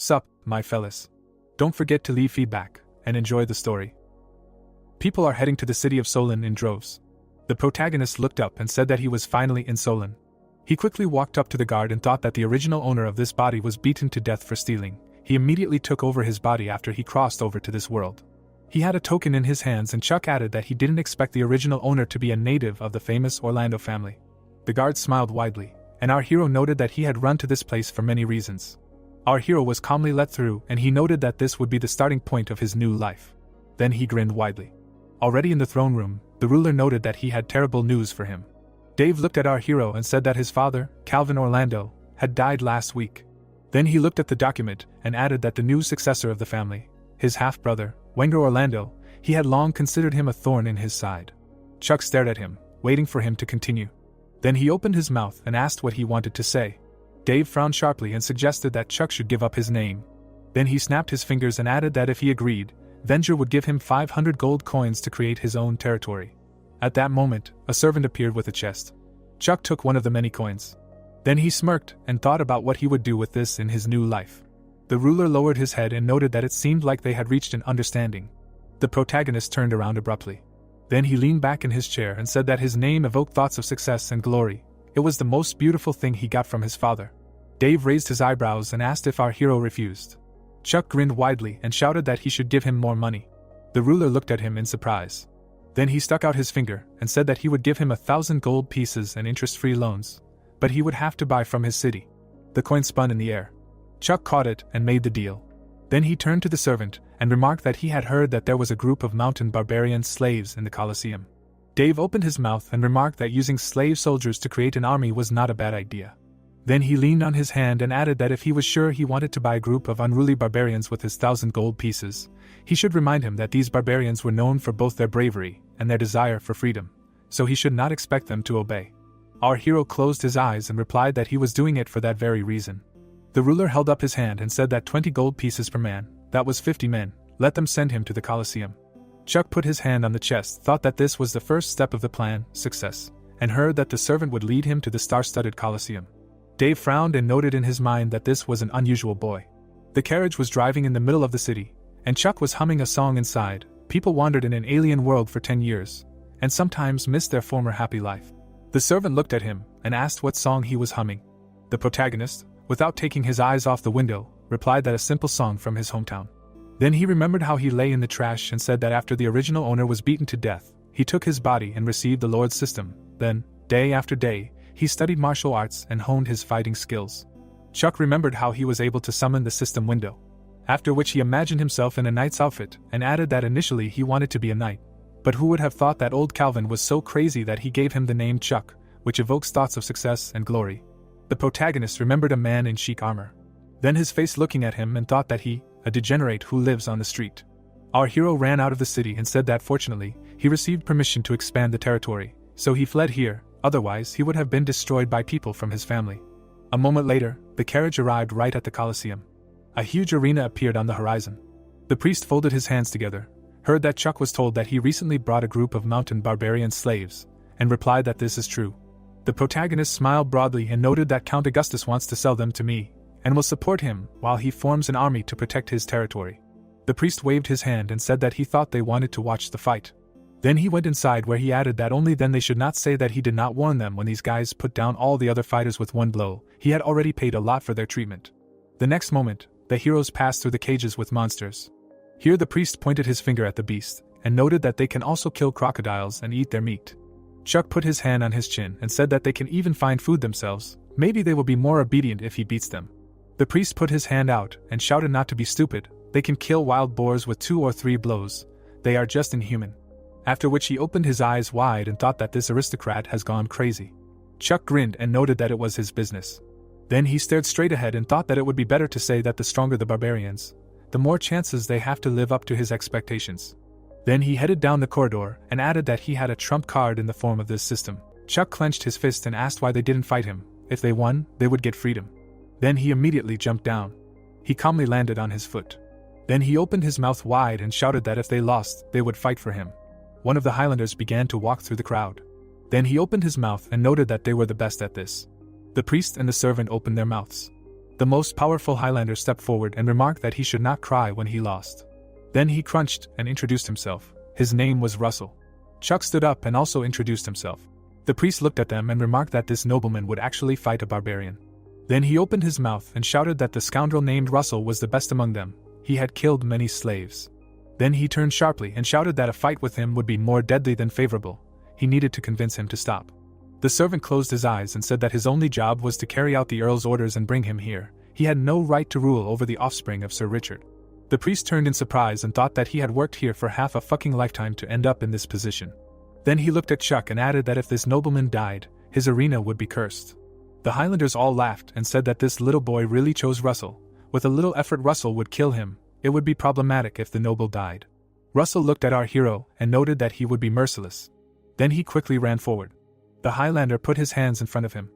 Sup, my fellas. Don't forget to leave feedback, and enjoy the story. People are heading to the city of Solon in droves. The protagonist looked up and said that he was finally in Solon. He quickly walked up to the guard and thought that the original owner of this body was beaten to death for stealing. He immediately took over his body after he crossed over to this world. He had a token in his hands, and Chuck added that he didn't expect the original owner to be a native of the famous Orlando family. The guard smiled widely, and our hero noted that he had run to this place for many reasons. Our hero was calmly let through, and he noted that this would be the starting point of his new life. Then he grinned widely. Already in the throne room, the ruler noted that he had terrible news for him. Dave looked at our hero and said that his father, Calvin Orlando, had died last week. Then he looked at the document and added that the new successor of the family, his half-brother, Wenger Orlando, he had long considered him a thorn in his side. Chuck stared at him, waiting for him to continue. Then he opened his mouth and asked what he wanted to say. Dave frowned sharply and suggested that Chuck should give up his name. Then he snapped his fingers and added that if he agreed, Venger would give him 500 gold coins to create his own territory. At that moment, a servant appeared with a chest. Chuck took one of the many coins. Then he smirked and thought about what he would do with this in his new life. The ruler lowered his head and noted that it seemed like they had reached an understanding. The protagonist turned around abruptly. Then he leaned back in his chair and said that his name evoked thoughts of success and glory. It was the most beautiful thing he got from his father. Dave raised his eyebrows and asked if our hero refused. Chuck grinned widely and shouted that he should give him more money. The ruler looked at him in surprise. Then he stuck out his finger and said that he would give him 1,000 gold pieces and interest-free loans, but he would have to buy from his city. The coin spun in the air. Chuck caught it and made the deal. Then he turned to the servant and remarked that he had heard that there was a group of mountain barbarian slaves in the Colosseum. Dave opened his mouth and remarked that using slave soldiers to create an army was not a bad idea. Then he leaned on his hand and added that if he was sure he wanted to buy a group of unruly barbarians with his 1,000 gold pieces, he should remind him that these barbarians were known for both their bravery and their desire for freedom, so he should not expect them to obey. Our hero closed his eyes and replied that he was doing it for that very reason. The ruler held up his hand and said that 20 gold pieces per man, that was 50 men, let them send him to the Colosseum. Chuck put his hand on the chest, thought that this was the first step of the plan, success, and heard that the servant would lead him to the star-studded Colosseum. Dave frowned and noted in his mind that this was an unusual boy. The carriage was driving in the middle of the city, and Chuck was humming a song inside. People wandered in an alien world for 10 years, and sometimes missed their former happy life. The servant looked at him and asked what song he was humming. The protagonist, without taking his eyes off the window, replied that a simple song from his hometown. Then he remembered how he lay in the trash and said that after the original owner was beaten to death, he took his body and received the Lord's system. Then, day after day, he studied martial arts and honed his fighting skills. Chuck remembered how he was able to summon the system window. After which he imagined himself in a knight's outfit and added that initially he wanted to be a knight. But who would have thought that old Calvin was so crazy that he gave him the name Chuck, which evokes thoughts of success and glory. The protagonist remembered a man in chic armor. Then his face looking at him and thought that he, a degenerate who lives on the street. Our hero ran out of the city and said that fortunately, he received permission to expand the territory, so he fled here, otherwise he would have been destroyed by people from his family. A moment later, the carriage arrived right at the Colosseum. A huge arena appeared on the horizon. The priest folded his hands together, heard that Chuck was told that he recently brought a group of mountain barbarian slaves, and replied that this is true. The protagonist smiled broadly and noted that Count Augustus wants to sell them to me, and will support him while he forms an army to protect his territory. The priest waved his hand and said that he thought they wanted to watch the fight. Then he went inside where he added that only then they should not say that he did not warn them when these guys put down all the other fighters with one blow. He had already paid a lot for their treatment. The next moment, the heroes passed through the cages with monsters. Here the priest pointed his finger at the beast, and noted that they can also kill crocodiles and eat their meat. Chuck put his hand on his chin and said that they can even find food themselves, maybe they will be more obedient if he beats them. The priest put his hand out and shouted not to be stupid, they can kill wild boars with 2 or 3 blows, they are just inhuman. After which he opened his eyes wide and thought that this aristocrat has gone crazy. Chuck grinned and noted that it was his business. Then he stared straight ahead and thought that it would be better to say that the stronger the barbarians, the more chances they have to live up to his expectations. Then he headed down the corridor and added that he had a trump card in the form of this system. Chuck clenched his fist and asked why they didn't fight him. If they won, they would get freedom. Then he immediately jumped down. He calmly landed on his foot. Then he opened his mouth wide and shouted that if they lost, they would fight for him. One of the Highlanders began to walk through the crowd. Then he opened his mouth and noted that they were the best at this. The priest and the servant opened their mouths. The most powerful Highlander stepped forward and remarked that he should not cry when he lost. Then he crunched and introduced himself. His name was Russell. Chuck stood up and also introduced himself. The priest looked at them and remarked that this nobleman would actually fight a barbarian. Then he opened his mouth and shouted that the scoundrel named Russell was the best among them. He had killed many slaves. Then he turned sharply and shouted that a fight with him would be more deadly than favorable. He needed to convince him to stop. The servant closed his eyes and said that his only job was to carry out the Earl's orders and bring him here. He had no right to rule over the offspring of Sir Richard. The priest turned in surprise and thought that he had worked here for half a fucking lifetime to end up in this position. Then he looked at Chuck and added that if this nobleman died, his arena would be cursed. The Highlanders all laughed and said that this little boy really chose Russell. With a little effort Russell would kill him. It would be problematic if the noble died. Russell looked at our hero and noted that he would be merciless. Then he quickly ran forward. The Highlander put his hands in front of him.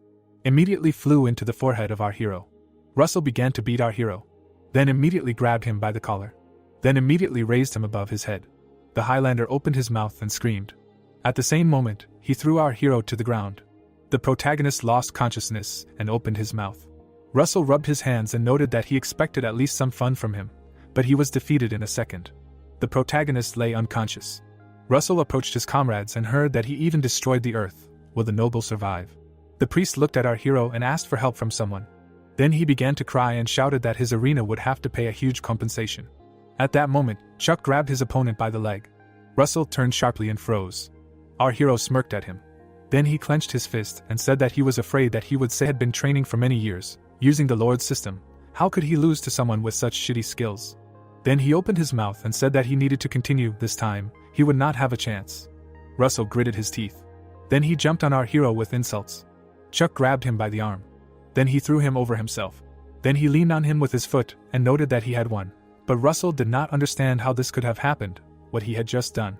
Immediately flew into the forehead of our hero. Russell began to beat our hero. Then immediately grabbed him by the collar. Then immediately raised him above his head. The Highlander opened his mouth and screamed. At the same moment, he threw our hero to the ground. The protagonist lost consciousness and opened his mouth. Russell rubbed his hands and noted that he expected at least some fun from him, but he was defeated in a second. The protagonist lay unconscious. Russell approached his comrades and heard that he even destroyed the earth. Will the noble survive? The priest looked at our hero and asked for help from someone. Then he began to cry and shouted that his arena would have to pay a huge compensation. At that moment, Chuck grabbed his opponent by the leg. Russell turned sharply and froze. Our hero smirked at him. Then he clenched his fist and said that he was afraid that he would say had been training for many years, using the Lord's system. How could he lose to someone with such shitty skills? Then he opened his mouth and said that he needed to continue. This time, he would not have a chance. Russell gritted his teeth. Then he jumped on our hero with insults. Chuck grabbed him by the arm. Then he threw him over himself. Then he leaned on him with his foot and noted that he had won. But Russell did not understand how this could have happened, what he had just done.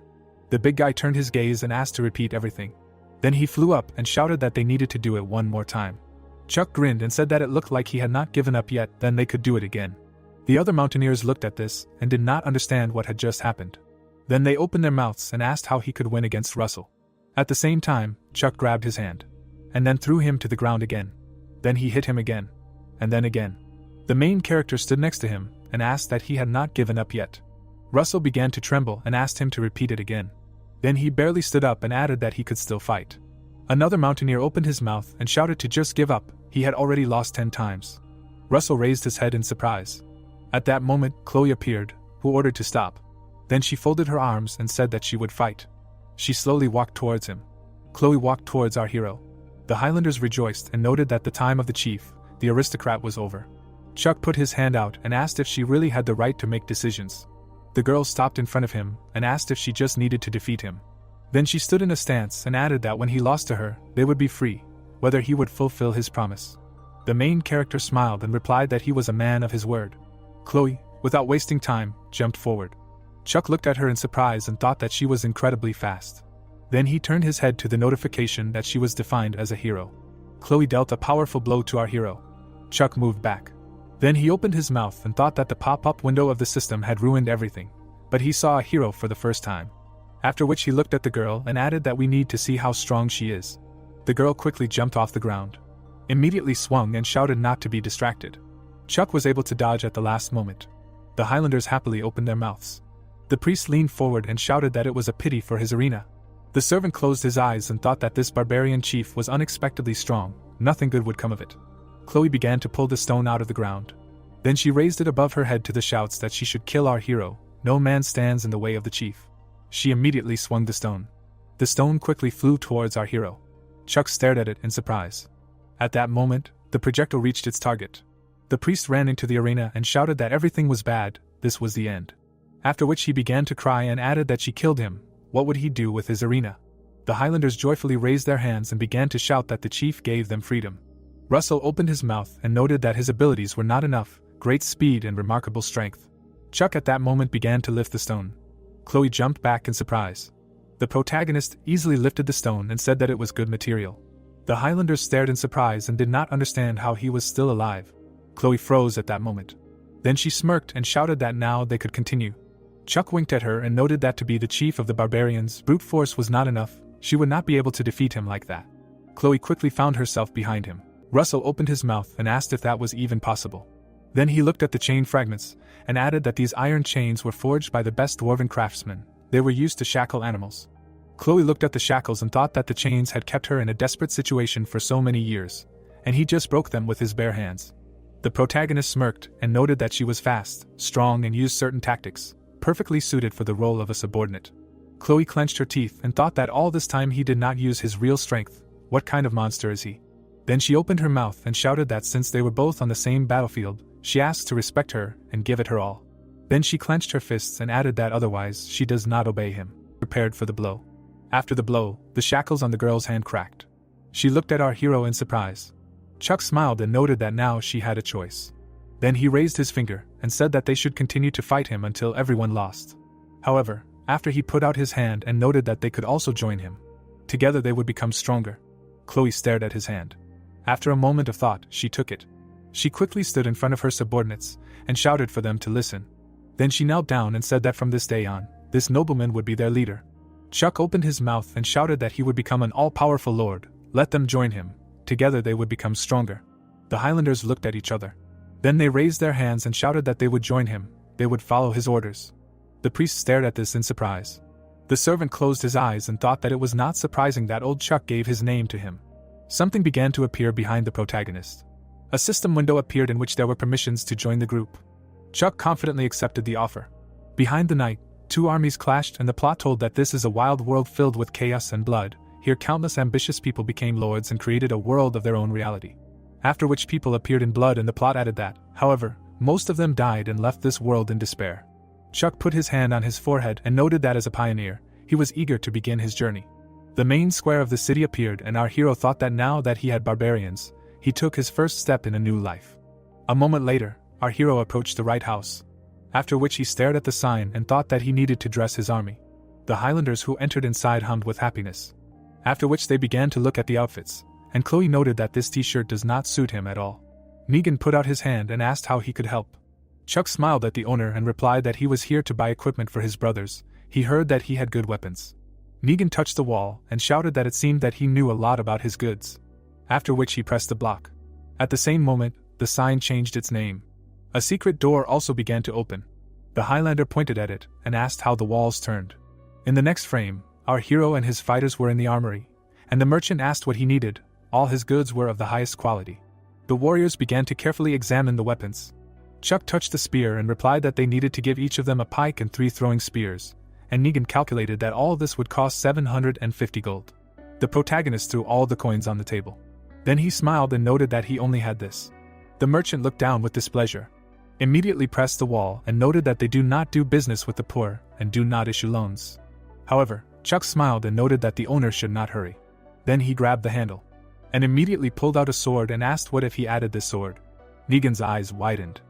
The big guy turned his gaze and asked to repeat everything. Then he flew up and shouted that they needed to do it one more time. Chuck grinned and said that it looked like he had not given up yet, then they could do it again. The other mountaineers looked at this and did not understand what had just happened. Then they opened their mouths and asked how he could win against Russell. At the same time, Chuck grabbed his hand, and then threw him to the ground again. Then he hit him again, and then again. The main character stood next to him and asked that he had not given up yet. Russell began to tremble and asked him to repeat it again. Then he barely stood up and added that he could still fight. Another mountaineer opened his mouth and shouted to just give up. He had already lost 10 times. Russell raised his head in surprise. At that moment, Chloe appeared, who ordered to stop. Then she folded her arms and said that she would fight. She slowly walked towards him. Chloe walked towards our hero. The Highlanders rejoiced and noted that the time of the chief, the aristocrat, was over. Chuck put his hand out and asked if she really had the right to make decisions. The girl stopped in front of him and asked if she just needed to defeat him. Then she stood in a stance and added that when he lost to her, they would be free, whether he would fulfill his promise. The main character smiled and replied that he was a man of his word. Chloe, without wasting time, jumped forward. Chuck looked at her in surprise and thought that she was incredibly fast. Then he turned his head to the notification that she was defined as a hero. Chloe dealt a powerful blow to our hero. Chuck moved back. Then he opened his mouth and thought that the pop-up window of the system had ruined everything, but he saw a hero for the first time. After which he looked at the girl and added that we need to see how strong she is. The girl quickly jumped off the ground, immediately swung and shouted not to be distracted. Chuck was able to dodge at the last moment. The Highlanders happily opened their mouths. The priest leaned forward and shouted that it was a pity for his arena. The servant closed his eyes and thought that this barbarian chief was unexpectedly strong. Nothing good would come of it. Chloe began to pull the stone out of the ground. Then she raised it above her head to the shouts that she should kill our hero. No man stands in the way of the chief. She immediately swung the stone. The stone quickly flew towards our hero. Chuck stared at it in surprise. At that moment, the projectile reached its target. The priest ran into the arena and shouted that everything was bad, this was the end. After which he began to cry and added that she killed him. What would he do with his arena? The Highlanders joyfully raised their hands and began to shout that the chief gave them freedom. Russell opened his mouth and noted that his abilities were not enough, great speed and remarkable strength. Chuck at that moment began to lift the stone. Chloe jumped back in surprise. The protagonist easily lifted the stone and said that it was good material. The Highlanders stared in surprise and did not understand how he was still alive. Chloe froze at that moment. Then she smirked and shouted that now they could continue. Chuck winked at her and noted that to be the chief of the barbarians, brute force was not enough. She would not be able to defeat him like that. Chloe quickly found herself behind him. Russell opened his mouth and asked if that was even possible. Then he looked at the chain fragments, and added that these iron chains were forged by the best dwarven craftsmen. They were used to shackle animals. Chloe looked at the shackles and thought that the chains had kept her in a desperate situation for so many years, and he just broke them with his bare hands. The protagonist smirked and noted that she was fast, strong, and used certain tactics, perfectly suited for the role of a subordinate. Chloe clenched her teeth and thought that all this time he did not use his real strength. What kind of monster is he? Then she opened her mouth and shouted that since they were both on the same battlefield, she asked to respect her and give it her all. Then she clenched her fists and added that otherwise she does not obey him, prepared for the blow. After the blow, the shackles on the girl's hand cracked. She looked at our hero in surprise. Chuck smiled and noted that now she had a choice. Then he raised his finger and said that they should continue to fight him until everyone lost. However, after he put out his hand and noted that they could also join him. Together they would become stronger. Chloe stared at his hand. After a moment of thought, she took it. She quickly stood in front of her subordinates and shouted for them to listen. Then she knelt down and said that from this day on, this nobleman would be their leader. Chuck opened his mouth and shouted that he would become an all-powerful lord. Let them join him. Together they would become stronger. The Highlanders looked at each other. Then they raised their hands and shouted that they would join him. They would follow his orders. The priest stared at this in surprise. The servant closed his eyes and thought that it was not surprising that old Chuck gave his name to him. Something began to appear behind the protagonist. A system window appeared in which there were permissions to join the group. Chuck confidently accepted the offer. Behind the night, two armies clashed and the plot told that this is a wild world filled with chaos and blood. Here countless ambitious people became lords and created a world of their own reality. After which people appeared in blood and the plot added that, however, most of them died and left this world in despair. Chuck put his hand on his forehead and noted that as a pioneer, he was eager to begin his journey. The main square of the city appeared and our hero thought that now that he had barbarians, he took his first step in a new life. A moment later, our hero approached the right house. After which he stared at the sign and thought that he needed to dress his army. The Highlanders who entered inside hummed with happiness. After which they began to look at the outfits, and Chloe noted that this t-shirt does not suit him at all. Negan put out his hand and asked how he could help. Chuck smiled at the owner and replied that he was here to buy equipment for his brothers. He heard that he had good weapons. Negan touched the wall and shouted that it seemed that he knew a lot about his goods. After which he pressed the block. At the same moment, the sign changed its name. A secret door also began to open. The Highlander pointed at it and asked how the walls turned. In the next frame, our hero and his fighters were in the armory, and the merchant asked what he needed. All his goods were of the highest quality. The warriors began to carefully examine the weapons. Chuck touched the spear and replied that they needed to give each of them a pike and 3 throwing spears, and Negan calculated that all this would cost 750 gold. The protagonist threw all the coins on the table. Then he smiled and noted that he only had this. The merchant looked down with displeasure, immediately pressed the wall and noted that they do not do business with the poor and do not issue loans. However, Chuck smiled and noted that the owner should not hurry. Then he grabbed the handle and immediately pulled out a sword and asked what if he added this sword. Negan's eyes widened.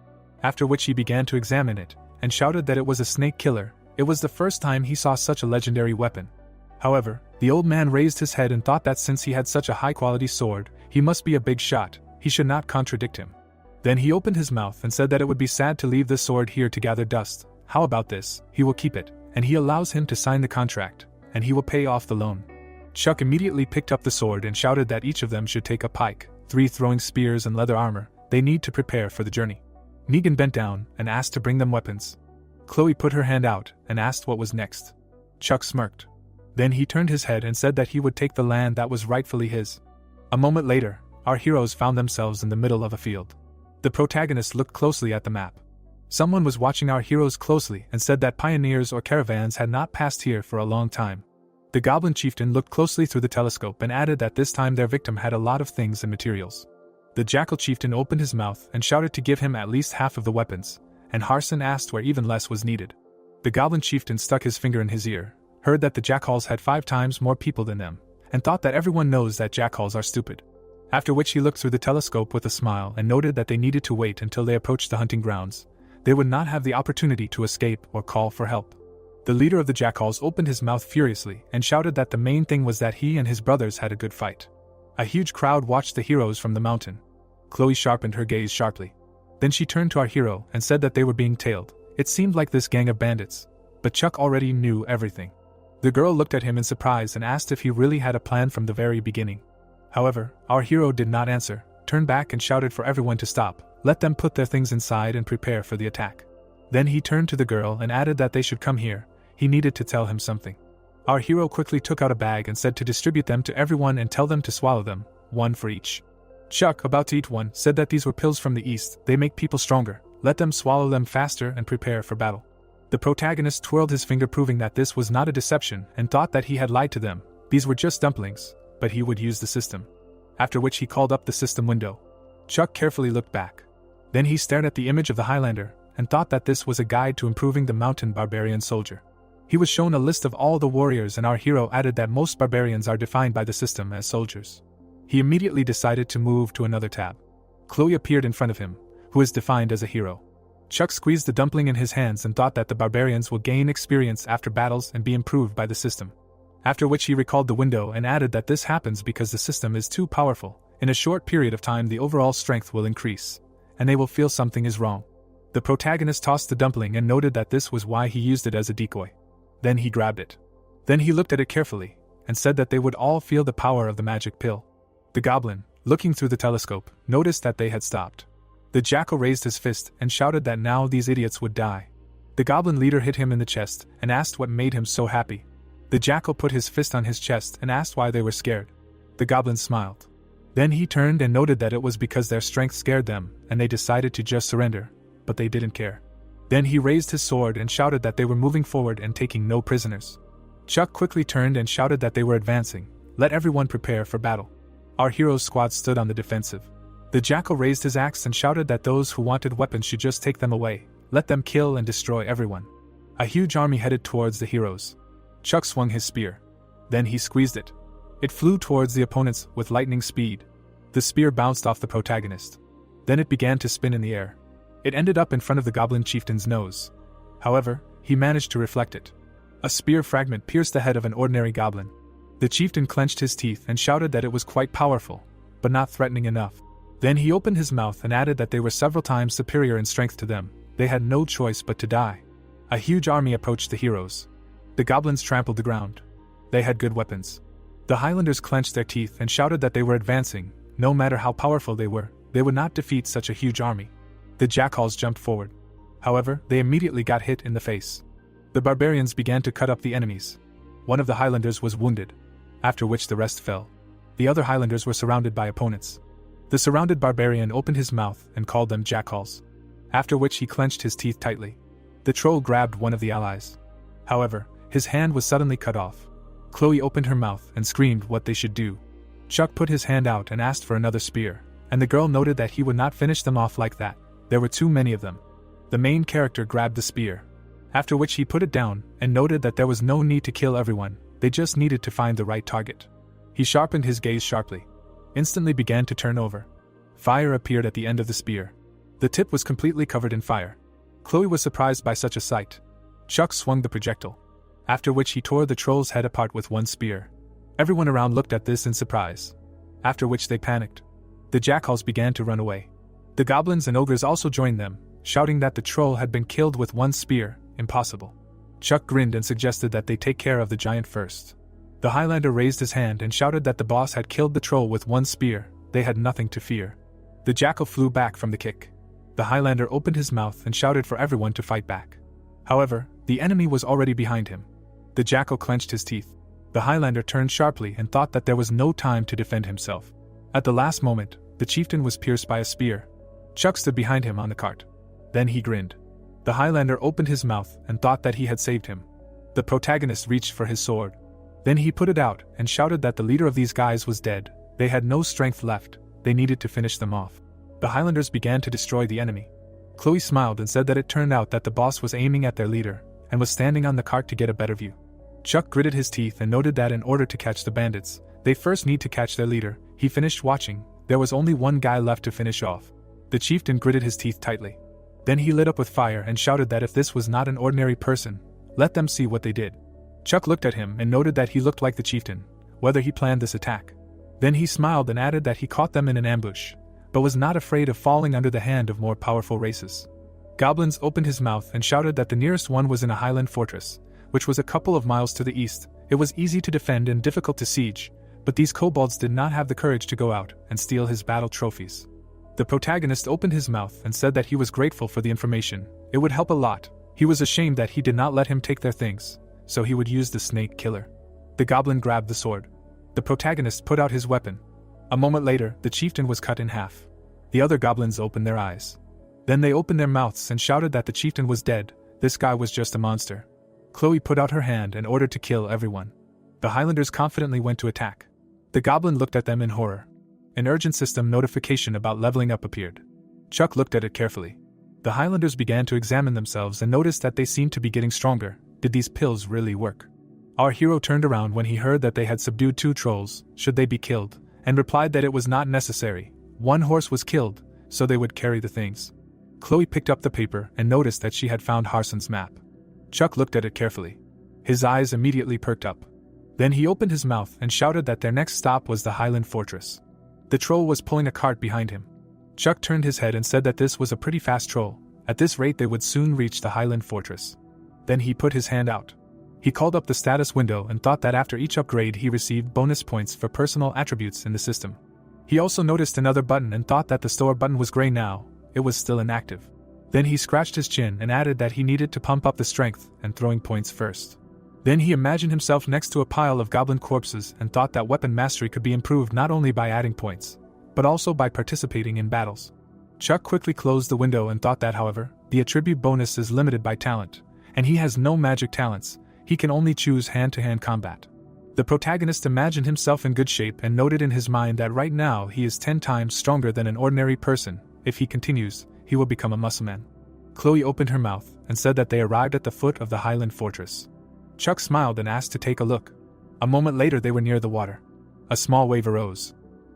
After which he began to examine it and shouted that it was a snake killer. It was the first time he saw such a legendary weapon. However, the old man raised his head and thought that since he had such a high-quality sword, he must be a big shot. He should not contradict him. Then he opened his mouth and said that it would be sad to leave this sword here to gather dust. How about this? He will keep it, and he allows him to sign the contract, and he will pay off the loan. Chuck immediately picked up the sword and shouted that each of them should take a pike, 3 throwing spears and leather armor. They need to prepare for the journey. Negan bent down and asked to bring them weapons. Chloe put her hand out and asked what was next. Chuck smirked. Then he turned his head and said that he would take the land that was rightfully his. A moment later, our heroes found themselves in the middle of a field. The protagonist looked closely at the map. Someone was watching our heroes closely and said that pioneers or caravans had not passed here for a long time. The goblin chieftain looked closely through the telescope and added that this time their victim had a lot of things and materials. The jackal chieftain opened his mouth and shouted to give him at least half of the weapons, and Harson asked where even less was needed. The goblin chieftain stuck his finger in his ear, heard that the jackals had 5 times more people than them, and thought that everyone knows that jackals are stupid. After which he looked through the telescope with a smile and noted that they needed to wait until they approached the hunting grounds. They would not have the opportunity to escape or call for help. The leader of the jackals opened his mouth furiously and shouted that the main thing was that he and his brothers had a good fight. A huge crowd watched the heroes from the mountain. Chloe sharpened her gaze sharply. Then she turned to our hero and said that they were being tailed. It seemed like this gang of bandits, but Chuck already knew everything. The girl looked at him in surprise and asked if he really had a plan from the very beginning. However, our hero did not answer, turned back and shouted for everyone to stop, let them put their things inside and prepare for the attack. Then he turned to the girl and added that they should come here, he needed to tell him something. Our hero quickly took out a bag and said to distribute them to everyone and tell them to swallow them, one for each. Chuck, about to eat one, said that these were pills from the east, they make people stronger, let them swallow them faster and prepare for battle. The protagonist twirled his finger proving that this was not a deception and thought that he had lied to them, these were just dumplings, but he would use the system. After which he called up the system window. Chuck carefully looked back. Then he stared at the image of the Highlander and thought that this was a guide to improving the mountain barbarian soldier. He was shown a list of all the warriors and our hero added that most barbarians are defined by the system as soldiers. He immediately decided to move to another tab. Chloe appeared in front of him, who is defined as a hero. Chuck squeezed the dumpling in his hands and thought that the barbarians will gain experience after battles and be improved by the system. After which he recalled the window and added that this happens because the system is too powerful. In a short period of time the overall strength will increase, and they will feel something is wrong. The protagonist tossed the dumpling and noted that this was why he used it as a decoy. Then he grabbed it. Then he looked at it carefully, and said that they would all feel the power of the magic pill. The goblin, looking through the telescope, noticed that they had stopped. The jackal raised his fist and shouted that now these idiots would die. The goblin leader hit him in the chest and asked what made him so happy. The jackal put his fist on his chest and asked why they were scared. The goblin smiled. Then he turned and noted that it was because their strength scared them, and they decided to just surrender, but they didn't care. Then he raised his sword and shouted that they were moving forward and taking no prisoners. Chuck quickly turned and shouted that they were advancing, let everyone prepare for battle. Our hero's squad stood on the defensive. The jackal raised his axe and shouted that those who wanted weapons should just take them away, let them kill and destroy everyone. A huge army headed towards the heroes. Chuck swung his spear. Then he squeezed it. It flew towards the opponents with lightning speed. The spear bounced off the protagonist. Then it began to spin in the air. It ended up in front of the goblin chieftain's nose. However, he managed to reflect it. A spear fragment pierced the head of an ordinary goblin. The chieftain clenched his teeth and shouted that it was quite powerful, but not threatening enough. Then he opened his mouth and added that they were several times superior in strength to them. They had no choice but to die. A huge army approached the heroes. The goblins trampled the ground. They had good weapons. The Highlanders clenched their teeth and shouted that they were advancing. No matter how powerful they would not defeat such a huge army. The jackals jumped forward. However, they immediately got hit in the face. The barbarians began to cut up the enemies. One of the Highlanders was wounded, after which the rest fell. The other Highlanders were surrounded by opponents. The surrounded barbarian opened his mouth and called them jackals, after which he clenched his teeth tightly. The troll grabbed one of the allies. However, his hand was suddenly cut off. Chloe opened her mouth and screamed what they should do. Chuck put his hand out and asked for another spear, and the girl noted that he would not finish them off like that. There were too many of them. The main character grabbed the spear, after which he put it down and noted that there was no need to kill everyone, they just needed to find the right target. He sharpened his gaze sharply. Instantly began to turn over. Fire appeared at the end of the spear. The tip was completely covered in fire. Chloe was surprised by such a sight. Chuck swung the projectile, after which he tore the troll's head apart with one spear. Everyone around looked at this in surprise, after which they panicked. The jackals began to run away. The goblins and ogres also joined them, shouting that the troll had been killed with one spear. Impossible. Chuck grinned and suggested that they take care of the giant first. The Highlander raised his hand and shouted that the boss had killed the troll with one spear, they had nothing to fear. The jackal flew back from the kick. The Highlander opened his mouth and shouted for everyone to fight back. However, the enemy was already behind him. The jackal clenched his teeth. The Highlander turned sharply and thought that there was no time to defend himself. At the last moment, the chieftain was pierced by a spear. Chuck stood behind him on the cart. Then he grinned. The Highlander opened his mouth and thought that he had saved him. The protagonist reached for his sword. Then he put it out and shouted that the leader of these guys was dead. They had no strength left, they needed to finish them off. The Highlanders began to destroy the enemy. Chloe smiled and said that it turned out that the boss was aiming at their leader and was standing on the cart to get a better view. Chuck gritted his teeth and noted that in order to catch the bandits, they first need to catch their leader. He finished watching. There was only one guy left to finish off. The chieftain gritted his teeth tightly. Then he lit up with fire and shouted that if this was not an ordinary person, let them see what they did. Chuck looked at him and noted that he looked like the chieftain, whether he planned this attack. Then he smiled and added that he caught them in an ambush, but was not afraid of falling under the hand of more powerful races. Goblins opened his mouth and shouted that the nearest one was in a highland fortress, which was a couple of miles to the east. It was easy to defend and difficult to siege, But these kobolds did not have the courage to go out and steal his battle trophies. The protagonist opened his mouth and said that he was grateful for the information. It would help a lot. He was ashamed that he did not let him take their things, so he would use the snake killer. The goblin grabbed the sword. The protagonist put out his weapon. A moment later, the chieftain was cut in half. The other goblins opened their eyes. Then they opened their mouths and shouted that the chieftain was dead. This guy was just a monster. Chloe put out her hand and ordered to kill everyone. The Highlanders confidently went to attack. The goblin looked at them in horror. An urgent system notification about leveling up appeared. Chuck looked at it carefully. The Highlanders began to examine themselves and noticed that they seemed to be getting stronger. Did these pills really work? Our hero turned around when he heard that they had subdued 2 trolls, should they be killed, and replied that it was not necessary. 1 horse was killed, so they would carry the things. Chloe picked up the paper and noticed that she had found Harson's map. Chuck looked at it carefully. His eyes immediately perked up. Then he opened his mouth and shouted that their next stop was the Highland Fortress. The troll was pulling a cart behind him. Chuck turned his head and said that this was a pretty fast troll. At this rate they would soon reach the Highland Fortress. Then he put his hand out. He called up the status window and thought that after each upgrade he received bonus points for personal attributes in the system. He also noticed another button and thought that the store button was gray now. It was still inactive. Then he scratched his chin and added that he needed to pump up the strength and throwing points first. Then he imagined himself next to a pile of goblin corpses and thought that weapon mastery could be improved not only by adding points, but also by participating in battles. Chuck quickly closed the window and thought that, however, the attribute bonus is limited by talent, and he has no magic talents. He can only choose hand-to-hand combat. The protagonist imagined himself in good shape and noted in his mind that right now he is 10 times stronger than an ordinary person. If he continues, he will become a muscleman. Chloe opened her mouth and said that they arrived at the foot of the Highland Fortress. Chuck smiled and asked to take a look. A moment later they were near the water. A small wave arose.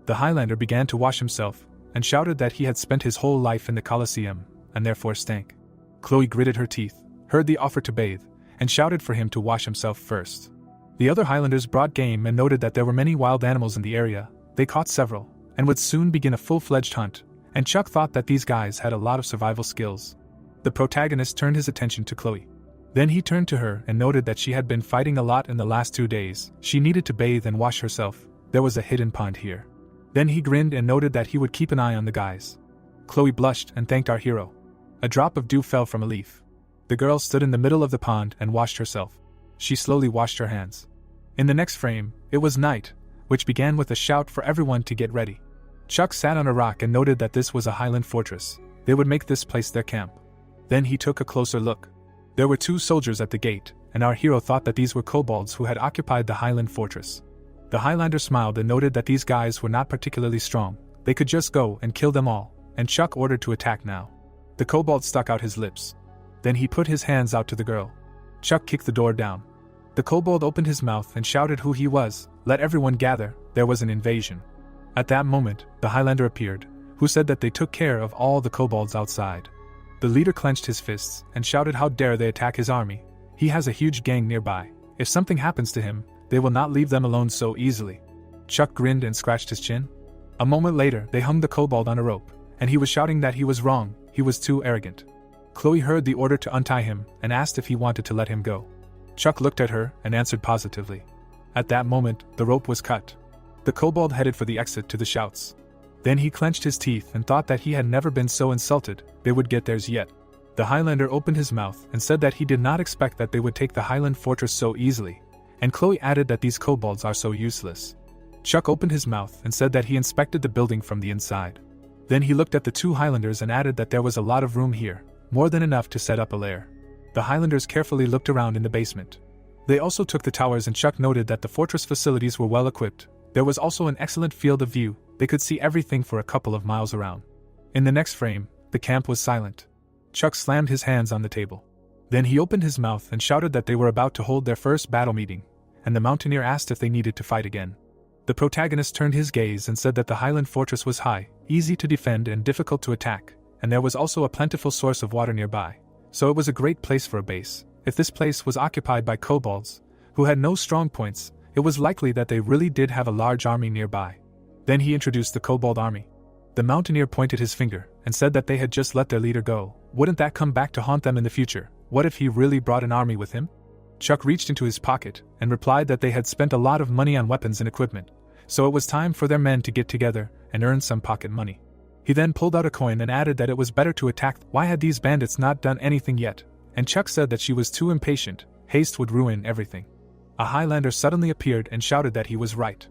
The Highlander began to wash himself and shouted that he had spent his whole life in the Colosseum and therefore stank. Chloe gritted her teeth, heard the offer to bathe, and shouted for him to wash himself first. The other Highlanders brought game and noted that there were many wild animals in the area. They caught several and would soon begin a full-fledged hunt, and Chuck thought that these guys had a lot of survival skills. The protagonist turned his attention to Chloe. Then he turned to her and noted that she had been fighting a lot in the last 2 days. She needed to bathe and wash herself. There was a hidden pond here. Then he grinned and noted that he would keep an eye on the guys. Chloe blushed and thanked our hero. A drop of dew fell from a leaf. The girl stood in the middle of the pond and washed herself. She slowly washed her hands. In the next frame, it was night, which began with a shout for everyone to get ready. Chuck sat on a rock and noted that this was a Highland fortress. They would make this place their camp. Then he took a closer look. There were 2 soldiers at the gate, and our hero thought that these were kobolds who had occupied the Highland fortress. The Highlander smiled and noted that these guys were not particularly strong. They could just go and kill them all, and Chuck ordered to attack now. The kobold stuck out his lips. Then he put his hands out to the girl. Chuck kicked the door down. The kobold opened his mouth and shouted who he was. Let everyone gather, there was an invasion. At that moment, the Highlander appeared, who said that they took care of all the kobolds outside. The leader clenched his fists and shouted how dare they attack his army. He has a huge gang nearby. If something happens to him, they will not leave them alone so easily. Chuck grinned and scratched his chin. A moment later, they hung the kobold on a rope, and he was shouting that he was wrong, he was too arrogant. Chloe heard the order to untie him and asked if he wanted to let him go. Chuck looked at her and answered positively. At that moment, the rope was cut. The kobold headed for the exit to the shouts. Then he clenched his teeth and thought that he had never been so insulted. They would get theirs yet. The Highlander opened his mouth and said that he did not expect that they would take the Highland fortress so easily, and Chloe added that these kobolds are so useless. Chuck opened his mouth and said that he inspected the building from the inside. Then he looked at the 2 Highlanders and added that there was a lot of room here, more than enough to set up a lair. The Highlanders carefully looked around in the basement. They also took the towers, and Chuck noted that the fortress facilities were well equipped. There was also an excellent field of view. They could see everything for a couple of miles around. In the next frame, the camp was silent. Chuck slammed his hands on the table. Then he opened his mouth and shouted that they were about to hold their first battle meeting, and the mountaineer asked if they needed to fight again. The protagonist turned his gaze and said that the Highland fortress was high, easy to defend and difficult to attack, and there was also a plentiful source of water nearby, so it was a great place for a base. If this place was occupied by kobolds, who had no strong points, it was likely that they really did have a large army nearby. Then he introduced the kobold army. The mountaineer pointed his finger and said that they had just let their leader go. Wouldn't that come back to haunt them in the future? What if he really brought an army with him? Chuck reached into his pocket and replied that they had spent a lot of money on weapons and equipment, so it was time for their men to get together and earn some pocket money. He then pulled out a coin and added that it was better to attack. Why had these bandits not done anything yet? And Chuck said that she was too impatient, haste would ruin everything. A Highlander suddenly appeared and shouted that he was right.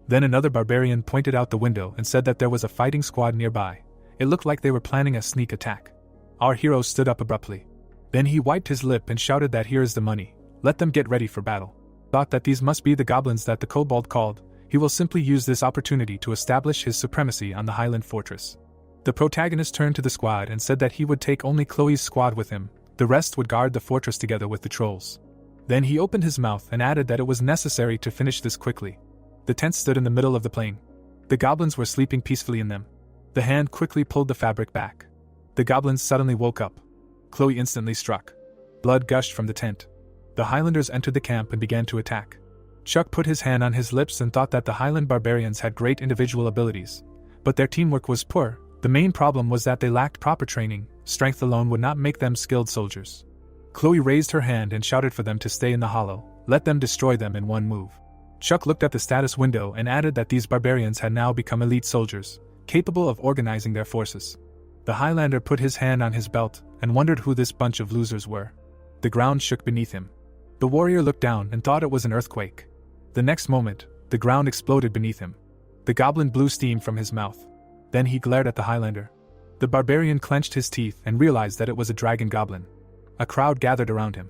Then another barbarian pointed out the window and said that there was a fighting squad nearby. It looked like they were planning a sneak attack. Our hero stood up abruptly. Then he wiped his lip and shouted that here is the money, let them get ready for battle. Thought that these must be the goblins that the kobold called. He will simply use this opportunity to establish his supremacy on the Highland fortress. The protagonist turned to the squad and said that he would take only Chloe's squad with him, the rest would guard the fortress together with the trolls. Then he opened his mouth and added that it was necessary to finish this quickly. The tent stood in the middle of the plain. The goblins were sleeping peacefully in them. The hand quickly pulled the fabric back. The goblins suddenly woke up. Chloe instantly struck. Blood gushed from the tent. The Highlanders entered the camp and began to attack. Chuck put his hand on his lips and thought that the Highland barbarians had great individual abilities, but their teamwork was poor. The main problem was that they lacked proper training. Strength alone would not make them skilled soldiers. Chloe raised her hand and shouted for them to stay in the hollow, let them destroy them in one move. Chuck looked at the status window and added that these barbarians had now become elite soldiers, capable of organizing their forces. The Highlander put his hand on his belt and wondered who this bunch of losers were. The ground shook beneath him. The warrior looked down and thought it was an earthquake. The next moment, the ground exploded beneath him. The goblin blew steam from his mouth. Then he glared at the Highlander. The barbarian clenched his teeth and realized that it was a dragon goblin. A crowd gathered around him.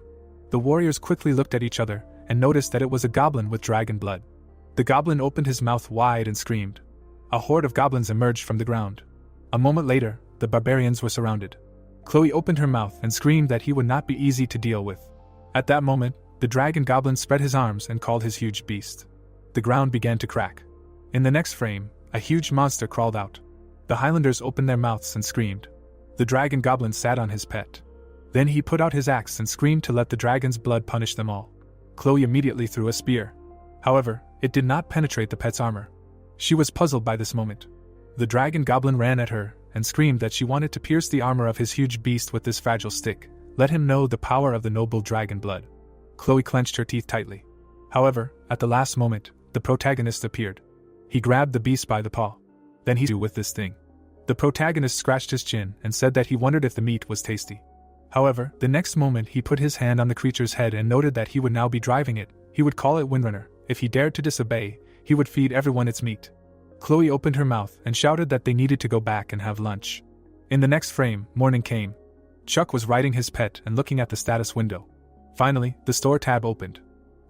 The warriors quickly looked at each other and noticed that it was a goblin with dragon blood. The goblin opened his mouth wide and screamed. A horde of goblins emerged from the ground. A moment later, the barbarians were surrounded. Chloe opened her mouth and screamed that he would not be easy to deal with. At that moment, the dragon goblin spread his arms and called his huge beast. The ground began to crack. In the next frame, a huge monster crawled out. The Highlanders opened their mouths and screamed. The dragon goblin sat on his pet. Then he put out his axe and screamed to let the dragon's blood punish them all. Chloe immediately threw a spear. However, it did not penetrate the pet's armor. She was puzzled by this moment. The dragon goblin ran at her and screamed that she wanted to pierce the armor of his huge beast with this fragile stick, let him know the power of the noble dragon blood. Chloe clenched her teeth tightly. However, at the last moment, the protagonist appeared. He grabbed the beast by the paw. Then he do with this thing. The protagonist scratched his chin and said that he wondered if the meat was tasty. However, the next moment he put his hand on the creature's head and noted that he would now be driving it. He would call it Windrunner. If he dared to disobey, he would feed everyone its meat. Chloe opened her mouth and shouted that they needed to go back and have lunch. In the next frame, morning came. Chuck was riding his pet and looking at the status window. Finally, the store tab opened.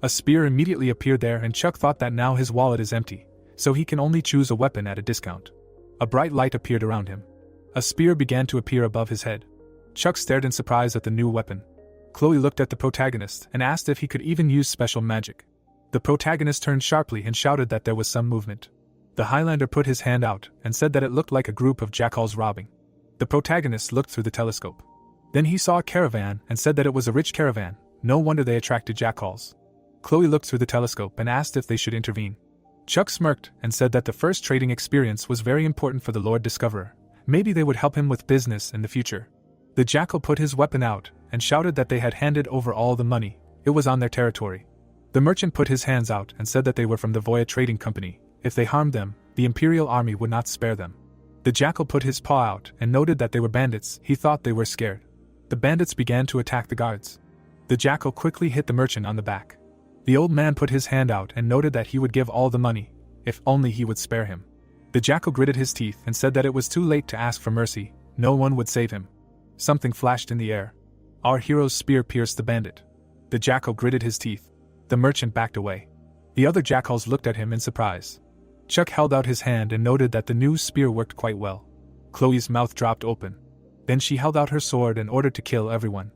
A spear immediately appeared there and Chuck thought that now his wallet is empty, so he can only choose a weapon at a discount. A bright light appeared around him. A spear began to appear above his head. Chuck stared in surprise at the new weapon. Chloe looked at the protagonist and asked if he could even use special magic. The protagonist turned sharply and shouted that there was some movement. The Highlander put his hand out and said that it looked like a group of jackals robbing. The protagonist looked through the telescope. Then he saw a caravan and said that it was a rich caravan. No wonder they attracted jackals. Chloe looked through the telescope and asked if they should intervene. Chuck smirked and said that the first trading experience was very important for the Lord Discoverer. Maybe they would help him with business in the future. The jackal put his weapon out and shouted that they had handed over all the money. It was on their territory. The merchant put his hands out and said that they were from the Voya Trading Company. If they harmed them, the Imperial Army would not spare them. The jackal put his paw out and noted that they were bandits. He thought they were scared. The bandits began to attack the guards. The jackal quickly hit the merchant on the back. The old man put his hand out and noted that he would give all the money, if only he would spare him. The jackal gritted his teeth and said that it was too late to ask for mercy. No one would save him. Something flashed in the air. Our hero's spear pierced the bandit. The jackal gritted his teeth. The merchant backed away. The other jackals looked at him in surprise. Chuck held out his hand and noted that the new spear worked quite well. Chloe's mouth dropped open. Then she held out her sword and ordered to kill everyone.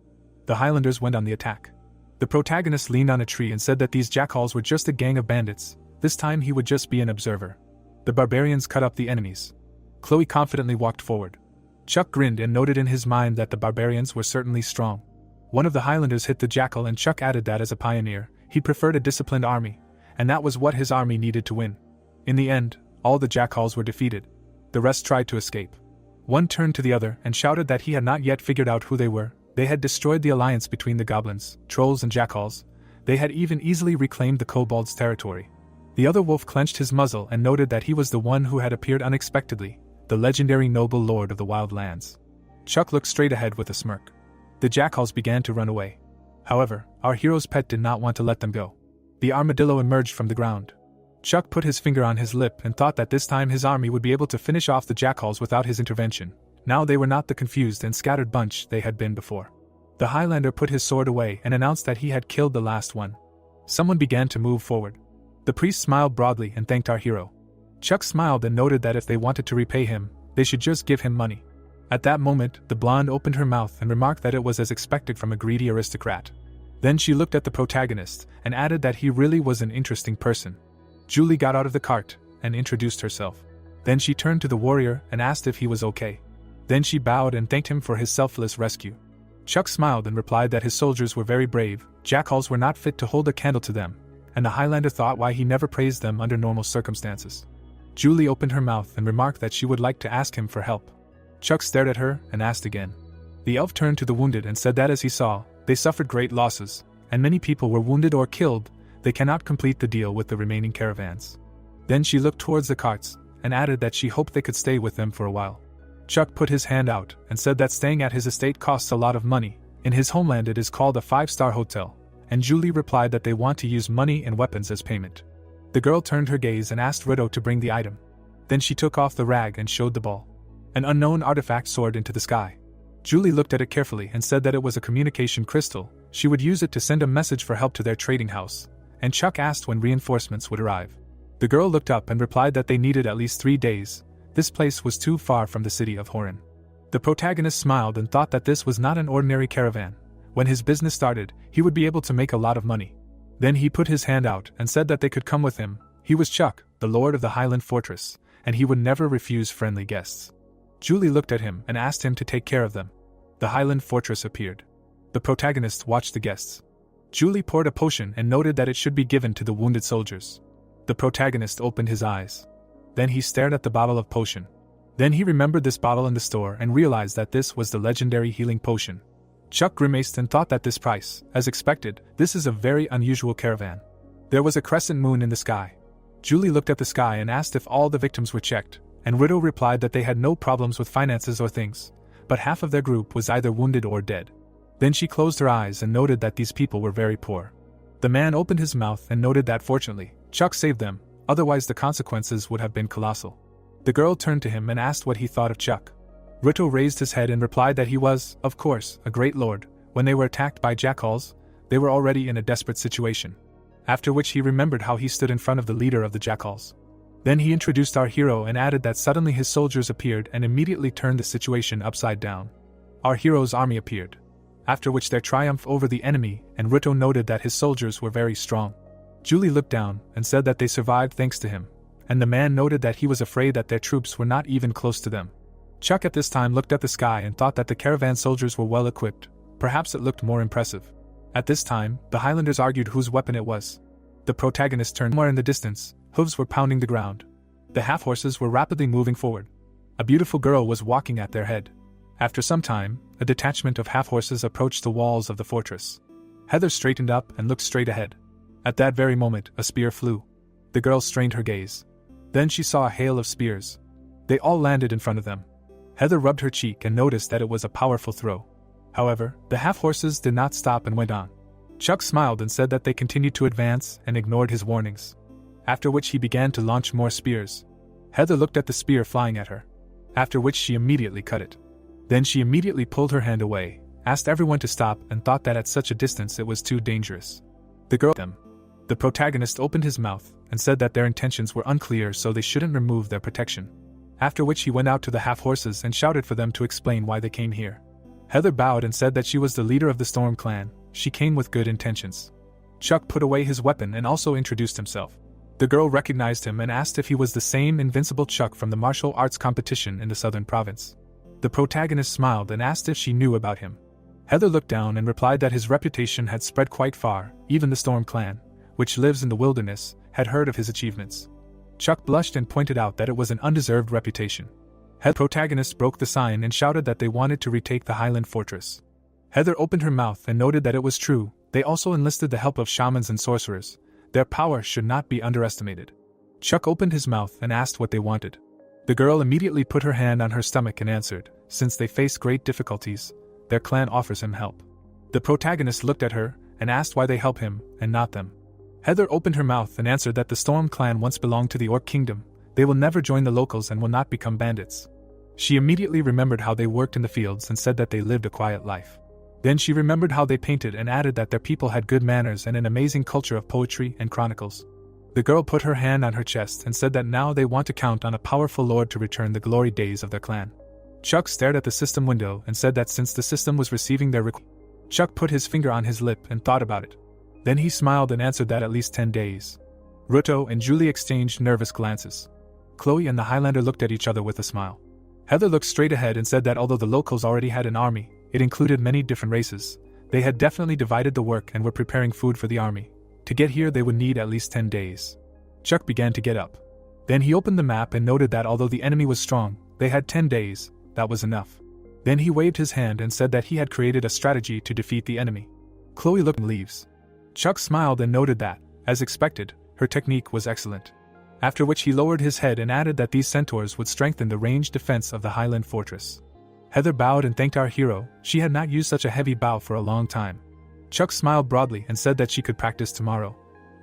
The Highlanders went on the attack. The protagonist leaned on a tree and said that these jackals were just a gang of bandits. This time he would just be an observer. The barbarians cut up the enemies. Chloe confidently walked forward. Chuck grinned and noted in his mind that the barbarians were certainly strong. One of the Highlanders hit the jackal and Chuck added that as a pioneer, he preferred a disciplined army, and that was what his army needed to win. In the end, all the jackals were defeated. The rest tried to escape. One turned to the other and shouted that he had not yet figured out who they were. They had destroyed the alliance between the goblins, trolls and jackals. They had even easily reclaimed the kobolds' territory. The other wolf clenched his muzzle and noted that he was the one who had appeared unexpectedly, the legendary noble lord of the wild lands. Chuck looked straight ahead with a smirk. The jackals began to run away. However, our hero's pet did not want to let them go. The armadillo emerged from the ground. Chuck put his finger on his lip and thought that this time his army would be able to finish off the jackals without his intervention. Now they were not the confused and scattered bunch they had been before. The Highlander put his sword away and announced that he had killed the last one. Someone began to move forward. The priest smiled broadly and thanked our hero. Chuck smiled and noted that if they wanted to repay him, they should just give him money. At that moment, the blonde opened her mouth and remarked that it was as expected from a greedy aristocrat. Then she looked at the protagonist and added that he really was an interesting person. Julie got out of the cart and introduced herself. Then she turned to the warrior and asked if he was okay. Then she bowed and thanked him for his selfless rescue. Chuck smiled and replied that his soldiers were very brave, jackals were not fit to hold a candle to them, and the Highlander thought why he never praised them under normal circumstances. Julie opened her mouth and remarked that she would like to ask him for help. Chuck stared at her and asked again. The elf turned to the wounded and said that as he saw, they suffered great losses, and many people were wounded or killed, they cannot complete the deal with the remaining caravans. Then she looked towards the carts, and added that she hoped they could stay with them for a while. Chuck put his hand out, and said that staying at his estate costs a lot of money. In his homeland it is called a 5-star hotel, and Julie replied that they want to use money and weapons as payment. The girl turned her gaze and asked Rito to bring the item. Then she took off the rag and showed the ball. An unknown artifact soared into the sky. Julie looked at it carefully and said that it was a communication crystal, she would use it to send a message for help to their trading house, and Chuck asked when reinforcements would arrive. The girl looked up and replied that they needed at least 3 days, this place was too far from the city of Horin. The protagonist smiled and thought that this was not an ordinary caravan. When his business started, he would be able to make a lot of money. Then he put his hand out and said that they could come with him. He was Chuck, the lord of the Highland Fortress, and he would never refuse friendly guests. Julie looked at him and asked him to take care of them. The Highland Fortress appeared. The protagonist watched the guests. Julie poured a potion and noted that it should be given to the wounded soldiers. The protagonist opened his eyes. Then he stared at the bottle of potion. Then he remembered this bottle in the store and realized that this was the legendary healing potion. Chuck grimaced and thought that this price, as expected, this is a very unusual caravan. There was a crescent moon in the sky. Julie looked at the sky and asked if all the victims were checked, and Rito replied that they had no problems with finances or things, but half of their group was either wounded or dead. Then she closed her eyes and noted that these people were very poor. The man opened his mouth and noted that fortunately, Chuck saved them, otherwise the consequences would have been colossal. The girl turned to him and asked what he thought of Chuck. Rito raised his head and replied that he was, of course, a great lord. When they were attacked by jackals, they were already in a desperate situation. After which he remembered how he stood in front of the leader of the jackals. Then he introduced our hero and added that suddenly his soldiers appeared and immediately turned the situation upside down. Our hero's army appeared. After which their triumph over the enemy, and Rito noted that his soldiers were very strong. Julie looked down and said that they survived thanks to him, and the man noted that he was afraid that their troops were not even close to them. Chuck at this time looked at the sky and thought that the caravan soldiers were well equipped, perhaps it looked more impressive. At this time, the Highlanders argued whose weapon it was. The protagonist turned somewhere in the distance, hooves were pounding the ground. The half-horses were rapidly moving forward. A beautiful girl was walking at their head. After some time, a detachment of half-horses approached the walls of the fortress. Heather straightened up and looked straight ahead. At that very moment, a spear flew. The girl strained her gaze. Then she saw a hail of spears. They all landed in front of them. Heather rubbed her cheek and noticed that it was a powerful throw. However, the half-horses did not stop and went on. Chuck smiled and said that they continued to advance and ignored his warnings. After which he began to launch more spears. Heather looked at the spear flying at her. After which she immediately cut it. Then she immediately pulled her hand away, asked everyone to stop and thought that at such a distance it was too dangerous. The girl them. The protagonist opened his mouth and said that their intentions were unclear so they shouldn't remove their protection. After which he went out to the half-horses and shouted for them to explain why they came here. Heather bowed and said that she was the leader of the Storm clan, she came with good intentions. Chuck put away his weapon and also introduced himself. The girl recognized him and asked if he was the same invincible Chuck from the martial arts competition in the southern province. The protagonist smiled and asked if she knew about him. Heather looked down and replied that his reputation had spread quite far, even the Storm clan, which lives in the wilderness, had heard of his achievements. Chuck blushed and pointed out that it was an undeserved reputation. The protagonist broke the sign and shouted that they wanted to retake the Highland Fortress. Heather opened her mouth and noted that it was true, they also enlisted the help of shamans and sorcerers. Their power should not be underestimated. Chuck opened his mouth and asked what they wanted. The girl immediately put her hand on her stomach and answered, since they face great difficulties, their clan offers him help. The protagonist looked at her and asked why they help him and not them. Heather opened her mouth and answered that the Storm clan once belonged to the Orc Kingdom. They will never join the locals and will not become bandits. She immediately remembered how they worked in the fields and said that they lived a quiet life. Then she remembered how they painted and added that their people had good manners and an amazing culture of poetry and chronicles. The girl put her hand on her chest and said that now they want to count on a powerful lord to return the glory days of their clan. Chuck stared at the system window and said that since the system was receiving their request, Chuck put his finger on his lip and thought about it. Then he smiled and answered that at least 10 days. Ruto and Julie exchanged nervous glances. Chloe and the Highlander looked at each other with a smile. Heather looked straight ahead and said that although the locals already had an army, it included many different races. They had definitely divided the work and were preparing food for the army. To get here they would need at least 10 days. Chuck began to get up. Then he opened the map and noted that although the enemy was strong, they had 10 days, that was enough. Then he waved his hand and said that he had created a strategy to defeat the enemy. Chloe looked and leaves. Chuck smiled and noted that, as expected, her technique was excellent. After which he lowered his head and added that these centaurs would strengthen the ranged defense of the Highland fortress. Heather bowed and thanked our hero. She had not used such a heavy bow for a long time. Chuck smiled broadly and said that she could practice tomorrow.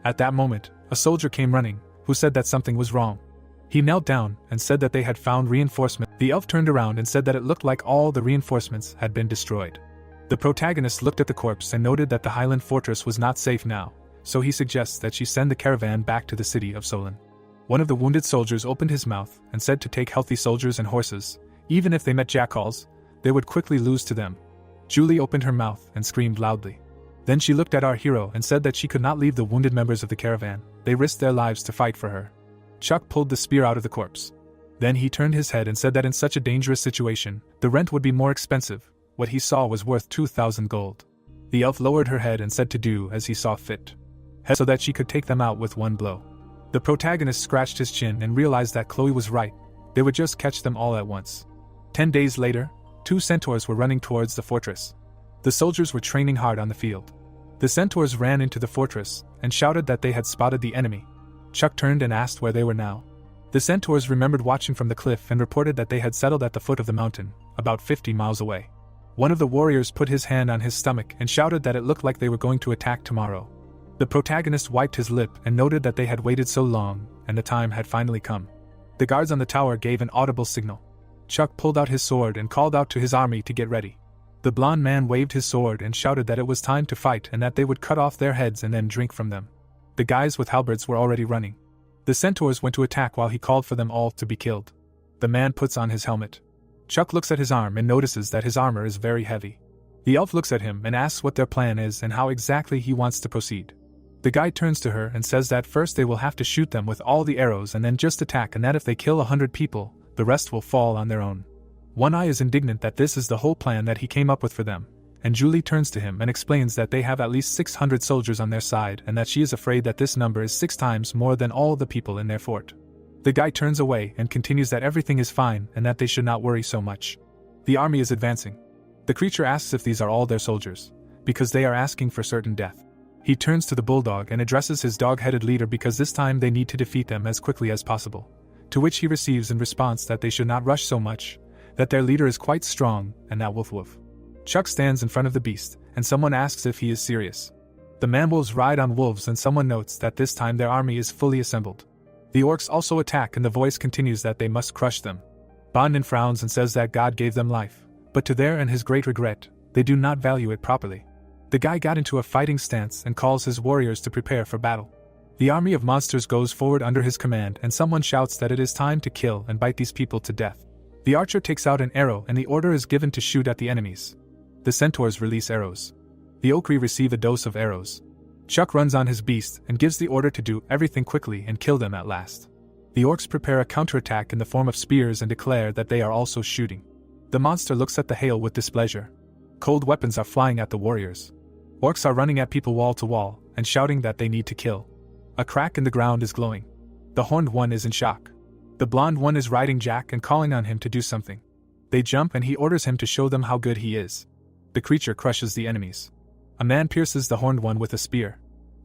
At that moment, a soldier came running, who said that something was wrong. He knelt down and said that they had found reinforcement. The elf turned around and said that it looked like all the reinforcements had been destroyed. The protagonist looked at the corpse and noted that the Highland fortress was not safe now, so he suggests that she send the caravan back to the city of Solon. One of the wounded soldiers opened his mouth and said to take healthy soldiers and horses. Even if they met jackals, they would quickly lose to them. Julie opened her mouth and screamed loudly. Then she looked at our hero and said that she could not leave the wounded members of the caravan. They risked their lives to fight for her. Chuck pulled the spear out of the corpse. Then he turned his head and said that in such a dangerous situation, the rent would be more expensive. What he saw was worth 2,000 gold. The elf lowered her head and said to do as he saw fit, so that she could take them out with one blow. The protagonist scratched his chin and realized that Chloe was right. They would just catch them all at once. 10 days later, 2 centaurs were running towards the fortress. The soldiers were training hard on the field. The centaurs ran into the fortress and shouted that they had spotted the enemy. Chuck turned and asked where they were now. The centaurs remembered watching from the cliff and reported that they had settled at the foot of the mountain, about 50 miles away. One of the warriors put his hand on his stomach and shouted that it looked like they were going to attack tomorrow. The protagonist wiped his lip and noted that they had waited so long and the time had finally come. The guards on the tower gave an audible signal. Chuck pulled out his sword and called out to his army to get ready. The blond man waved his sword and shouted that it was time to fight and that they would cut off their heads and then drink from them. The guys with halberds were already running. The centaurs went to attack while he called for them all to be killed. The man puts on his helmet. Chuck looks at his arm and notices that his armor is very heavy. The elf looks at him and asks what their plan is and how exactly he wants to proceed. The guide turns to her and says that first they will have to shoot them with all the arrows and then just attack, and that if they kill 100 people, the rest will fall on their own. One Eye is indignant that this is the whole plan that he came up with for them, and Julie turns to him and explains that they have at least 600 soldiers on their side and that she is afraid that this number is 6 times more than all the people in their fort. The guy turns away and continues that everything is fine and that they should not worry so much. The army is advancing. The creature asks if these are all their soldiers, because they are asking for certain death. He turns to the bulldog and addresses his dog-headed leader because this time they need to defeat them as quickly as possible, to which he receives in response that they should not rush so much, that their leader is quite strong, and that woof woof. Chuck stands in front of the beast, and someone asks if he is serious. The man-wolves ride on wolves and someone notes that this time their army is fully assembled. The orcs also attack and the voice continues that they must crush them. Bonden frowns and says that God gave them life, but to their and his great regret, they do not value it properly. The guy got into a fighting stance and calls his warriors to prepare for battle. The army of monsters goes forward under his command and someone shouts that it is time to kill and bite these people to death. The archer takes out an arrow and the order is given to shoot at the enemies. The centaurs release arrows. The Okri receive a dose of arrows. Chuck runs on his beast and gives the order to do everything quickly and kill them at last. The orcs prepare a counterattack in the form of spears and declare that they are also shooting. The monster looks at the hail with displeasure. Cold weapons are flying at the warriors. Orcs are running at people wall to wall and shouting that they need to kill. A crack in the ground is glowing. The horned one is in shock. The blonde one is riding Jack and calling on him to do something. They jump and he orders him to show them how good he is. The creature crushes the enemies. A man pierces the horned one with a spear.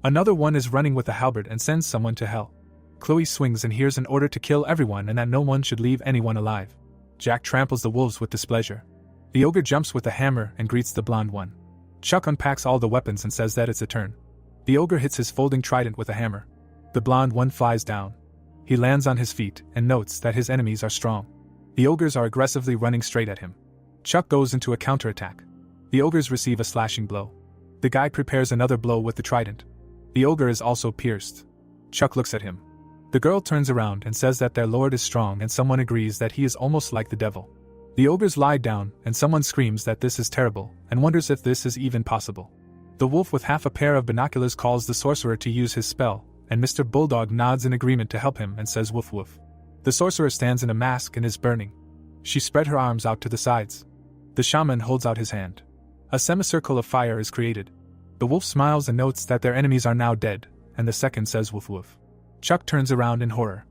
Another one is running with a halberd and sends someone to hell. Chloe swings and hears an order to kill everyone and that no one should leave anyone alive. Jack tramples the wolves with displeasure. The ogre jumps with a hammer and greets the blonde one. Chuck unpacks all the weapons and says that it's a turn. The ogre hits his folding trident with a hammer. The blonde one flies down. He lands on his feet and notes that his enemies are strong. The ogres are aggressively running straight at him. Chuck goes into a counterattack. The ogres receive a slashing blow. The guy prepares another blow with the trident. The ogre is also pierced. Chuck looks at him. The girl turns around and says that their lord is strong and someone agrees that he is almost like the devil. The ogres lie down and someone screams that this is terrible and wonders if this is even possible. The wolf with half a pair of binoculars calls the sorcerer to use his spell, and Mr. Bulldog nods in agreement to help him and says woof woof. The sorcerer stands in a mask and is burning. She spread her arms out to the sides. The shaman holds out his hand. A semicircle of fire is created. The wolf smiles and notes that their enemies are now dead, and the second says woof woof. Chuck turns around in horror.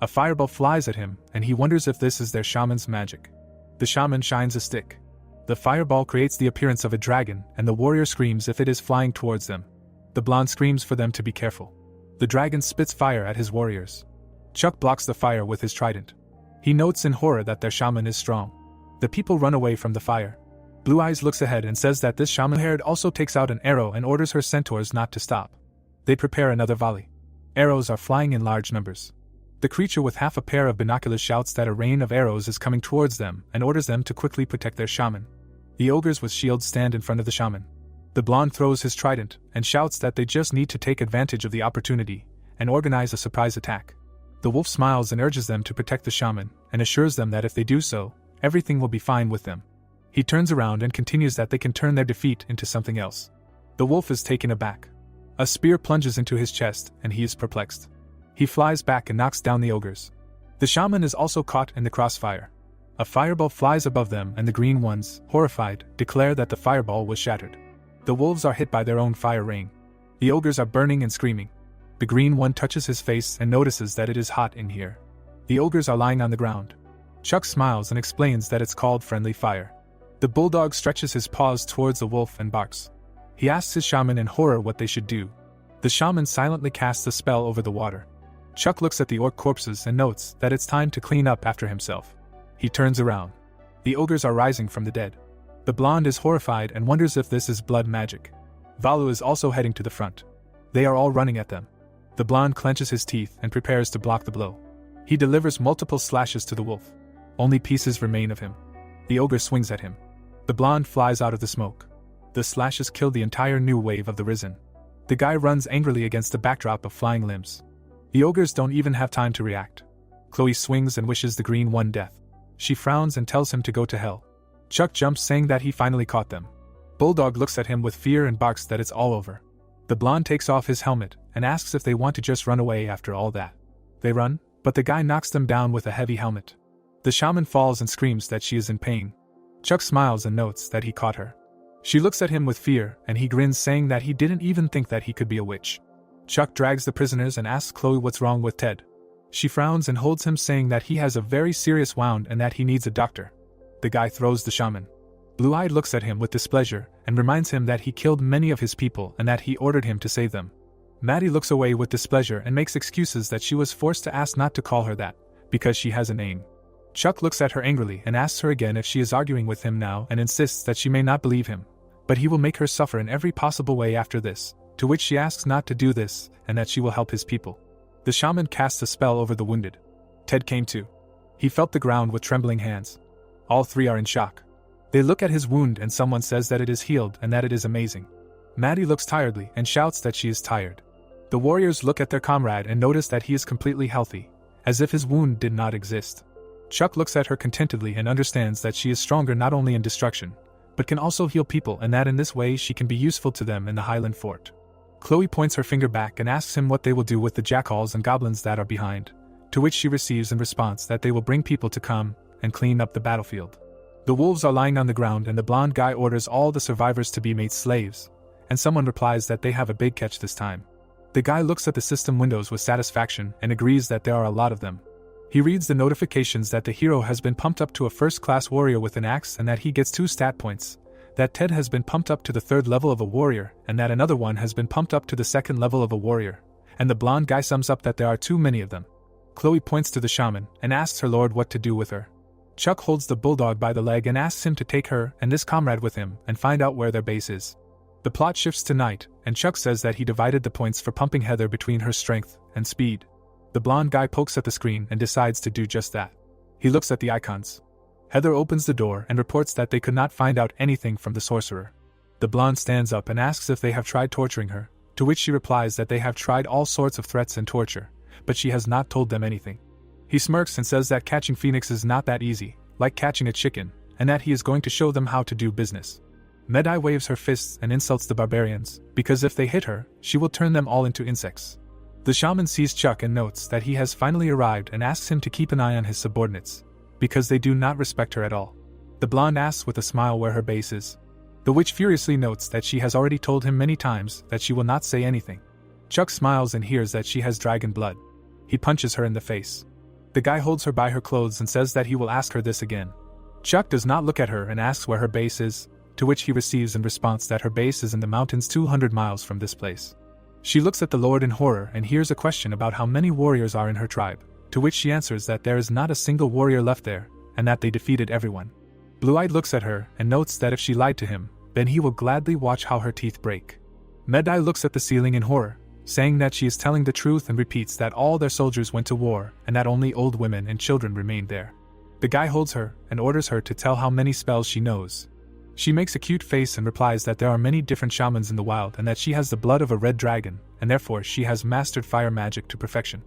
A fireball flies at him, and he wonders if this is their shaman's magic. The shaman shines a stick. The fireball creates the appearance of a dragon, and the warrior screams if it is flying towards them. The blonde screams for them to be careful. The dragon spits fire at his warriors. Chuck blocks the fire with his trident. He notes in horror that their shaman is strong. The people run away from the fire. Blue Eyes looks ahead and says that this shaman-haired also takes out an arrow and orders her centaurs not to stop. They prepare another volley. Arrows are flying in large numbers. The creature with half a pair of binoculars shouts that a rain of arrows is coming towards them and orders them to quickly protect their shaman. The ogres with shields stand in front of the shaman. The blonde throws his trident and shouts that they just need to take advantage of the opportunity and organize a surprise attack. The wolf smiles and urges them to protect the shaman and assures them that if they do so, everything will be fine with them. He turns around and continues that they can turn their defeat into something else. The wolf is taken aback. A spear plunges into his chest and he is perplexed. He flies back and knocks down the ogres. The shaman is also caught in the crossfire. A fireball flies above them and the green ones, horrified, declare that the fireball was shattered. The wolves are hit by their own fire rain. The ogres are burning and screaming. The green one touches his face and notices that it is hot in here. The ogres are lying on the ground. Chuck smiles and explains that it's called friendly fire. The bulldog stretches his paws towards the wolf and barks. He asks his shaman in horror what they should do. The shaman silently casts a spell over the water. Chuck looks at the orc corpses and notes that it's time to clean up after himself. He turns around. The ogres are rising from the dead. The blonde is horrified and wonders if this is blood magic. Valu is also heading to the front. They are all running at them. The blonde clenches his teeth and prepares to block the blow. He delivers multiple slashes to the wolf. Only pieces remain of him. The ogre swings at him. The blonde flies out of the smoke. The slashes kill the entire new wave of the risen. The guy runs angrily against the backdrop of flying limbs. The ogres don't even have time to react. Chloe swings and wishes the green one death. She frowns and tells him to go to hell. Chuck jumps, saying that he finally caught them. Bulldog looks at him with fear and barks that it's all over. The blonde takes off his helmet and asks if they want to just run away after all that. They run, but the guy knocks them down with a heavy helmet. The shaman falls and screams that she is in pain. Chuck smiles and notes that he caught her. She looks at him with fear and he grins, saying that he didn't even think that he could be a witch. Chuck drags the prisoners and asks Chloe what's wrong with Ted. She frowns and holds him, saying that he has a very serious wound and that he needs a doctor. The guy throws the shaman. Blue-Eyed looks at him with displeasure and reminds him that he killed many of his people and that he ordered him to save them. Maddie looks away with displeasure and makes excuses that she was forced to ask not to call her that, because she has a name. Chuck looks at her angrily and asks her again if she is arguing with him now and insists that she may not believe him, but he will make her suffer in every possible way after this, to which she asks not to do this and that she will help his people. The shaman casts a spell over the wounded. Ted came to. He felt the ground with trembling hands. All three are in shock. They look at his wound and someone says that it is healed and that it is amazing. Maddie looks tiredly and shouts that she is tired. The warriors look at their comrade and notice that he is completely healthy, as if his wound did not exist. Chuck looks at her contentedly and understands that she is stronger not only in destruction, but can also heal people, and that in this way she can be useful to them in the Highland Fort. Chloe points her finger back and asks him what they will do with the jackals and goblins that are behind, to which she receives in response that they will bring people to come and clean up the battlefield. The wolves are lying on the ground and the blonde guy orders all the survivors to be made slaves, and someone replies that they have a big catch this time. The guy looks at the system windows with satisfaction and agrees that there are a lot of them. He reads the notifications that the hero has been pumped up to a first-class warrior with an axe and that he gets 2 stat points, that Ted has been pumped up to the 3rd level of a warrior, and that another one has been pumped up to the 2nd level of a warrior, and the blonde guy sums up that there are too many of them. Chloe points to the shaman and asks her lord what to do with her. Chuck holds the bulldog by the leg and asks him to take her and this comrade with him and find out where their base is. The plot shifts to night, and Chuck says that he divided the points for pumping Heather between her strength and speed. The blonde guy pokes at the screen and decides to do just that. He looks at the icons. Heather opens the door and reports that they could not find out anything from the sorcerer. The blonde stands up and asks if they have tried torturing her, to which she replies that they have tried all sorts of threats and torture, but she has not told them anything. He smirks and says that catching Phoenix is not that easy, like catching a chicken, and that he is going to show them how to do business. Medai waves her fists and insults the barbarians, because if they hit her, she will turn them all into insects. The shaman sees Chuck and notes that he has finally arrived and asks him to keep an eye on his subordinates, because they do not respect her at all. The blonde asks with a smile where her base is. The witch furiously notes that she has already told him many times that she will not say anything. Chuck smiles and hears that she has dragon blood. He punches her in the face. The guy holds her by her clothes and says that he will ask her this again. Chuck does not look at her and asks where her base is, to which he receives in response that her base is in the mountains 200 miles from this place. She looks at the lord in horror and hears a question about how many warriors are in her tribe, to which she answers that there is not a single warrior left there, and that they defeated everyone. Blue-Eyed looks at her and notes that if she lied to him, then he will gladly watch how her teeth break. Medai looks at the ceiling in horror, saying that she is telling the truth and repeats that all their soldiers went to war and that only old women and children remained there. The guy holds her and orders her to tell how many spells she knows. She makes a cute face and replies that there are many different shamans in the wild and that she has the blood of a red dragon, and therefore she has mastered fire magic to perfection.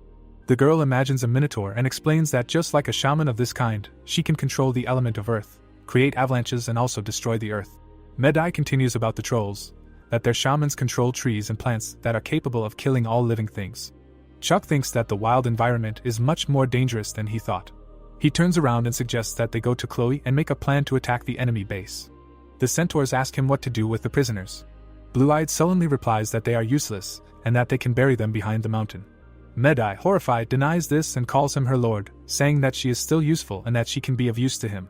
The girl imagines a minotaur and explains that just like a shaman of this kind, she can control the element of earth, create avalanches and also destroy the earth. Medai continues about the trolls, that their shamans control trees and plants that are capable of killing all living things. Chuck thinks that the wild environment is much more dangerous than he thought. He turns around and suggests that they go to Chloe and make a plan to attack the enemy base. The centaurs ask him what to do with the prisoners. Blue-Eyed sullenly replies that they are useless, and that they can bury them behind the mountain. Medai, horrified, denies this and calls him her lord, saying that she is still useful and that she can be of use to him.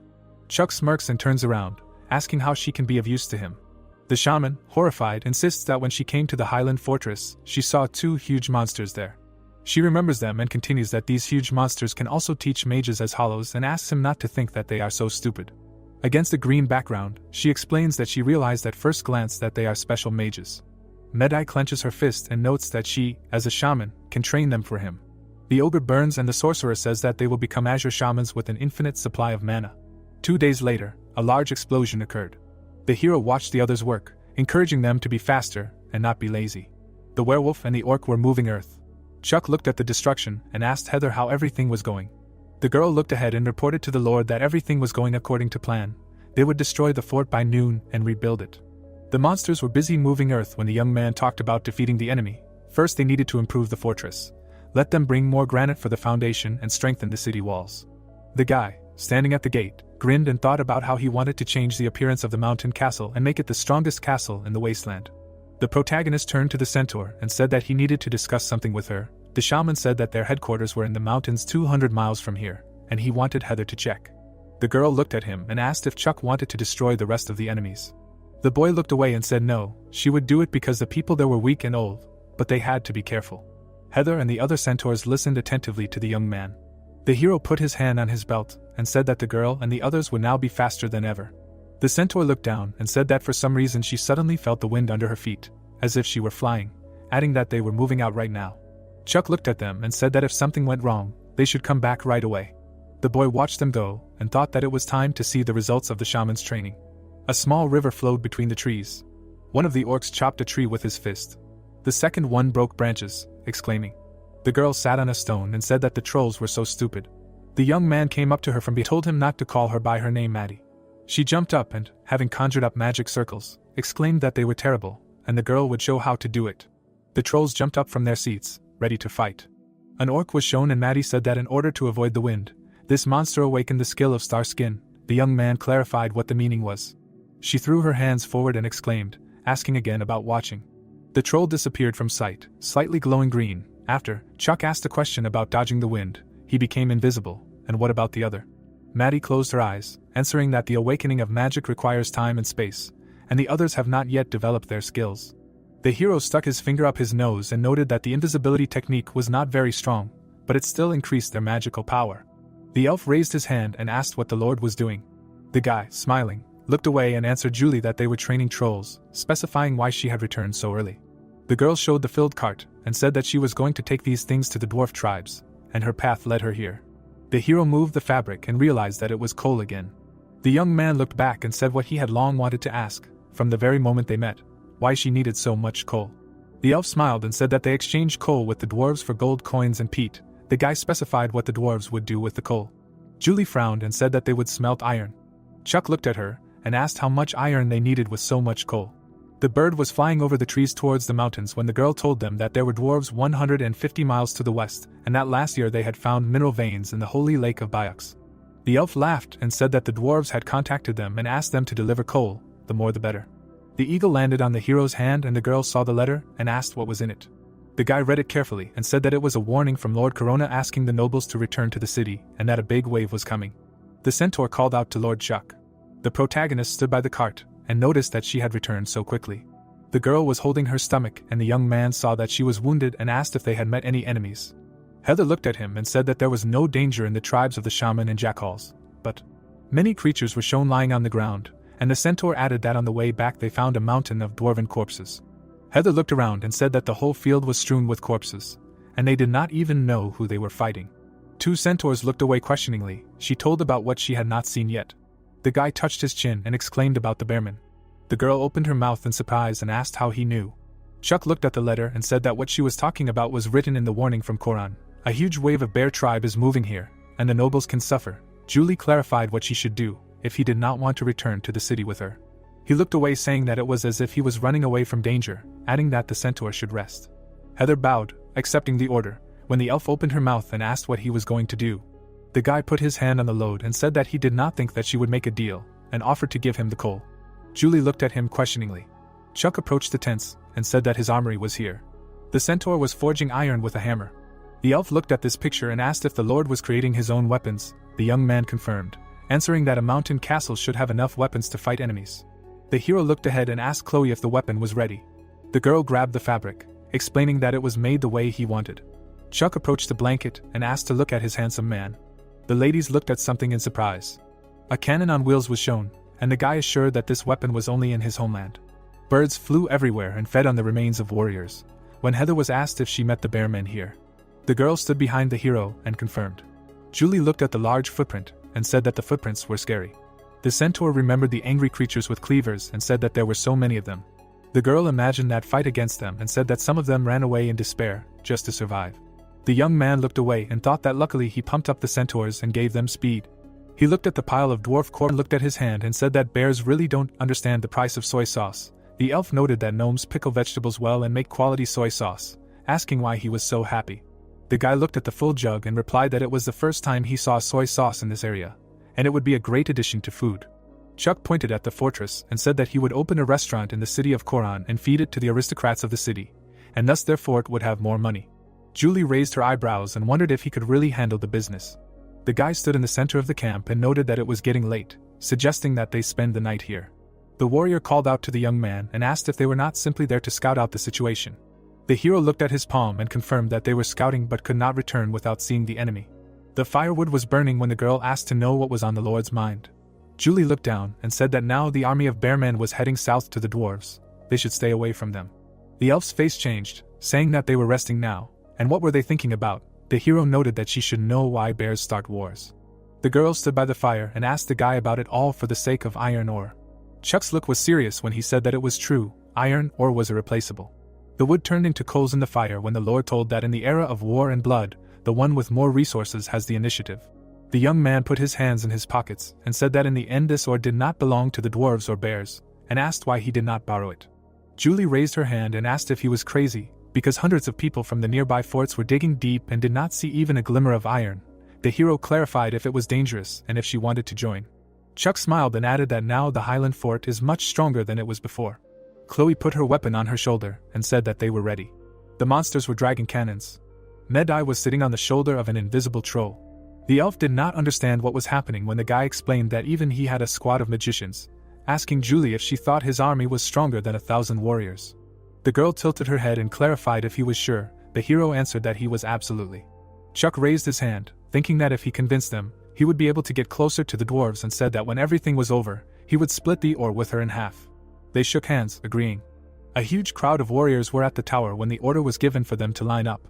Chuck smirks and turns around, asking how she can be of use to him. The shaman, horrified, insists that when she came to the Highland Fortress, she saw 2 huge monsters there. She remembers them and continues that these huge monsters can also teach mages as hollows and asks him not to think that they are so stupid. Against a green background, she explains that she realized at first glance that they are special mages. Medai clenches her fist and notes that she, as a shaman, can train them for him. The ogre burns and the sorcerer says that they will become azure shamans with an infinite supply of mana. 2 days later, a large explosion occurred. The hero watched the others work, encouraging them to be faster and not be lazy. The werewolf and the orc were moving earth. Chuck looked at the destruction and asked Heather how everything was going. The girl looked ahead and reported to the lord that everything was going according to plan. They would destroy the fort by noon and rebuild it. The monsters were busy moving earth when the young man talked about defeating the enemy. First they needed to improve the fortress. Let them bring more granite for the foundation and strengthen the city walls. The guy, standing at the gate, grinned and thought about how he wanted to change the appearance of the mountain castle and make it the strongest castle in the wasteland. The protagonist turned to the centaur and said that he needed to discuss something with her. The shaman said that their headquarters were in the mountains 200 miles from here, and he wanted Heather to check. The girl looked at him and asked if Chuck wanted to destroy the rest of the enemies. The boy looked away and said no, she would do it because the people there were weak and old, but they had to be careful. Heather and the other centaurs listened attentively to the young man. The hero put his hand on his belt and said that the girl and the others would now be faster than ever. The centaur looked down and said that for some reason she suddenly felt the wind under her feet, as if she were flying, adding that they were moving out right now. Chuck looked at them and said that if something went wrong, they should come back right away. The boy watched them go and thought that it was time to see the results of the shaman's training. A small river flowed between the trees. One of the orcs chopped a tree with his fist. The second one broke branches, exclaiming. The girl sat on a stone and said that the trolls were so stupid. The young man came up to her from behind, told him not to call her by her name Maddie. She jumped up and, having conjured up magic circles, exclaimed that they were terrible, and the girl would show how to do it. The trolls jumped up from their seats, ready to fight. An orc was shown and Maddie said that in order to avoid the wind, this monster awakened the skill of star skin. The young man clarified what the meaning was. She threw her hands forward and exclaimed, asking again about watching. The troll disappeared from sight, slightly glowing green. After, Chuck asked a question about dodging the wind. He became invisible, and what about the other? Maddie closed her eyes, answering that the awakening of magic requires time and space, and the others have not yet developed their skills. The hero stuck his finger up his nose and noted that the invisibility technique was not very strong, but it still increased their magical power. The elf raised his hand and asked what the Lord was doing. The guy, smiling, looked away and answered Julie that they were training trolls, specifying why she had returned so early. The girl showed the filled cart and said that she was going to take these things to the dwarf tribes, and her path led her here. The hero moved the fabric and realized that it was coal again. The young man looked back and said what he had long wanted to ask, from the very moment they met, why she needed so much coal. The elf smiled and said that they exchanged coal with the dwarves for gold coins and peat. The guy specified what the dwarves would do with the coal. Julie frowned and said that they would smelt iron. Chuck looked at her and asked how much iron they needed with so much coal. The bird was flying over the trees towards the mountains when the girl told them that there were dwarves 150 miles to the west, and that last year they had found mineral veins in the holy lake of Biox. The elf laughed and said that the dwarves had contacted them and asked them to deliver coal, the more the better. The eagle landed on the hero's hand and the girl saw the letter and asked what was in it. The guy read it carefully and said that it was a warning from Lord Corona asking the nobles to return to the city and that a big wave was coming. The centaur called out to Lord Chuck. The protagonist stood by the cart and noticed that she had returned so quickly. The girl was holding her stomach and the young man saw that she was wounded and asked if they had met any enemies. Heather looked at him and said that there was no danger in the tribes of the shaman and jackals, but many creatures were shown lying on the ground, and the centaur added that on the way back they found a mountain of dwarven corpses. Heather looked around and said that the whole field was strewn with corpses, and they did not even know who they were fighting. Two centaurs looked away questioningly. She told about what she had not seen yet. The guy touched his chin and exclaimed about the bearman. The girl opened her mouth in surprise and asked how he knew. Chuck looked at the letter and said that what she was talking about was written in the warning from Koran. A huge wave of bear tribe is moving here, and the nobles can suffer. Julie clarified what she should do if he did not want to return to the city with her. He looked away saying that it was as if he was running away from danger, adding that the centaur should rest. Heather bowed, accepting the order, when the elf opened her mouth and asked what he was going to do. The guy put his hand on the load and said that he did not think that she would make a deal, and offered to give him the coal. Julie looked at him questioningly. Chuck approached the tents and said that his armory was here. The centaur was forging iron with a hammer. The elf looked at this picture and asked if the Lord was creating his own weapons. The young man confirmed, answering that a mountain castle should have enough weapons to fight enemies. The hero looked ahead and asked Chloe if the weapon was ready. The girl grabbed the fabric, explaining that it was made the way he wanted. Chuck approached the blanket and asked to look at his handsome man. The ladies looked at something in surprise. A cannon on wheels was shown, and the guy assured that this weapon was only in his homeland. Birds flew everywhere and fed on the remains of warriors. When Heather was asked if she met the bear men here, the girl stood behind the hero and confirmed. Julie looked at the large footprint and said that the footprints were scary. The centaur remembered the angry creatures with cleavers and said that there were so many of them. The girl imagined that fight against them and said that some of them ran away in despair, just to survive. The young man looked away and thought that luckily he pumped up the centaurs and gave them speed. He looked at the pile of dwarf corn, looked at his hand and said that bears really don't understand the price of soy sauce. The elf noted that gnomes pickle vegetables well and make quality soy sauce, asking why he was so happy. The guy looked at the full jug and replied that it was the first time he saw soy sauce in this area, and it would be a great addition to food. Chuck pointed at the fortress and said that he would open a restaurant in the city of Koran and feed it to the aristocrats of the city, and thus their fort would have more money. Julie raised her eyebrows and wondered if he could really handle the business. The guy stood in the center of the camp and noted that it was getting late, suggesting that they spend the night here. The warrior called out to the young man and asked if they were not simply there to scout out the situation. The hero looked at his palm and confirmed that they were scouting but could not return without seeing the enemy. The firewood was burning when the girl asked to know what was on the Lord's mind. Julie looked down and said that now the army of bearmen was heading south to the dwarves. They should stay away from them. The elf's face changed, saying that they were resting now. And what were they thinking about? The hero noted that she should know why bears start wars. The girl stood by the fire and asked the guy about it all for the sake of iron ore. Chuck's look was serious when he said that it was true, iron ore was irreplaceable. The wood turned into coals in the fire when the Lord told that in the era of war and blood, the one with more resources has the initiative. The young man put his hands in his pockets and said that in the end this ore did not belong to the dwarves or bears, and asked why he did not borrow it. Julie raised her hand and asked if he was crazy, because hundreds of people from the nearby forts were digging deep and did not see even a glimmer of iron. The hero clarified if it was dangerous and if she wanted to join. Chuck smiled and added that now the Highland fort is much stronger than it was before. Chloe put her weapon on her shoulder and said that they were ready. The monsters were dragging cannons. Medai was sitting on the shoulder of an invisible troll. The elf did not understand what was happening when the guy explained that even he had a squad of magicians, asking Julie if she thought his army was stronger than 1,000 warriors. The girl tilted her head and clarified if he was sure. The hero answered that he was absolutely. Chuck raised his hand, thinking that if he convinced them, he would be able to get closer to the dwarves, and said that when everything was over, he would split the ore with her in half. They shook hands, agreeing. A huge crowd of warriors were at the tower when the order was given for them to line up.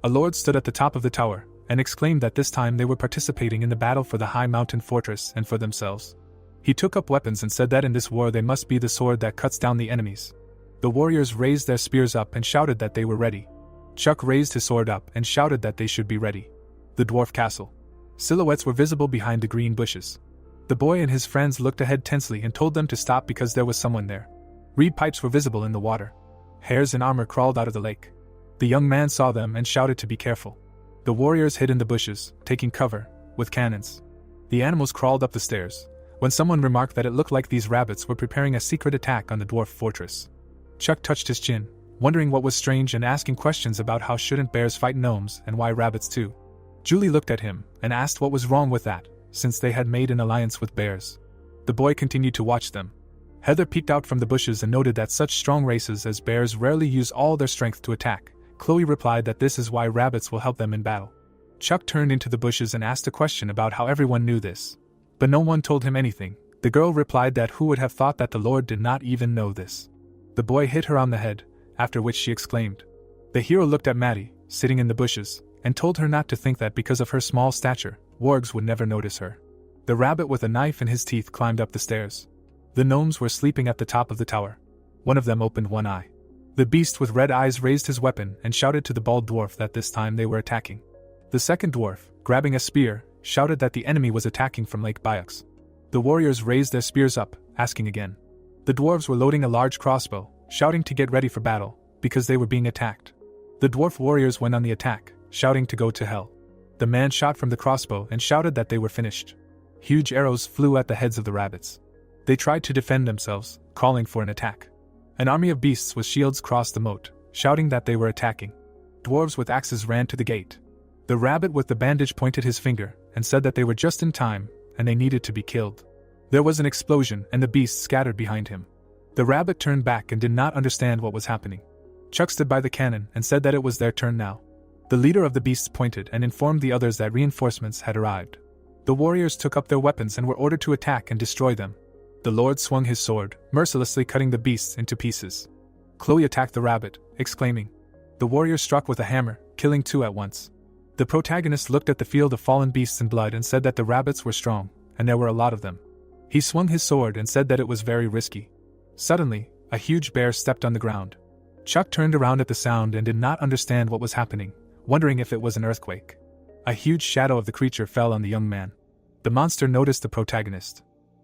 A lord stood at the top of the tower, and exclaimed that this time they were participating in the battle for the high mountain fortress and for themselves. He took up weapons and said that in this war they must be the sword that cuts down the enemies. The warriors raised their spears up and shouted that they were ready. Chuck raised his sword up and shouted that they should be ready. The dwarf castle. Silhouettes were visible behind the green bushes. The boy and his friends looked ahead tensely and told them to stop because there was someone there. Reed pipes were visible in the water. Hares in armor crawled out of the lake. The young man saw them and shouted to be careful. The warriors hid in the bushes, taking cover, with cannons. The animals crawled up the stairs, when someone remarked that it looked like these rabbits were preparing a secret attack on the dwarf fortress. Chuck touched his chin, wondering what was strange and asking questions about how shouldn't bears fight gnomes and why rabbits too. Julie looked at him and asked what was wrong with that, since they had made an alliance with bears. The boy continued to watch them. Heather peeked out from the bushes and noted that such strong races as bears rarely use all their strength to attack. Chloe replied that this is why rabbits will help them in battle. Chuck turned into the bushes and asked a question about how everyone knew this. But no one told him anything. The girl replied that who would have thought that the Lord did not even know this. The boy hit her on the head, after which she exclaimed. The hero looked at Maddie, sitting in the bushes, and told her not to think that because of her small stature, wargs would never notice her. The rabbit with a knife in his teeth climbed up the stairs. The gnomes were sleeping at the top of the tower. One of them opened one eye. The beast with red eyes raised his weapon and shouted to the bald dwarf that this time they were attacking. The second dwarf, grabbing a spear, shouted that the enemy was attacking from Lake Biox. The warriors raised their spears up, asking again. The dwarves were loading a large crossbow, shouting to get ready for battle, because they were being attacked. The dwarf warriors went on the attack, shouting to go to hell. The man shot from the crossbow and shouted that they were finished. Huge arrows flew at the heads of the rabbits. They tried to defend themselves, calling for an attack. An army of beasts with shields crossed the moat, shouting that they were attacking. Dwarves with axes ran to the gate. The rabbit with the bandage pointed his finger and said that they were just in time, and they needed to be killed. There was an explosion and the beasts scattered behind him. The rabbit turned back and did not understand what was happening. Chuck stood by the cannon and said that it was their turn now. The leader of the beasts pointed and informed the others that reinforcements had arrived. The warriors took up their weapons and were ordered to attack and destroy them. The Lord swung his sword, mercilessly cutting the beasts into pieces. Chloe attacked the rabbit, exclaiming. The warrior struck with a hammer, killing two at once. The protagonist looked at the field of fallen beasts and blood and said that the rabbits were strong, and there were a lot of them. He swung his sword and said that it was very risky. Suddenly, a huge bear stepped on the ground. Chuck turned around at the sound and did not understand what was happening, wondering if it was an earthquake. A huge shadow of the creature fell on the young man. The monster noticed the protagonist.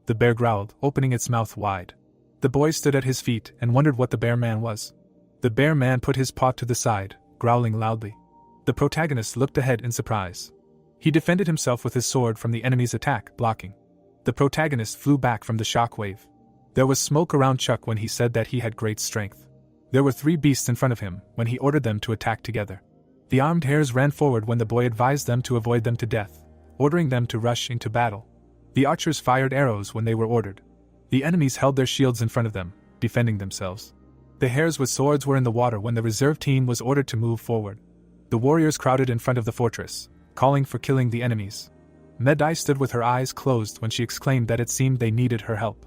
The bear growled, opening its mouth wide. The boy stood at his feet and wondered what the bear man was. The bear man put his paw to the side, growling loudly. The protagonist looked ahead in surprise. He defended himself with his sword from the enemy's attack, blocking. The protagonist flew back from the shock wave. There was smoke around Chuck when he said that he had great strength. There were 3 beasts in front of him when he ordered them to attack together. The armed hares ran forward when the boy advised them to avoid them to death, ordering them to rush into battle. The archers fired arrows when they were ordered. The enemies held their shields in front of them, defending themselves. The hares with swords were in the water when the reserve team was ordered to move forward. The warriors crowded in front of the fortress, calling for killing the enemies. Medai stood with her eyes closed when she exclaimed that it seemed they needed her help.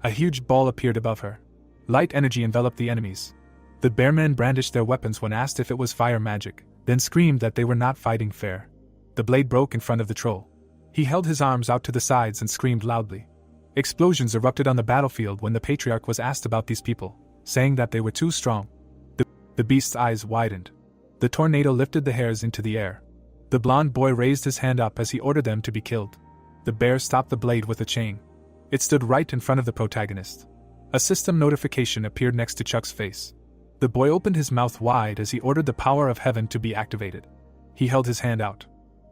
A huge ball appeared above her. Light energy enveloped the enemies. The bearmen brandished their weapons when asked if it was fire magic, then screamed that they were not fighting fair. The blade broke in front of the troll. He held his arms out to the sides and screamed loudly. Explosions erupted on the battlefield when the patriarch was asked about these people, saying that they were too strong. The beast's eyes widened. The tornado lifted the hares into the air. The blond boy raised his hand up as he ordered them to be killed. The bear stopped the blade with a chain. It stood right in front of the protagonist. A system notification appeared next to Chuck's face. The boy opened his mouth wide as he ordered the power of heaven to be activated. He held his hand out.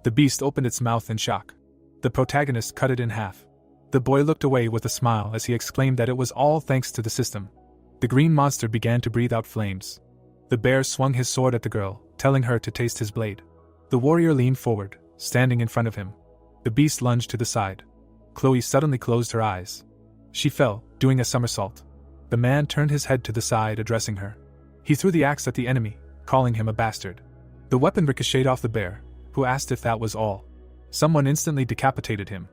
The beast opened its mouth in shock. The protagonist cut it in half. The boy looked away with a smile as he exclaimed that it was all thanks to the system. The green monster began to breathe out flames. The bear swung his sword at the girl, telling her to taste his blade. The warrior leaned forward, standing in front of him. The beast lunged to the side. Chloe suddenly closed her eyes. She fell, doing a somersault. The man turned his head to the side, addressing her. He threw the axe at the enemy, calling him a bastard. The weapon ricocheted off the bear, who asked if that was all. Someone instantly decapitated him.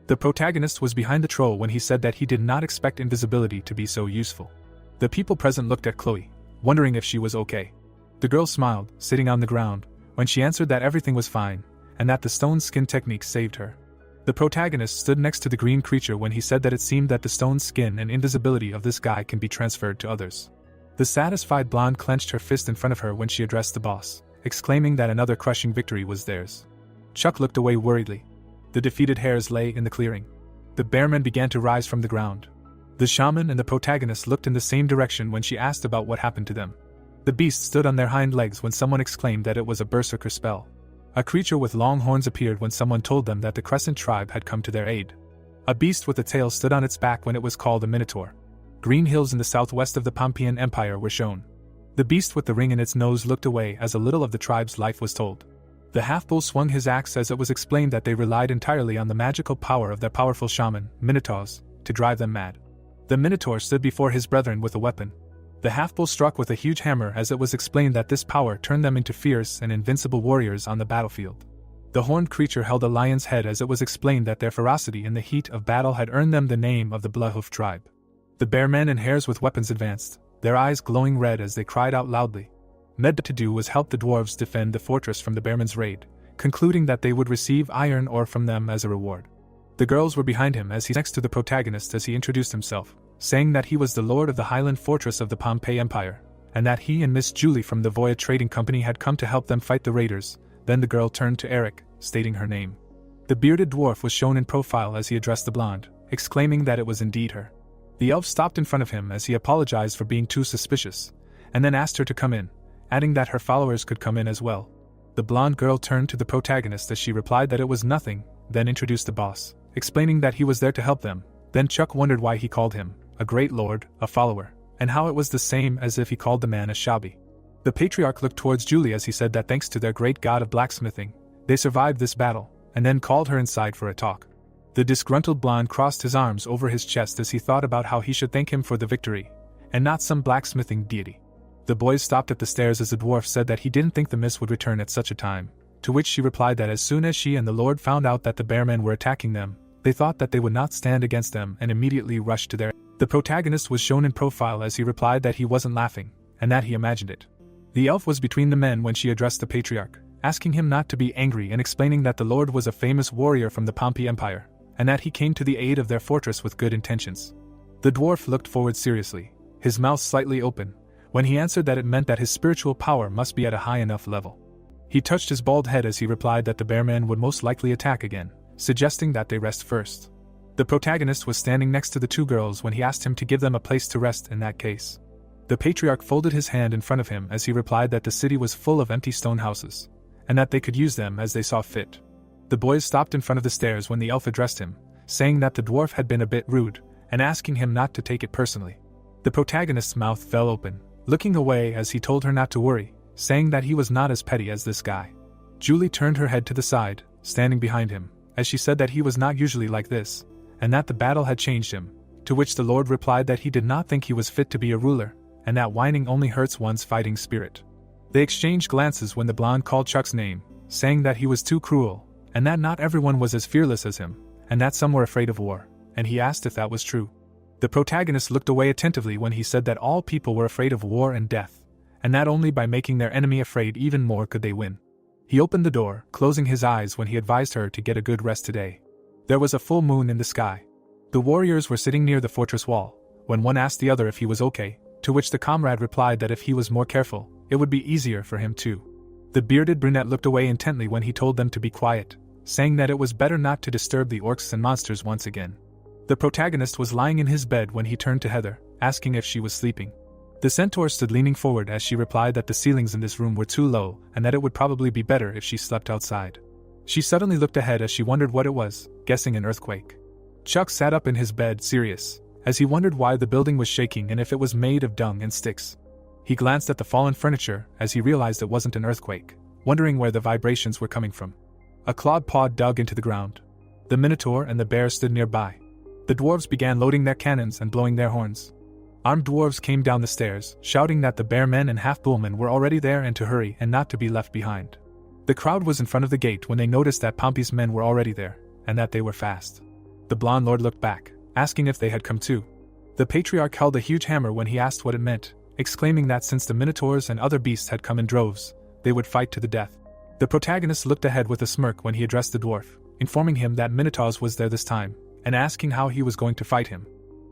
The protagonist was behind the troll when he said that he did not expect invisibility to be so useful. The people present looked at Chloe, wondering if she was okay. The girl smiled, sitting on the ground, when she answered that everything was fine, and that the stone skin technique saved her. The protagonist stood next to the green creature when he said that it seemed that the stone skin and invisibility of this guy can be transferred to others. The satisfied blonde clenched her fist in front of her when she addressed the boss, exclaiming that another crushing victory was theirs. Chuck looked away worriedly. The defeated hares lay in the clearing. The bearmen began to rise from the ground. The shaman and the protagonist looked in the same direction when she asked about what happened to them. The beasts stood on their hind legs when someone exclaimed that it was a berserker spell. A creature with long horns appeared when someone told them that the Crescent tribe had come to their aid. A beast with a tail stood on its back when it was called a minotaur. Green hills in the southwest of the Pompeian Empire were shown. The beast with the ring in its nose looked away as a little of the tribe's life was told. The half-bull swung his axe as it was explained that they relied entirely on the magical power of their powerful shaman, minotaurs, to drive them mad. The minotaur stood before his brethren with a weapon. The half-bull struck with a huge hammer as it was explained that this power turned them into fierce and invincible warriors on the battlefield. The horned creature held a lion's head as it was explained that their ferocity in the heat of battle had earned them the name of the Bloodhoof tribe. The bearmen and hares with weapons advanced, their eyes glowing red as they cried out loudly. Med to do was help the dwarves defend the fortress from the bearmen's raid, concluding that they would receive iron ore from them as a reward. The girls were behind him as he next to the protagonist as he introduced himself, saying that he was the lord of the highland fortress of the Pompey Empire, and that he and Miss Julie from the Voya Trading Company had come to help them fight the raiders. Then the girl turned to Eric, stating her name. The bearded dwarf was shown in profile as he addressed the blonde, exclaiming that it was indeed her. The elf stopped in front of him as he apologized for being too suspicious, and then asked her to come in, adding that her followers could come in as well. The blonde girl turned to the protagonist as she replied that it was nothing, then introduced the boss, explaining that he was there to help them. Then Chuck wondered why he called him a great lord, a follower, and how it was the same as if he called the man a shabby. The patriarch looked towards Julie as he said that thanks to their great god of blacksmithing, they survived this battle, and then called her inside for a talk. The disgruntled blonde crossed his arms over his chest as he thought about how he should thank him for the victory, and not some blacksmithing deity. The boys stopped at the stairs as the dwarf said that he didn't think the miss would return at such a time, to which she replied that as soon as she and the lord found out that the bearmen were attacking them, they thought that they would not stand against them and immediately rushed to their aid. The protagonist was shown in profile as he replied that he wasn't laughing, and that he imagined it. The elf was between the men when she addressed the patriarch, asking him not to be angry and explaining that the lord was a famous warrior from the Pompey Empire, and that he came to the aid of their fortress with good intentions. The dwarf looked forward seriously, his mouth slightly open, when he answered that it meant that his spiritual power must be at a high enough level. He touched his bald head as he replied that the bearmen would most likely attack again, suggesting that they rest first. The protagonist was standing next to the two girls when he asked him to give them a place to rest in that case. The patriarch folded his hand in front of him as he replied that the city was full of empty stone houses, and that they could use them as they saw fit. The boys stopped in front of the stairs when the elf addressed him, saying that the dwarf had been a bit rude, and asking him not to take it personally. The protagonist's mouth fell open, looking away as he told her not to worry, saying that he was not as petty as this guy. Julie turned her head to the side, standing behind him, as she said that he was not usually like this, and that the battle had changed him, to which the lord replied that he did not think he was fit to be a ruler, and that whining only hurts one's fighting spirit. They exchanged glances when the blonde called Chuck's name, saying that he was too cruel, and that not everyone was as fearless as him, and that some were afraid of war, and he asked if that was true. The protagonist looked away attentively when he said that all people were afraid of war and death, and that only by making their enemy afraid even more could they win. He opened the door, closing his eyes when he advised her to get a good rest today. There was a full moon in the sky. The warriors were sitting near the fortress wall, when one asked the other if he was okay, to which the comrade replied that if he was more careful, it would be easier for him too. The bearded brunette looked away intently when he told them to be quiet, saying that it was better not to disturb the orcs and monsters once again. The protagonist was lying in his bed when he turned to Heather, asking if she was sleeping. The centaur stood leaning forward as she replied that the ceilings in this room were too low and that it would probably be better if she slept outside. She suddenly looked ahead as she wondered what it was, guessing an earthquake. Chuck sat up in his bed, serious, as he wondered why the building was shaking and if it was made of dung and sticks. He glanced at the fallen furniture as he realized it wasn't an earthquake, wondering where the vibrations were coming from. A clawed paw dug into the ground. The minotaur and the bear stood nearby. The dwarves began loading their cannons and blowing their horns. Armed dwarves came down the stairs, shouting that the bear men and half-bullmen were already there and to hurry and not to be left behind. The crowd was in front of the gate when they noticed that Pompey's men were already there, and that they were fast. The blonde lord looked back, asking if they had come too. The patriarch held a huge hammer when he asked what it meant, exclaiming that since the minotaurs and other beasts had come in droves, they would fight to the death. The protagonist looked ahead with a smirk when he addressed the dwarf, informing him that Minotaurs was there this time, and asking how he was going to fight him.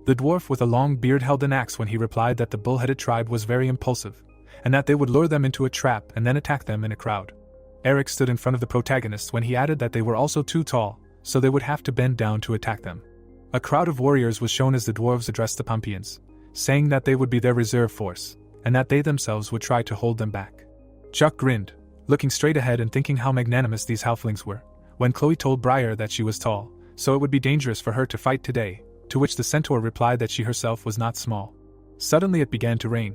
The dwarf with a long beard held an axe when he replied that the bull-headed tribe was very impulsive, and that they would lure them into a trap and then attack them in a crowd. Eric stood in front of the protagonist when he added that they were also too tall, so they would have to bend down to attack them. A crowd of warriors was shown as the dwarves addressed the Pompeians, saying that they would be their reserve force, and that they themselves would try to hold them back. Chuck grinned, looking straight ahead and thinking how magnanimous these halflings were, when Chloe told Briar that she was tall, so it would be dangerous for her to fight today, to which the centaur replied that she herself was not small. Suddenly it began to rain.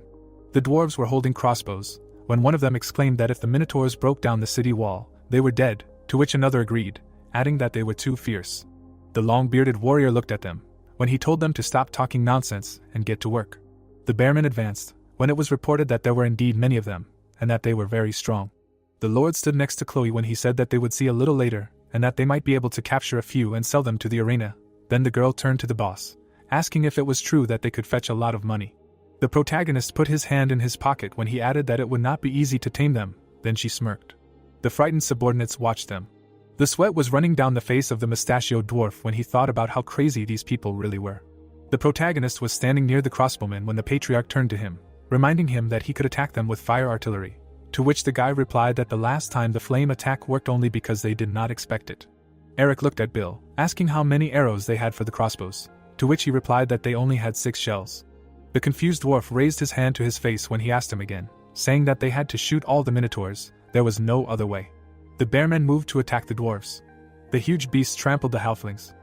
The dwarves were holding crossbows, when one of them exclaimed that if the minotaurs broke down the city wall, they were dead, to which another agreed, adding that they were too fierce. The long-bearded warrior looked at them, when he told them to stop talking nonsense and get to work. The bearmen advanced, when it was reported that there were indeed many of them, and that they were very strong. The lord stood next to Chloe when he said that they would see a little later, and that they might be able to capture a few and sell them to the arena. Then the girl turned to the boss, asking if it was true that they could fetch a lot of money. The protagonist put his hand in his pocket when he added that it would not be easy to tame them, then she smirked. The frightened subordinates watched them. The sweat was running down the face of the mustachioed dwarf when he thought about how crazy these people really were. The protagonist was standing near the crossbowmen when the patriarch turned to him, reminding him that he could attack them with fire artillery, to which the guy replied that the last time the flame attack worked only because they did not expect it. Eric looked at Bill, asking how many arrows they had for the crossbows, to which he replied that they only had 6 shells. The confused dwarf raised his hand to his face when he asked him again, saying that they had to shoot all the minotaurs, there was no other way. The bearmen moved to attack the dwarves. The huge beasts trampled the halflings.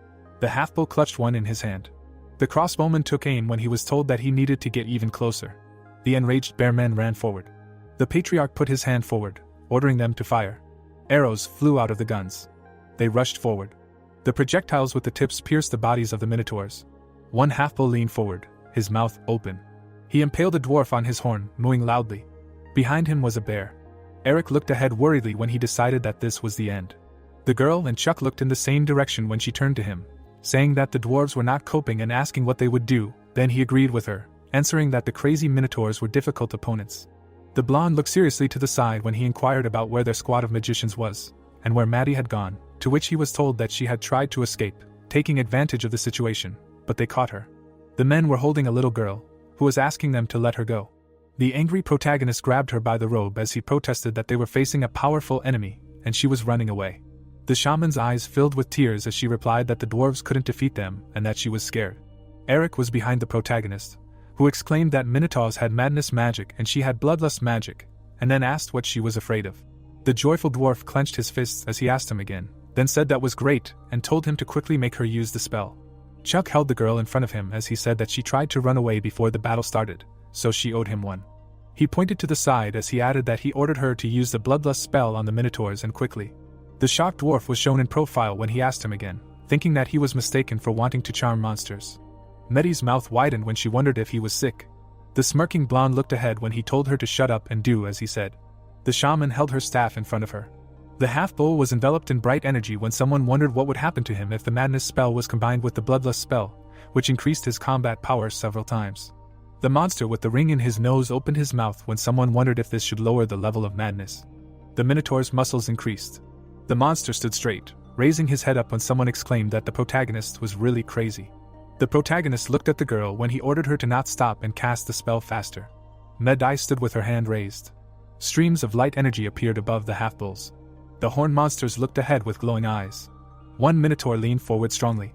The half-bull clutched one in his hand. The crossbowman took aim when he was told that he needed to get even closer. The enraged bearmen ran forward. The patriarch put his hand forward, ordering them to fire. Arrows flew out of the guns. They rushed forward. The projectiles with the tips pierced the bodies of the minotaurs. One half-bull leaned forward, his mouth open. He impaled a dwarf on his horn, mooing loudly. Behind him was a bear. Eric looked ahead worriedly when he decided that this was the end. The girl and Chuck looked in the same direction when she turned to him, saying that the dwarves were not coping and asking what they would do. Then he agreed with her, answering that the crazy minotaurs were difficult opponents. The blonde looked seriously to the side when he inquired about where their squad of magicians was, and where Maddie had gone, to which he was told that she had tried to escape, taking advantage of the situation, but they caught her. The men were holding a little girl, who was asking them to let her go. The angry protagonist grabbed her by the robe as he protested that they were facing a powerful enemy, and she was running away. The shaman's eyes filled with tears as she replied that the dwarves couldn't defeat them and that she was scared. Eric was behind the protagonist, who exclaimed that minotaurs had madness magic and she had bloodlust magic, and then asked what she was afraid of. The joyful dwarf clenched his fists as he asked him again, then said that was great and told him to quickly make her use the spell. Chuck held the girl in front of him as he said that she tried to run away before the battle started, so she owed him one. He pointed to the side as he added that he ordered her to use the bloodlust spell on the minotaurs and quickly. The shocked dwarf was shown in profile when he asked him again, thinking that he was mistaken for wanting to charm monsters. Meddy's mouth widened when she wondered if he was sick. The smirking blonde looked ahead when he told her to shut up and do as he said. The shaman held her staff in front of her. The half-bull was enveloped in bright energy when someone wondered what would happen to him if the madness spell was combined with the bloodlust spell, which increased his combat power several times. The monster with the ring in his nose opened his mouth when someone wondered if this should lower the level of madness. The minotaur's muscles increased. The monster stood straight, raising his head up when someone exclaimed that the protagonist was really crazy. The protagonist looked at the girl when he ordered her to not stop and cast the spell faster. Medai stood with her hand raised. Streams of light energy appeared above the half-bulls. The horned monsters looked ahead with glowing eyes. One minotaur leaned forward strongly.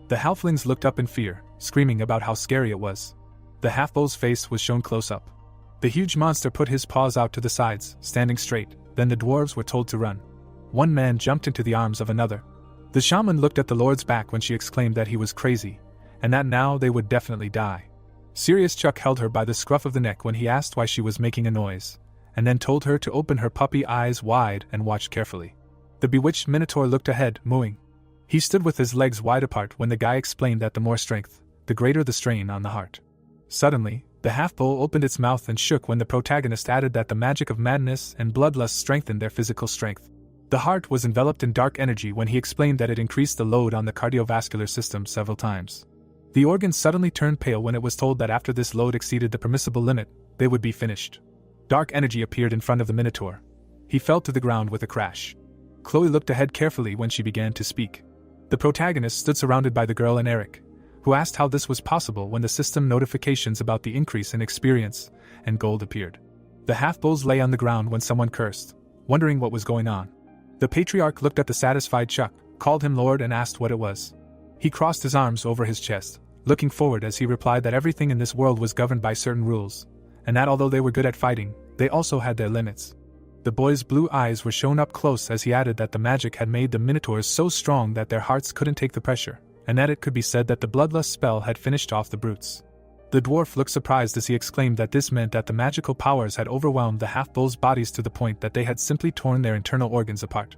The halflings looked up in fear, screaming about how scary it was. The half-bull's face was shown close up. The huge monster put his paws out to the sides, standing straight, then the dwarves were told to run. One man jumped into the arms of another. The shaman looked at the lord's back when she exclaimed that he was crazy, and that now they would definitely die. Serious Chuck held her by the scruff of the neck when he asked why she was making a noise, and then told her to open her puppy eyes wide and watch carefully. The bewitched minotaur looked ahead, mooing. He stood with his legs wide apart when the guy explained that the more strength, the greater the strain on the heart. Suddenly, the half-bull opened its mouth and shook when the protagonist added that the magic of madness and bloodlust strengthened their physical strength. The heart was enveloped in dark energy when he explained that it increased the load on the cardiovascular system several times. The organs suddenly turned pale when it was told that after this load exceeded the permissible limit, they would be finished. Dark energy appeared in front of the Minotaur. He fell to the ground with a crash. Chloe looked ahead carefully when she began to speak. The protagonist stood surrounded by the girl and Eric, who asked how this was possible when the system notifications about the increase in experience and gold appeared. The half-bulls lay on the ground when someone cursed, wondering what was going on. The patriarch looked at the satisfied Chuck, called him Lord and asked what it was. He crossed his arms over his chest, looking forward as he replied that everything in this world was governed by certain rules, and that although they were good at fighting, they also had their limits. The boy's blue eyes were shown up close as he added that the magic had made the Minotaurs so strong that their hearts couldn't take the pressure, and that it could be said that the bloodlust spell had finished off the brutes. The dwarf looked surprised as he exclaimed that this meant that the magical powers had overwhelmed the half-bulls' bodies to the point that they had simply torn their internal organs apart.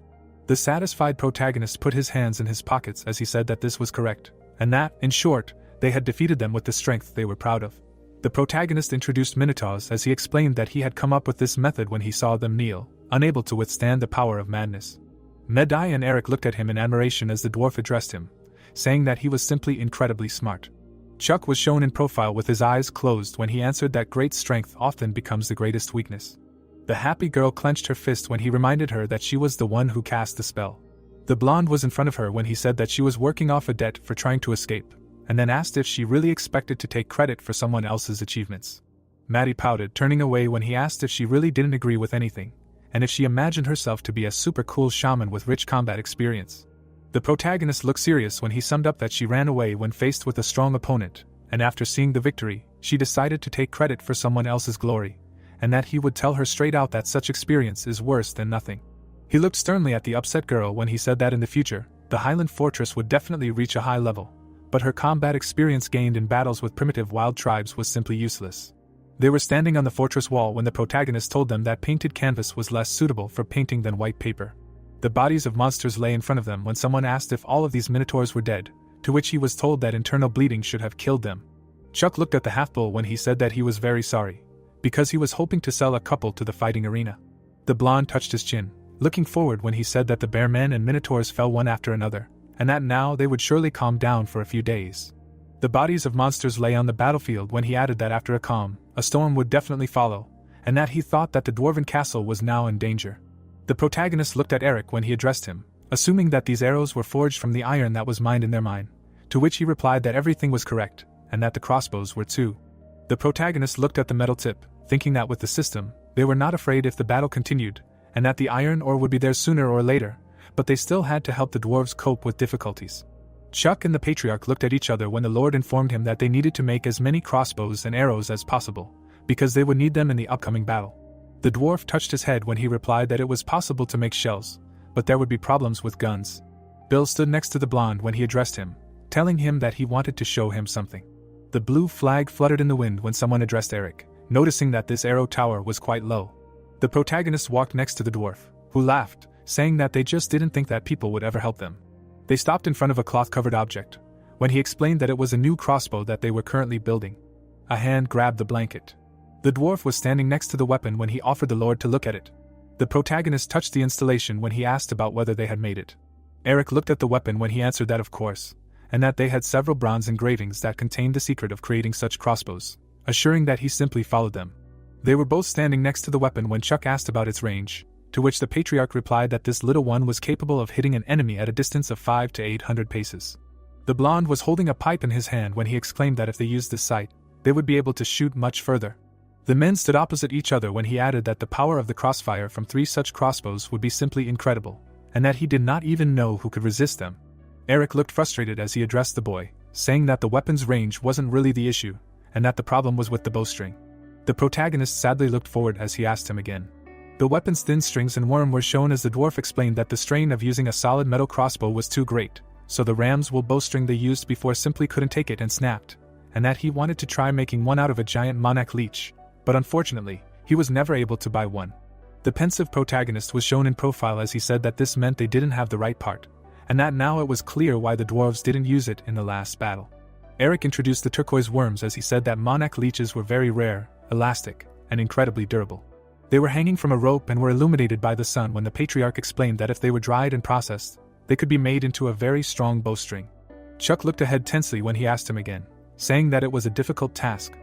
The satisfied protagonist put his hands in his pockets as he said that this was correct, and that, in short, they had defeated them with the strength they were proud of. The protagonist introduced Minotaurs as he explained that he had come up with this method when he saw them kneel, unable to withstand the power of madness. Medai and Eric looked at him in admiration as the dwarf addressed him, saying that he was simply incredibly smart. Chuck was shown in profile with his eyes closed when he answered that great strength often becomes the greatest weakness. The happy girl clenched her fist when he reminded her that she was the one who cast the spell. The blonde was in front of her when he said that she was working off a debt for trying to escape, and then asked if she really expected to take credit for someone else's achievements. Maddie pouted, turning away when he asked if she really didn't agree with anything, and if she imagined herself to be a super cool shaman with rich combat experience. The protagonist looked serious when he summed up that she ran away when faced with a strong opponent, and after seeing the victory, she decided to take credit for someone else's glory, and that he would tell her straight out that such experience is worse than nothing. He looked sternly at the upset girl when he said that in the future, the Highland Fortress would definitely reach a high level, but her combat experience gained in battles with primitive wild tribes was simply useless. They were standing on the fortress wall when the protagonist told them that painted canvas was less suitable for painting than white paper. The bodies of monsters lay in front of them when someone asked if all of these minotaurs were dead, to which he was told that internal bleeding should have killed them. Chuck looked at the half-bull when he said that he was very sorry, because he was hoping to sell a couple to the fighting arena. The blonde touched his chin, looking forward when he said that the bear men and minotaurs fell one after another, and that now they would surely calm down for a few days. The bodies of monsters lay on the battlefield when he added that after a calm, a storm would definitely follow, and that he thought that the dwarven castle was now in danger. The protagonist looked at Eric when he addressed him, assuming that these arrows were forged from the iron that was mined in their mine, to which he replied that everything was correct, and that the crossbows were too. The protagonist looked at the metal tip, thinking that with the system, they were not afraid if the battle continued, and that the iron ore would be there sooner or later, but they still had to help the dwarves cope with difficulties. Chuck and the patriarch looked at each other when the Lord informed him that they needed to make as many crossbows and arrows as possible, because they would need them in the upcoming battle. The dwarf touched his head when he replied that it was possible to make shells, but there would be problems with guns. Bill stood next to the blonde when he addressed him, telling him that he wanted to show him something. The blue flag fluttered in the wind when someone addressed Eric, noticing that this arrow tower was quite low. The protagonist walked next to the dwarf, who laughed, saying that they just didn't think that people would ever help them. They stopped in front of a cloth-covered object, when he explained that it was a new crossbow that they were currently building. A hand grabbed the blanket. The dwarf was standing next to the weapon when he offered the Lord to look at it. The protagonist touched the installation when he asked about whether they had made it. Eric looked at the weapon when he answered that of course, and that they had several bronze engravings that contained the secret of creating such crossbows, assuring that he simply followed them. They were both standing next to the weapon when Chuck asked about its range, to which the patriarch replied that this little one was capable of hitting an enemy at a distance of 500 to 800 paces. The blonde was holding a pipe in his hand when he exclaimed that if they used this sight, they would be able to shoot much further. The men stood opposite each other when he added that the power of the crossfire from 3 such crossbows would be simply incredible, and that he did not even know who could resist them. Eric looked frustrated as he addressed the boy, saying that the weapon's range wasn't really the issue, and that the problem was with the bowstring. The protagonist sadly looked forward as he asked him again. The weapon's thin strings and worm were shown as the dwarf explained that the strain of using a solid metal crossbow was too great, so the ram's wool bowstring they used before simply couldn't take it and snapped, and that he wanted to try making one out of a giant monarch leech, but unfortunately, he was never able to buy one. The pensive protagonist was shown in profile as he said that this meant they didn't have the right part, and that now it was clear why the dwarves didn't use it in the last battle. Eric introduced the turquoise worms as he said that monarch leeches were very rare, elastic, and incredibly durable. They were hanging from a rope and were illuminated by the sun when the patriarch explained that if they were dried and processed, they could be made into a very strong bowstring. Chuck looked ahead tensely when he asked him again, saying that it was a difficult task.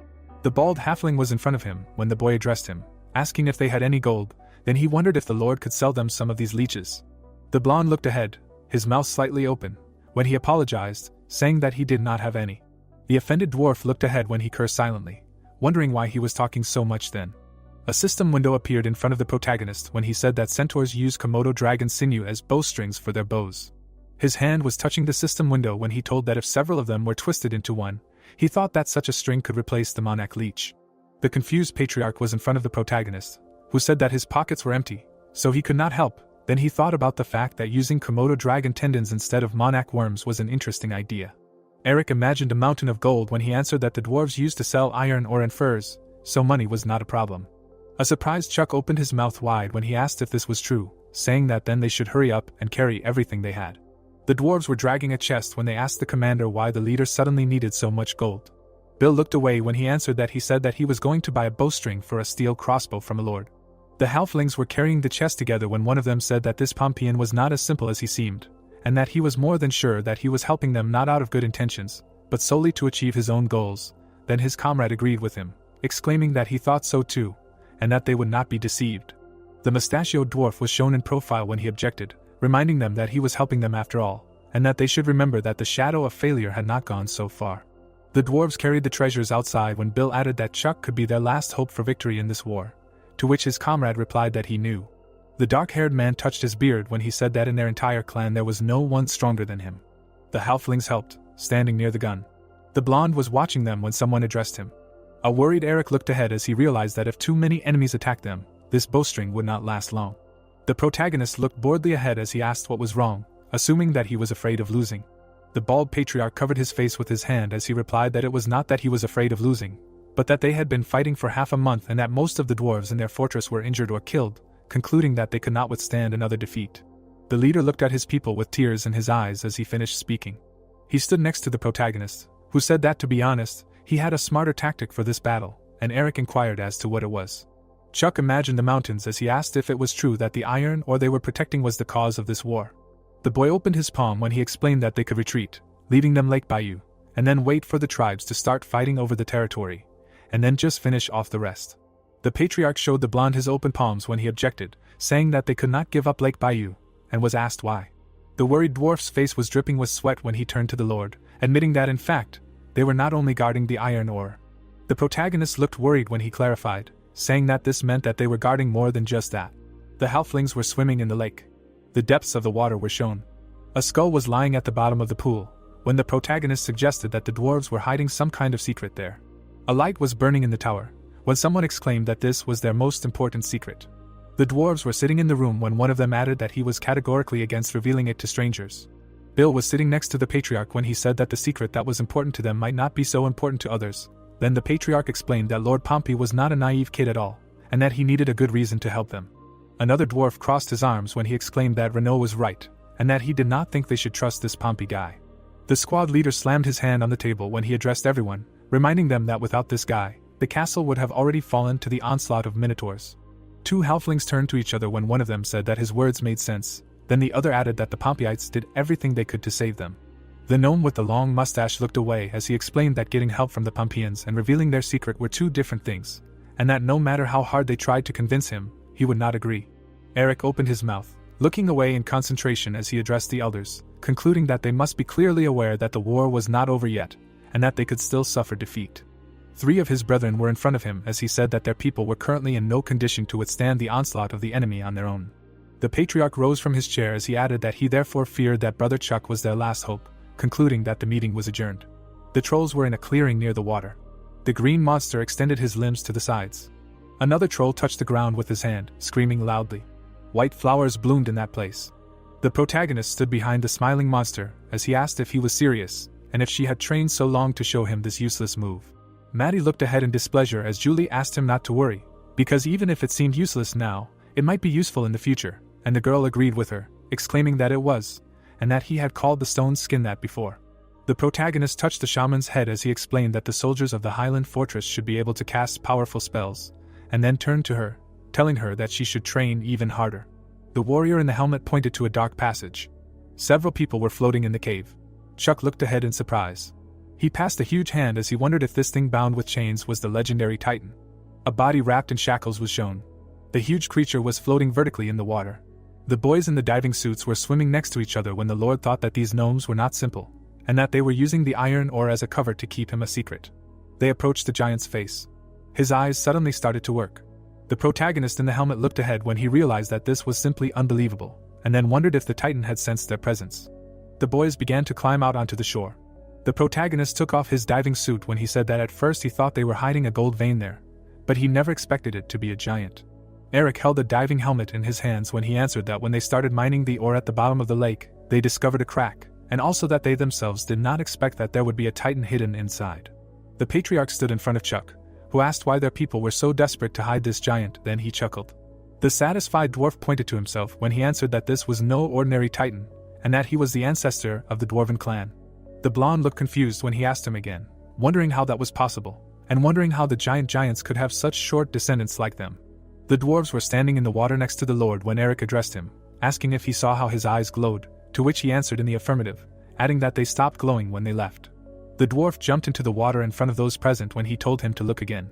The bald halfling was in front of him when the boy addressed him, asking if they had any gold. Then he wondered if the Lord could sell them some of these leeches. The blonde looked ahead, his mouth slightly open, when he apologized, saying that he did not have any. The offended dwarf looked ahead when he cursed silently, wondering why he was talking so much then. A system window appeared in front of the protagonist when he said that centaurs use Komodo dragon sinew as bowstrings for their bows. His hand was touching the system window when he told that if several of them were twisted into one, he thought that such a string could replace the monarch leech. The confused patriarch was in front of the protagonist, who said that his pockets were empty, so he could not help. Then he thought about the fact that using Komodo dragon tendons instead of monarch worms was an interesting idea. Eric imagined a mountain of gold when he answered that the dwarves used to sell iron ore and furs, so money was not a problem. A surprised Chuck opened his mouth wide when he asked if this was true, saying that then they should hurry up and carry everything they had. The dwarves were dragging a chest when they asked the commander why the leader suddenly needed so much gold. Bill looked away when he answered that he said that he was going to buy a bowstring for a steel crossbow from a lord. The halflings were carrying the chest together when one of them said that this Pompeian was not as simple as he seemed, and that he was more than sure that he was helping them not out of good intentions, but solely to achieve his own goals. Then his comrade agreed with him, exclaiming that he thought so too, and that they would not be deceived. The mustachioed dwarf was shown in profile when he objected, reminding them that he was helping them after all, and that they should remember that the shadow of failure had not gone so far. The dwarves carried the treasures outside when Bill added that Chuck could be their last hope for victory in this war, to which his comrade replied that he knew. The dark-haired man touched his beard when he said that in their entire clan there was no one stronger than him. The halflings helped, standing near the gun. The blonde was watching them when someone addressed him. A worried Eric looked ahead as he realized that if too many enemies attacked them, this bowstring would not last long. The protagonist looked boredly ahead as he asked what was wrong, assuming that he was afraid of losing. The bald patriarch covered his face with his hand as he replied that it was not that he was afraid of losing, but that they had been fighting for half a month and that most of the dwarves in their fortress were injured or killed, concluding that they could not withstand another defeat. The leader looked at his people with tears in his eyes as he finished speaking. He stood next to the protagonist, who said that to be honest, he had a smarter tactic for this battle, and Eric inquired as to what it was. Chuck imagined the mountains as he asked if it was true that the iron ore they were protecting was the cause of this war. The boy opened his palm when he explained that they could retreat, leaving them Lake Bayou, and then wait for the tribes to start fighting over the territory, and then just finish off the rest. The patriarch showed the blonde his open palms when he objected, saying that they could not give up Lake Bayou, and was asked why. The worried dwarf's face was dripping with sweat when he turned to the lord, admitting that in fact, they were not only guarding the iron ore. The protagonist looked worried when he clarified, saying that this meant that they were guarding more than just that. The halflings were swimming in the lake. The depths of the water were shown. A skull was lying at the bottom of the pool, when the protagonist suggested that the dwarves were hiding some kind of secret there. A light was burning in the tower, when someone exclaimed that this was their most important secret. The dwarves were sitting in the room when one of them added that he was categorically against revealing it to strangers. Bill was sitting next to the patriarch when he said that the secret that was important to them might not be so important to others. Then the patriarch explained that Lord Pompey was not a naive kid at all, and that he needed a good reason to help them. Another dwarf crossed his arms when he exclaimed that Renault was right, and that he did not think they should trust this Pompey guy. The squad leader slammed his hand on the table when he addressed everyone, reminding them that without this guy, the castle would have already fallen to the onslaught of minotaurs. Two halflings turned to each other when one of them said that his words made sense, then the other added that the Pompeyites did everything they could to save them. The gnome with the long mustache looked away as he explained that getting help from the Pompeians and revealing their secret were two different things, and that no matter how hard they tried to convince him, he would not agree. Eric opened his mouth, looking away in concentration as he addressed the elders, concluding that they must be clearly aware that the war was not over yet, and that they could still suffer defeat. 3 of his brethren were in front of him as he said that their people were currently in no condition to withstand the onslaught of the enemy on their own. The patriarch rose from his chair as he added that he therefore feared that Brother Chuck was their last hope, concluding that the meeting was adjourned. The trolls were in a clearing near the water. The green monster extended his limbs to the sides. Another troll touched the ground with his hand, screaming loudly. White flowers bloomed in that place. The protagonist stood behind the smiling monster as he asked if he was serious, and if she had trained so long to show him this useless move. Maddie looked ahead in displeasure as Julie asked him not to worry, because even if it seemed useless now, it might be useful in the future, and the girl agreed with her, exclaiming that it was, and that he had called the stone skin that before. The protagonist touched the shaman's head as he explained that the soldiers of the Highland Fortress should be able to cast powerful spells, and then turned to her, telling her that she should train even harder. The warrior in the helmet pointed to a dark passage. Several people were floating in the cave. Chuck looked ahead in surprise. He passed a huge hand as he wondered if this thing bound with chains was the legendary Titan. A body wrapped in shackles was shown. The huge creature was floating vertically in the water. The boys in the diving suits were swimming next to each other when the Lord thought that these gnomes were not simple, and that they were using the iron ore as a cover to keep him a secret. They approached the giant's face. His eyes suddenly started to work. The protagonist in the helmet looked ahead when he realized that this was simply unbelievable, and then wondered if the Titan had sensed their presence. The boys began to climb out onto the shore. The protagonist took off his diving suit when he said that at first he thought they were hiding a gold vein there, but he never expected it to be a giant. Eric held a diving helmet in his hands when he answered that when they started mining the ore at the bottom of the lake, they discovered a crack, and also that they themselves did not expect that there would be a Titan hidden inside. The patriarch stood in front of Chuck, who asked why their people were so desperate to hide this giant. Then he chuckled. The satisfied dwarf pointed to himself when he answered that this was no ordinary Titan, and that he was the ancestor of the dwarven clan. The blonde looked confused when he asked him again, wondering how that was possible, and wondering how the giants could have such short descendants like them. The dwarves were standing in the water next to the Lord when Eric addressed him, asking if he saw how his eyes glowed, to which he answered in the affirmative, adding that they stopped glowing when they left. The dwarf jumped into the water in front of those present when he told him to look again.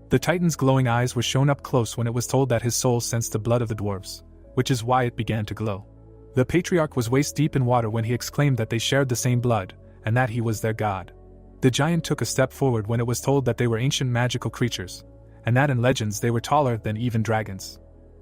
The Titan's glowing eyes were shown up close when it was told that his soul sensed the blood of the dwarves, which is why it began to glow. The patriarch was waist deep in water when he exclaimed that they shared the same blood, and that he was their god. The giant took a step forward when it was told that they were ancient magical creatures, and that in legends they were taller than even dragons.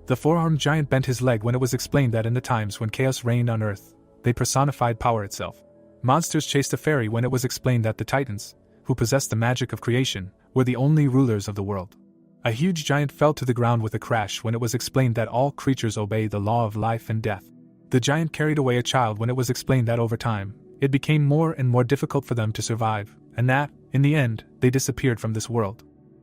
The four-armed giant bent his leg when it was explained that in the times when chaos reigned on earth, they personified power itself. Monsters chased a fairy when it was explained that the Titans, who possessed the magic of creation, were the only rulers of the world. A huge giant fell to the ground with a crash when it was explained that all creatures obey the law of life and death. The giant carried away a child when it was explained that over time, it became more and more difficult for them to survive, and that, in the end, they disappeared from this world.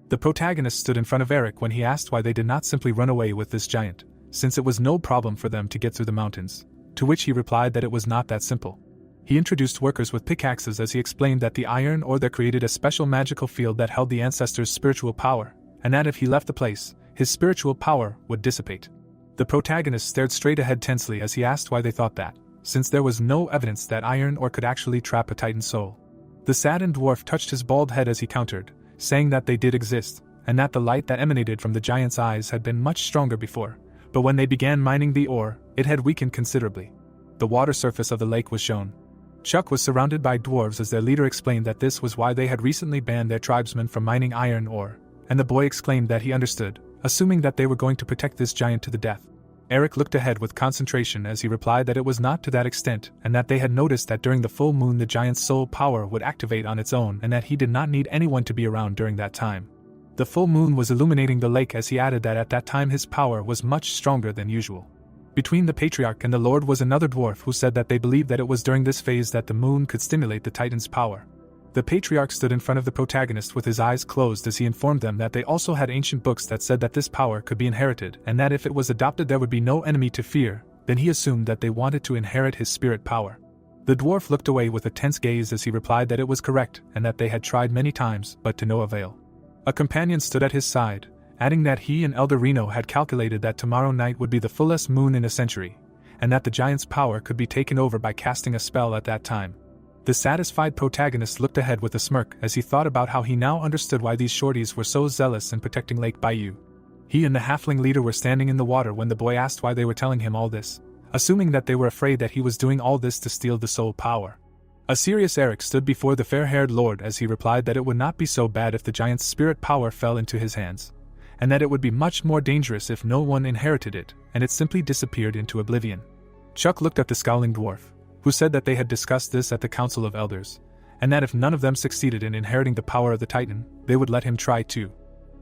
The protagonist stood in front of Eric when he asked why they did not simply run away with this giant, since it was no problem for them to get through the mountains, to which he replied that it was not that simple. He introduced workers with pickaxes as he explained that the iron ore there created a special magical field that held the ancestors' spiritual power, and that if he left the place, his spiritual power would dissipate. The protagonist stared straight ahead tensely as he asked why they thought that, since there was no evidence that iron ore could actually trap a Titan's soul. The saddened dwarf touched his bald head as he countered, saying that they did exist, and that the light that emanated from the giant's eyes had been much stronger before, but when they began mining the ore, it had weakened considerably. The water surface of the lake was shown. Chuck was surrounded by dwarves as their leader explained that this was why they had recently banned their tribesmen from mining iron ore, and the boy exclaimed that he understood, assuming that they were going to protect this giant to the death. Eric looked ahead with concentration as he replied that it was not to that extent, and that they had noticed that during the full moon the giant's soul power would activate on its own and that he did not need anyone to be around during that time. The full moon was illuminating the lake as he added that at that time his power was much stronger than usual. Between the patriarch and the Lord was another dwarf who said that they believed that it was during this phase that the moon could stimulate the Titan's power. The patriarch stood in front of the protagonist with his eyes closed as he informed them that they also had ancient books that said that this power could be inherited and that if it was adopted there would be no enemy to fear. Then he assumed that they wanted to inherit his spirit power. The dwarf looked away with a tense gaze as he replied that it was correct and that they had tried many times but to no avail. A companion stood at his side, adding that he and Elder Reno had calculated that tomorrow night would be the fullest moon in a century, and that the giant's power could be taken over by casting a spell at that time. The satisfied protagonist looked ahead with a smirk as he thought about how he now understood why these shorties were so zealous in protecting Lake Bayou. He and the halfling leader were standing in the water when the boy asked why they were telling him all this, assuming that they were afraid that he was doing all this to steal the soul power. A serious Eric stood before the fair-haired lord as he replied that it would not be so bad if the giant's spirit power fell into his hands, and that it would be much more dangerous if no one inherited it and it simply disappeared into oblivion. Chuck looked at the scowling dwarf, who said that they had discussed this at the Council of Elders, and that if none of them succeeded in inheriting the power of the Titan, they would let him try too.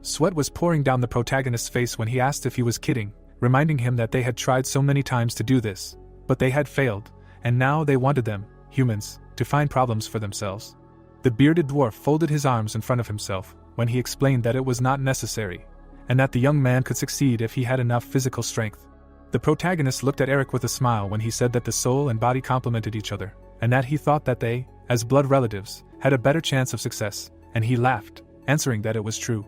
Sweat was pouring down the protagonist's face when he asked if he was kidding, reminding him that they had tried so many times to do this, but they had failed, and now they wanted them, humans, to find problems for themselves. The bearded dwarf folded his arms in front of himself when he explained that it was not necessary, and that the young man could succeed if he had enough physical strength. The protagonist looked at Eric with a smile when he said that the soul and body complemented each other, and that he thought that they, as blood relatives, had a better chance of success, and he laughed, answering that it was true.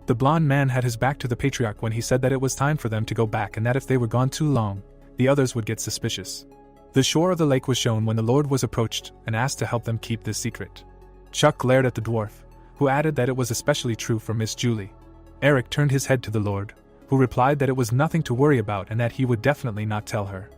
The blonde man had his back to the patriarch when he said that it was time for them to go back and that if they were gone too long, the others would get suspicious. The shore of the lake was shown when the Lord was approached and asked to help them keep this secret. Chuck glared at the dwarf, who added that it was especially true for Miss Julie. Eric turned his head to the Lord, who replied that it was nothing to worry about and that he would definitely not tell her.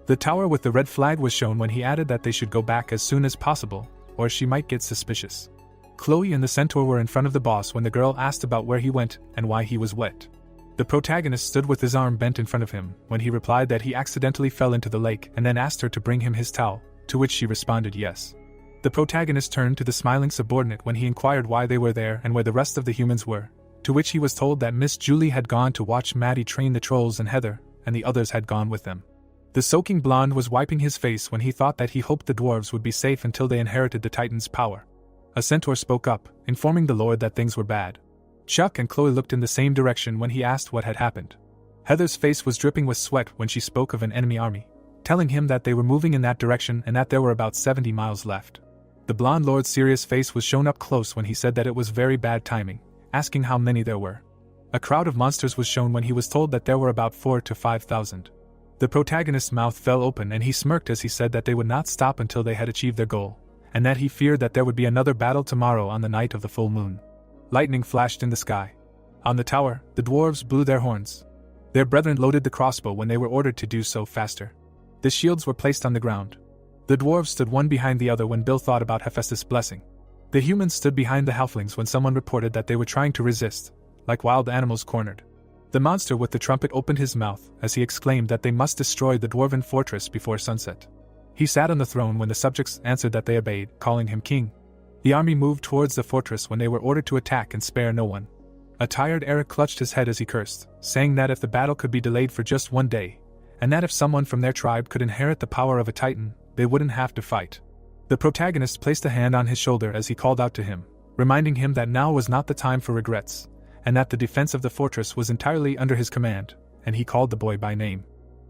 The tower with the red flag was shown when he added that they should go back as soon as possible, or she might get suspicious. Chloe and the centaur were in front of the boss when the girl asked about where he went and why he was wet. The protagonist stood with his arm bent in front of him when he replied that he accidentally fell into the lake and then asked her to bring him his towel, to which she responded yes. The protagonist turned to the smiling subordinate when he inquired why they were there and where the rest of the humans were, to which he was told that Miss Julie had gone to watch Maddie train the trolls and Heather, and the others had gone with them. The soaking blonde was wiping his face when he thought that he hoped the dwarves would be safe until they inherited the Titan's power. A centaur spoke up, informing the Lord that things were bad. Chuck and Chloe looked in the same direction when he asked what had happened. Heather's face was dripping with sweat when she spoke of an enemy army, telling him that they were moving in that direction and that there were about 70 miles left. The blonde lord's serious face was shown up close when he said that it was very bad timing, asking how many there were. A crowd of monsters was shown when he was told that there were about 4,000 to 5,000. The protagonist's mouth fell open and he smirked as he said that they would not stop until they had achieved their goal, and that he feared that there would be another battle tomorrow on the night of the full moon. Lightning flashed in the sky. On the tower, the dwarves blew their horns. Their brethren loaded the crossbow when they were ordered to do so faster. The shields were placed on the ground. The dwarves stood one behind the other when Bill thought about Hephaestus' blessing. The humans stood behind the halflings when someone reported that they were trying to resist, like wild animals cornered. The monster with the trumpet opened his mouth as he exclaimed that they must destroy the dwarven fortress before sunset. He sat on the throne when the subjects answered that they obeyed, calling him king. The army moved towards the fortress when they were ordered to attack and spare no one. A tired Eric clutched his head as he cursed, saying that if the battle could be delayed for just one day, and that if someone from their tribe could inherit the power of a titan, they wouldn't have to fight. The protagonist placed a hand on his shoulder as he called out to him, reminding him that now was not the time for regrets, and that the defense of the fortress was entirely under his command, and he called the boy by name.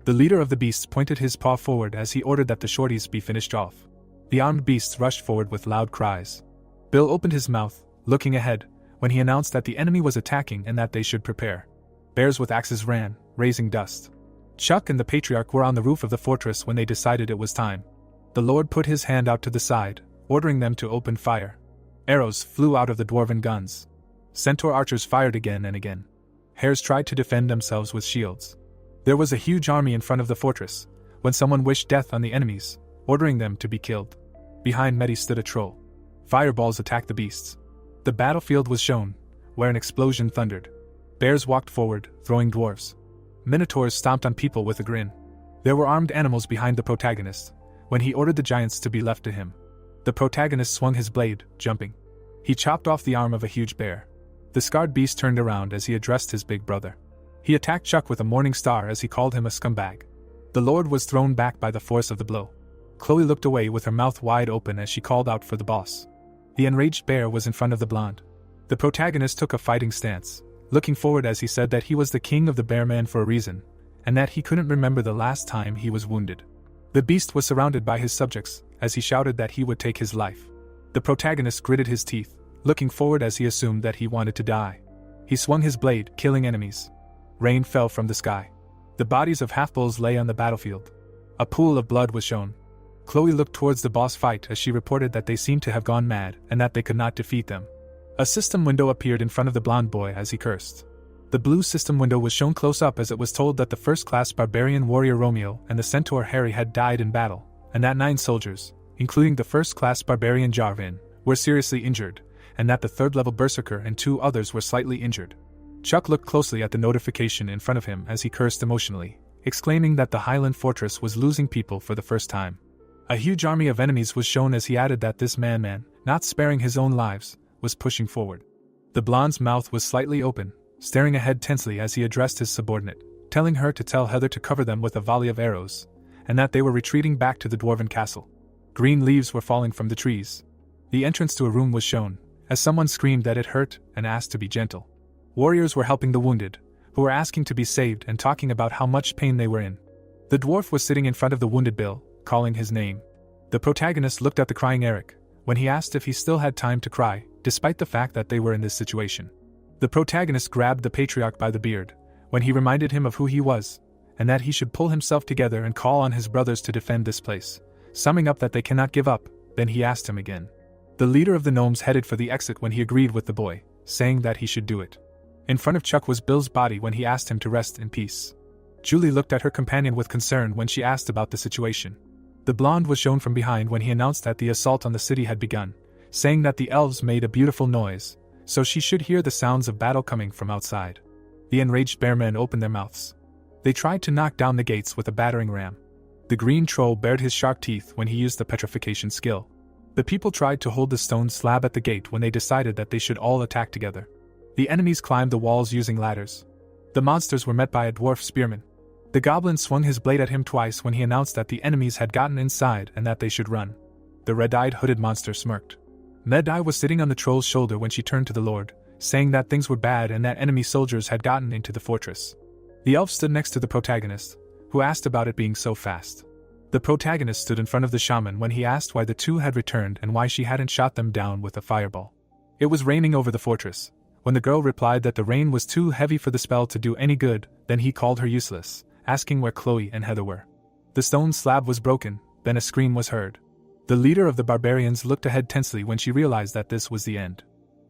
The leader of the beasts pointed his paw forward as he ordered that the shorties be finished off. The armed beasts rushed forward with loud cries. Bill opened his mouth, looking ahead, when he announced that the enemy was attacking and that they should prepare. Bears with axes ran, raising dust. Chuck and the patriarch were on the roof of the fortress when they decided it was time. The Lord put his hand out to the side, ordering them to open fire. Arrows flew out of the dwarven guns. Centaur archers fired again and again. Hares tried to defend themselves with shields. There was a huge army in front of the fortress, when someone wished death on the enemies, ordering them to be killed. Behind Medi stood a troll. Fireballs attacked the beasts. The battlefield was shown, where an explosion thundered. Bears walked forward, throwing dwarfs. Minotaurs stomped on people with a grin. There were armed animals behind the protagonist, when he ordered the giants to be left to him. The protagonist swung his blade, jumping. He chopped off the arm of a huge bear. The scarred beast turned around as he addressed his big brother. He attacked Chuck with a morning star as he called him a scumbag. The Lord was thrown back by the force of the blow. Chloe looked away with her mouth wide open as she called out for the boss. The enraged bear was in front of the blonde. The protagonist took a fighting stance, looking forward as he said that he was the king of the bear man for a reason, and that he couldn't remember the last time he was wounded. The beast was surrounded by his subjects, as he shouted that he would take his life. The protagonist gritted his teeth, looking forward as he assumed that he wanted to die. He swung his blade, killing enemies. Rain fell from the sky. The bodies of half-bulls lay on the battlefield. A pool of blood was shown. Chloe looked towards the boss fight as she reported that they seemed to have gone mad and that they could not defeat them. A system window appeared in front of the blonde boy as he cursed. The blue system window was shown close up as it was told that the first-class barbarian warrior Romeo and the centaur Harry had died in battle, and that 9 soldiers, including the first-class barbarian Jarvin, were seriously injured, and that the third-level berserker and 2 others were slightly injured. Chuck looked closely at the notification in front of him as he cursed emotionally, exclaiming that the Highland fortress was losing people for the first time. A huge army of enemies was shown as he added that this man, not sparing his own lives, was pushing forward. The blonde's mouth was slightly open, staring ahead tensely as he addressed his subordinate, telling her to tell Heather to cover them with a volley of arrows, and that they were retreating back to the dwarven castle. Green leaves were falling from the trees. The entrance to a room was shown, as someone screamed that it hurt and asked to be gentle. Warriors were helping the wounded, who were asking to be saved and talking about how much pain they were in, The dwarf was sitting in front of the wounded Bill, calling his name. The protagonist looked at the crying Eric, when he asked if he still had time to cry, despite the fact that they were in this situation. The protagonist grabbed the patriarch by the beard, when he reminded him of who he was, and that he should pull himself together and call on his brothers to defend this place, summing up that they cannot give up. Then he asked him again. The leader of the gnomes headed for the exit when he agreed with the boy, saying that he should do it. In front of Chuck was Bill's body when he asked him to rest in peace. Julie looked at her companion with concern when she asked about the situation. The blonde was shown from behind when he announced that the assault on the city had begun, saying that the elves made a beautiful noise, so she should hear the sounds of battle coming from outside. The enraged bearmen opened their mouths. They tried to knock down the gates with a battering ram. The green troll bared his sharp teeth when he used the petrification skill. The people tried to hold the stone slab at the gate when they decided that they should all attack together. The enemies climbed the walls using ladders. The monsters were met by a dwarf spearman. The goblin swung his blade at him twice when he announced that the enemies had gotten inside and that they should run. The red-eyed hooded monster smirked. Med-Eye was sitting on the troll's shoulder when she turned to the Lord, saying that things were bad and that enemy soldiers had gotten into the fortress. The elf stood next to the protagonist, who asked about it being so fast. The protagonist stood in front of the shaman when he asked why the two had returned and why she hadn't shot them down with a fireball. It was raining over the fortress. When the girl replied that the rain was too heavy for the spell to do any good, then he called her useless, asking where Chloe and Heather were. The stone slab was broken, then a scream was heard. The leader of the barbarians looked ahead tensely when she realized that this was the end.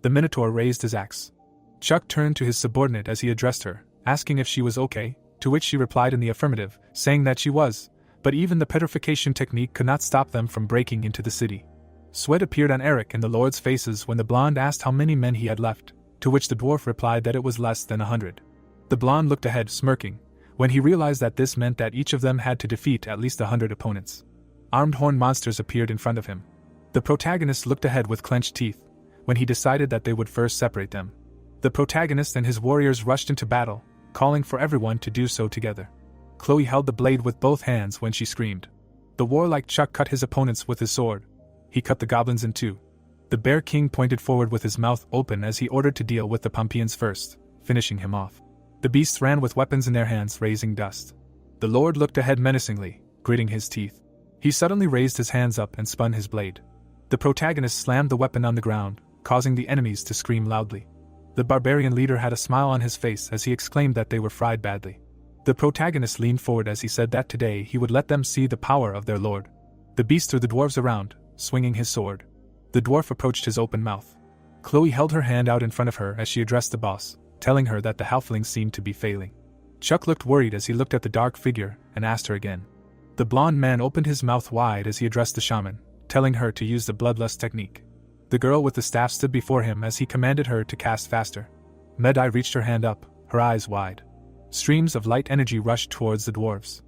The Minotaur raised his axe. Chuck turned to his subordinate as he addressed her, asking if she was okay, to which she replied in the affirmative, saying that she was, but even the petrification technique could not stop them from breaking into the city. Sweat appeared on Eric and the Lord's faces when the blonde asked how many men he had left, to which the dwarf replied that it was less than 100. The blonde looked ahead, smirking, when he realized that this meant that each of them had to defeat at least 100 opponents. Armed horned monsters appeared in front of him. The protagonist looked ahead with clenched teeth, when he decided that they would first separate them. The protagonist and his warriors rushed into battle, calling for everyone to do so together. Chloe held the blade with both hands when she screamed. The warlike Chuck cut his opponents with his sword. He cut the goblins in two. The Bear King pointed forward with his mouth open as he ordered to deal with the Pompeians first, finishing him off. The beasts ran with weapons in their hands, raising dust. The Lord looked ahead menacingly, gritting his teeth. He suddenly raised his hands up and spun his blade. The protagonist slammed the weapon on the ground, causing the enemies to scream loudly. The barbarian leader had a smile on his face as he exclaimed that they were fried badly. The protagonist leaned forward as he said that today he would let them see the power of their lord. The beast threw the dwarves around, swinging his sword. The dwarf approached his open mouth. Chloe held her hand out in front of her as she addressed the boss, telling her that the halflings seemed to be failing. Chuck looked worried as he looked at the dark figure and asked her again. The blonde man opened his mouth wide as he addressed the shaman, telling her to use the bloodlust technique. The girl with the staff stood before him as he commanded her to cast faster. Med-Eye reached her hand up, her eyes wide. Streams of light energy rushed towards the dwarves.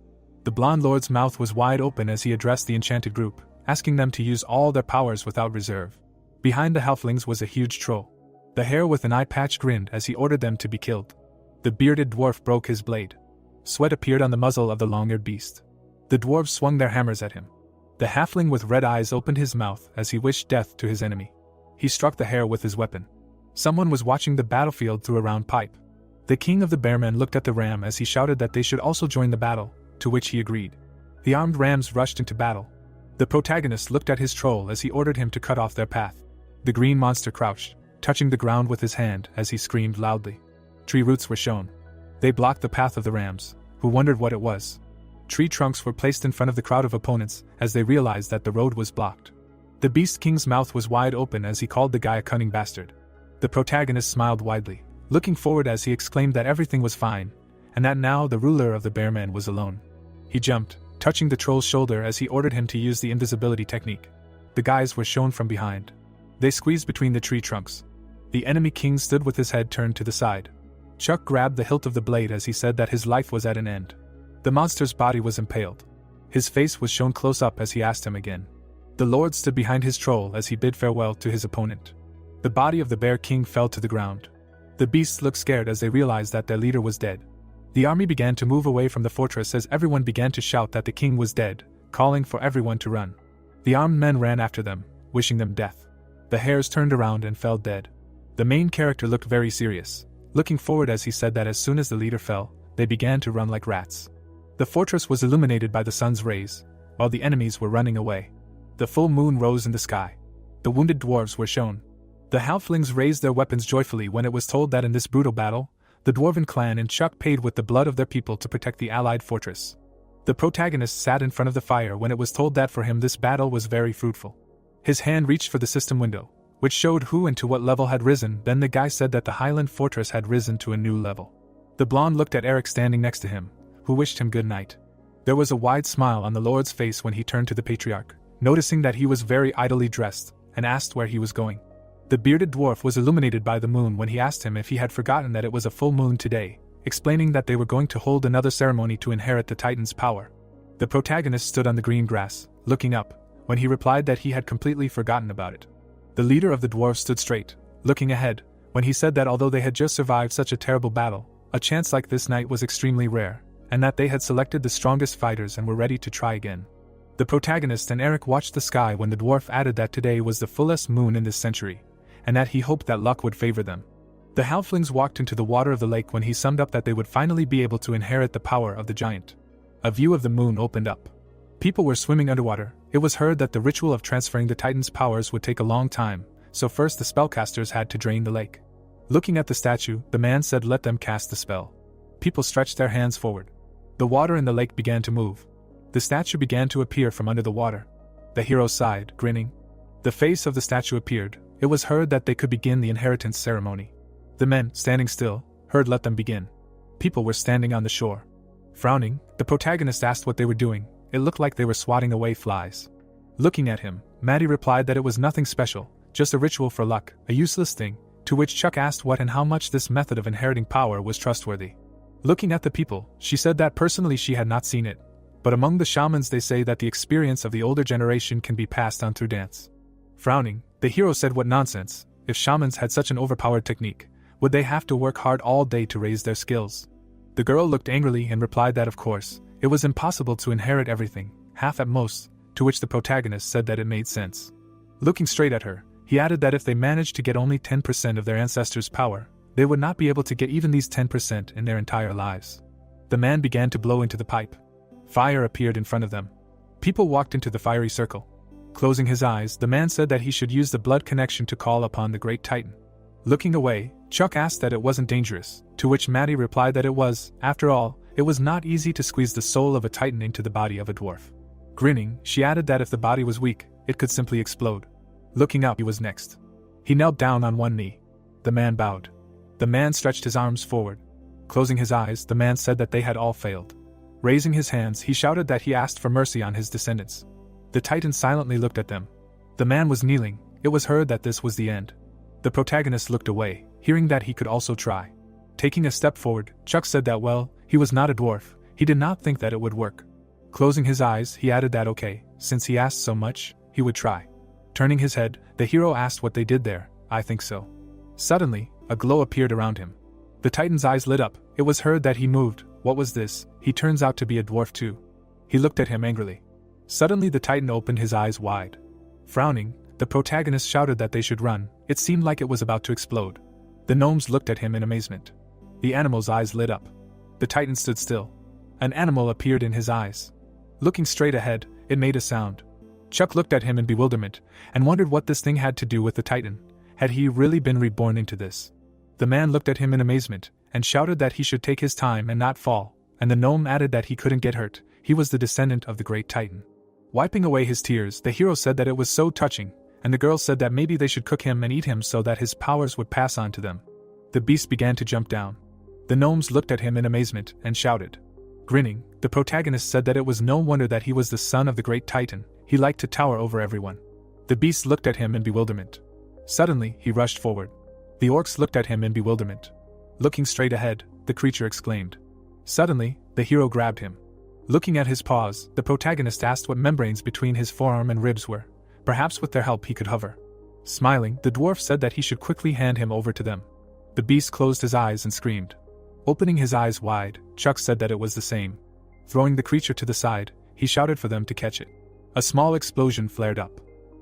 The blonde lord's mouth was wide open as he addressed the enchanted group, asking them to use all their powers without reserve. Behind the halflings was a huge troll. The hare with an eye patch grinned as he ordered them to be killed. The bearded dwarf broke his blade. Sweat appeared on the muzzle of the long-eared beast. The dwarves swung their hammers at him. The halfling with red eyes opened his mouth as he wished death to his enemy. He struck the hare with his weapon. Someone was watching the battlefield through a round pipe. The king of the bearmen looked at the ram as he shouted that they should also join the battle, to which he agreed. The armed rams rushed into battle. The protagonist looked at his troll as he ordered him to cut off their path. The green monster crouched, touching the ground with his hand as he screamed loudly. Tree roots were shown. They blocked the path of the rams, who wondered what it was. Tree trunks were placed in front of the crowd of opponents as they realized that the road was blocked. The Beast King's mouth was wide open as he called the guy a cunning bastard. The protagonist smiled widely, looking forward as he exclaimed that everything was fine, and that now the ruler of the bearmen was alone. He jumped, touching the troll's shoulder as he ordered him to use the invisibility technique. The guys were shown from behind. They squeezed between the tree trunks. The enemy king stood with his head turned to the side. Chuck grabbed the hilt of the blade as he said that his life was at an end. The monster's body was impaled. His face was shown close up as he asked him again. The lord stood behind his troll as he bid farewell to his opponent. The body of the bear king fell to the ground. The beasts looked scared as they realized that their leader was dead. The army began to move away from the fortress as everyone began to shout that the king was dead, calling for everyone to run. The armed men ran after them, wishing them death. The hares turned around and fell dead. The main character looked very serious, looking forward as he said that as soon as the leader fell, they began to run like rats. The fortress was illuminated by the sun's rays, while the enemies were running away. The full moon rose in the sky. The wounded dwarves were shown. The halflings raised their weapons joyfully when it was told that in this brutal battle, the dwarven clan and Chuck paid with the blood of their people to protect the allied fortress. The protagonist sat in front of the fire when it was told that for him this battle was very fruitful. His hand reached for the system window, which showed who and to what level had risen. Then the guy said that the Highland fortress had risen to a new level. The blonde looked at Eric standing next to him, who wished him good night. There was a wide smile on the lord's face when he turned to the patriarch, noticing that he was very idly dressed, and asked where he was going. The bearded dwarf was illuminated by the moon when he asked him if he had forgotten that it was a full moon today, explaining that they were going to hold another ceremony to inherit the Titan's power. The protagonist stood on the green grass, looking up, when he replied that he had completely forgotten about it. The leader of the dwarves stood straight, looking ahead, when he said that although they had just survived such a terrible battle, a chance like this night was extremely rare, and that they had selected the strongest fighters and were ready to try again. The protagonist and Eric watched the sky when the dwarf added that today was the fullest moon in this century, and that he hoped that luck would favor them. The halflings walked into the water of the lake when he summed up that they would finally be able to inherit the power of the giant. A view of the moon opened up. People were swimming underwater. It was heard that the ritual of transferring the Titan's powers would take a long time, so first the spellcasters had to drain the lake. Looking at the statue, the man said, "Let them cast the spell." People stretched their hands forward. The water in the lake began to move. The statue began to appear from under the water. The hero sighed, grinning. The face of the statue appeared. It was heard that they could begin the inheritance ceremony. The men, standing still, heard "Let them begin." People were standing on the shore. Frowning, the protagonist asked what they were doing. It looked like they were swatting away flies. Looking at him, Maddie replied that it was nothing special, just a ritual for luck, a useless thing, to which Chuck asked what and how much this method of inheriting power was trustworthy. Looking at the people, she said that personally she had not seen it, but among the shamans they say that the experience of the older generation can be passed on through dance. Frowning, the hero said, "What nonsense, if shamans had such an overpowered technique, would they have to work hard all day to raise their skills?" The girl looked angrily and replied that of course, it was impossible to inherit everything, half at most, to which the protagonist said that it made sense. Looking straight at her, he added that if they managed to get only 10% of their ancestors' power, they would not be able to get even these 10% in their entire lives. The man began to blow into the pipe. Fire appeared in front of them. People walked into the fiery circle. Closing his eyes, the man said that he should use the blood connection to call upon the great Titan. Looking away, Chuck asked that it wasn't dangerous, to which Maddie replied that it was. After all, it was not easy to squeeze the soul of a Titan into the body of a dwarf. Grinning, she added that if the body was weak, it could simply explode. Looking up, he was next. He knelt down on one knee. The man bowed. The man stretched his arms forward. Closing his eyes, the man said that they had all failed. Raising his hands, he shouted that he asked for mercy on his descendants. The Titan silently looked at them. The man was kneeling. It was heard that this was the end. The protagonist looked away, hearing that he could also try. Taking a step forward, Chuck said that well, he was not a dwarf, he did not think that it would work. Closing his eyes, he added that okay, since he asked so much, he would try. Turning his head, the hero asked what they did there. "I think so." Suddenly, a glow appeared around him. The Titan's eyes lit up. It was heard that he moved. What was this? He turns out to be a dwarf too. He looked at him angrily. Suddenly the Titan opened his eyes wide. Frowning, the protagonist shouted that they should run. It seemed like it was about to explode. The gnomes looked at him in amazement. The animal's eyes lit up. The Titan stood still. An animal appeared in his eyes. Looking straight ahead, it made a sound. Chuck looked at him in bewilderment, and wondered what this thing had to do with the Titan. Had he really been reborn into this? The man looked at him in amazement, and shouted that he should take his time and not fall, and the gnome added that he couldn't get hurt, he was the descendant of the great Titan. Wiping away his tears, the hero said that it was so touching, and the girl said that maybe they should cook him and eat him so that his powers would pass on to them. The beast began to jump down. The gnomes looked at him in amazement, and shouted. Grinning, the protagonist said that it was no wonder that he was the son of the great Titan, he liked to tower over everyone. The beast looked at him in bewilderment. Suddenly, he rushed forward. The orcs looked at him in bewilderment. Looking straight ahead, the creature exclaimed. Suddenly, the hero grabbed him. Looking at his paws, the protagonist asked what membranes between his forearm and ribs were. Perhaps with their help he could hover. Smiling, the dwarf said that he should quickly hand him over to them. The beast closed his eyes and screamed. Opening his eyes wide, Chuck said that it was the same. Throwing the creature to the side, he shouted for them to catch it. A small explosion flared up.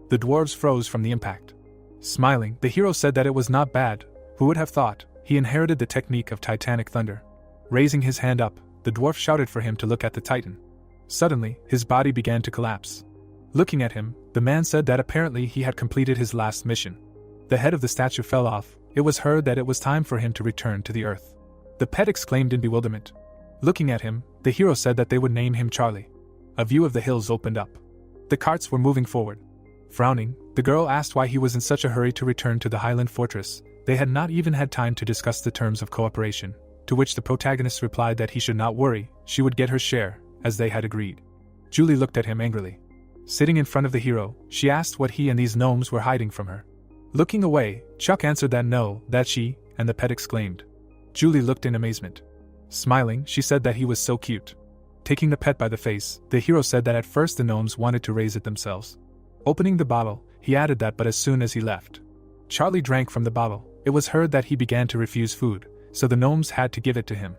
The dwarves froze from the impact. Smiling, the hero said that it was not bad. Who would have thought? He inherited the technique of titanic thunder. Raising his hand up, the dwarf shouted for him to look at the Titan. Suddenly, his body began to collapse. Looking at him, the man said that apparently he had completed his last mission. The head of the statue fell off. It was heard that it was time for him to return to the earth. The pet exclaimed in bewilderment. Looking at him, the hero said that they would name him Charlie. A view of the hills opened up. The carts were moving forward. Frowning, the girl asked why he was in such a hurry to return to the Highland Fortress. They had not even had time to discuss the terms of cooperation, to which the protagonist replied that he should not worry, she would get her share, as they had agreed. Julie looked at him angrily. Sitting in front of the hero, she asked what he and these gnomes were hiding from her. Looking away, Chuck answered that no, that she, and the pet exclaimed. Julie looked in amazement. Smiling, she said that he was so cute. Taking the pet by the face, the hero said that at first the gnomes wanted to raise it themselves. Opening the bottle, he added that but as soon as he left. Charlie drank from the bottle. It was heard that he began to refuse food, so the gnomes had to give it to him.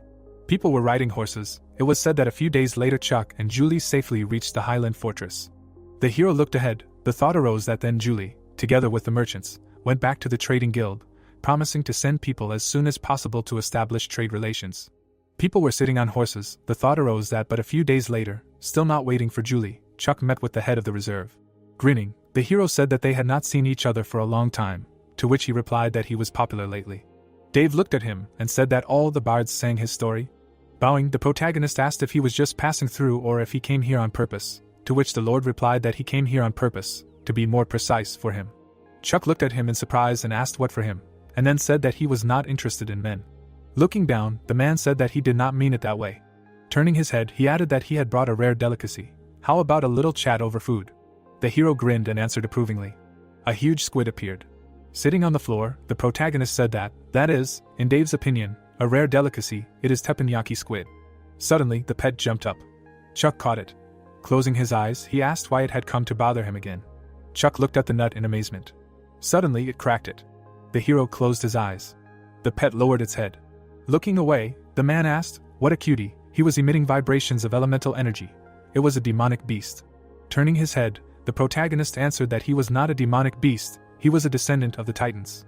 People were riding horses. It was said that a few days later Chuck and Julie safely reached the Highland Fortress. The hero looked ahead. The thought arose that then Julie, together with the merchants, went back to the trading guild, promising to send people as soon as possible to establish trade relations. People were sitting on horses. The thought arose that but a few days later, still not waiting for Julie, Chuck met with the head of the reserve. Grinning, the hero said that they had not seen each other for a long time, to which he replied that he was popular lately. Dave looked at him and said that all the bards sang his story. Bowing, the protagonist asked if he was just passing through or if he came here on purpose, to which the Lord replied that he came here on purpose, to be more precise for him. Chuck looked at him in surprise and asked what for him, and then said that he was not interested in men. Looking down, the man said that he did not mean it that way. Turning his head, he added that he had brought a rare delicacy. How about a little chat over food? The hero grinned and answered approvingly. A huge squid appeared. Sitting on the floor, the protagonist said that is, in Dave's opinion, a rare delicacy. It is teppanyaki squid. Suddenly, the pet jumped up. Chuck caught it. Closing his eyes, he asked why it had come to bother him again. Chuck looked at the nut in amazement. Suddenly, it cracked it. The hero closed his eyes. The pet lowered its head. Looking away, the man asked, "What a cutie." He was emitting vibrations of elemental energy. It was a demonic beast. Turning his head, the protagonist answered that he was not a demonic beast, he was a descendant of the Titans.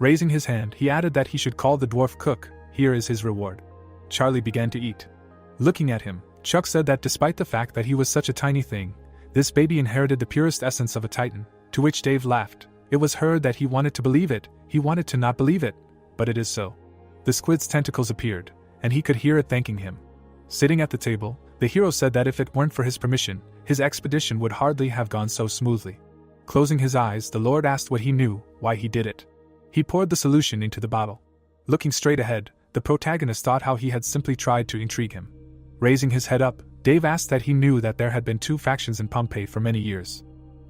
Raising his hand, he added that he should call the dwarf cook. Here is his reward. Charlie began to eat. Looking at him, Chuck said that despite the fact that he was such a tiny thing, this baby inherited the purest essence of a Titan, to which Dave laughed. It was heard that he wanted to believe it, he wanted to not believe it, but it is so. The squid's tentacles appeared, and he could hear it thanking him. Sitting at the table, the hero said that if it weren't for his permission, his expedition would hardly have gone so smoothly. Closing his eyes, the Lord asked what he knew, why he did it. He poured the solution into the bottle. Looking straight ahead, the protagonist thought how he had simply tried to intrigue him. Raising his head up, Dave asked that he knew that there had been two factions in Pompeii for many years.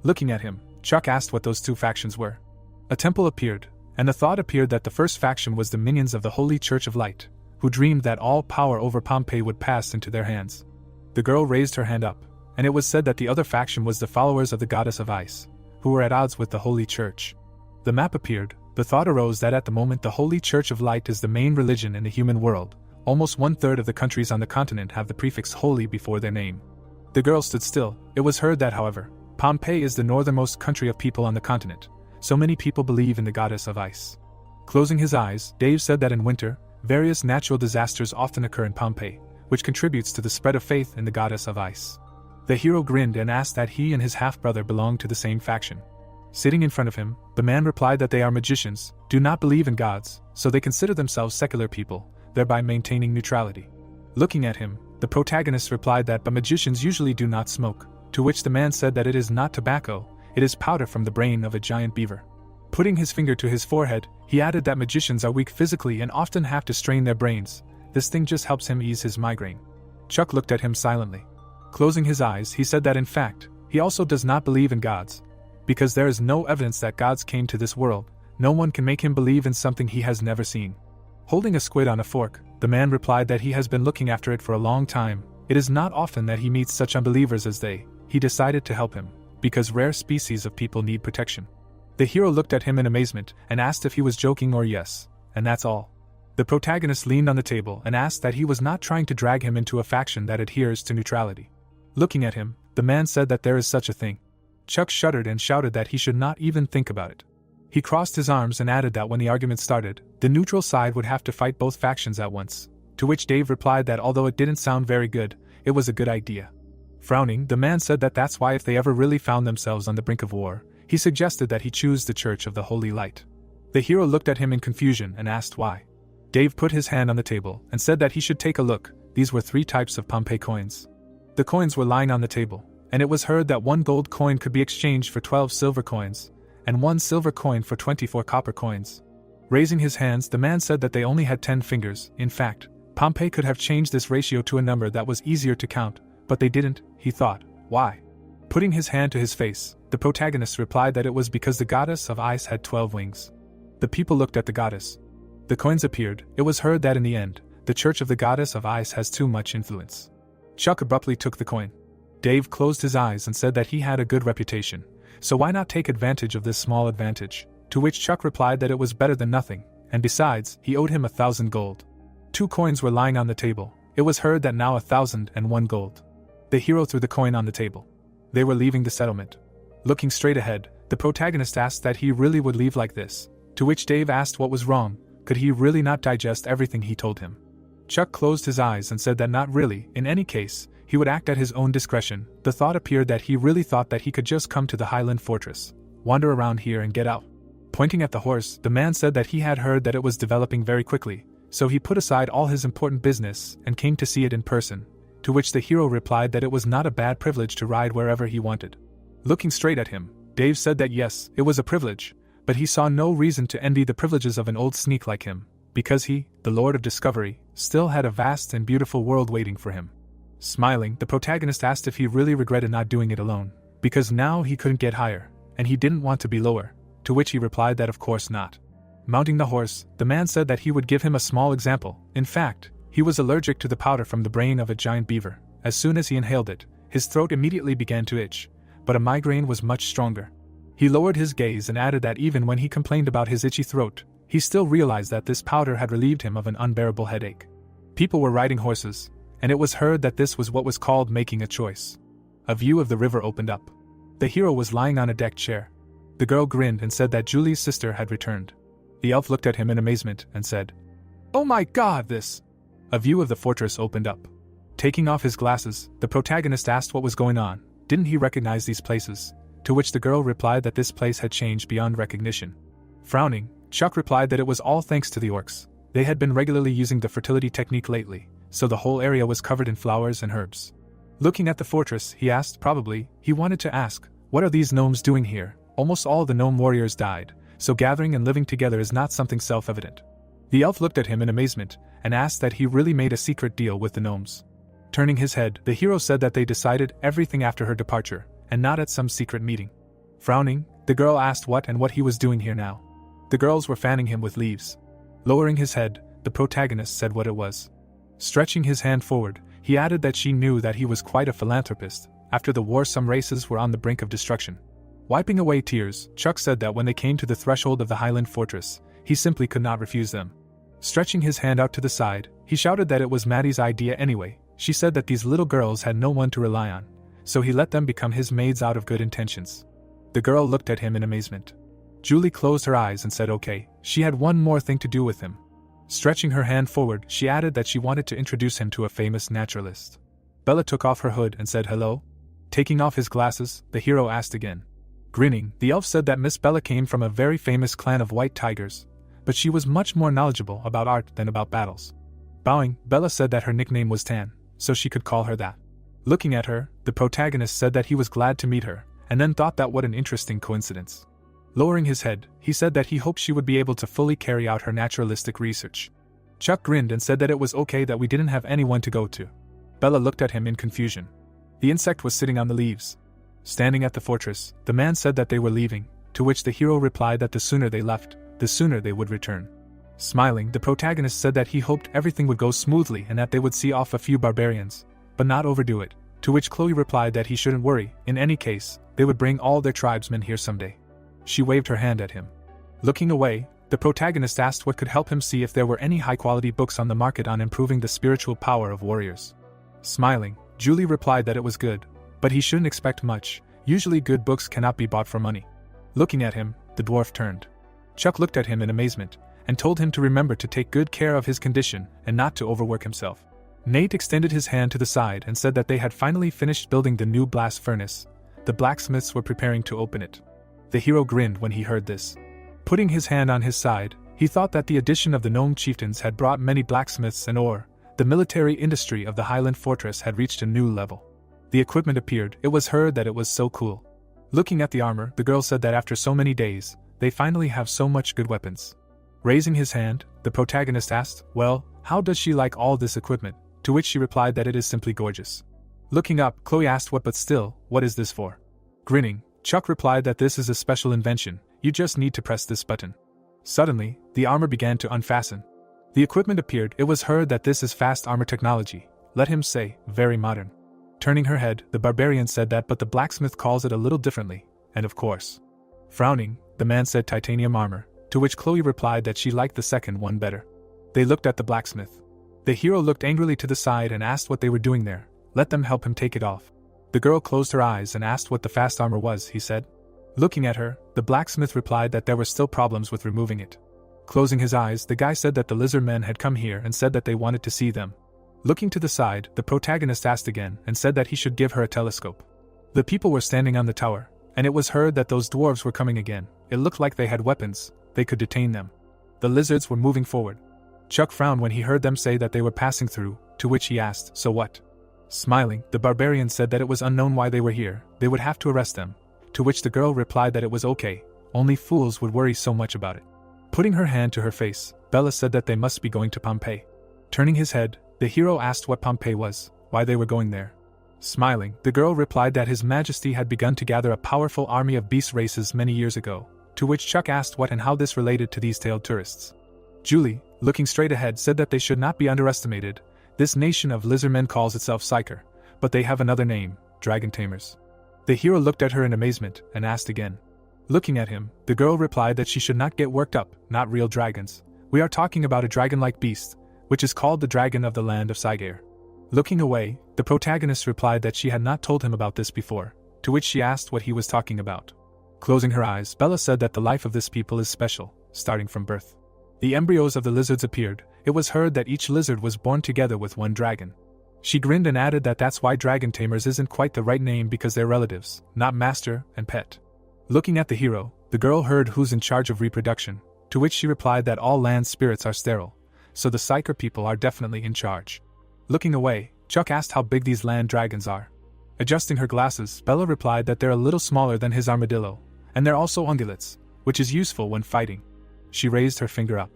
Looking at him, Chuck asked what those two factions were. A temple appeared, and the thought appeared that the first faction was the minions of the Holy Church of Light, who dreamed that all power over Pompeii would pass into their hands. The girl raised her hand up, and it was said that the other faction was the followers of the goddess of ice, who were at odds with the Holy Church. The map appeared. The thought arose that at the moment the Holy Church of Light is the main religion in the human world. Almost 1/3 of the countries on the continent have the prefix holy before their name. The girl stood still. It was heard that, however, Pompeii is the northernmost country of people on the continent, so many people believe in the goddess of ice. Closing his eyes, Dave said that in winter, various natural disasters often occur in Pompeii, which contributes to the spread of faith in the goddess of ice. The hero grinned and asked that he and his half-brother belonged to the same faction. Sitting in front of him, the man replied that they are magicians, do not believe in gods, so they consider themselves secular people, thereby maintaining neutrality. Looking at him, the protagonist replied that but magicians usually do not smoke, to which the man said that it is not tobacco, it is powder from the brain of a giant beaver. Putting his finger to his forehead, he added that magicians are weak physically and often have to strain their brains. This thing just helps him ease his migraine. Chuck looked at him silently. Closing his eyes, he said that in fact, he also does not believe in gods. Because there is no evidence that gods came to this world, no one can make him believe in something he has never seen. Holding a squid on a fork, the man replied that he has been looking after it for a long time. It is not often that he meets such unbelievers as they. He decided to help him, because rare species of people need protection. The hero looked at him in amazement and asked if he was joking or yes, and that's all. The protagonist leaned on the table and asked that he was not trying to drag him into a faction that adheres to neutrality. Looking at him, the man said that there is such a thing. Chuck shuddered and shouted that he should not even think about it. He crossed his arms and added that when the argument started, the neutral side would have to fight both factions at once. To which Dave replied that although it didn't sound very good, it was a good idea. Frowning, the man said that that's why if they ever really found themselves on the brink of war, he suggested that he choose the Church of the Holy Light. The hero looked at him in confusion and asked why. Dave put his hand on the table and said that he should take a look. These were 3 types of Pompeii coins. The coins were lying on the table, and it was heard that 1 gold coin could be exchanged for 12 silver coins, and 1 silver coin for 24 copper coins. Raising his hands, the man said that they only had 10 fingers. In fact, Pompeii could have changed this ratio to a number that was easier to count, but they didn't, he thought. Why? Putting his hand to his face, the protagonist replied that it was because the goddess of ice had 12 wings. The people looked at the goddess. The coins appeared. It was heard that in the end, the Church of the Goddess of Ice has too much influence. Chuck abruptly took the coin. Dave closed his eyes and said that he had a good reputation, so why not take advantage of this small advantage? To which Chuck replied that it was better than nothing, and besides, he owed him 1,000 gold. 2 coins were lying on the table. It was heard that now 1,001 gold. The hero threw the coin on the table. They were leaving the settlement. Looking straight ahead, the protagonist asked that he really would leave like this, to which Dave asked what was wrong. Could he really not digest everything he told him? Chuck closed his eyes and said that not really, in any case, he would act at his own discretion. The thought appeared that he really thought that he could just come to the Highland Fortress, wander around here and get out. Pointing at the horse, the man said that he had heard that it was developing very quickly, so he put aside all his important business and came to see it in person, to which the hero replied that it was not a bad privilege to ride wherever he wanted. Looking straight at him, Dave said that yes, it was a privilege, but he saw no reason to envy the privileges of an old sneak like him, because he, the Lord of Discovery, still had a vast and beautiful world waiting for him. Smiling, the protagonist asked if he really regretted not doing it alone, because now he couldn't get higher, and he didn't want to be lower, to which he replied that of course not. Mounting the horse, the man said that he would give him a small example. In fact, he was allergic to the powder from the brain of a giant beaver. As soon as he inhaled it, his throat immediately began to itch, but a migraine was much stronger. He lowered his gaze and added that even when he complained about his itchy throat, he still realized that this powder had relieved him of an unbearable headache. People were riding horses, and it was heard that this was what was called making a choice. A view of the river opened up. The hero was lying on a deck chair. The girl grinned and said that Julie's sister had returned. The elf looked at him in amazement and said, "Oh my God, this!" A view of the fortress opened up. Taking off his glasses, the protagonist asked what was going on. Didn't he recognize these places? To which the girl replied that this place had changed beyond recognition. Frowning, Chuck replied that it was all thanks to the orcs. They had been regularly using the fertility technique lately, so the whole area was covered in flowers and herbs. Looking at the fortress, he asked, probably, he wanted to ask, what are these gnomes doing here? Almost all the gnome warriors died, so gathering and living together is not something self-evident. The elf looked at him in amazement, and asked that he really made a secret deal with the gnomes. Turning his head, the hero said that they decided everything after her departure, and not at some secret meeting. Frowning, the girl asked what he was doing here now. The girls were fanning him with leaves. Lowering his head, the protagonist said what it was. Stretching his hand forward, he added that she knew that he was quite a philanthropist. After the war, some races were on the brink of destruction. Wiping away tears, Chuck said that when they came to the threshold of the Highland Fortress, he simply could not refuse them. Stretching his hand out to the side, he shouted that it was Maddie's idea anyway. She said that these little girls had no one to rely on, so he let them become his maids out of good intentions. The girl looked at him in amazement. Julie closed her eyes and said okay, she had one more thing to do with him. Stretching her hand forward, she added that she wanted to introduce him to a famous naturalist. Bella took off her hood and said hello. Taking off his glasses, the hero asked again. Grinning, the elf said that Miss Bella came from a very famous clan of white tigers, but she was much more knowledgeable about art than about battles. Bowing, Bella said that her nickname was Tan, so she could call her that. Looking at her, the protagonist said that he was glad to meet her, and then thought that what an interesting coincidence. Lowering his head, he said that he hoped she would be able to fully carry out her naturalistic research. Chuck grinned and said that it was okay that we didn't have anyone to go to. Bella looked at him in confusion. The insect was sitting on the leaves. Standing at the fortress, the man said that they were leaving, to which the hero replied that the sooner they left, the sooner they would return. Smiling, the protagonist said that he hoped everything would go smoothly and that they would see off a few barbarians, but not overdo it, to which Chloe replied that he shouldn't worry. In any case, they would bring all their tribesmen here someday. She waved her hand at him. Looking away, the protagonist asked what could help him see if there were any high-quality books on the market on improving the spiritual power of warriors. Smiling, Julie replied that it was good, but he shouldn't expect much. Usually good books cannot be bought for money. Looking at him, the dwarf turned. Chuck looked at him in amazement, and told him to remember to take good care of his condition and not to overwork himself. Nate extended his hand to the side and said that they had finally finished building the new blast furnace. The blacksmiths were preparing to open it. The hero grinned when he heard this. Putting his hand on his side, he thought that the addition of the gnome chieftains had brought many blacksmiths and ore. The military industry of the Highland Fortress had reached a new level. The equipment appeared. It was heard that it was so cool. Looking at the armor, the girl said that after so many days, they finally have so much good weapons. Raising his hand, the protagonist asked, "Well, how does she like all this equipment?" To which she replied that it is simply gorgeous. Looking up, Chloe asked but still, what is this for? Grinning, Chuck replied that this is a special invention, you just need to press this button. Suddenly, the armor began to unfasten. The equipment appeared. It was heard that this is fast armor technology, let him say, very modern. Turning her head, the barbarian said that but the blacksmith calls it a little differently, and of course. Frowning, the man said titanium armor, to which Chloe replied that she liked the second one better. They looked at the blacksmith. The hero looked angrily to the side and asked what they were doing there. Let them help him take it off. The girl closed her eyes and asked what the fast armor was, he said. Looking at her, the blacksmith replied that there were still problems with removing it. Closing his eyes, the guy said that the lizard men had come here and said that they wanted to see them. Looking to the side, the protagonist asked again and said that he should give her a telescope. The people were standing on the tower, and it was heard that those dwarves were coming again. It looked like they had weapons, they could detain them. The lizards were moving forward. Chuck frowned when he heard them say that they were passing through, to which he asked, "So what?" Smiling, the barbarian said that it was unknown why they were here, they would have to arrest them, to which the girl replied that it was okay, only fools would worry so much about it. Putting her hand to her face, Bella said that they must be going to Pompeii. Turning his head, the hero asked what Pompeii was, why they were going there. Smiling, the girl replied that His Majesty had begun to gather a powerful army of beast races many years ago, to which Chuck asked what and how this related to these tailed tourists. Julie, looking straight ahead, said that they should not be underestimated. This nation of lizardmen calls itself Psyker, but they have another name, Dragon Tamers. The hero looked at her in amazement and asked again. Looking at him, the girl replied that she should not get worked up, not real dragons. We are talking about a dragon-like beast, which is called the dragon of the land of Cygair. Looking away, the protagonist replied that she had not told him about this before, to which she asked what he was talking about. Closing her eyes, Bella said that the life of this people is special, starting from birth. The embryos of the lizards appeared. It was heard that each lizard was born together with one dragon. She grinned and added that that's why Dragon Tamers isn't quite the right name because they're relatives, not master and pet. Looking at the hero, the girl heard who's in charge of reproduction, to which she replied that all land spirits are sterile, so the Psyker people are definitely in charge. Looking away, Chuck asked how big these land dragons are. Adjusting her glasses, Bella replied that they're a little smaller than his armadillo, and they're also ungulates, which is useful when fighting. She raised her finger up.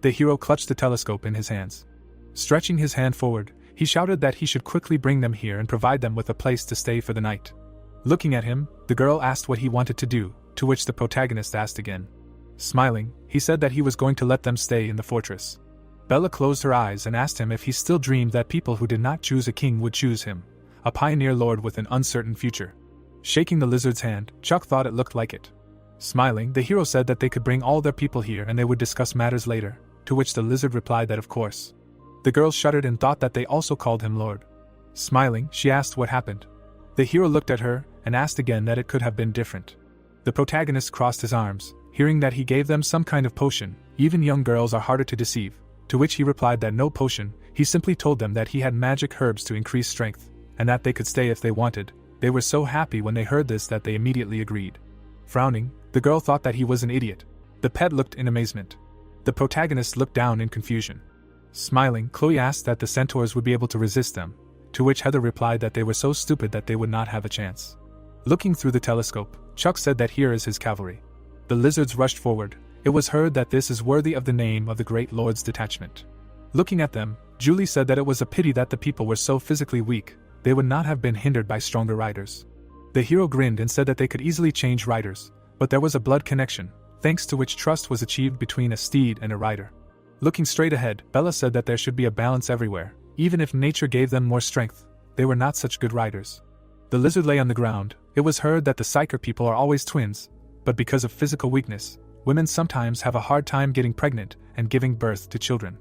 The hero clutched the telescope in his hands. Stretching his hand forward, he shouted that he should quickly bring them here and provide them with a place to stay for the night. Looking at him, the girl asked what he wanted to do, to which the protagonist asked again. Smiling, he said that he was going to let them stay in the fortress. Bella closed her eyes and asked him if he still dreamed that people who did not choose a king would choose him, a pioneer lord with an uncertain future. Shaking the lizard's hand, Chuck thought it looked like it. Smiling, the hero said that they could bring all their people here and they would discuss matters later, to which the lizard replied that of course. The girl shuddered and thought that they also called him Lord. Smiling, she asked what happened. The hero looked at her and asked again that it could have been different. The protagonist crossed his arms, hearing that he gave them some kind of potion. Even young girls are harder to deceive, to which he replied that no potion, he simply told them that he had magic herbs to increase strength, and that they could stay if they wanted. They were so happy when they heard this that they immediately agreed. Frowning, the girl thought that he was an idiot. The pet looked in amazement. The protagonist looked down in confusion. Smiling, Chloe asked that the centaurs would be able to resist them, to which Heather replied that they were so stupid that they would not have a chance. Looking through the telescope, Chuck said that here is his cavalry. The lizards rushed forward. It was heard that this is worthy of the name of the Great Lord's detachment. Looking at them, Julie said that it was a pity that the people were so physically weak, they would not have been hindered by stronger riders. The hero grinned and said that they could easily change riders, but there was a blood connection, thanks to which trust was achieved between a steed and a rider. Looking straight ahead, Bella said that there should be a balance everywhere. Even if nature gave them more strength, they were not such good riders. The lizard lay on the ground. It was heard that the Psyker people are always twins, but because of physical weakness, women sometimes have a hard time getting pregnant and giving birth to children.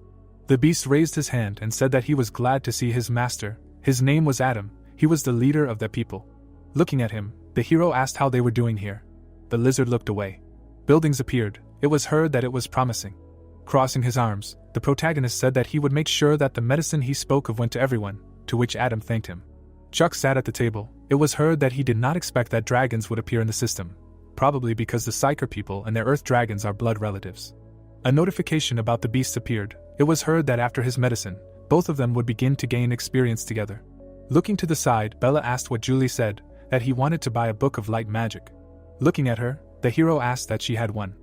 The beast raised his hand and said that he was glad to see his master. His name was Adam. He was the leader of their people. Looking at him, the hero asked how they were doing here. The lizard looked away. Buildings appeared. It was heard that it was promising. Crossing his arms, the protagonist said that he would make sure that the medicine he spoke of went to everyone, to which Adam thanked him. Chuck sat at the table. It was heard that he did not expect that dragons would appear in the system, probably because the Psyker people and their Earth dragons are blood relatives. A notification about the beasts appeared. It was heard that after his medicine, both of them would begin to gain experience together. Looking to the side, Bella asked what Julie said, that he wanted to buy a book of light magic. Looking at her, the hero asked that she had one.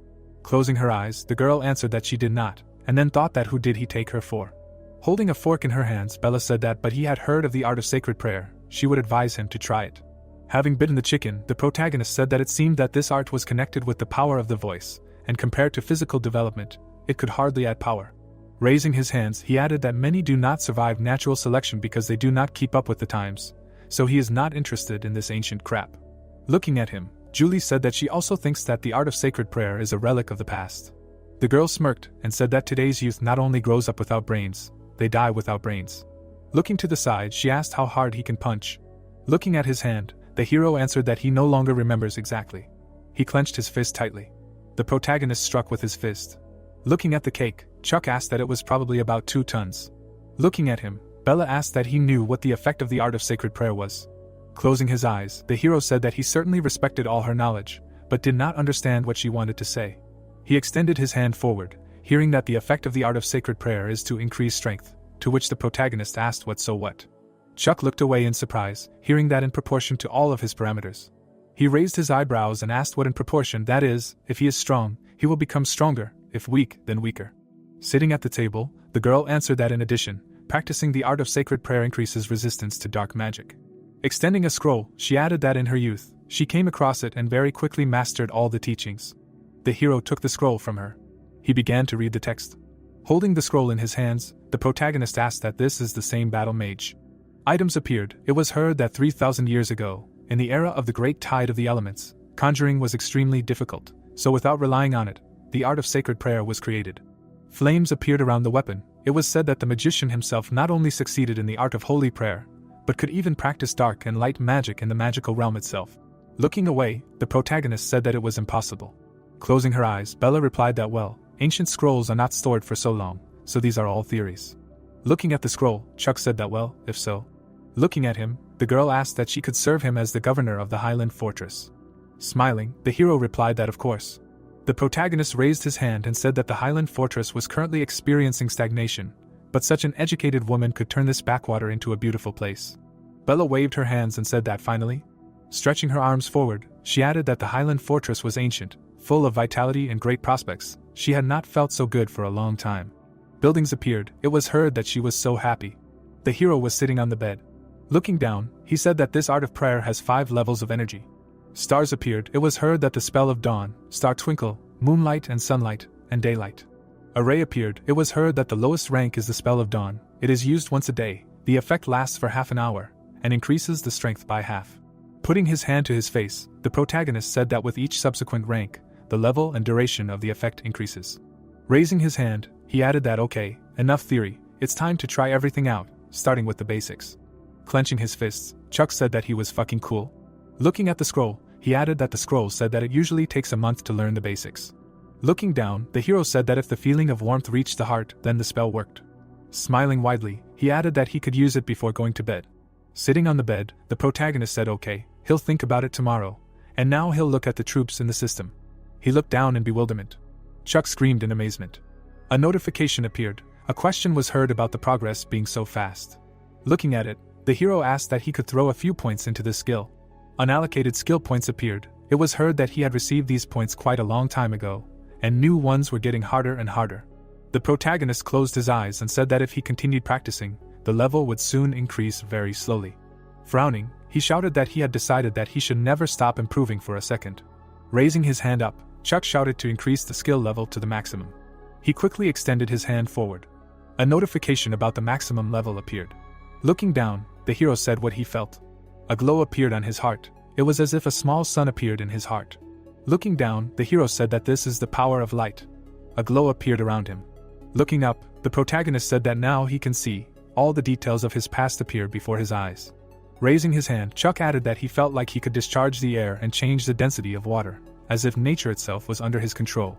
Closing her eyes, the girl answered that she did not, and then thought that who did he take her for. Holding a fork in her hands, Bella said that but he had heard of the art of sacred prayer, she would advise him to try it. Having bitten the chicken, the protagonist said that it seemed that this art was connected with the power of the voice, and compared to physical development, it could hardly add power. Raising his hands, he added that many do not survive natural selection because they do not keep up with the times, so he is not interested in this ancient crap. Looking at him, Julie said that she also thinks that the art of sacred prayer is a relic of the past. The girl smirked and said that today's youth not only grows up without brains, they die without brains. Looking to the side, she asked how hard he can punch. Looking at his hand, the hero answered that he no longer remembers exactly. He clenched his fist tightly. The protagonist struck with his fist. Looking at the cake, Chuck asked that it was probably about 2 tons. Looking at him, Bella asked that he knew what the effect of the art of sacred prayer was. Closing his eyes, the hero said that he certainly respected all her knowledge, but did not understand what she wanted to say. He extended his hand forward, hearing that the effect of the art of sacred prayer is to increase strength, to which the protagonist asked what so what. Chuck looked away in surprise, hearing that in proportion to all of his parameters. He raised his eyebrows and asked what in proportion, that is, if he is strong, he will become stronger, if weak, then weaker. Sitting at the table, the girl answered that in addition, practicing the art of sacred prayer increases resistance to dark magic. Extending a scroll, she added that in her youth, she came across it and very quickly mastered all the teachings. The hero took the scroll from her. He began to read the text. Holding the scroll in his hands, the protagonist asked that this is the same battle mage. Items appeared. It was heard that 3,000 years ago, in the era of the great tide of the elements, conjuring was extremely difficult, so without relying on it, the art of sacred prayer was created. Flames appeared around the weapon. It was said that the magician himself not only succeeded in the art of holy prayer, but could even practice dark and light magic in the magical realm itself. Looking away, the protagonist said that it was impossible. Closing her eyes, Bella replied that well, ancient scrolls are not stored for so long, so these are all theories. Looking at the scroll, Chuck said that well, if so. Looking at him, the girl asked that she could serve him as the governor of the Highland Fortress. Smiling, the hero replied that of course. The protagonist raised his hand and said that the Highland Fortress was currently experiencing stagnation, but such an educated woman could turn this backwater into a beautiful place. Bella waved her hands and said that finally. Stretching her arms forward, she added that the Highland Fortress was ancient, full of vitality and great prospects. She had not felt so good for a long time. Buildings appeared. It was heard that she was so happy. The hero was sitting on the bed. Looking down, he said that this art of prayer has 5 levels of energy. Stars appeared. It was heard that the spell of dawn, star twinkle, moonlight and sunlight, and daylight. A ray appeared. It was heard that the lowest rank is the spell of dawn. It is used once a day. The effect lasts for half an hour, and increases the strength by half. Putting his hand to his face, the protagonist said that with each subsequent rank, the level and duration of the effect increases. Raising his hand, he added that okay, enough theory, it's time to try everything out, starting with the basics. Clenching his fists, Chuck said that he was fucking cool. Looking at the scroll, he added that the scroll said that it usually takes a month to learn the basics. Looking down, the hero said that if the feeling of warmth reached the heart, then the spell worked. Smiling widely, he added that he could use it before going to bed. Sitting on the bed, the protagonist said okay, he'll think about it tomorrow, and now he'll look at the troops in the system. He looked down in bewilderment. Chuck screamed in amazement. A notification appeared. A question was heard about the progress being so fast. Looking at it, the hero asked that he could throw a few points into this skill. Unallocated skill points appeared. It was heard that he had received these points quite a long time ago, and new ones were getting harder and harder. The protagonist closed his eyes and said that if he continued practicing, the level would soon increase very slowly. Frowning, he shouted that he had decided that he should never stop improving for a second. Raising his hand up, Chuck shouted to increase the skill level to the maximum. He quickly extended his hand forward. A notification about the maximum level appeared. Looking down, the hero said what he felt. A glow appeared on his heart. It was as if a small sun appeared in his heart. Looking down, the hero said that this is the power of light. A glow appeared around him. Looking up, the protagonist said that now he can see. All the details of his past appeared before his eyes. Raising his hand, Chuck added that he felt like he could discharge the air and change the density of water, as if nature itself was under his control.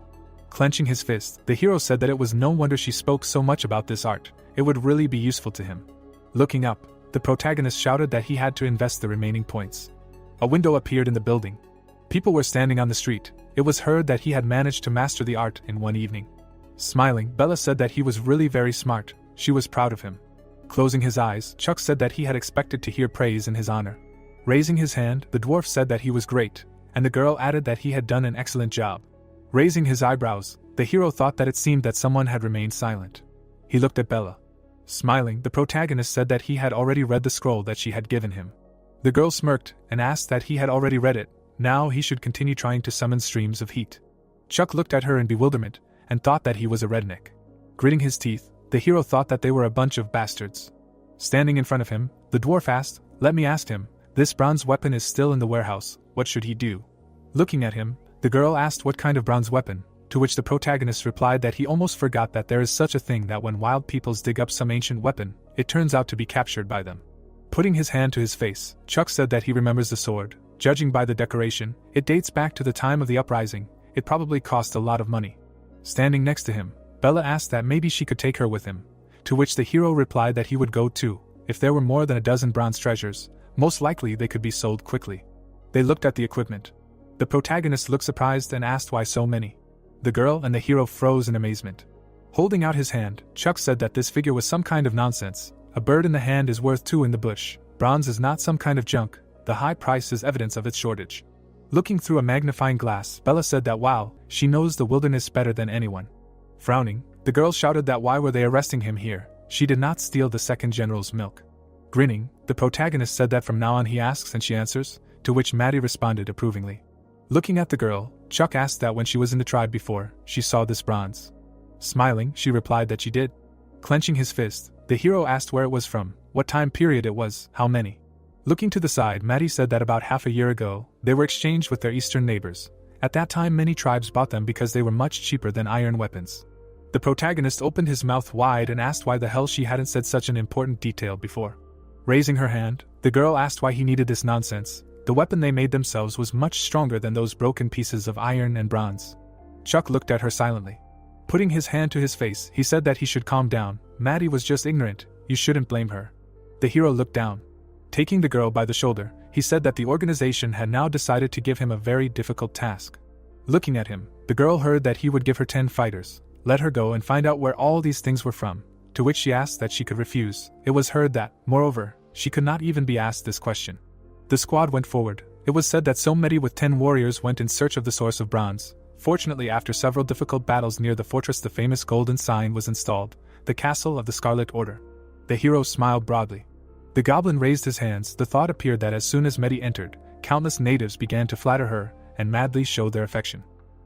Clenching his fist, the hero said that it was no wonder she spoke so much about this art, it would really be useful to him. Looking up, the protagonist shouted that he had to invest the remaining points. A window appeared in the building. People were standing on the street. It was heard that he had managed to master the art in one evening. Smiling, Bella said that he was really very smart. She was proud of him. Closing his eyes, Chuck said that he had expected to hear praise in his honor. Raising his hand, the dwarf said that he was great, and the girl added that he had done an excellent job. Raising his eyebrows, the hero thought that it seemed that someone had remained silent. He looked at Bella. Smiling, the protagonist said that he had already read the scroll that she had given him. The girl smirked and asked that he had already read it. Now he should continue trying to summon streams of heat. Chuck looked at her in bewilderment and thought that he was a redneck. Gritting his teeth, the hero thought that they were a bunch of bastards. Standing in front of him, the dwarf asked, "Let me ask him, this bronze weapon is still in the warehouse, what should he do?" Looking at him, the girl asked what kind of bronze weapon, to which the protagonist replied that he almost forgot that there is such a thing that when wild peoples dig up some ancient weapon, it turns out to be captured by them. Putting his hand to his face, Chuck said that he remembers the sword. Judging by the decoration, it dates back to the time of the uprising. It probably cost a lot of money. Standing next to him, Bella asked that maybe she could take her with him, to which the hero replied that he would go too. If there were more than a dozen bronze treasures, most likely they could be sold quickly. They looked at the equipment. The protagonist looked surprised and asked why so many. The girl and the hero froze in amazement. Holding out his hand, Chuck said that this figure was some kind of nonsense. A bird in the hand is worth two in the bush. Bronze is not some kind of junk. The high price is evidence of its shortage. Looking through a magnifying glass, Bella said that wow, she knows the wilderness better than anyone. Frowning, the girl shouted that why were they arresting him here? She did not steal the second general's milk. Grinning, the protagonist said that from now on he asks and she answers, to which Maddie responded approvingly. Looking at the girl, Chuck asked that when she was in the tribe before, she saw this bronze. Smiling, she replied that she did. Clenching his fist, the hero asked where it was from, what time period it was, how many. Looking to the side, Maddie said that about half a year ago, they were exchanged with their eastern neighbors. At that time many tribes bought them because they were much cheaper than iron weapons. The protagonist opened his mouth wide and asked why the hell she hadn't said such an important detail before. Raising her hand, the girl asked why he needed this nonsense. The weapon they made themselves was much stronger than those broken pieces of iron and bronze. Chuck looked at her silently. Putting his hand to his face, he said that he should calm down. Maddie was just ignorant, you shouldn't blame her. The hero looked down. Taking the girl by the shoulder, he said that the organization had now decided to give him a very difficult task. Looking at him, the girl heard that he would give her 10 fighters, let her go and find out where all these things were from, to which she asked that she could refuse. It was heard that, moreover, she could not even be asked this question. The squad went forward. It was said that so many with 10 warriors went in search of the source of bronze. Fortunately, after several difficult battles near the fortress, the famous golden sign was installed, the castle of the Scarlet Order. The hero smiled broadly. The goblin raised his hands. The thought appeared that as soon as Medi entered, countless natives began to flatter her and madly showed their affection.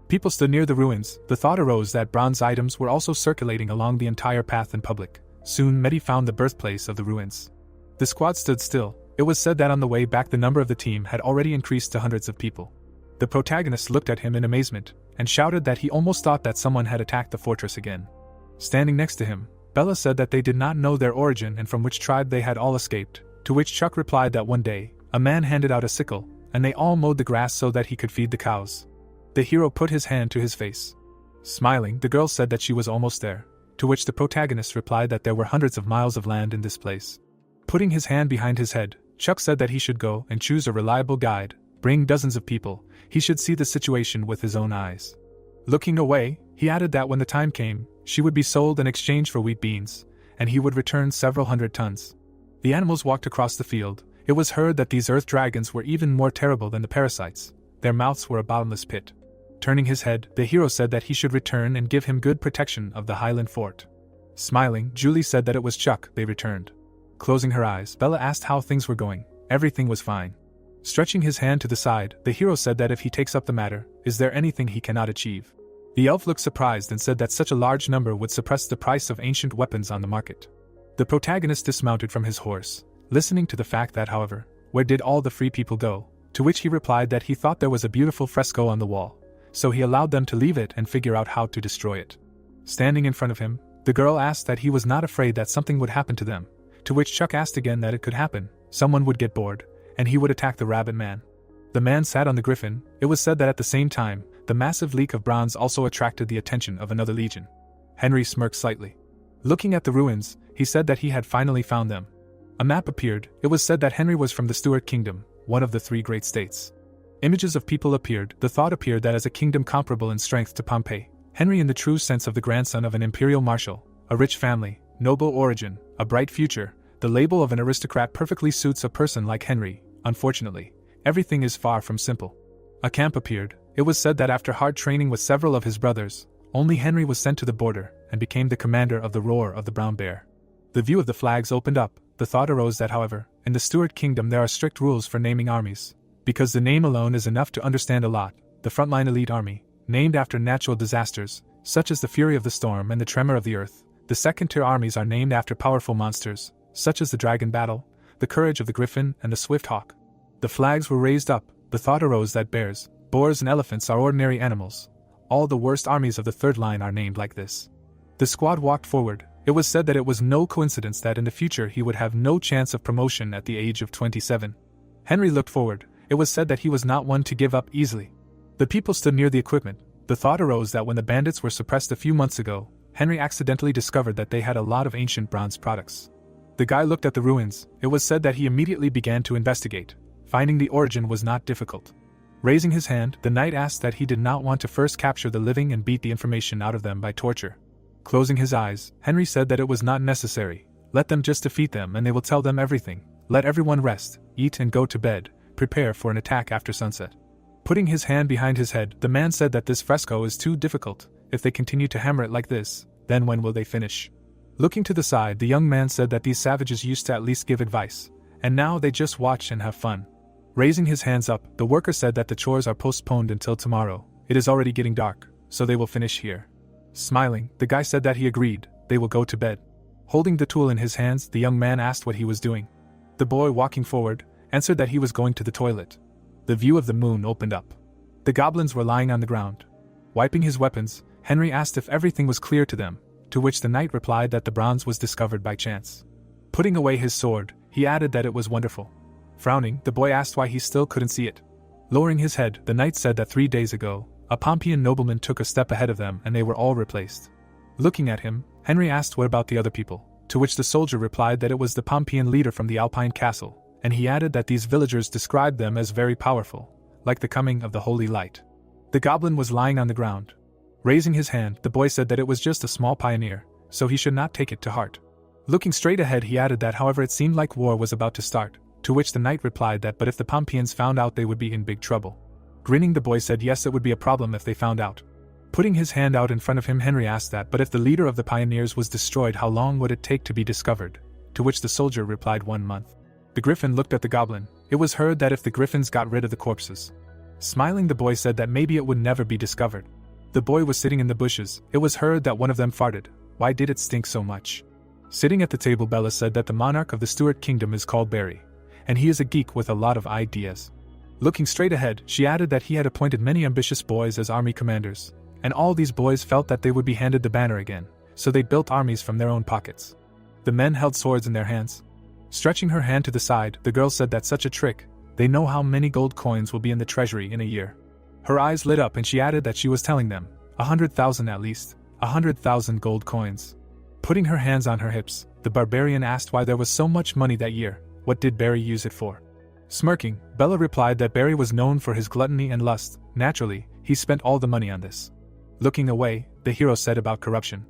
People stood near the ruins. The thought arose that bronze items were also circulating along the entire path in public. Soon Medi found the birthplace of the ruins. The squad stood still. It was said that on the way back the number of the team had already increased to hundreds of people. The protagonist looked at him in amazement and shouted that he almost thought that someone had attacked the fortress again. Standing next to him, Bella said that they did not know their origin and from which tribe they had all escaped, to which Chuck replied that one day, a man handed out a sickle, and they all mowed the grass so that he could feed the cows. The hero put his hand to his face. Smiling, the girl said that she was almost there, to which the protagonist replied that there were hundreds of miles of land in this place. Putting his hand behind his head, Chuck said that he should go and choose a reliable guide, bring dozens of people, he should see the situation with his own eyes. Looking away, he added that when the time came, she would be sold in exchange for wheat beans, and he would return several hundred tons. The animals walked across the field. It was heard that these earth dragons were even more terrible than the parasites. Their mouths were a bottomless pit. Turning his head, the hero said that he should return and give him good protection of the Highland fort. Smiling, Julie said that it was Chuck. They returned. Closing her eyes, Bella asked how things were going. Everything was fine. Stretching his hand to the side, the hero said that if he takes up the matter, is there anything he cannot achieve? The elf looked surprised and said that such a large number would suppress the price of ancient weapons on the market. The protagonist dismounted from his horse, listening to the fact that, however, where did all the free people go? To which he replied that he thought there was a beautiful fresco on the wall, so he allowed them to leave it and figure out how to destroy it. Standing in front of him, the girl asked that he was not afraid that something would happen to them, to which Chuck asked again that it could happen, someone would get bored, and he would attack the rabbit man. The man sat on the griffin. It was said that at the same time, the massive leak of bronze also attracted the attention of another legion. Henry smirked slightly. Looking at the ruins, he said that he had finally found them. A map appeared. It was said that Henry was from the Stuart Kingdom, one of the 3 great states. Images of people appeared. The thought appeared that as a kingdom comparable in strength to Pompeii, Henry in the true sense of the grandson of an imperial marshal, a rich family, noble origin, a bright future, the label of an aristocrat perfectly suits a person like Henry. Unfortunately, everything is far from simple. A camp appeared. It was said that after hard training with several of his brothers, only Henry was sent to the border and became the commander of the Roar of the Brown Bear. The view of the flags opened up. The thought arose that, however, in the Stuart Kingdom there are strict rules for naming armies. Because the name alone is enough to understand a lot, the frontline elite army, named after natural disasters, such as the fury of the storm and the tremor of the earth. The second-tier armies are named after powerful monsters, such as the dragon battle, the courage of the griffin and the swift hawk. The flags were raised up. The thought arose that bears, boars and elephants are ordinary animals. All the worst armies of the third line are named like this. The squad walked forward. It was said that it was no coincidence that in the future he would have no chance of promotion at the age of 27. Henry looked forward. It was said that he was not one to give up easily. The people stood near the equipment. The thought arose that when the bandits were suppressed a few months ago, Henry accidentally discovered that they had a lot of ancient bronze products. The guy looked at the ruins. It was said that he immediately began to investigate. Finding the origin was not difficult. Raising his hand, the knight asked that he did not want to first capture the living and beat the information out of them by torture. Closing his eyes, Henry said that it was not necessary. Let them just defeat them and they will tell them everything. Let everyone rest, eat and go to bed, prepare for an attack after sunset. Putting his hand behind his head, the man said that this fresco is too difficult. If they continue to hammer it like this, then when will they finish? Looking to the side, the young man said that these savages used to at least give advice, and now they just watch and have fun. Raising his hands up, the worker said that the chores are postponed until tomorrow. It is already getting dark, so they will finish here. Smiling, the guy said that he agreed. They will go to bed. Holding the tool in his hands, the young man asked what he was doing. The boy, walking forward, answered that he was going to the toilet. The view of the moon opened up. The goblins were lying on the ground. Wiping his weapons, Henry asked if everything was clear to them, to which the knight replied that the bronze was discovered by chance. Putting away his sword, he added that it was wonderful. Frowning, the boy asked why he still couldn't see it. Lowering his head, the knight said that 3 days ago, a Pompeian nobleman took a step ahead of them and they were all replaced. Looking at him, Henry asked what about the other people, to which the soldier replied that it was the Pompeian leader from the Alpine castle, and he added that these villagers described them as very powerful, like the coming of the holy light. The goblin was lying on the ground. Raising his hand, the boy said that it was just a small pioneer, so he should not take it to heart. Looking straight ahead, he added that however it seemed like war was about to start, to which the knight replied that but if the Pompeians found out they would be in big trouble. Grinning, the boy said yes, it would be a problem if they found out. Putting his hand out in front of him, Henry asked that but if the leader of the pioneers was destroyed, how long would it take to be discovered? To which the soldier replied 1 month. The griffin looked at the goblin. It was heard that if the griffins got rid of the corpses. Smiling, the boy said that maybe it would never be discovered. The boy was sitting in the bushes. It was heard that one of them farted. Why did it stink so much? Sitting at the table, Bella said that the monarch of the Stuart Kingdom is called Barry, and he is a geek with a lot of ideas. Looking straight ahead, she added that he had appointed many ambitious boys as army commanders, and all these boys felt that they would be handed the banner again, so they built armies from their own pockets. The men held swords in their hands. Stretching her hand to the side, the girl said that such a trick, they know how many gold coins will be in the treasury in a year. Her eyes lit up and she added that she was telling them, 100,000 at least, 100,000 gold coins. Putting her hands on her hips, the barbarian asked why there was so much money that year. What did Barry use it for? Smirking, Bella replied that Barry was known for his gluttony and lust. Naturally, he spent all the money on this. Looking away, the hero said about corruption.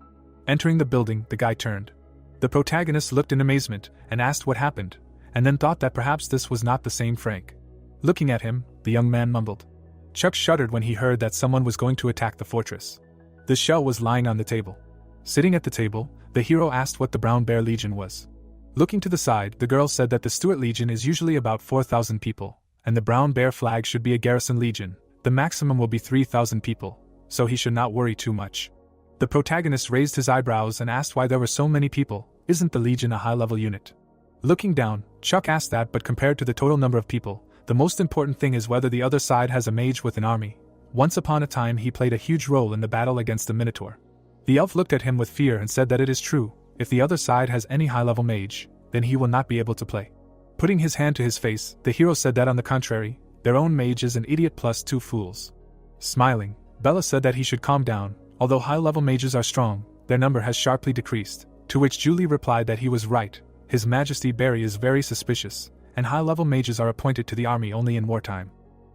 Entering the building, the guy turned. The protagonist looked in amazement and asked what happened, and then thought that perhaps this was not the same Frank. Looking at him, the young man mumbled. Chuck shuddered when he heard that someone was going to attack the fortress. The shell was lying on the table. Sitting at the table, the hero asked what the Brown Bear Legion was. Looking to the side, the girl said that the Stuart Legion is usually about 4,000 people, and the Brown Bear flag should be a garrison legion. The maximum will be 3,000 people, so he should not worry too much. The protagonist raised his eyebrows and asked why there were so many people. Isn't the legion a high-level unit? Looking down, Chuck asked that but compared to the total number of people, the most important thing is whether the other side has a mage with an army. Once upon a time he played a huge role in the battle against the Minotaur. The elf looked at him with fear and said that it is true, if the other side has any high-level mage, then he will not be able to play. Putting his hand to his face, the hero said that on the contrary, their own mage is an idiot plus 2 fools. Smiling, Bella said that he should calm down. Although high-level mages are strong, their number has sharply decreased, to which Julie replied that he was right. His Majesty Barry is very suspicious, and high-level mages are appointed to the army only in wartime.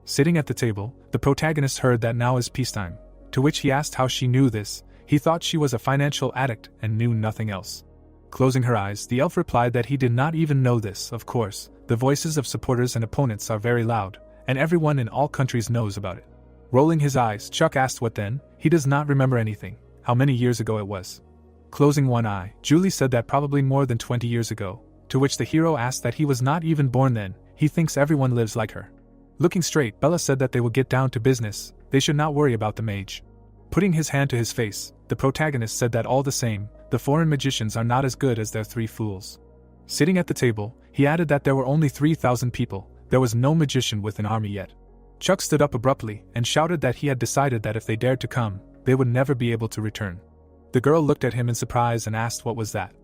Sitting at the table, the protagonist heard that now is peacetime, to which he asked how she knew this. He thought she was a financial addict and knew nothing else. Closing her eyes, the elf replied that he did not even know this. Of course, the voices of supporters and opponents are very loud, and everyone in all countries knows about it. Rolling his eyes, Chuck asked what then. He does not remember anything, how many years ago it was. Closing one eye, Julie said that probably more than 20 years ago, to which the hero asked that he was not even born then. He thinks everyone lives like her. Looking straight, Bella said that they will get down to business, they should not worry about the mage. Putting his hand to his face, the protagonist said that all the same, the foreign magicians are not as good as their 3 fools. Sitting at the table, he added that there were only 3,000 people, there was no magician with an army yet. Chuck stood up abruptly and shouted that he had decided that if they dared to come, they would never be able to return. The girl looked at him in surprise and asked what was that.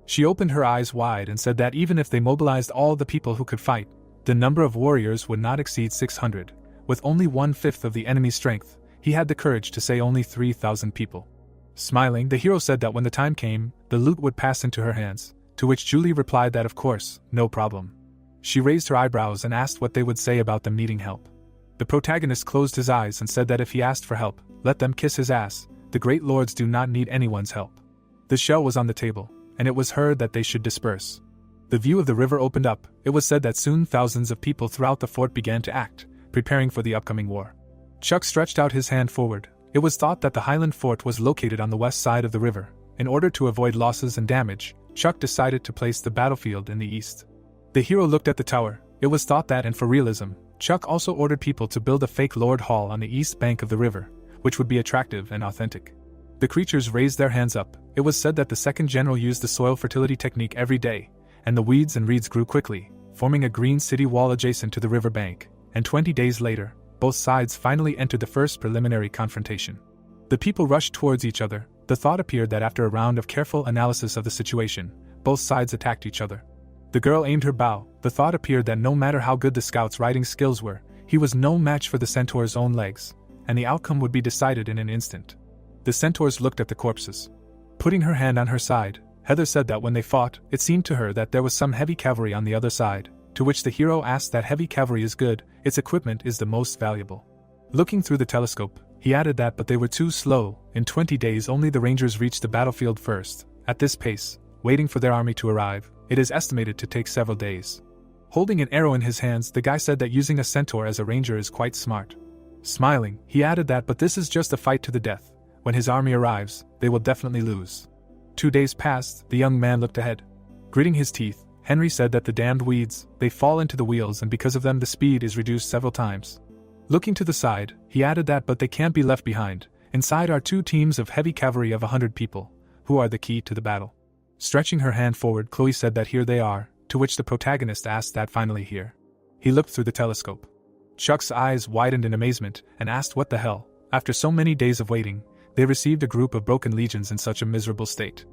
She opened her eyes wide and said that even if they mobilized all the people who could fight, the number of warriors would not exceed 600. With only 1/5 of the enemy's strength, he had the courage to say only 3,000 people. Smiling, the hero said that when the time came, the loot would pass into her hands, to which Julie replied that of course, no problem. She raised her eyebrows and asked what they would say about them needing help. The protagonist closed his eyes and said that if he asked for help, let them kiss his ass, the great lords do not need anyone's help. The shell was on the table, and it was heard that they should disperse. The view of the river opened up. It was said that soon thousands of people throughout the fort began to act, preparing for the upcoming war. Chuck stretched out his hand forward. It was thought that the Highland fort was located on the west side of the river. In order to avoid losses and damage, Chuck decided to place the battlefield in the east. The hero looked at the tower. It was thought that, and for realism, Chuck also ordered people to build a fake Lord Hall on the east bank of the river, which would be attractive and authentic. The creatures raised their hands up. It was said that the second general used the soil fertility technique every day, and the weeds and reeds grew quickly, forming a green city wall adjacent to the river bank, and 20 days later, both sides finally entered the first preliminary confrontation. The people rushed towards each other. The thought appeared that after a round of careful analysis of the situation, both sides attacked each other. The girl aimed her bow. The thought appeared that no matter how good the scout's riding skills were, he was no match for the centaur's own legs, and the outcome would be decided in an instant. The centaurs looked at the corpses. Putting her hand on her side, Heather said that when they fought, it seemed to her that there was some heavy cavalry on the other side, to which the hero asked that heavy cavalry is good, its equipment is the most valuable. Looking through the telescope, he added that but they were too slow. In 20 days only the rangers reached the battlefield first. At this pace, waiting for their army to arrive, it is estimated to take several days. Holding an arrow in his hands, the guy said that using a centaur as a ranger is quite smart. Smiling, he added that but this is just a fight to the death. When his army arrives, they will definitely lose. 2 days passed, the young man looked ahead. Gritting his teeth, Henry said that the damned weeds, they fall into the wheels and because of them the speed is reduced several times. Looking to the side, he added that but they can't be left behind. Inside are 2 teams of heavy cavalry of 100 people, who are the key to the battle. Stretching her hand forward, Chloe said that here they are, to which the protagonist asked that finally here. He looked through the telescope. Chuck's eyes widened in amazement and asked what the hell. After so many days of waiting, they received a group of broken legions in such a miserable state.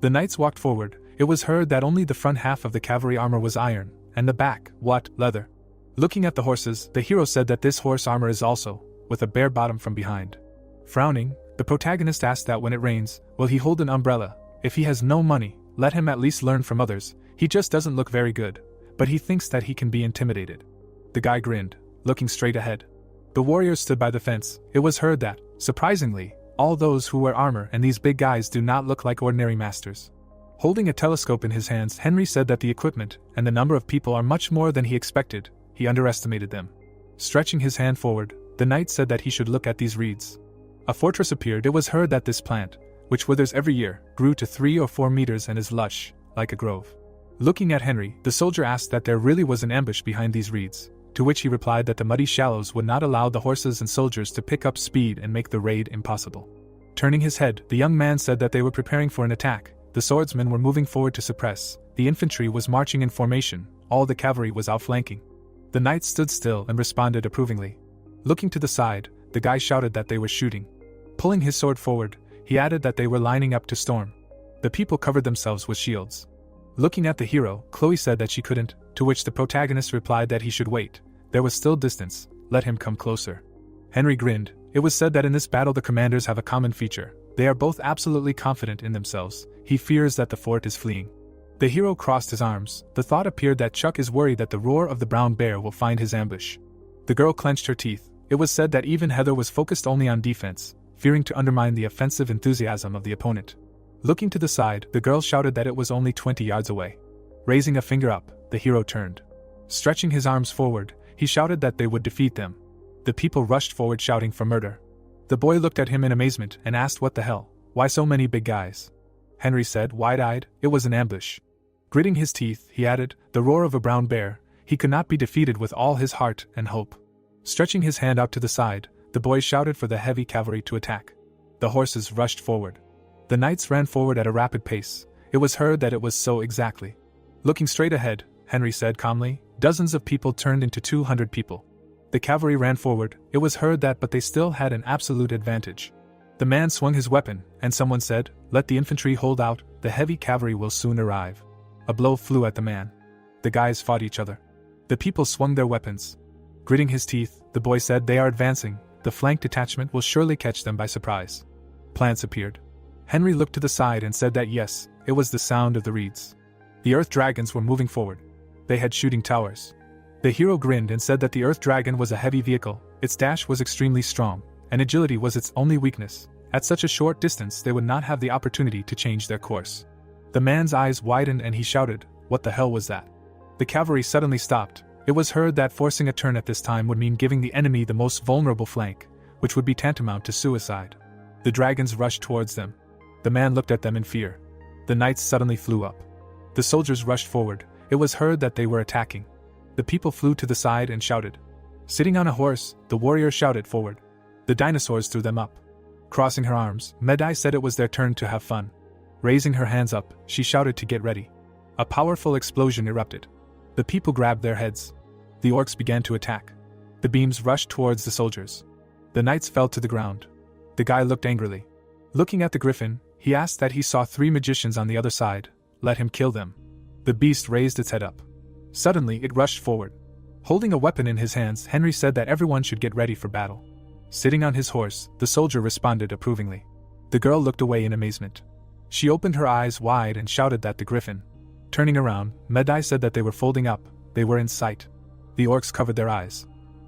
The knights walked forward. It was heard that only the front half of the cavalry armor was iron, and the back, what, leather. Looking at the horses, the hero said that this horse armor is also, with a bare bottom from behind. Frowning, the protagonist asked that when it rains, will he hold an umbrella? If he has no money, let him at least learn from others. He just doesn't look very good, but he thinks that he can be intimidated. The guy grinned, looking straight ahead. The warriors stood by the fence. It was heard that, surprisingly, all those who wear armor and these big guys do not look like ordinary masters. Holding a telescope in his hands, Henry said that the equipment and the number of people are much more than he expected. He underestimated them. Stretching his hand forward, the knight said that he should look at these reeds. A fortress appeared. It was heard that this plant, which withers every year, grew to 3 or 4 meters and is lush, like a grove. Looking at Henry, the soldier asked that there really was an ambush behind these reeds, to which he replied that the muddy shallows would not allow the horses and soldiers to pick up speed and make the raid impossible. Turning his head, the young man said that they were preparing for an attack. The swordsmen were moving forward to suppress. The infantry was marching in formation. All the cavalry was outflanking. The knights stood still and responded approvingly. Looking to the side, the guy shouted that they were shooting. Pulling his sword forward, he added that they were lining up to storm. The people covered themselves with shields. Looking at the hero, Chloe said that she couldn't, to which the protagonist replied that he should wait. There was still distance, let him come closer. Henry grinned. It was said that in this battle the commanders have a common feature. They are both absolutely confident in themselves. He fears that the fort is fleeing. The hero crossed his arms. The thought appeared that Chuck is worried that the roar of the brown bear will find his ambush. The girl clenched her teeth. It was said that even Heather was focused only on defense, fearing to undermine the offensive enthusiasm of the opponent. Looking to the side, the girl shouted that it was only 20 yards away. Raising a finger up, the hero turned. Stretching his arms forward, he shouted that they would defeat them. The people rushed forward shouting for murder. The boy looked at him in amazement and asked what the hell, why so many big guys? Henry said, wide-eyed, it was an ambush. Gritting his teeth, he added, the roar of a brown bear, he could not be defeated with all his heart and hope. Stretching his hand out to the side, the boy shouted for the heavy cavalry to attack. The horses rushed forward. The knights ran forward at a rapid pace. It was heard that it was so exactly. Looking straight ahead, Henry said calmly, dozens of people turned into 200 people. The cavalry ran forward. It was heard that but they still had an absolute advantage. The man swung his weapon, and someone said, let the infantry hold out, the heavy cavalry will soon arrive. A blow flew at the man. The guys fought each other. The people swung their weapons. Gritting his teeth, the boy said, they are advancing, the flank detachment will surely catch them by surprise. Plants appeared. Henry looked to the side and said that yes, it was the sound of the reeds. The earth dragons were moving forward. They had shooting towers. The hero grinned and said that the earth dragon was a heavy vehicle, its dash was extremely strong, and agility was its only weakness. At such a short distance they would not have the opportunity to change their course. The man's eyes widened and he shouted, what the hell was that? The cavalry suddenly stopped. It was heard that forcing a turn at this time would mean giving the enemy the most vulnerable flank, which would be tantamount to suicide. The dragons rushed towards them. The man looked at them in fear. The knights suddenly flew up. The soldiers rushed forward. It was heard that they were attacking. The people flew to the side and shouted. Sitting on a horse, the warrior shouted forward. The dinosaurs threw them up. Crossing her arms, Medai said it was their turn to have fun. Raising her hands up, she shouted to get ready. A powerful explosion erupted. The people grabbed their heads. The orcs began to attack. The beams rushed towards the soldiers. The knights fell to the ground. The guy looked angrily. Looking at the griffin, he asked that he saw 3 magicians on the other side. Let him kill them. The beast raised its head up. Suddenly it rushed forward. Holding a weapon in his hands, Henry said that everyone should get ready for battle. Sitting on his horse, the soldier responded approvingly. The girl looked away in amazement. She opened her eyes wide and shouted that the griffin. Turning around, Medai said that they were folding up. They were in sight. The orcs covered their eyes.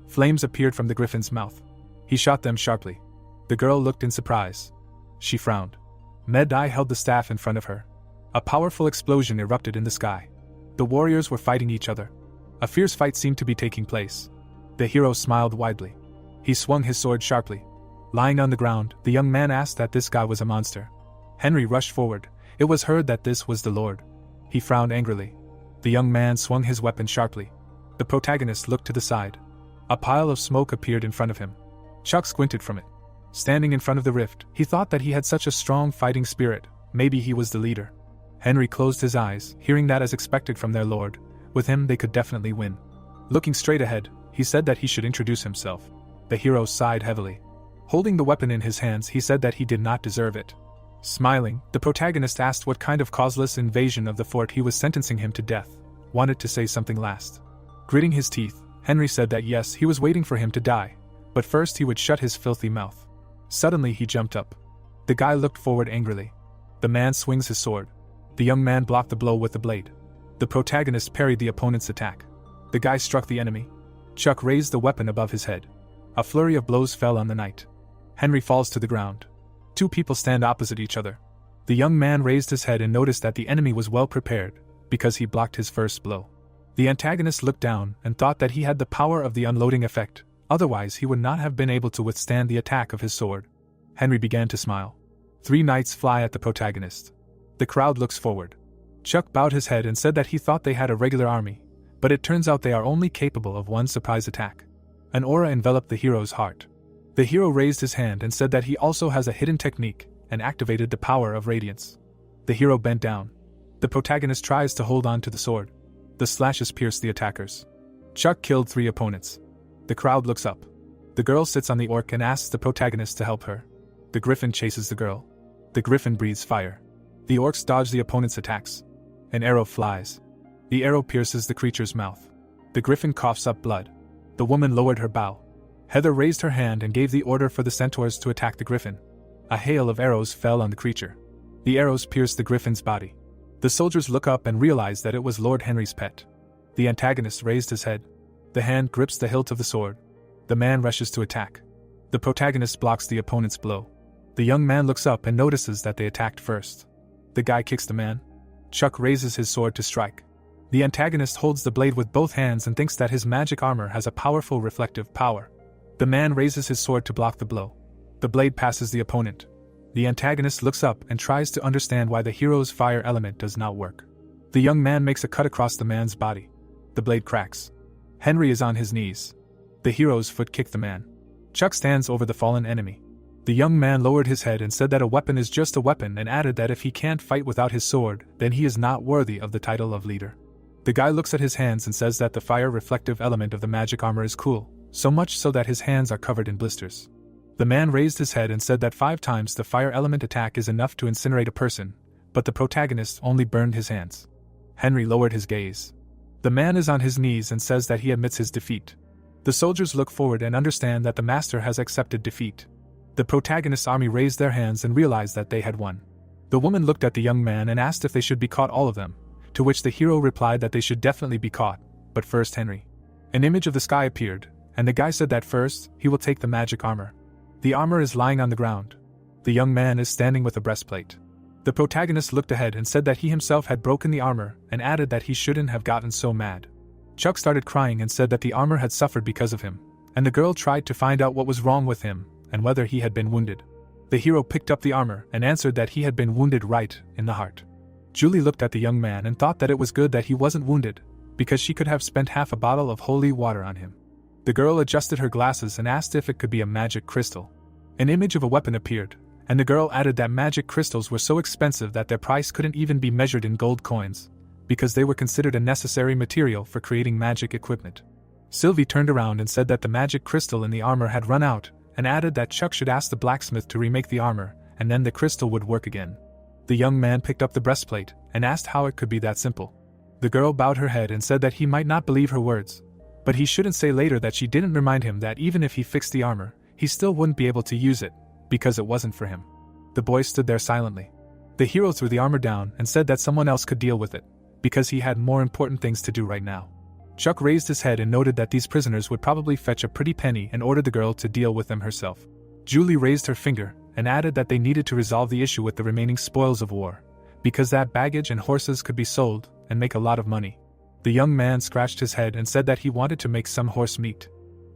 Flames appeared from the griffin's mouth. He shot them sharply. The girl looked in surprise. She frowned. Medai held the staff in front of her. A powerful explosion erupted in the sky. The warriors were fighting each other. A fierce fight seemed to be taking place. The hero smiled widely. He swung his sword sharply. Lying on the ground, the young man asked that this guy was a monster. Henry rushed forward. It was heard that this was the Lord. He frowned angrily. The young man swung his weapon sharply. The protagonist looked to the side. A pile of smoke appeared in front of him. Chuck squinted from it. Standing in front of the rift, he thought that he had such a strong fighting spirit. Maybe he was the leader. Henry closed his eyes, hearing that as expected from their lord. With him they could definitely win. Looking straight ahead, he said that he should introduce himself. The hero sighed heavily. Holding the weapon in his hands, he said that he did not deserve it. Smiling, the protagonist asked what kind of causeless invasion of the fort he was sentencing him to death. Wanted to say something last. Gritting his teeth, Henry said that yes, he was waiting for him to die, but first he would shut his filthy mouth. Suddenly he jumped up. The guy looked forward angrily. The man swings his sword. The young man blocked the blow with the blade. The protagonist parried the opponent's attack. The guy struck the enemy. Chuck raised the weapon above his head. A flurry of blows fell on the knight. Henry falls to the ground. 2 people stand opposite each other. The young man raised his head and noticed that the enemy was well prepared, because he blocked his first blow. The antagonist looked down and thought that he had the power of the unloading effect, otherwise he would not have been able to withstand the attack of his sword. Henry began to smile. 3 knights fly at the protagonist. The crowd looks forward. Chuck bowed his head and said that he thought they had a regular army, but it turns out they are only capable of 1 surprise attack. An aura enveloped the hero's heart. The hero raised his hand and said that he also has a hidden technique and activated the power of radiance. The hero bent down. The protagonist tries to hold on to the sword. The slashes pierce the attackers. Chuck killed 3 opponents. The crowd looks up. The girl sits on the orc and asks the protagonist to help her. The griffin chases the girl. The griffin breathes fire. The orcs dodge the opponent's attacks. An arrow flies. The arrow pierces the creature's mouth. The griffin coughs up blood. The woman lowered her bow. Heather raised her hand and gave the order for the centaurs to attack the griffin. A hail of arrows fell on the creature. The arrows pierced the griffin's body. The soldiers look up and realize that it was Lord Henry's pet. The antagonist raised his head. The hand grips the hilt of the sword. The man rushes to attack. The protagonist blocks the opponent's blow. The young man looks up and notices that they attacked first. The guy kicks the man. Chuck raises his sword to strike. The antagonist holds the blade with both hands and thinks that his magic armor has a powerful reflective power. The man raises his sword to block the blow. The blade passes the opponent. The antagonist looks up and tries to understand why the hero's fire element does not work. The young man makes a cut across the man's body. The blade cracks. Henry is on his knees. The hero's foot kicked the man. Chuck stands over the fallen enemy. The young man lowered his head and said that a weapon is just a weapon, and added that if he can't fight without his sword, then he is not worthy of the title of leader. The guy looks at his hands and says that the fire reflective element of the magic armor is cool, so much so that his hands are covered in blisters. The man raised his head and said that 5 times the fire element attack is enough to incinerate a person, but the protagonist only burned his hands. Henry lowered his gaze. The man is on his knees and says that he admits his defeat. The soldiers look forward and understand that the master has accepted defeat. The protagonist's army raised their hands and realized that they had won. The woman looked at the young man and asked if they should be caught, all of them, to which the hero replied that they should definitely be caught, but first Henry. An image of the sky appeared, and the guy said that first, he will take the magic armor. The armor is lying on the ground. The young man is standing with a breastplate. The protagonist looked ahead and said that he himself had broken the armor, and added that he shouldn't have gotten so mad. Chuck started crying and said that the armor had suffered because of him, and the girl tried to find out what was wrong with him, and whether he had been wounded. The hero picked up the armor and answered that he had been wounded right in the heart. Julie looked at the young man and thought that it was good that he wasn't wounded, because she could have spent half a bottle of holy water on him. The girl adjusted her glasses and asked if it could be a magic crystal. An image of a weapon appeared, and the girl added that magic crystals were so expensive that their price couldn't even be measured in gold coins, because they were considered a necessary material for creating magic equipment. Sylvie turned around and said that the magic crystal in the armor had run out, and added that Chuck should ask the blacksmith to remake the armor, and then the crystal would work again. The young man picked up the breastplate and asked how it could be that simple. The girl bowed her head and said that he might not believe her words, but he shouldn't say later that she didn't remind him that even if he fixed the armor, he still wouldn't be able to use it, because it wasn't for him. The boy stood there silently. The hero threw the armor down and said that someone else could deal with it, because he had more important things to do right now. Chuck raised his head and noted that these prisoners would probably fetch a pretty penny and ordered the girl to deal with them herself. Julie raised her finger and added that they needed to resolve the issue with the remaining spoils of war, because that baggage and horses could be sold and make a lot of money. The young man scratched his head and said that he wanted to make some horse meat.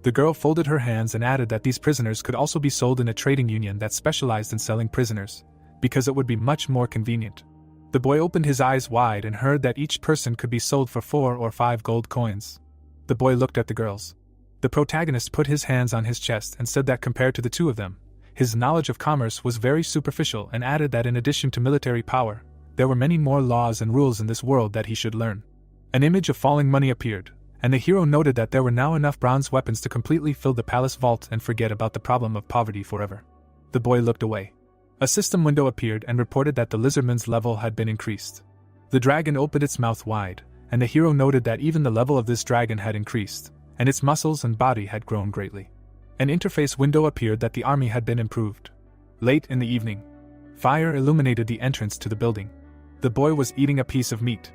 The girl folded her hands and added that these prisoners could also be sold in a trading union that specialized in selling prisoners, because it would be much more convenient. The boy opened his eyes wide and heard that each person could be sold for 4 or 5 gold coins. The boy looked at the girls. The protagonist put his hands on his chest and said that compared to the two of them, his knowledge of commerce was very superficial, and added that in addition to military power, there were many more laws and rules in this world that he should learn. An image of falling money appeared, and the hero noted that there were now enough bronze weapons to completely fill the palace vault and forget about the problem of poverty forever. The boy looked away. A system window appeared and reported that the lizardman's level had been increased. The dragon opened its mouth wide, and the hero noted that even the level of this dragon had increased, and its muscles and body had grown greatly. An interface window appeared that the army had been improved. Late in the evening, fire illuminated the entrance to the building. The boy was eating a piece of meat.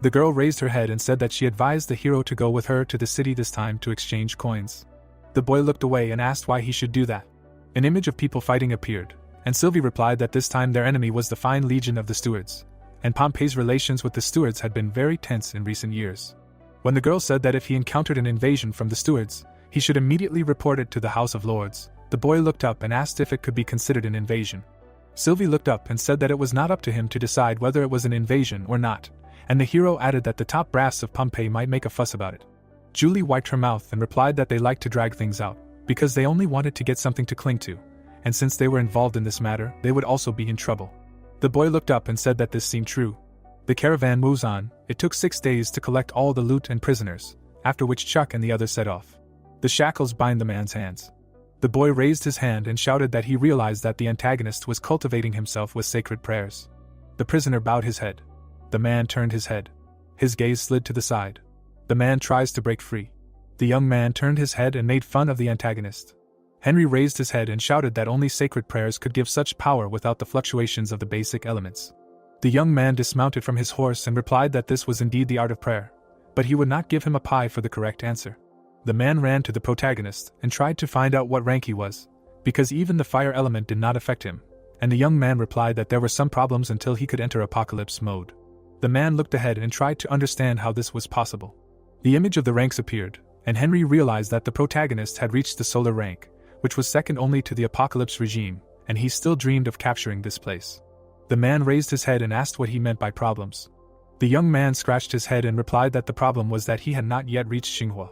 The girl raised her head and said that she advised the hero to go with her to the city this time to exchange coins. The boy looked away and asked why he should do that. An image of people fighting appeared, and Sylvie replied that this time their enemy was the fine legion of the stewards, and Pompey's relations with the stewards had been very tense in recent years. When the girl said that if he encountered an invasion from the stewards, he should immediately report it to the House of Lords, the boy looked up and asked if it could be considered an invasion. Sylvie looked up and said that it was not up to him to decide whether it was an invasion or not, and the hero added that the top brass of Pompeii might make a fuss about it. Julie wiped her mouth and replied that they liked to drag things out, because they only wanted to get something to cling to, and since they were involved in this matter, they would also be in trouble. The boy looked up and said that this seemed true. The caravan moves on. It took 6 days to collect all the loot and prisoners, after which Chuck and the others set off. The shackles bind the man's hands. The boy raised his hand and shouted that he realized that the antagonist was cultivating himself with sacred prayers. The prisoner bowed his head. The man turned his head. His gaze slid to the side. The man tries to break free. The young man turned his head and made fun of the antagonist. Henry raised his head and shouted that only sacred prayers could give such power without the fluctuations of the basic elements. The young man dismounted from his horse and replied that this was indeed the art of prayer, but he would not give him a pie for the correct answer. The man ran to the protagonist and tried to find out what rank he was, because even the fire element did not affect him, and the young man replied that there were some problems until he could enter apocalypse mode. The man looked ahead and tried to understand how this was possible. The image of the ranks appeared, and Henry realized that the protagonist had reached the solar rank, which was second only to the apocalypse regime, and he still dreamed of capturing this place. The man raised his head and asked what he meant by problems. The young man scratched his head and replied that the problem was that he had not yet reached MANHWA.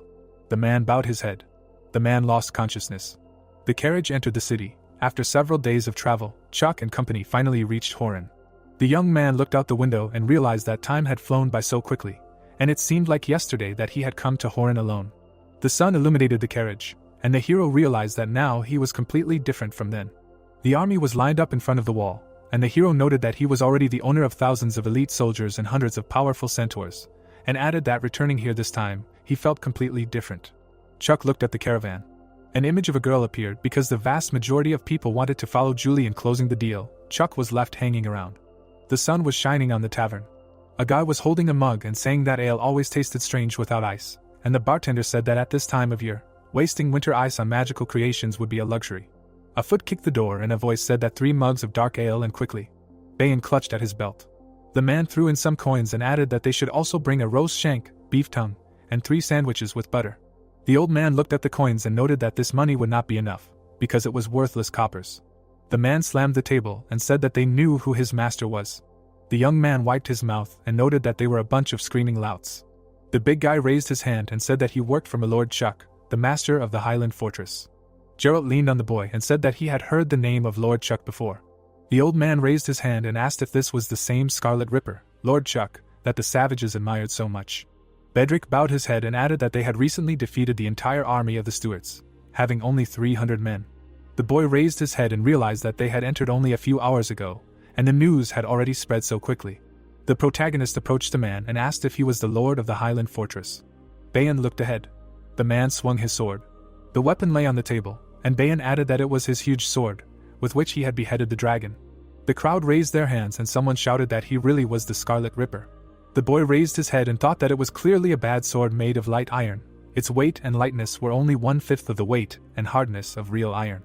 The man bowed his head. The man lost consciousness. The carriage entered the city. After several days of travel, Chuck and company finally reached Horan. The young man looked out the window and realized that time had flown by so quickly, and it seemed like yesterday that he had come to Horan alone. The sun illuminated the carriage, and the hero realized that now he was completely different from then. The army was lined up in front of the wall, and the hero noted that he was already the owner of thousands of elite soldiers and hundreds of powerful centaurs, and added that returning here this time, he felt completely different. Chuck looked at the caravan. An image of a girl appeared because the vast majority of people wanted to follow Julie in closing the deal. Chuck was left hanging around. The sun was shining on the tavern. A guy was holding a mug and saying that ale always tasted strange without ice, and the bartender said that at this time of year, wasting winter ice on magical creations would be a luxury. A foot kicked the door and a voice said that 3 mugs of dark ale and quickly. Bayan clutched at his belt. The man threw in some coins and added that they should also bring a roast shank, beef tongue, and 3 sandwiches with butter. The old man looked at the coins and noted that this money would not be enough, because it was worthless coppers. The man slammed the table and said that they knew who his master was. The young man wiped his mouth and noted that they were a bunch of screaming louts. The big guy raised his hand and said that he worked for my Lord Chuck, the master of the Highland Fortress. Gerald leaned on the boy and said that he had heard the name of Lord Chuck before. The old man raised his hand and asked if this was the same Scarlet Ripper, Lord Chuck, that the savages admired so much. Bedrick bowed his head and added that they had recently defeated the entire army of the Stuarts, having only 300 men. The boy raised his head and realized that they had entered only a few hours ago, and the news had already spread so quickly. The protagonist approached the man and asked if he was the lord of the Highland Fortress. Bayan looked ahead. The man swung his sword. The weapon lay on the table, and Bayan added that it was his huge sword, with which he had beheaded the dragon. The crowd raised their hands and someone shouted that he really was the Scarlet Ripper. The boy raised his head and thought that it was clearly a bad sword made of light iron. Its weight and lightness were only 1/5 of the weight and hardness of real iron.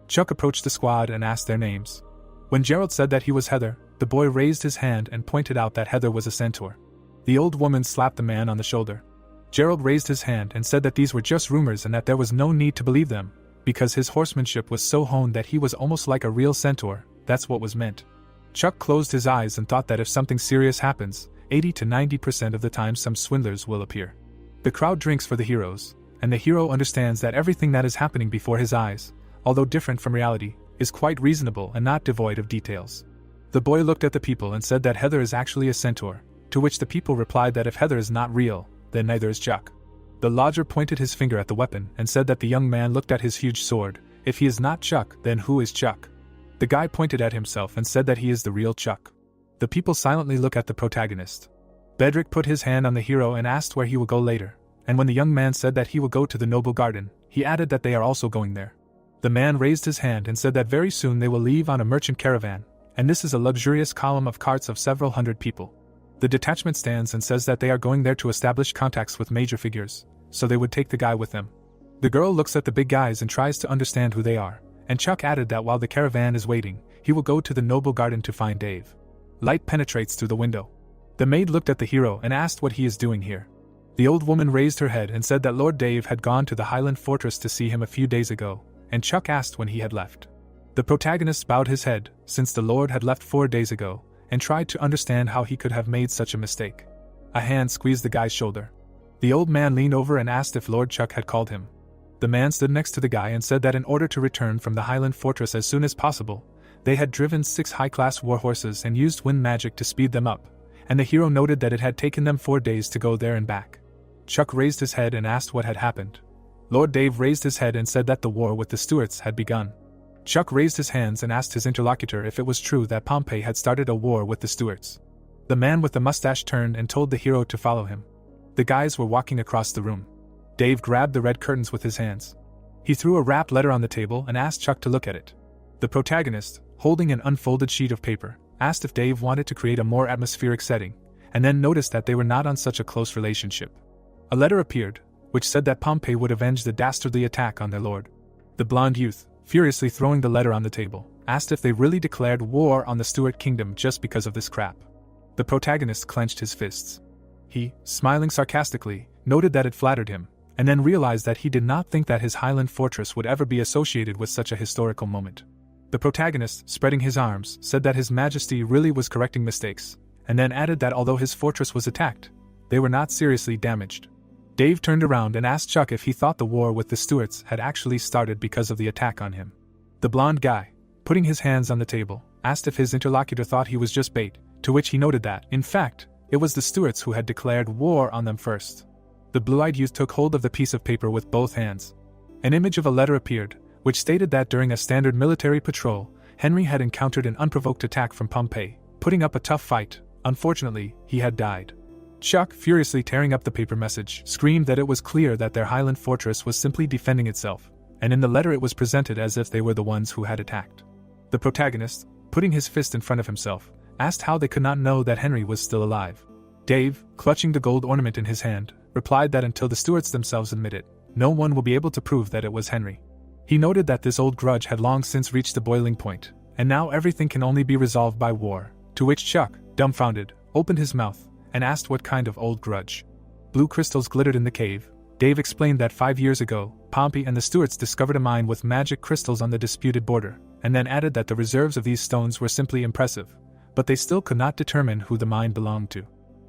Chuck approached the squad and asked their names. When Gerald said that he was Heather, the boy raised his hand and pointed out that Heather was a centaur. The old woman slapped the man on the shoulder. Gerald raised his hand and said that these were just rumors and that there was no need to believe them, because his horsemanship was so honed that he was almost like a real centaur. That's what was meant. Chuck closed his eyes and thought that if something serious happens, 80 to 90% of the time some swindlers will appear. The crowd drinks for the heroes, and the hero understands that everything that is happening before his eyes, although different from reality, is quite reasonable and not devoid of details. The boy looked at the people and said that Heather is actually a centaur, to which the people replied that if Heather is not real, then neither is Chuck. The lodger pointed his finger at the weapon and said that the young man looked at his huge sword. If he is not Chuck, then who is Chuck? The guy pointed at himself and said that he is the real Chuck. The people silently look at the protagonist. Bedrick put his hand on the hero and asked where he will go later, and when the young man said that he will go to the noble garden, he added that they are also going there. The man raised his hand and said that very soon they will leave on a merchant caravan, and this is a luxurious column of carts of several hundred people. The detachment stands and says that they are going there to establish contacts with major figures, so they would take the guy with them. The girl looks at the big guys and tries to understand who they are, and Chuck added that while the caravan is waiting, he will go to the noble garden to find Dave. Light penetrates through the window. The maid looked at the hero and asked what he is doing here. The old woman raised her head and said that Lord Dave had gone to the Highland Fortress to see him a few days ago, and Chuck asked when he had left. The protagonist bowed his head, since the Lord had left 4 days ago, and tried to understand how he could have made such a mistake. A hand squeezed the guy's shoulder. The old man leaned over and asked if Lord Chuck had called him. The man stood next to the guy and said that in order to return from the Highland Fortress as soon as possible, they had driven 6 high-class war horses and used wind magic to speed them up, and the hero noted that it had taken them 4 days to go there and back. Chuck raised his head and asked what had happened. Lord Dave raised his head and said that the war with the Stuarts had begun. Chuck raised his hands and asked his interlocutor if it was true that Pompey had started a war with the Stuarts. The man with the mustache turned and told the hero to follow him. The guys were walking across the room. Dave grabbed the red curtains with his hands. He threw a wrapped letter on the table and asked Chuck to look at it. The protagonist, holding an unfolded sheet of paper, asked if Dave wanted to create a more atmospheric setting, and then noticed that they were not on such a close relationship. A letter appeared, which said that Pompey would avenge the dastardly attack on their lord. The blonde youth, furiously throwing the letter on the table, asked if they really declared war on the Stuart kingdom just because of this crap. The protagonist clenched his fists. He, smiling sarcastically, noted that it flattered him, and then realized that he did not think that his Highland fortress would ever be associated with such a historical moment. The protagonist, spreading his arms, said that His Majesty really was correcting mistakes, and then added that although his fortress was attacked, they were not seriously damaged. Dave turned around and asked Chuck if he thought the war with the Stuarts had actually started because of the attack on him. The blonde guy, putting his hands on the table, asked if his interlocutor thought he was just bait, to which he noted that, in fact, it was the Stuarts who had declared war on them first. The blue-eyed youth took hold of the piece of paper with both hands. An image of a letter appeared, which stated that during a standard military patrol, Henry had encountered an unprovoked attack from Pompey, putting up a tough fight. Unfortunately, he had died. Chuck, furiously tearing up the paper message, screamed that it was clear that their Highland fortress was simply defending itself, and in the letter it was presented as if they were the ones who had attacked. The protagonist, putting his fist in front of himself, asked how they could not know that Henry was still alive. Dave, clutching the gold ornament in his hand, replied that until the Stuarts themselves admit it, no one will be able to prove that it was Henry. He noted that this old grudge had long since reached the boiling point, and now everything can only be resolved by war, to which Chuck, dumbfounded, opened his mouth and asked what kind of old grudge. Blue crystals glittered in the cave. Dave explained that 5 years ago, Pompey and the Stuarts discovered a mine with magic crystals on the disputed border, and then added that the reserves of these stones were simply impressive, but they still could not determine who the mine belonged to.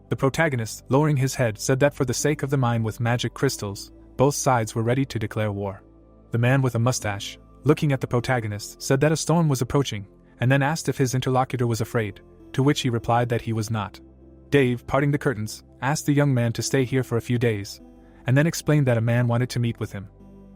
The protagonist, lowering his head, said that for the sake of the mine with magic crystals, both sides were ready to declare war. The man with a mustache, looking at the protagonist, said that a storm was approaching, and then asked if his interlocutor was afraid, to which he replied that he was not. Dave, parting the curtains, asked the young man to stay here for a few days, and then explained that a man wanted to meet with him.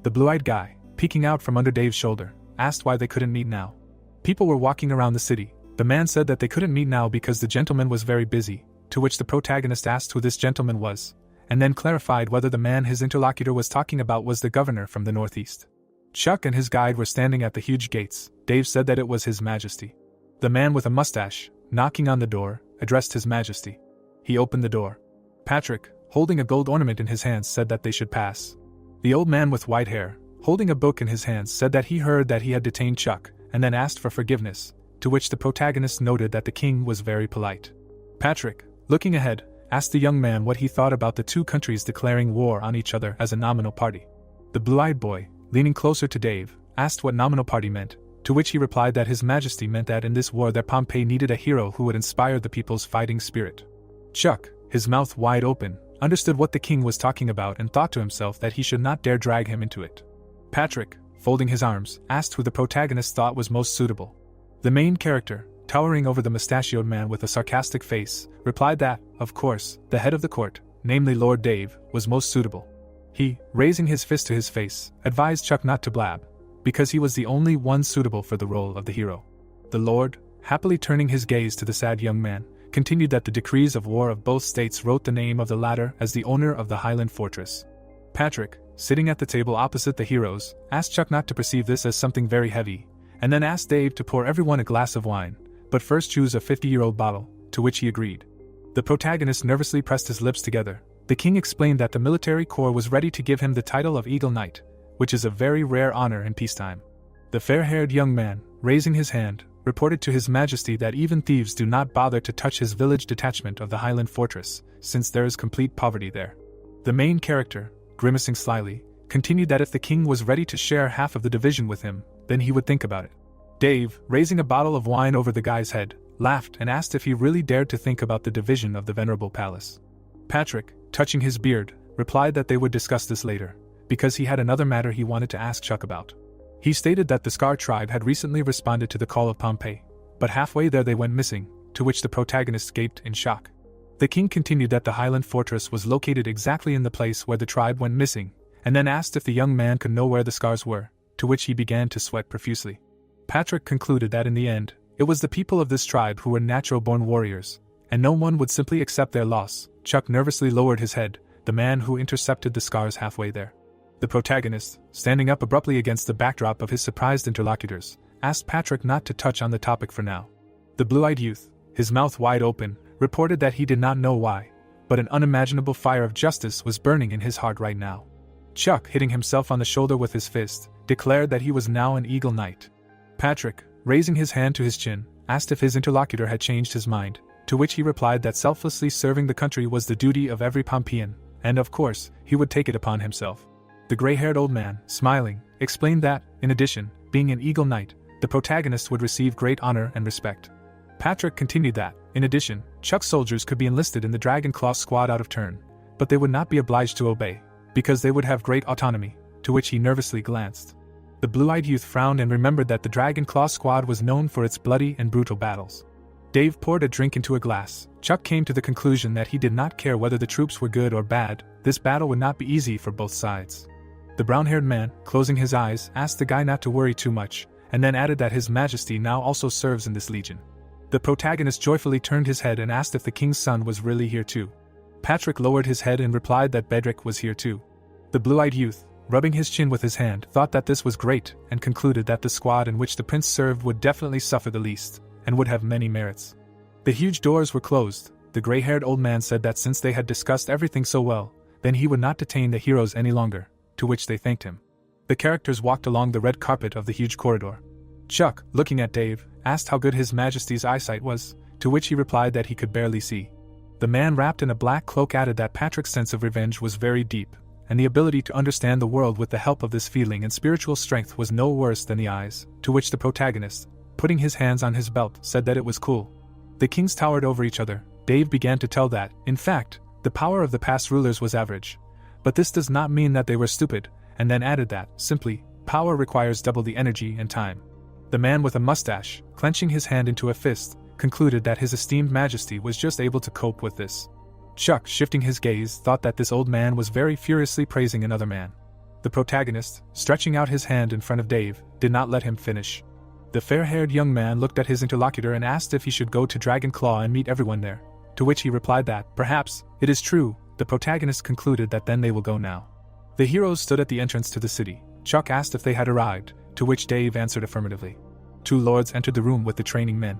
The blue-eyed guy, peeking out from under Dave's shoulder, asked why they couldn't meet now. People were walking around the city. The man said that they couldn't meet now because the gentleman was very busy, to which the protagonist asked who this gentleman was, and then clarified whether the man his interlocutor was talking about was the governor from the northeast. Chuck and his guide were standing at the huge gates. Dave said that it was His Majesty. The man with a mustache, knocking on the door, addressed His Majesty. He opened the door. Patrick, holding a gold ornament in his hands, said that they should pass. The old man with white hair, holding a book in his hands, said that he heard that he had detained Chuck, and then asked for forgiveness, to which the protagonist noted that the king was very polite. Patrick, looking ahead, asked the young man what he thought about the two countries declaring war on each other as a nominal party. The blue-eyed boy, leaning closer to Dave, asked what nominal party meant, to which he replied that His Majesty meant that in this war that Pompey needed a hero who would inspire the people's fighting spirit. Chuck, his mouth wide open, understood what the king was talking about and thought to himself that he should not dare drag him into it. Patrick, folding his arms, asked who the protagonist thought was most suitable. The main character, towering over the mustachioed man with a sarcastic face, replied that, of course, the head of the court, namely Lord Dave, was most suitable. He, raising his fist to his face, advised Chuck not to blab, because he was the only one suitable for the role of the hero. The Lord, happily turning his gaze to the sad young man, continued that the decrees of war of both states wrote the name of the latter as the owner of the Highland fortress. Patrick, sitting at the table opposite the heroes, asked Chuck not to perceive this as something very heavy, and then asked Dave to pour everyone a glass of wine, but first choose a 50-year-old bottle, to which he agreed. The protagonist nervously pressed his lips together. The king explained that the military corps was ready to give him the title of Eagle Knight, which is a very rare honor in peacetime. The fair-haired young man, raising his hand, reported to His Majesty that even thieves do not bother to touch his village detachment of the Highland fortress, since there is complete poverty there. The main character, grimacing slyly, continued that if the king was ready to share half of the division with him, then he would think about it. Dave, raising a bottle of wine over the guy's head, laughed and asked if he really dared to think about the division of the venerable palace. Patrick, touching his beard, replied that they would discuss this later, because he had another matter he wanted to ask Chuck about. He stated that the Scar tribe had recently responded to the call of Pompey, but halfway there they went missing, to which the protagonist gaped in shock. The king continued that the Highland fortress was located exactly in the place where the tribe went missing, and then asked if the young man could know where the Scars were, to which he began to sweat profusely. Patrick concluded that in the end, it was the people of this tribe who were natural-born warriors, and no one would simply accept their loss. Chuck nervously lowered his head, the man who intercepted the scars halfway there. The protagonist, standing up abruptly against the backdrop of his surprised interlocutors, asked Patrick not to touch on the topic for now. The blue-eyed youth, his mouth wide open, reported that he did not know why, but an unimaginable fire of justice was burning in his heart right now. Chuck, hitting himself on the shoulder with his fist, declared that he was now an Eagle Knight. Patrick, raising his hand to his chin, asked if his interlocutor had changed his mind, to which he replied that selflessly serving the country was the duty of every Pompeian, and of course, he would take it upon himself. The gray-haired old man, smiling, explained that, in addition, being an Eagle Knight, the protagonist would receive great honor and respect. Patrick continued that, in addition, Chuck's soldiers could be enlisted in the Dragon Claw squad out of turn, but they would not be obliged to obey, because they would have great autonomy, to which he nervously glanced. The blue-eyed youth frowned and remembered that the Dragon Claw squad was known for its bloody and brutal battles. Dave poured a drink into a glass. Chuck came to the conclusion that he did not care whether the troops were good or bad, this battle would not be easy for both sides. The brown-haired man, closing his eyes, asked the guy not to worry too much, and then added that His Majesty now also serves in this legion. The protagonist joyfully turned his head and asked if the king's son was really here too. Patrick lowered his head and replied that Bedrick was here too. The blue-eyed youth, rubbing his chin with his hand, thought that this was great and concluded that the squad in which the prince served would definitely suffer the least, and would have many merits. The huge doors were closed. The gray-haired old man said that since they had discussed everything so well, then he would not detain the heroes any longer, to which they thanked him. The characters walked along the red carpet of the huge corridor. Chuck, looking at Dave, asked how good His Majesty's eyesight was, to which he replied that he could barely see. The man wrapped in a black cloak added that Patrick's sense of revenge was very deep, and the ability to understand the world with the help of this feeling and spiritual strength was no worse than the eyes, to which the protagonist, putting his hands on his belt, said that it was cool. The kings towered over each other. Dave began to tell that, in fact, the power of the past rulers was average. But this does not mean that they were stupid, and then added that, simply, power requires double the energy and time. The man with a mustache, clenching his hand into a fist, concluded that His esteemed Majesty was just able to cope with this. Chuck, shifting his gaze, thought that this old man was very furiously praising another man. The protagonist, stretching out his hand in front of Dave, did not let him finish. The fair-haired young man looked at his interlocutor and asked if he should go to Dragon Claw and meet everyone there, to which he replied that, perhaps, it is true. The protagonist concluded that then they will go now. The heroes stood at the entrance to the city. Chuck asked if they had arrived, to which Dave answered affirmatively. Two lords entered the room with the training men.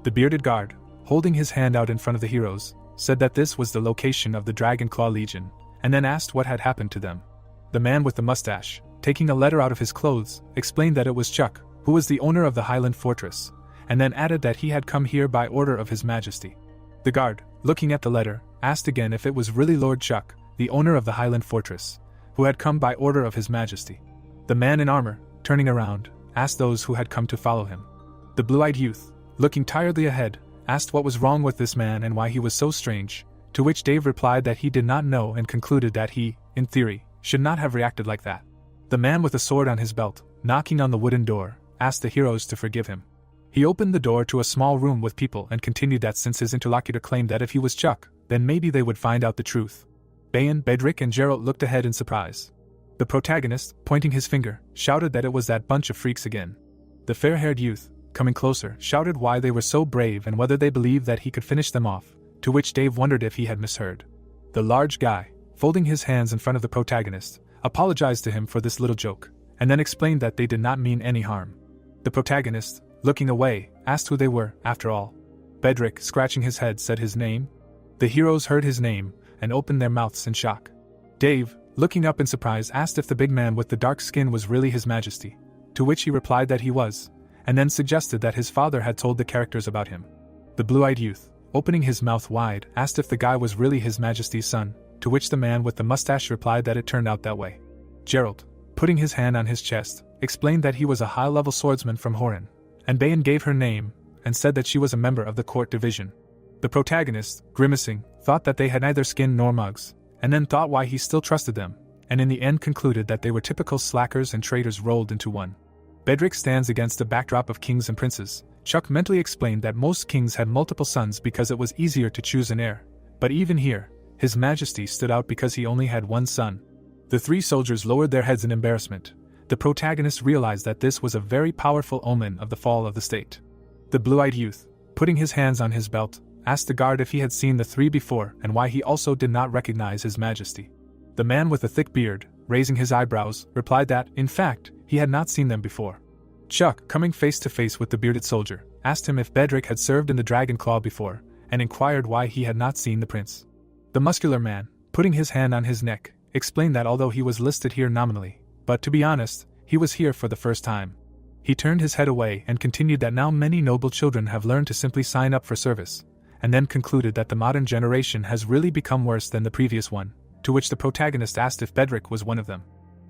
The bearded guard, holding his hand out in front of the heroes, said that this was the location of the Dragon Claw Legion, and then asked what had happened to them. The man with the mustache, taking a letter out of his clothes, explained that it was Chuck, who was the owner of the Highland Fortress, and then added that he had come here by order of His Majesty. The guard, looking at the letter, asked again if it was really Lord Chuck, the owner of the Highland Fortress, who had come by order of His Majesty. The man in armor, turning around, asked those who had come to follow him. The blue-eyed youth, looking tiredly ahead, asked what was wrong with this man and why he was so strange, to which Dave replied that he did not know and concluded that he, in theory, should not have reacted like that. The man with a sword on his belt, knocking on the wooden door, asked the heroes to forgive him. He opened the door to a small room with people and continued that since his interlocutor claimed that if he was Chuck, then maybe they would find out the truth. Bayan, Bedrick and Geralt looked ahead in surprise. The protagonist, pointing his finger, shouted that it was that bunch of freaks again. The fair-haired youth, coming closer, shouted why they were so brave and whether they believed that he could finish them off, to which Dave wondered if he had misheard. The large guy, folding his hands in front of the protagonist, apologized to him for this little joke, and then explained that they did not mean any harm. The protagonist, looking away, asked who they were, after all. Bedrick, scratching his head, said his name. The heroes heard his name, and opened their mouths in shock. Dave, looking up in surprise, asked if the big man with the dark skin was really His Majesty, to which he replied that he was, and then suggested that his father had told the characters about him. The blue-eyed youth, opening his mouth wide, asked if the guy was really His Majesty's son, to which the man with the mustache replied that it turned out that way. Geralt, putting his hand on his chest, explained that he was a high-level swordsman from Horan, and Bayan gave her name, and said that she was a member of the court division. The protagonist, grimacing, thought that they had neither skin nor mugs, and then thought why he still trusted them, and in the end concluded that they were typical slackers and traitors rolled into one. Bedrick stands against the backdrop of kings and princes. Chuck mentally explained that most kings had multiple sons because it was easier to choose an heir, but even here, His Majesty stood out because he only had one son. The three soldiers lowered their heads in embarrassment. The protagonist realized that this was a very powerful omen of the fall of the state. The blue-eyed youth, putting his hands on his belt, asked the guard if he had seen the three before and why he also did not recognize His Majesty. The man with the thick beard, raising his eyebrows, replied that, in fact, he had not seen them before. Chuck, coming face to face with the bearded soldier, asked him if Bedrick had served in the Dragon Claw before, and inquired why he had not seen the prince. The muscular man, putting his hand on his neck, explained that although he was listed here nominally, but to be honest, he was here for the first time. He turned his head away and continued that now many noble children have learned to simply sign up for service, and then concluded that the modern generation has really become worse than the previous one, to which the protagonist asked if Bedrick was one of them.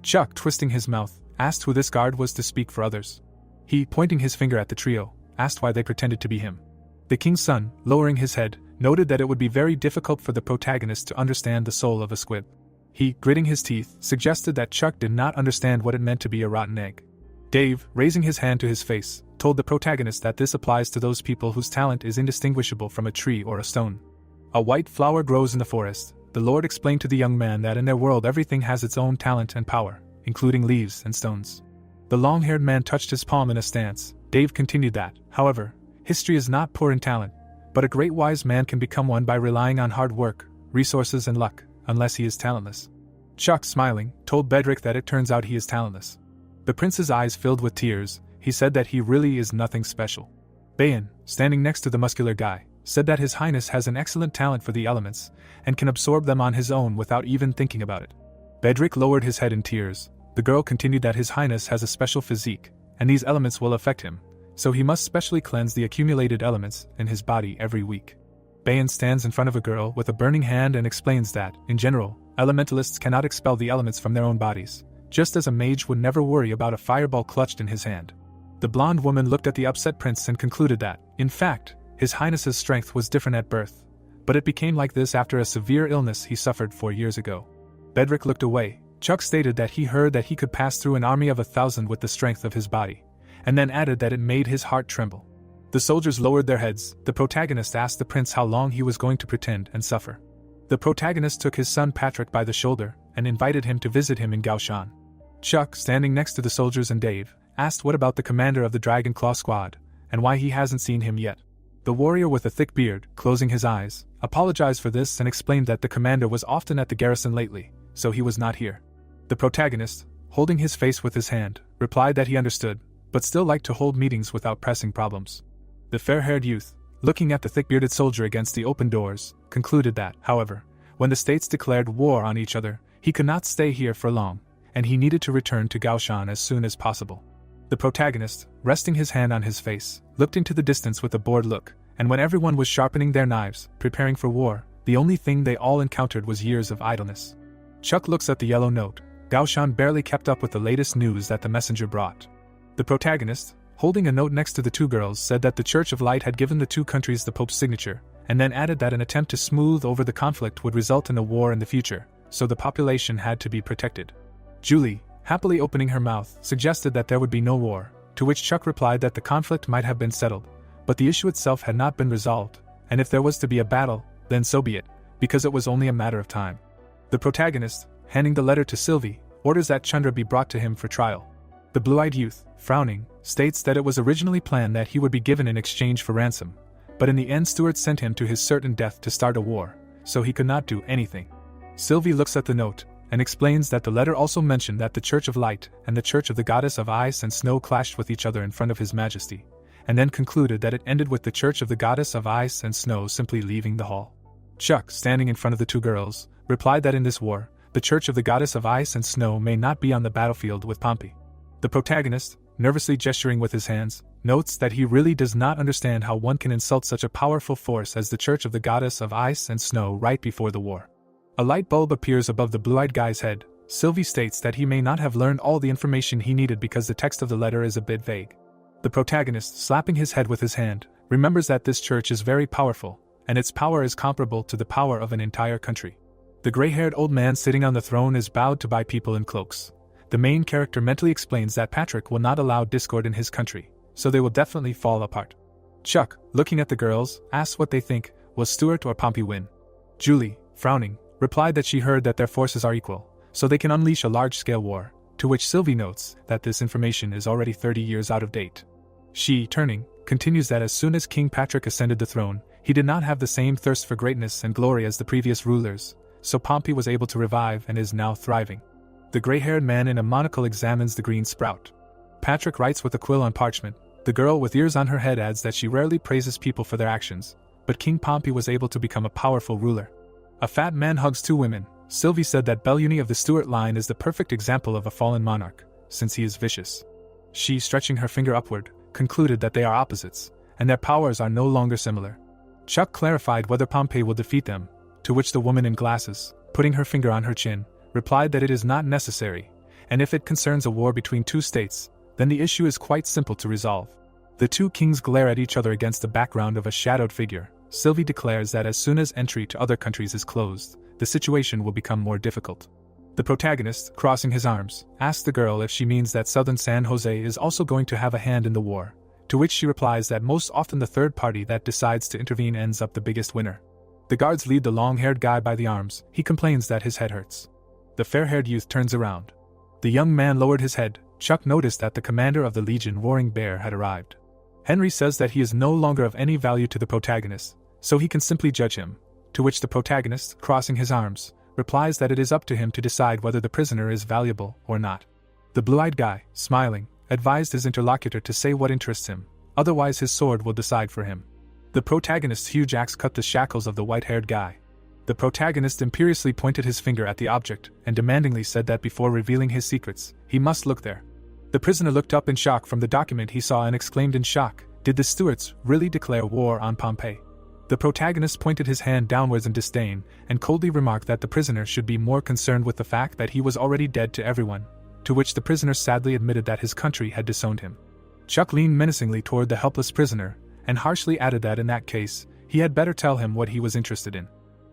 Chuck, twisting his mouth, asked who this guard was to speak for others. He, pointing his finger at the trio, asked why they pretended to be him. The king's son, lowering his head, noted that it would be very difficult for the protagonist to understand the soul of a squib. He, gritting his teeth, suggested that Chuck did not understand what it meant to be a rotten egg. Dave, raising his hand to his face, told the protagonist that this applies to those people whose talent is indistinguishable from a tree or a stone. A white flower grows in the forest. The Lord explained to the young man that in their world everything has its own talent and power, including leaves and stones. The long-haired man touched his palm in a stance. Dave continued that, however, history is not poor in talent, but a great wise man can become one by relying on hard work, resources and luck, unless he is talentless. Chuck, smiling, told Bedrick that it turns out he is talentless. The prince's eyes filled with tears. He said that he really is nothing special. Bayan, standing next to the muscular guy, said that His Highness has an excellent talent for the elements, and can absorb them on his own without even thinking about it. Bedrick lowered his head in tears. The girl continued that His Highness has a special physique, and these elements will affect him, so he must specially cleanse the accumulated elements in his body every week. Bayan stands in front of a girl with a burning hand and explains that, in general, elementalists cannot expel the elements from their own bodies, just as a mage would never worry about a fireball clutched in his hand. The blonde woman looked at the upset prince and concluded that, in fact, His Highness's strength was different at birth, but it became like this after a severe illness he suffered 4 years ago. Bedrick looked away. Chuck stated that he heard that he could pass through an army of 1,000 with the strength of his body, and then added that it made his heart tremble. The soldiers lowered their heads. The protagonist asked the prince how long he was going to pretend and suffer. The protagonist took his son Patrick by the shoulder and invited him to visit him in Gaoshan. Chuck, standing next to the soldiers and Dave, asked what about the commander of the Dragon Claw squad, and why he hasn't seen him yet. The warrior with a thick beard, closing his eyes, apologized for this and explained that the commander was often at the garrison lately, so he was not here. The protagonist, holding his face with his hand, replied that he understood, but still liked to hold meetings without pressing problems. The fair-haired youth, looking at the thick-bearded soldier against the open doors, concluded that, however, when the states declared war on each other, he could not stay here for long, and he needed to return to Gaoshan as soon as possible. The protagonist, resting his hand on his face, looked into the distance with a bored look, and when everyone was sharpening their knives, preparing for war, the only thing they all encountered was years of idleness. Chuck looks at the yellow note. Gaoshan barely kept up with the latest news that the messenger brought. The protagonist, holding a note next to the two girls, said that the Church of Light had given the two countries the Pope's signature, and then added that an attempt to smooth over the conflict would result in a war in the future, so the population had to be protected. Julie, happily opening her mouth, suggested that there would be no war, to which Chuck replied that the conflict might have been settled, but the issue itself had not been resolved, and if there was to be a battle, then so be it, because it was only a matter of time. The protagonist, handing the letter to Sylvie, orders that Chandra be brought to him for trial. The blue-eyed youth, frowning, states that it was originally planned that he would be given in exchange for ransom, but in the end Stuart sent him to his certain death to start a war, so he could not do anything. Sylvie looks at the note, and explains that the letter also mentioned that the Church of Light and the Church of the Goddess of Ice and Snow clashed with each other in front of His Majesty, and then concluded that it ended with the Church of the Goddess of Ice and Snow simply leaving the hall. Chuck, standing in front of the two girls, replied that in this war, the Church of the Goddess of Ice and Snow may not be on the battlefield with Pompey. The protagonist, nervously gesturing with his hands, notes that he really does not understand how one can insult such a powerful force as the Church of the Goddess of Ice and Snow right before the war. A light bulb appears above the blue-eyed guy's head. Sylvie states that he may not have learned all the information he needed because the text of the letter is a bit vague. The protagonist, slapping his head with his hand, remembers that this church is very powerful, and its power is comparable to the power of an entire country. The gray-haired old man sitting on the throne is bowed to by people in cloaks. The main character mentally explains that Patrick will not allow discord in his country, so they will definitely fall apart. Chuck, looking at the girls, asks what they think, will Stuart or Pompey win? Julie, frowning, replied that she heard that their forces are equal, so they can unleash a large-scale war, to which Sylvie notes that this information is already 30 years out of date. She, turning, continues that as soon as King Patrick ascended the throne, He did not have the same thirst for greatness and glory as the previous rulers, so Pompey was able to revive and is now thriving. The gray-haired man in a monocle examines the green sprout. Patrick writes with a quill on parchment. The girl with ears on her head adds that she rarely praises people for their actions, but King Pompey was able to become a powerful ruler. A fat man hugs two women. Sylvie said that Beluni of the Stuart line is the perfect example of a fallen monarch, since he is vicious. She, stretching her finger upward, concluded that they are opposites, and their powers are no longer similar. Chuck clarified whether Pompey will defeat them, to which the woman in glasses, putting her finger on her chin, replied that it is not necessary, and if it concerns a war between two states, then the issue is quite simple to resolve. The two kings glare at each other against the background of a shadowed figure. Sylvie declares that as soon as entry to other countries is closed, the situation will become more difficult. The protagonist, crossing his arms, asks the girl if she means that southern San Jose is also going to have a hand in the war, to which she replies that most often the third party that decides to intervene ends up the biggest winner. The guards lead the long-haired guy by the arms. He complains that his head hurts. The fair-haired youth turns around. The young man lowered his head. Chuck noticed that the commander of the Legion Roaring Bear had arrived. Henry says that he is no longer of any value to the protagonist, so he can simply judge him, to which the protagonist, crossing his arms, replies that it is up to him to decide whether the prisoner is valuable or not. The blue-eyed guy, smiling, advised his interlocutor to say what interests him, otherwise his sword will decide for him. The protagonist's huge axe cut the shackles of the white-haired guy. The protagonist imperiously pointed his finger at the object and demandingly said that before revealing his secrets, he must look there. The prisoner looked up in shock from the document he saw and exclaimed in shock, "Did the Stuarts really declare war on Pompeii?" The protagonist pointed his hand downwards in disdain and coldly remarked that the prisoner should be more concerned with the fact that he was already dead to everyone, to which the prisoner sadly admitted that his country had disowned him. Chuck leaned menacingly toward the helpless prisoner and harshly added that in that case, he had better tell him what he was interested in.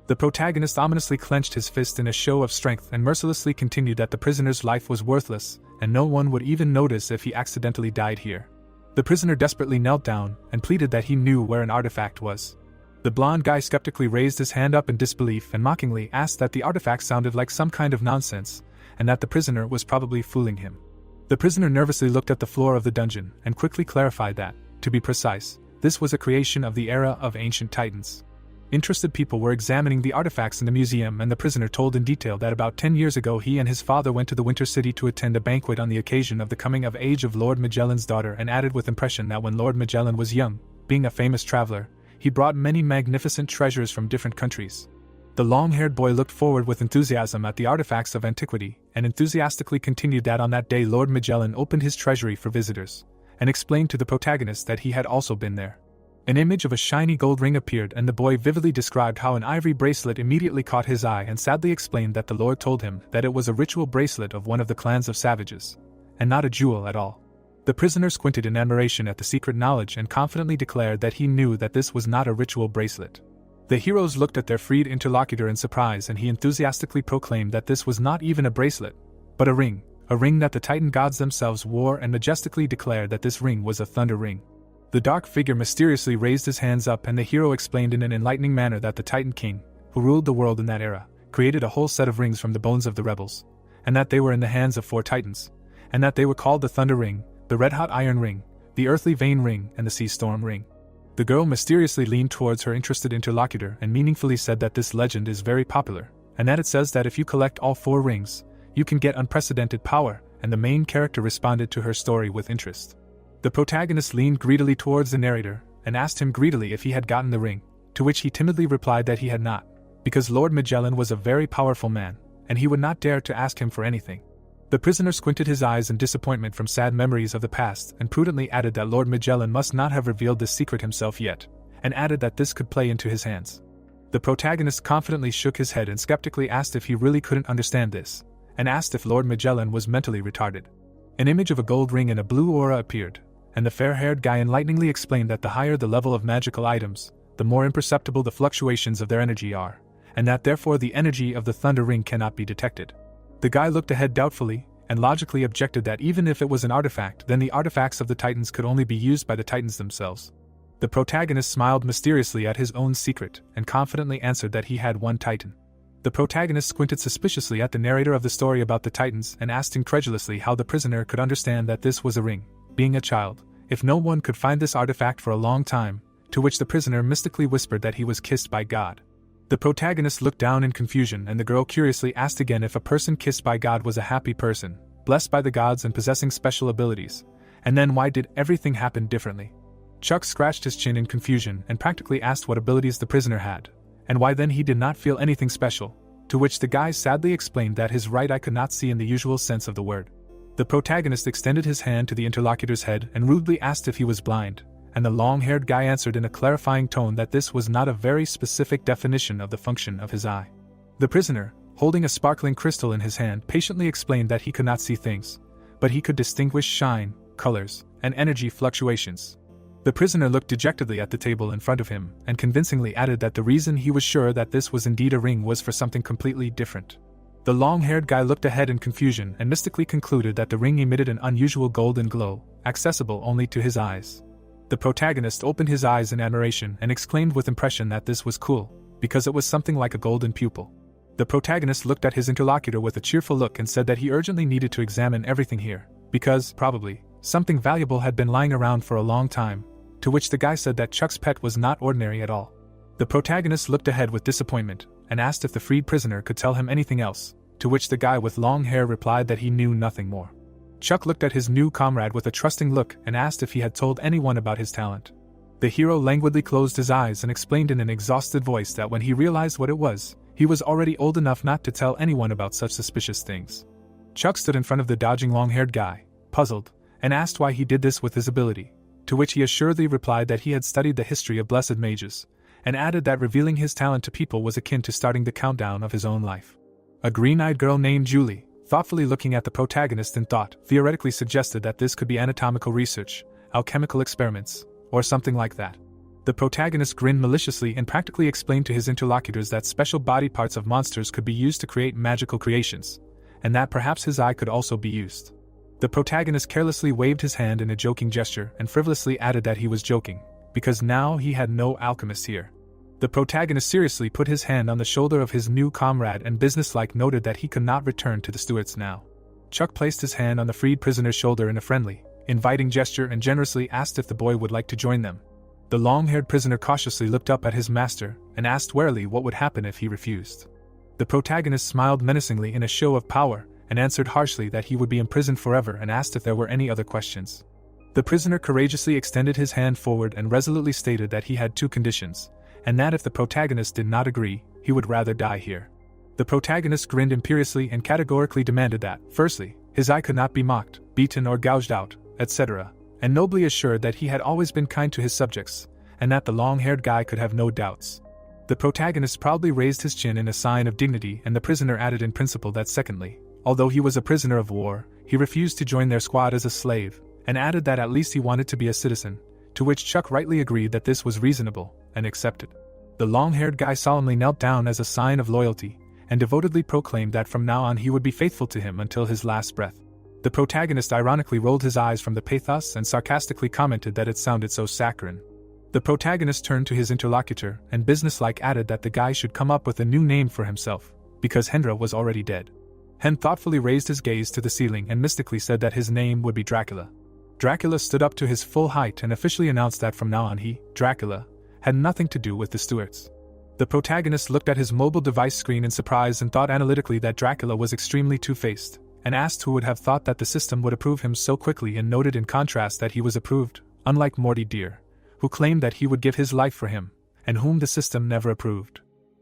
The protagonist ominously clenched his fist in a show of strength and mercilessly continued that the prisoner's life was worthless, and no one would even notice if he accidentally died here. The prisoner desperately knelt down and pleaded that he knew where an artifact was. The blonde guy skeptically raised his hand up in disbelief and mockingly asked that the artifact sounded like some kind of nonsense, and that the prisoner was probably fooling him. The prisoner nervously looked at the floor of the dungeon and quickly clarified that, to be precise, this was a creation of the era of ancient titans. Interested people were examining the artifacts in the museum, and the prisoner told in detail that about 10 years ago he and his father went to the Winter City to attend a banquet on the occasion of the coming of age of Lord Magellan's daughter, and added with impression that when Lord Magellan was young, being a famous traveler, he brought many magnificent treasures from different countries. The long-haired boy looked forward with enthusiasm at the artifacts of antiquity, and enthusiastically continued that on that day Lord Magellan opened his treasury for visitors, and explained to the protagonist that he had also been there. An image of a shiny gold ring appeared, and the boy vividly described how an ivory bracelet immediately caught his eye and sadly explained that the Lord told him that it was a ritual bracelet of one of the clans of savages, and not a jewel at all. The prisoner squinted in admiration at the secret knowledge and confidently declared that he knew that this was not a ritual bracelet. The heroes looked at their freed interlocutor in surprise, and he enthusiastically proclaimed that this was not even a bracelet, but a ring that the Titan gods themselves wore, and majestically declared that this ring was a thunder ring. The dark figure mysteriously raised his hands up, and the hero explained in an enlightening manner that the Titan king, who ruled the world in that era, created a whole set of rings from the bones of the rebels, and that they were in the hands of 4 Titans, and that they were called the Thunder Ring, the Red-Hot Iron Ring, the Earthly Vein Ring, and the Sea Storm Ring. The girl mysteriously leaned towards her interested interlocutor and meaningfully said that this legend is very popular, and that it says that if you collect all 4 rings, you can get unprecedented power, and the main character responded to her story with interest. The protagonist leaned greedily towards the narrator and asked him greedily if he had gotten the ring, to which he timidly replied that he had not, because Lord Magellan was a very powerful man, and he would not dare to ask him for anything. The prisoner squinted his eyes in disappointment from sad memories of the past and prudently added that Lord Magellan must not have revealed this secret himself yet, and added that this could play into his hands. The protagonist confidently shook his head and skeptically asked if he really couldn't understand this, and asked if Lord Magellan was mentally retarded. An image of a gold ring in a blue aura appeared, and the fair-haired guy enlighteningly explained that the higher the level of magical items, the more imperceptible the fluctuations of their energy are, and that therefore the energy of the Thunder Ring cannot be detected. The guy looked ahead doubtfully, and logically objected that even if it was an artifact, then the artifacts of the Titans could only be used by the Titans themselves. The protagonist smiled mysteriously at his own secret, and confidently answered that he had 1 Titan. The protagonist squinted suspiciously at the narrator of the story about the Titans and asked incredulously how the prisoner could understand that this was a ring, being a child. If no one could find this artifact for a long time, to which the prisoner mystically whispered that he was kissed by God. The protagonist looked down in confusion, and the girl curiously asked again if a person kissed by God was a happy person, blessed by the gods and possessing special abilities, and then why did everything happen differently? Chuck scratched his chin in confusion and practically asked what abilities the prisoner had, and why then he did not feel anything special, to which the guy sadly explained that his right eye could not see in the usual sense of the word. The protagonist extended his hand to the interlocutor's head and rudely asked if he was blind, and the long-haired guy answered in a clarifying tone that this was not a very specific definition of the function of his eye. The prisoner, holding a sparkling crystal in his hand, patiently explained that he could not see things, but he could distinguish shine, colors, and energy fluctuations. The prisoner looked dejectedly at the table in front of him and convincingly added that the reason he was sure that this was indeed a ring was for something completely different. The long-haired guy looked ahead in confusion and mystically concluded that the ring emitted an unusual golden glow, accessible only to his eyes. The protagonist opened his eyes in admiration and exclaimed with impression that this was cool, because it was something like a golden pupil. The protagonist looked at his interlocutor with a cheerful look and said that he urgently needed to examine everything here, because, probably, something valuable had been lying around for a long time, to which the guy said that Chuck's pet was not ordinary at all. The protagonist looked ahead with disappointment and asked if the freed prisoner could tell him anything else, to which the guy with long hair replied that he knew nothing more. Chuck looked at his new comrade with a trusting look and asked if he had told anyone about his talent. The hero languidly closed his eyes and explained in an exhausted voice that when he realized what it was, he was already old enough not to tell anyone about such suspicious things. Chuck stood in front of the dodging long-haired guy, puzzled, and asked why he did this with his ability, to which he assuredly replied that he had studied the history of blessed mages, and added that revealing his talent to people was akin to starting the countdown of his own life. A green-eyed girl named Julie, thoughtfully looking at the protagonist in thought, theoretically suggested that this could be anatomical research, alchemical experiments, or something like that. The protagonist grinned maliciously and practically explained to his interlocutors that special body parts of monsters could be used to create magical creations, and that perhaps his eye could also be used. The protagonist carelessly waved his hand in a joking gesture and frivolously added that he was joking, because now he had no alchemist here. The protagonist seriously put his hand on the shoulder of his new comrade and businesslike noted that he could not return to the Stuarts now. Chuck placed his hand on the freed prisoner's shoulder in a friendly, inviting gesture and generously asked if the boy would like to join them. The long-haired prisoner cautiously looked up at his master and asked warily what would happen if he refused. The protagonist smiled menacingly in a show of power and answered harshly that he would be imprisoned forever and asked if there were any other questions. The prisoner courageously extended his hand forward and resolutely stated that he had two conditions, and that if the protagonist did not agree, he would rather die here. The protagonist grinned imperiously and categorically demanded that, firstly, his eye could not be mocked, beaten or gouged out, etc., and nobly assured that he had always been kind to his subjects, and that the long-haired guy could have no doubts. The protagonist proudly raised his chin in a sign of dignity, and the prisoner added in principle that secondly, although he was a prisoner of war, he refused to join their squad as a slave, and added that at least he wanted to be a citizen, to which Chuck rightly agreed that this was reasonable, and accepted. The long-haired guy solemnly knelt down as a sign of loyalty, and devotedly proclaimed that from now on he would be faithful to him until his last breath. The protagonist ironically rolled his eyes from the pathos and sarcastically commented that it sounded so saccharine. The protagonist turned to his interlocutor and businesslike added that the guy should come up with a new name for himself, because Hendra was already dead. Hen thoughtfully raised his gaze to the ceiling and mystically said that his name would be Dracula. Dracula stood up to his full height and officially announced that from now on he, Dracula, had nothing to do with the Stuarts. The protagonist looked at his mobile device screen in surprise and thought analytically that Dracula was extremely two-faced, and asked who would have thought that the system would approve him so quickly, and noted in contrast that he was approved, unlike Morty Deer, who claimed that he would give his life for him, and whom the system never approved.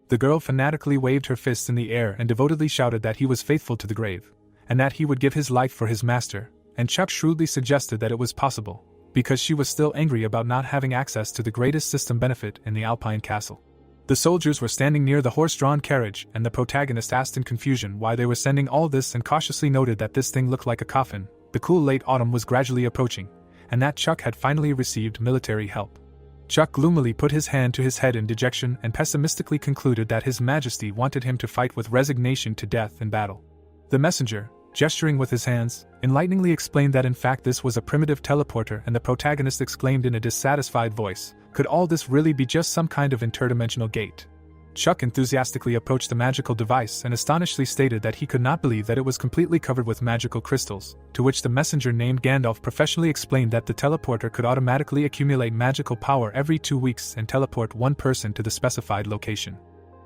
The girl fanatically waved her fists in the air and devotedly shouted that he was faithful to the grave, and that he would give his life for his master, and Chuck shrewdly suggested that it was possible, because she was still angry about not having access to the greatest system benefit in the Alpine castle. The soldiers were standing near the horse-drawn carriage, and the protagonist asked in confusion why they were sending all this and cautiously noted that this thing looked like a coffin. The cool late autumn was gradually approaching, and that Chuck had finally received military help. Chuck gloomily put his hand to his head in dejection and pessimistically concluded that His Majesty wanted him to fight with resignation to death in battle. The messenger, gesturing with his hands, enlighteningly explained that in fact this was a primitive teleporter, and the protagonist exclaimed in a dissatisfied voice, "Could all this really be just some kind of interdimensional gate?" Chuck enthusiastically approached the magical device and astonishedly stated that he could not believe that it was completely covered with magical crystals, to which the messenger named Gandalf professionally explained that the teleporter could automatically accumulate magical power every 2 weeks and teleport one person to the specified location.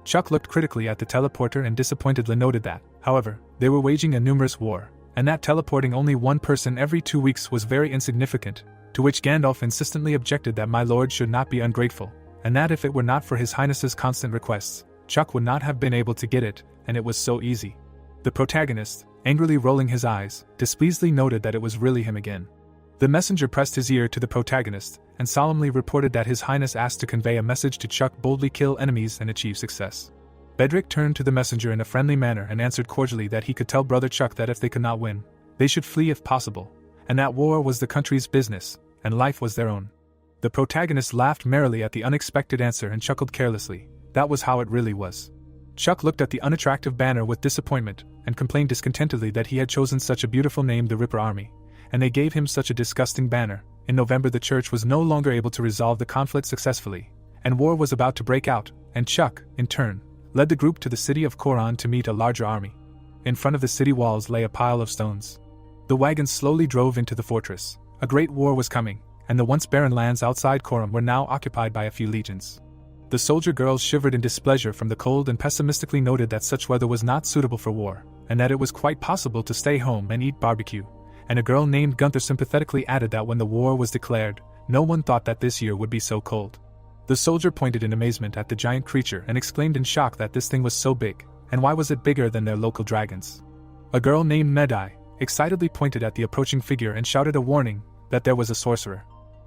Chuck looked critically at the teleporter and disappointedly noted that, however, they were waging a numerous war, and that teleporting only one person every 2 weeks was very insignificant, to which Gandalf insistently objected that my lord should not be ungrateful, and that if it were not for His Highness's constant requests, Chuck would not have been able to get it, and it was so easy. The protagonist, angrily rolling his eyes, displeasedly noted that it was really him again. The messenger pressed his ear to the protagonist, and solemnly reported that His Highness asked to convey a message to Chuck: boldly kill enemies and achieve success. Bedrick turned to the messenger in a friendly manner and answered cordially that he could tell Brother Chuck that if they could not win, they should flee if possible, and that war was the country's business, and life was their own. The protagonist laughed merrily at the unexpected answer and chuckled carelessly. That was how it really was. Chuck looked at the unattractive banner with disappointment, and complained discontentedly that he had chosen such a beautiful name, the Ripper Army, and they gave him such a disgusting banner. In November, the church was no longer able to resolve the conflict successfully, and war was about to break out, and Chuck, in turn, led the group to the city of Koron to meet a larger army. In front of the city walls lay a pile of stones. The wagons slowly drove into the fortress. A great war was coming, and the once barren lands outside Koron were now occupied by a few legions. The soldier girls shivered in displeasure from the cold and pessimistically noted that such weather was not suitable for war, and that it was quite possible to stay home and eat barbecue. And a girl named Gunther sympathetically added that when the war was declared, no one thought that this year would be so cold. The soldier pointed in amazement at the giant creature and exclaimed in shock that this thing was so big, and why was it bigger than their local dragons? A girl named Medai excitedly pointed at the approaching figure and shouted a warning that there was a sorcerer.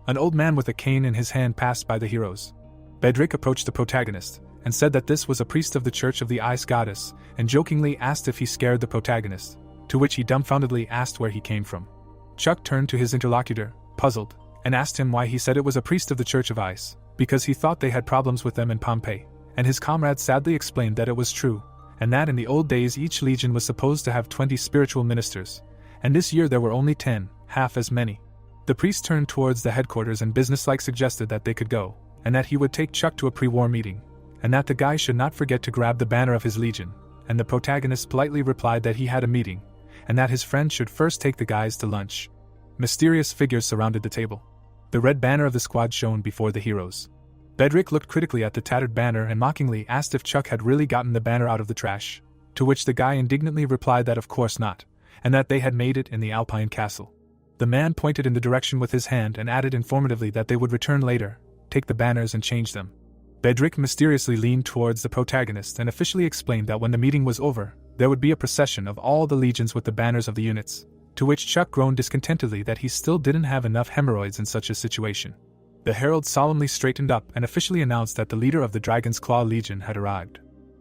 An old man with a cane in his hand passed by the heroes. Bedrick approached the protagonist and said that this was a priest of the Church of the Ice Goddess, and jokingly asked if he scared the protagonist, to which he dumbfoundedly asked where he came from. Chuck turned to his interlocutor, puzzled, and asked him why he said it was a priest of the Church of Ice, because he thought they had problems with them in Pompeii, and his comrade sadly explained that it was true, and that in the old days each legion was supposed to have 20 spiritual ministers, and this year there were only 10, half as many. The priest turned towards the headquarters and businesslike suggested that they could go, and that he would take Chuck to a pre-war meeting, and that the guy should not forget to grab the banner of his legion, and the protagonist politely replied that he had a meeting, and that his friend should first take the guys to lunch. Mysterious figures surrounded the table. The red banner of the squad shone before the heroes. Bedrick looked critically at the tattered banner and mockingly asked if Chuck had really gotten the banner out of the trash, to which the guy indignantly replied that of course not, and that they had made it in the Alpine castle. The man pointed in the direction with his hand and added informatively that they would return later, take the banners and change them. Bedrick mysteriously leaned towards the protagonist and officially explained that when the meeting was over, there would be a procession of all the legions with the banners of the units, to which Chuck groaned discontentedly that he still didn't have enough hemorrhoids in such a situation. The herald solemnly straightened up and officially announced that the leader of the Dragon's Claw Legion had arrived.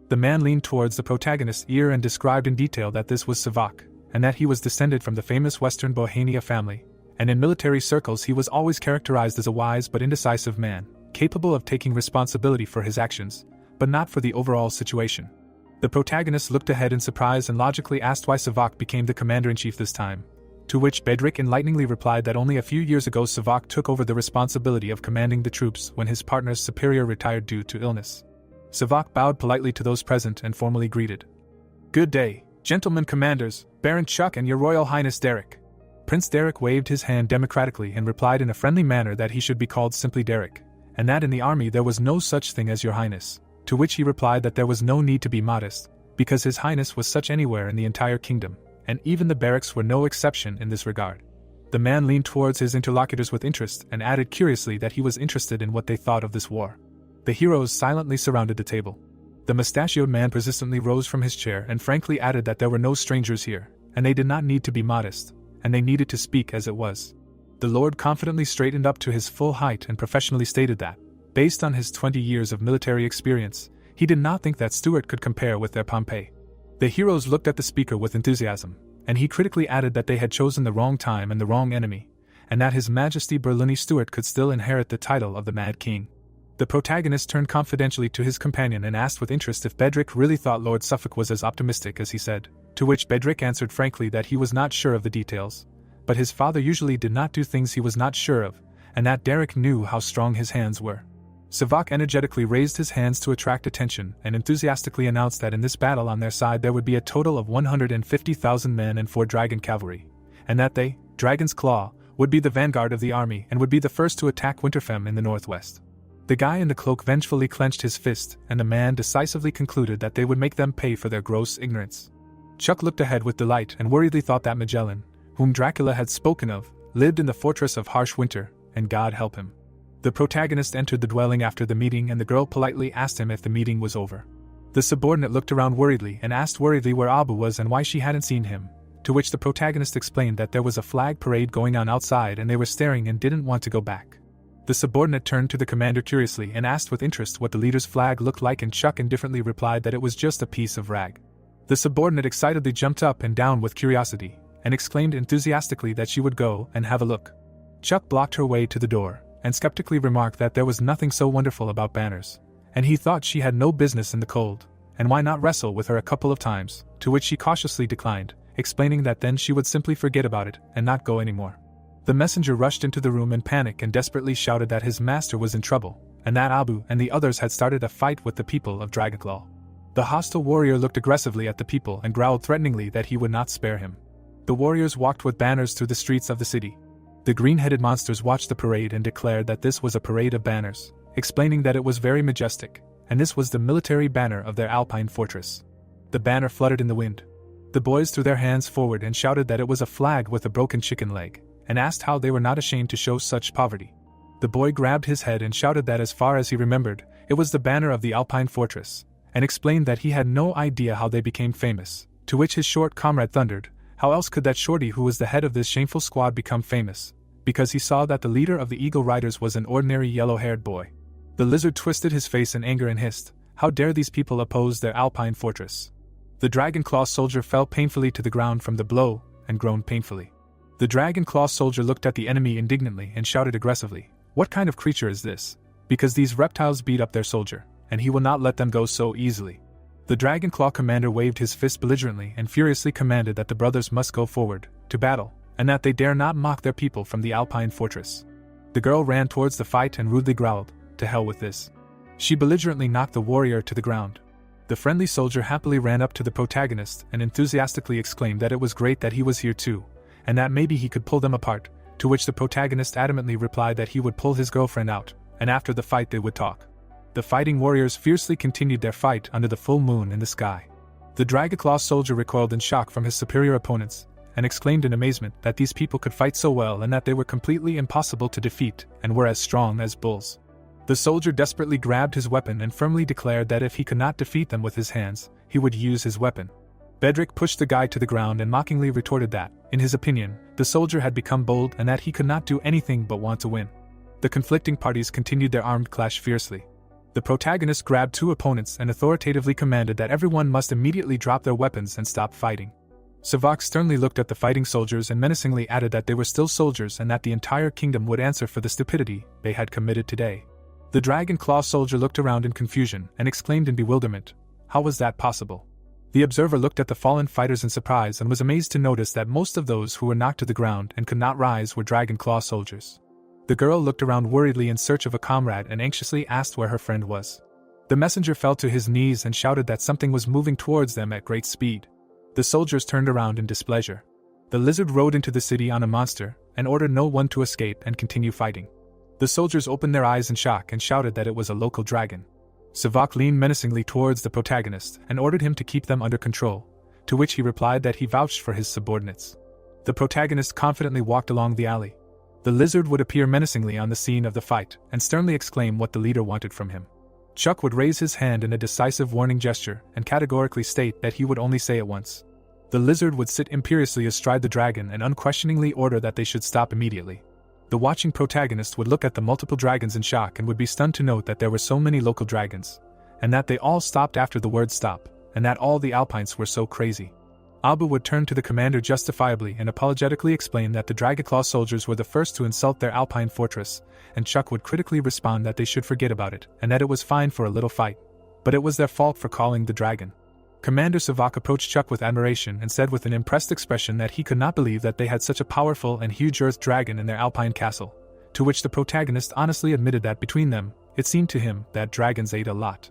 The man leaned towards the protagonist's ear and described in detail that this was Savak, and that he was descended from the famous Western Bohemia family, and in military circles he was always characterized as a wise but indecisive man, capable of taking responsibility for his actions, but not for the overall situation. The protagonist looked ahead in surprise and logically asked why Savak became the commander-in-chief this time, to which Bedrick enlighteningly replied that only a few years ago Savak took over the responsibility of commanding the troops when his partner's superior retired due to illness. Savak bowed politely to those present and formally greeted. "Good day, gentlemen commanders, Baron Chuck and Your Royal Highness Derek." Prince Derek waved his hand democratically and replied in a friendly manner that he should be called simply Derek, and that in the army there was no such thing as Your Highness, to which he replied that there was no need to be modest, because His Highness was such anywhere in the entire kingdom, and even the barracks were no exception in this regard. The man leaned towards his interlocutors with interest and added curiously that he was interested in what they thought of this war. The heroes silently surrounded the table. The mustachioed man persistently rose from his chair and frankly added that there were no strangers here, and they did not need to be modest, and they needed to speak as it was. The Lord confidently straightened up to his full height and professionally stated that, based on his 20 years of military experience, he did not think that Stuart could compare with their Pompeii. The heroes looked at the speaker with enthusiasm, and he critically added that they had chosen the wrong time and the wrong enemy, and that His Majesty Berlini Stuart could still inherit the title of the Mad King. The protagonist turned confidentially to his companion and asked with interest if Bedrick really thought Lord Suffolk was as optimistic as he said, to which Bedrick answered frankly that he was not sure of the details, but his father usually did not do things he was not sure of, and that Derek knew how strong his hands were. Savak energetically raised his hands to attract attention and enthusiastically announced that in this battle on their side there would be a total of 150,000 men and 4 dragon cavalry, and that they, Dragon's Claw, would be the vanguard of the army and would be the first to attack Winterfell in the northwest. The guy in the cloak vengefully clenched his fist, and the man decisively concluded that they would make them pay for their gross ignorance. Chuck looked ahead with delight and worriedly thought that Magellan, whom Dracula had spoken of, lived in the fortress of harsh winter, and God help him. The protagonist entered the dwelling after the meeting and the girl politely asked him if the meeting was over. The subordinate looked around worriedly and asked worriedly where Abu was and why she hadn't seen him, to which the protagonist explained that there was a flag parade going on outside and they were staring and didn't want to go back. The subordinate turned to the commander curiously and asked with interest what the leader's flag looked like, and Chuck indifferently replied that it was just a piece of rag. The subordinate excitedly jumped up and down with curiosity, and exclaimed enthusiastically that she would go and have a look. Chuck blocked her way to the door, and skeptically remarked that there was nothing so wonderful about banners, and he thought she had no business in the cold, and why not wrestle with her a couple of times, to which she cautiously declined, explaining that then she would simply forget about it and not go anymore. The messenger rushed into the room in panic and desperately shouted that his master was in trouble, and that Abu and the others had started a fight with the people of Dragonclaw. The hostile warrior looked aggressively at the people and growled threateningly that he would not spare him. The warriors walked with banners through the streets of the city. The green-headed monsters watched the parade and declared that this was a parade of banners, explaining that it was very majestic, and this was the military banner of their alpine fortress. The banner fluttered in the wind. The boys threw their hands forward and shouted that it was a flag with a broken chicken leg, and asked how they were not ashamed to show such poverty. The boy grabbed his head and shouted that as far as he remembered, it was the banner of the Alpine fortress, and explained that he had no idea how they became famous, to which his short comrade thundered, how else could that shorty who was the head of this shameful squad become famous? Because he saw that the leader of the Eagle Riders was an ordinary yellow-haired boy. The lizard twisted his face in anger and hissed, how dare these people oppose their Alpine fortress? The Dragonclaw soldier fell painfully to the ground from the blow, and groaned painfully. The Dragonclaw soldier looked at the enemy indignantly and shouted aggressively, what kind of creature is this? Because these reptiles beat up their soldier, and he will not let them go so easily. The Dragonclaw commander waved his fist belligerently and furiously commanded that the brothers must go forward, to battle, and that they dare not mock their people from the Alpine fortress. The girl ran towards the fight and rudely growled, to hell with this. She belligerently knocked the warrior to the ground. The friendly soldier happily ran up to the protagonist and enthusiastically exclaimed that it was great that he was here too, and that maybe he could pull them apart, to which the protagonist adamantly replied that he would pull his girlfriend out, and after the fight they would talk. The fighting warriors fiercely continued their fight under the full moon in the sky. The Dragonclaw soldier recoiled in shock from his superior opponents, and exclaimed in amazement that these people could fight so well and that they were completely impossible to defeat and were as strong as bulls. The soldier desperately grabbed his weapon and firmly declared that if he could not defeat them with his hands, he would use his weapon. Bedrick pushed the guy to the ground and mockingly retorted that, in his opinion, the soldier had become bold and that he could not do anything but want to win. The conflicting parties continued their armed clash fiercely. The protagonist grabbed 2 opponents and authoritatively commanded that everyone must immediately drop their weapons and stop fighting. Savak sternly looked at the fighting soldiers and menacingly added that they were still soldiers and that the entire kingdom would answer for the stupidity they had committed today. The Dragonclaw soldier looked around in confusion and exclaimed in bewilderment, how was that possible? The observer looked at the fallen fighters in surprise and was amazed to notice that most of those who were knocked to the ground and could not rise were Dragonclaw soldiers. The girl looked around worriedly in search of a comrade and anxiously asked where her friend was. The messenger fell to his knees and shouted that something was moving towards them at great speed. The soldiers turned around in displeasure. The lizard rode into the city on a monster and ordered no one to escape and continue fighting. The soldiers opened their eyes in shock and shouted that it was a local dragon. Savak leaned menacingly towards the protagonist and ordered him to keep them under control, to which he replied that he vouched for his subordinates. The protagonist confidently walked along the alley. The lizard would appear menacingly on the scene of the fight and sternly exclaim what the leader wanted from him. Chuck would raise his hand in a decisive warning gesture and categorically state that he would only say it once. The lizard would sit imperiously astride the dragon and unquestioningly order that they should stop immediately. The watching protagonist would look at the multiple dragons in shock and would be stunned to note that there were so many local dragons, and that they all stopped after the word stop, and that all the Alpines were so crazy. Abu would turn to the commander justifiably and apologetically explain that the Dragonclaw soldiers were the first to insult their Alpine fortress, and Chuck would critically respond that they should forget about it and that it was fine for a little fight, but it was their fault for calling the dragon. Commander Savak approached Chuck with admiration and said with an impressed expression that he could not believe that they had such a powerful and huge earth dragon in their Alpine castle, to which the protagonist honestly admitted that between them, It seemed to him that dragons ate a lot.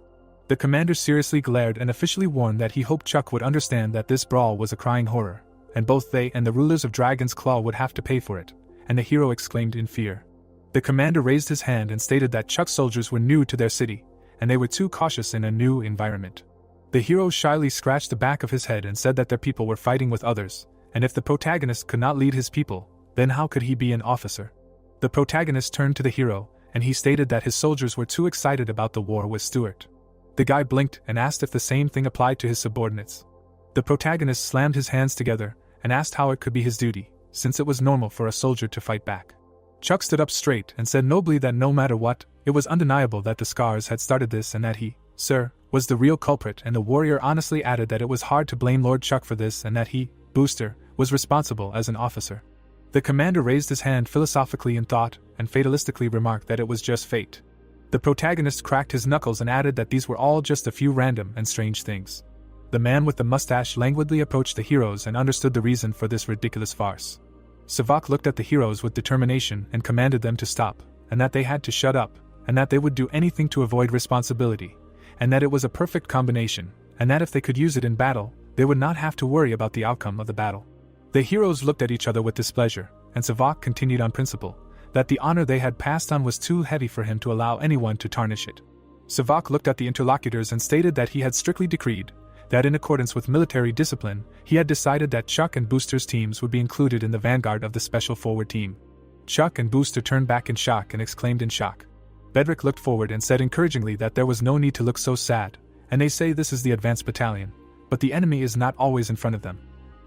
The commander seriously glared and officially warned that he hoped Chuck would understand that this brawl was a crying horror, and both they and the rulers of Dragon's Claw would have to pay for it, and the hero exclaimed in fear. The commander raised his hand and stated that Chuck's soldiers were new to their city, and they were too cautious in a new environment. The hero shyly scratched the back of his head and said that their people were fighting with others, and if the protagonist could not lead his people, then how could he be an officer? The protagonist turned to the hero, and he stated that his soldiers were too excited about the war with Stuart. The guy blinked and asked if the same thing applied to his subordinates. The protagonist slammed his hands together and asked how it could be his duty, since it was normal for a soldier to fight back. Chuck stood up straight and said nobly that no matter what, it was undeniable that the Scars had started this and that he, sir, was the real culprit, and the warrior honestly added that it was hard to blame Lord Chuck for this and that he, Booster, was responsible as an officer. The commander raised his hand philosophically in thought and fatalistically remarked that it was just fate. The protagonist cracked his knuckles and added that these were all just a few random and strange things. The man with the mustache languidly approached the heroes and understood the reason for this ridiculous farce. Savak looked at the heroes with determination and commanded them to stop, and that they had to shut up, and that they would do anything to avoid responsibility, and that it was a perfect combination, and that if they could use it in battle, they would not have to worry about the outcome of the battle. The heroes looked at each other with displeasure, and Savak continued on principle, that the honor they had passed on was too heavy for him to allow anyone to tarnish it. Savak looked at the interlocutors and stated that he had strictly decreed that in accordance with military discipline, he had decided that Chuck and Booster's teams would be included in the vanguard of the special forward team. Chuck and Booster turned back in shock and exclaimed in shock. Bedrick looked forward and said encouragingly that there was no need to look so sad, and they say this is the advanced battalion, but the enemy is not always in front of them.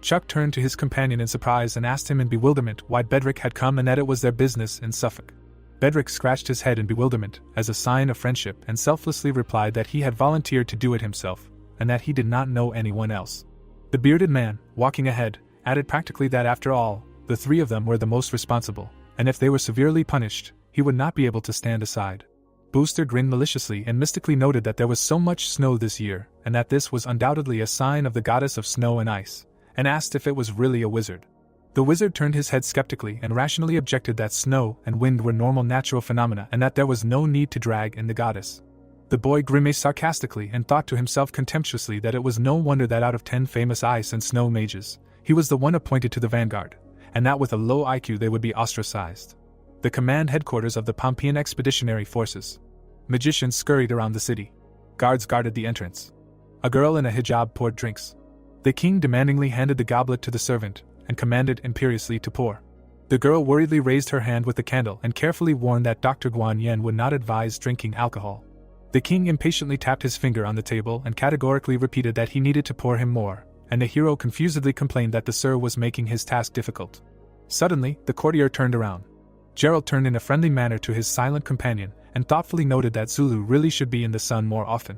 Chuck turned to his companion in surprise and asked him in bewilderment why Bedrick had come and that it was their business in Suffolk. Bedrick scratched his head in bewilderment as a sign of friendship and selflessly replied that he had volunteered to do it himself, and that he did not know anyone else. The bearded man, walking ahead, added practically that after all, the three of them were the most responsible, and if they were severely punished, he would not be able to stand aside. Booster grinned maliciously and mystically noted that there was so much snow this year, and that this was undoubtedly a sign of the goddess of snow and ice, and asked if it was really a wizard. The wizard turned his head skeptically and rationally objected that snow and wind were normal natural phenomena and that there was no need to drag in the goddess. The boy grimaced sarcastically and thought to himself contemptuously that it was no wonder that out of 10 famous ice and snow mages, he was the one appointed to the vanguard, and that with a low IQ they would be ostracized. The command headquarters of the Pompeian Expeditionary Forces. Magicians scurried around the city. Guards guarded the entrance. A girl in a hijab poured drinks. The king demandingly handed the goblet to the servant and commanded imperiously to pour. The girl worriedly raised her hand with the candle and carefully warned that Dr. Guan Yen would not advise drinking alcohol. The king impatiently tapped his finger on the table and categorically repeated that he needed to pour him more, and the hero confusedly complained that the sir was making his task difficult. Suddenly, the courtier turned around. Gerald turned in a friendly manner to his silent companion and thoughtfully noted that Zulu really should be in the sun more often.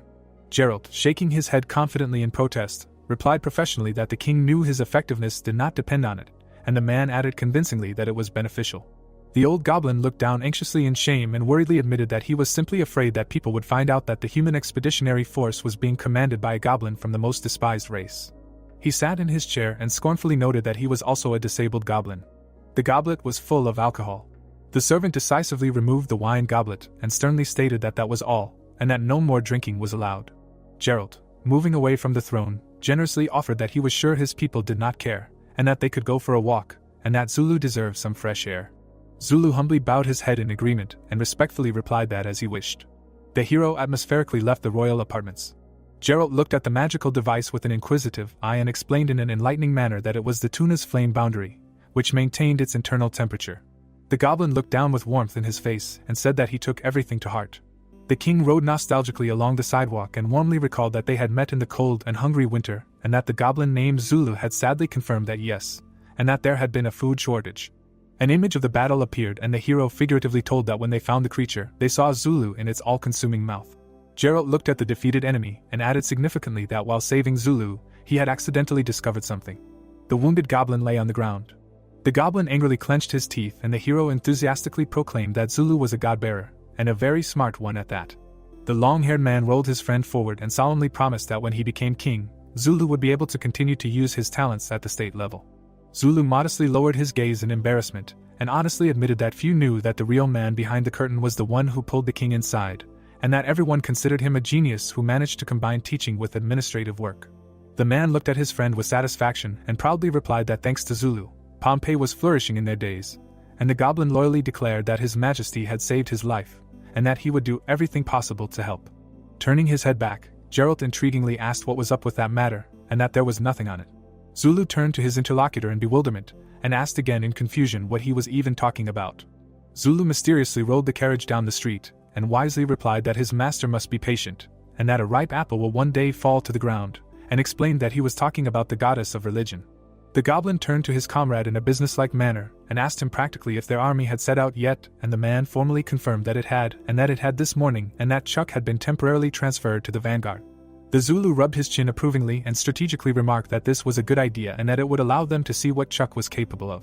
Gerald, shaking his head confidently in protest, replied professionally that the king knew his effectiveness did not depend on it, and the man added convincingly that it was beneficial. The old goblin looked down anxiously in shame and worriedly admitted that he was simply afraid that people would find out that the human expeditionary force was being commanded by a goblin from the most despised race. He sat in his chair and scornfully noted that he was also a disabled goblin. The goblet was full of alcohol. The servant decisively removed the wine goblet and sternly stated that that was all, and that no more drinking was allowed. Gerald, moving away from the throne, generously offered that he was sure his people did not care, and that they could go for a walk, and that Zulu deserved some fresh air. Zulu humbly bowed his head in agreement and respectfully replied that as he wished. The hero atmospherically left the royal apartments. Gerald looked at the magical device with an inquisitive eye and explained in an enlightening manner that it was the tuna's flame boundary, which maintained its internal temperature. The goblin looked down with warmth in his face and said that he took everything to heart. The king rode nostalgically along the sidewalk and warmly recalled that they had met in the cold and hungry winter, and that the goblin named Zulu had sadly confirmed that yes, and that there had been a food shortage. An image of the battle appeared and the hero figuratively told that when they found the creature, they saw Zulu in its all-consuming mouth. Gerald looked at the defeated enemy and added significantly that while saving Zulu, he had accidentally discovered something. The wounded goblin lay on the ground. The goblin angrily clenched his teeth and the hero enthusiastically proclaimed that Zulu was a god-bearer, and a very smart one at that. The long-haired man rolled his friend forward and solemnly promised that when he became king, Zulu would be able to continue to use his talents at the state level. Zulu modestly lowered his gaze in embarrassment, and honestly admitted that few knew that the real man behind the curtain was the one who pulled the king inside, and that everyone considered him a genius who managed to combine teaching with administrative work. The man looked at his friend with satisfaction and proudly replied that thanks to Zulu, Pompeii was flourishing in their days, and the goblin loyally declared that His Majesty had saved his life, and that he would do everything possible to help. Turning his head back, Geralt intriguingly asked what was up with that matter, and that there was nothing on it. Zulu turned to his interlocutor in bewilderment, and asked again in confusion what he was even talking about. Zulu mysteriously rolled the carriage down the street, and wisely replied that his master must be patient, and that a ripe apple will one day fall to the ground, and explained that he was talking about the goddess of religion. The goblin turned to his comrade in a businesslike manner, and asked him practically if their army had set out yet, and the man formally confirmed that it had, and that it had this morning, and that Chuck had been temporarily transferred to the vanguard. The Zulu rubbed his chin approvingly and strategically remarked that this was a good idea and that it would allow them to see what Chuck was capable of.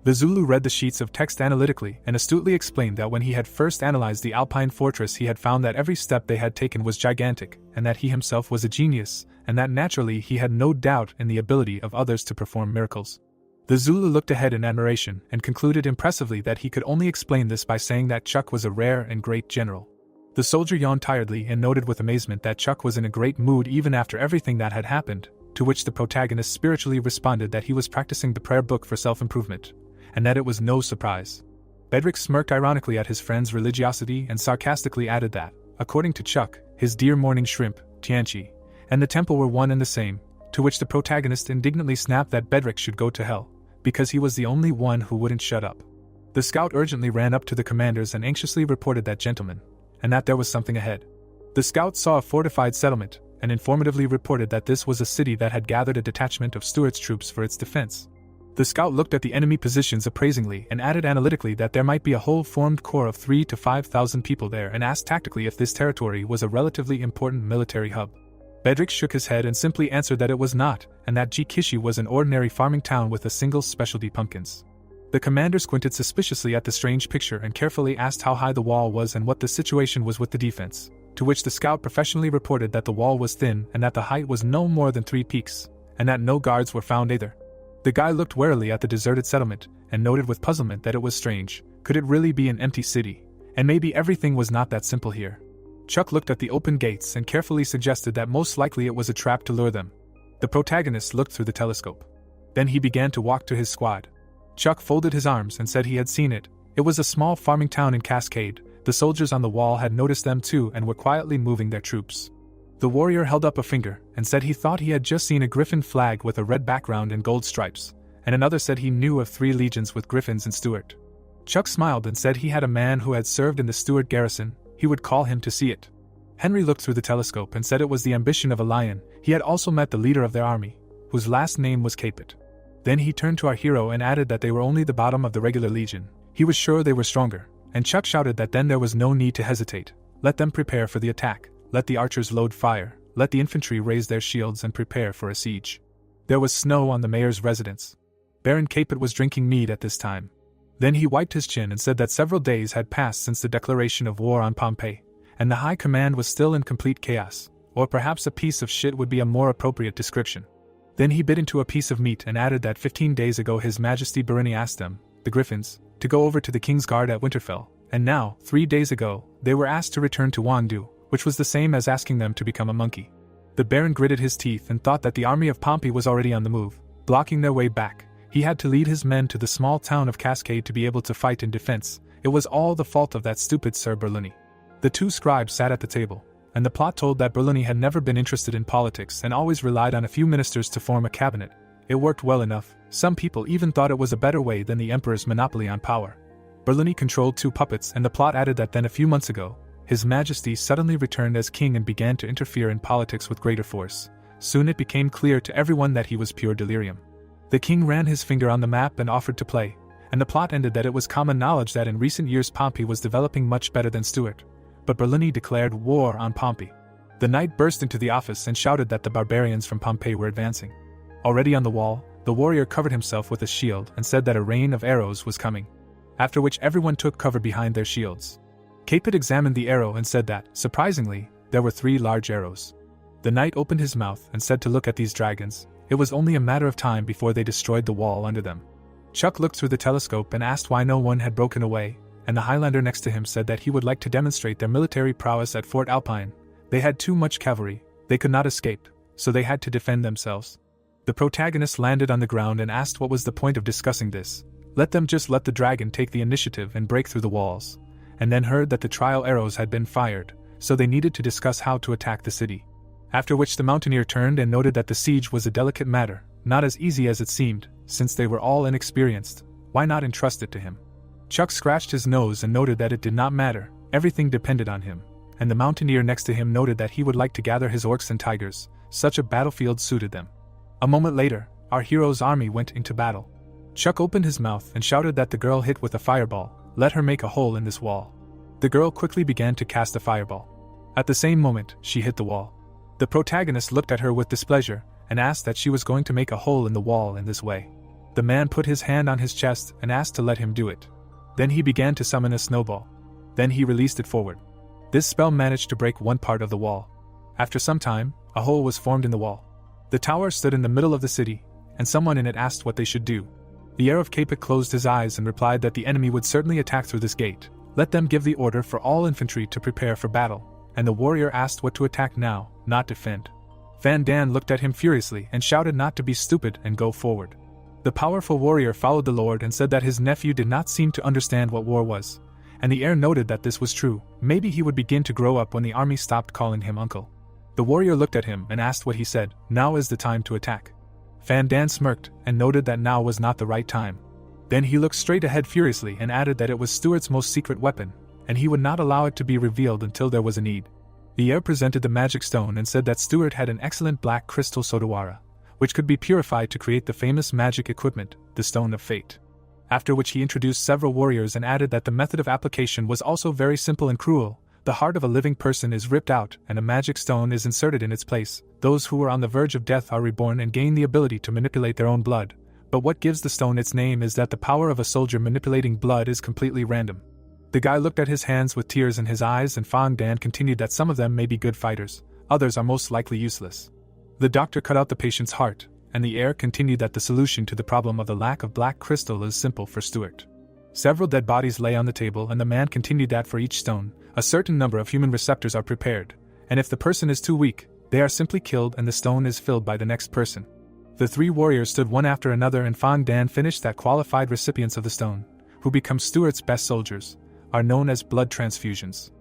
The Zulu read the sheets of text analytically and astutely explained that when he had first analyzed the Alpine fortress he had found that every step they had taken was gigantic, and that he himself was a genius, and that naturally he had no doubt in the ability of others to perform miracles. The Zulu looked ahead in admiration and concluded impressively that he could only explain this by saying that Chuck was a rare and great general. The soldier yawned tiredly and noted with amazement that Chuck was in a great mood even after everything that had happened, to which the protagonist spiritually responded that he was practicing the prayer book for self-improvement, and that it was no surprise. Bedrick smirked ironically at his friend's religiosity and sarcastically added that, according to Chuck, his dear morning shrimp, Tianchi, and the temple were one and the same, to which the protagonist indignantly snapped that Bedrick should go to hell, because he was the only one who wouldn't shut up. The scout urgently ran up to the commanders and anxiously reported that gentleman, and that there was something ahead. The scout saw a fortified settlement, and informatively reported that this was a city that had gathered a detachment of Stuart's troops for its defense. The scout looked at the enemy positions appraisingly and added analytically that there might be a whole formed corps of 3,000 to 5,000 people there and asked tactically if this territory was a relatively important military hub. Bedrick shook his head and simply answered that it was not, and that Jikishi was an ordinary farming town with a single specialty pumpkins. The commander squinted suspiciously at the strange picture and carefully asked how high the wall was and what the situation was with the defense, to which the scout professionally reported that the wall was thin and that the height was no more than 3 peaks, and that no guards were found either. The guy looked warily at the deserted settlement and noted with puzzlement that it was strange. Could it really be an empty city? And maybe everything was not that simple here. Chuck looked at the open gates and carefully suggested that most likely it was a trap to lure them. The protagonist looked through the telescope. Then he began to walk to his squad. Chuck folded his arms and said he had seen it. It was a small farming town in Cascade. The soldiers on the wall had noticed them too and were quietly moving their troops. The warrior held up a finger and said he thought he had just seen a griffin flag with a red background and gold stripes, and another said he knew of 3 legions with griffins in Stuart. Chuck smiled and said he had a man who had served in the Stuart garrison. He would call him to see it. Henry looked through the telescope and said it was the ambition of a lion. He had also met the leader of their army, whose last name was Capet. Then he turned to our hero and added that they were only the bottom of the regular legion. He was sure they were stronger, and Chuck shouted that then there was no need to hesitate. Let them prepare for the attack. Let the archers load fire. Let the infantry raise their shields and prepare for a siege. There was snow on the mayor's residence. Baron Capet was drinking mead at this time. Then he wiped his chin and said that several days had passed since the declaration of war on Pompeii, and the high command was still in complete chaos, or perhaps a piece of shit would be a more appropriate description. Then he bit into a piece of meat and added that 15 days ago His Majesty Bereni asked them, the Griffins, to go over to the King's Guard at Winterfell, and now, 3 days ago, they were asked to return to Wandu, which was the same as asking them to become a monkey. The Baron gritted his teeth and thought that the army of Pompey was already on the move, blocking their way back. He had to lead his men to the small town of Cascade to be able to fight in defense. It was all the fault of that stupid Sir Berluni. The 2 scribes sat at the table, and the plot told that Berluni had never been interested in politics and always relied on a few ministers to form a cabinet. It worked well enough. Some people even thought it was a better way than the emperor's monopoly on power. Berluni controlled 2 puppets, and the plot added that then a few months ago, His Majesty suddenly returned as king and began to interfere in politics with greater force. Soon it became clear to everyone that he was pure delirium. The king ran his finger on the map and offered to play, and the plot ended that it was common knowledge that in recent years Pompey was developing much better than Stuart. But Berluni declared war on Pompey. The knight burst into the office and shouted that the barbarians from Pompeii were advancing. Already on the wall, the warrior covered himself with a shield and said that a rain of arrows was coming, after which everyone took cover behind their shields. Capet examined the arrow and said that, surprisingly, there were 3 large arrows. The knight opened his mouth and said to look at these dragons. It was only a matter of time before they destroyed the wall under them. Chuck looked through the telescope and asked why no one had broken away, and the Highlander next to him said that he would like to demonstrate their military prowess at Fort Alpine. They had too much cavalry, they could not escape, so they had to defend themselves. The protagonist landed on the ground and asked what was the point of discussing this. Let them just let the dragon take the initiative and break through the walls, and then heard that the trial arrows had been fired, so they needed to discuss how to attack the city. After which the mountaineer turned and noted that the siege was a delicate matter, not as easy as it seemed, since they were all inexperienced. Why not entrust it to him? Chuck scratched his nose and noted that it did not matter, everything depended on him, and the mountaineer next to him noted that he would like to gather his orcs and tigers, such a battlefield suited them. A moment later, our hero's army went into battle. Chuck opened his mouth and shouted that the girl hit with a fireball, let her make a hole in this wall. The girl quickly began to cast a fireball. At the same moment, she hit the wall. The protagonist looked at her with displeasure, and asked that she was going to make a hole in the wall in this way. The man put his hand on his chest and asked to let him do it. Then he began to summon a snowball. Then he released it forward. This spell managed to break one part of the wall. After some time, a hole was formed in the wall. The tower stood in the middle of the city, and someone in it asked what they should do. The heir of Capek closed his eyes and replied that the enemy would certainly attack through this gate. Let them give the order for all infantry to prepare for battle, and the warrior asked what to attack now, not defend. Van Dan looked at him furiously and shouted not to be stupid and go forward. The powerful warrior followed the lord and said that his nephew did not seem to understand what war was, and the heir noted that this was true. Maybe he would begin to grow up when the army stopped calling him uncle. The warrior looked at him and asked what he said. Now is the time to attack. Van Dan smirked and noted that now was not the right time. Then he looked straight ahead furiously and added that it was Stuart's most secret weapon, and he would not allow it to be revealed until there was a need. The heir presented the magic stone and said that Stuart had an excellent black crystal sodawara, which could be purified to create the famous magic equipment, the Stone of Fate. After which he introduced several warriors and added that the method of application was also very simple and cruel. The heart of a living person is ripped out and a magic stone is inserted in its place. Those who are on the verge of death are reborn and gain the ability to manipulate their own blood. But what gives the stone its name is that the power of a soldier manipulating blood is completely random. The guy looked at his hands with tears in his eyes, and Fang Dan continued that some of them may be good fighters, others are most likely useless. The doctor cut out the patient's heart, and the heir continued that the solution to the problem of the lack of black crystal is simple for Stuart. Several dead bodies lay on the table, and the man continued that for each stone, a certain number of human receptors are prepared, and if the person is too weak, they are simply killed and the stone is filled by the next person. The three warriors stood one after another, and Fang Dan finished that qualified recipients of the stone, who become Stuart's best soldiers, are known as blood transfusions.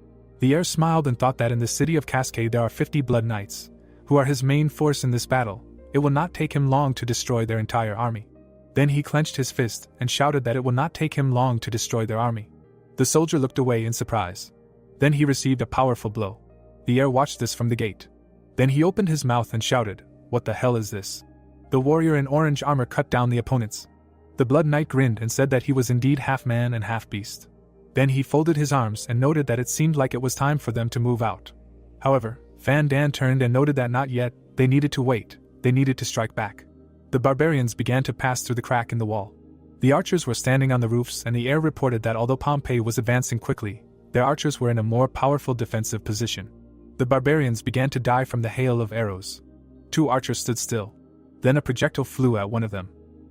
The heir smiled and thought that in the city of Cascade there are 50 blood knights, who are his main force in this battle. It will not take him long to destroy their entire army. Then he clenched his fist and shouted that it will not take him long to destroy their army. The soldier looked away in surprise. Then he received a powerful blow. The heir watched this from the gate. Then he opened his mouth and shouted, "What the hell is this?" The warrior in orange armor cut down the opponents. The blood knight grinned and said that he was indeed half man and half beast. Then he folded his arms and noted that it seemed like it was time for them to move out. However, Van Dan turned and noted that not yet, they needed to wait, they needed to strike back. The barbarians began to pass through the crack in the wall. The archers were standing on the roofs, and the heir reported that although Pompey was advancing quickly, their archers were in a more powerful defensive position. The barbarians began to die from the hail of arrows. Two archers stood still. Then a projectile flew at one of them.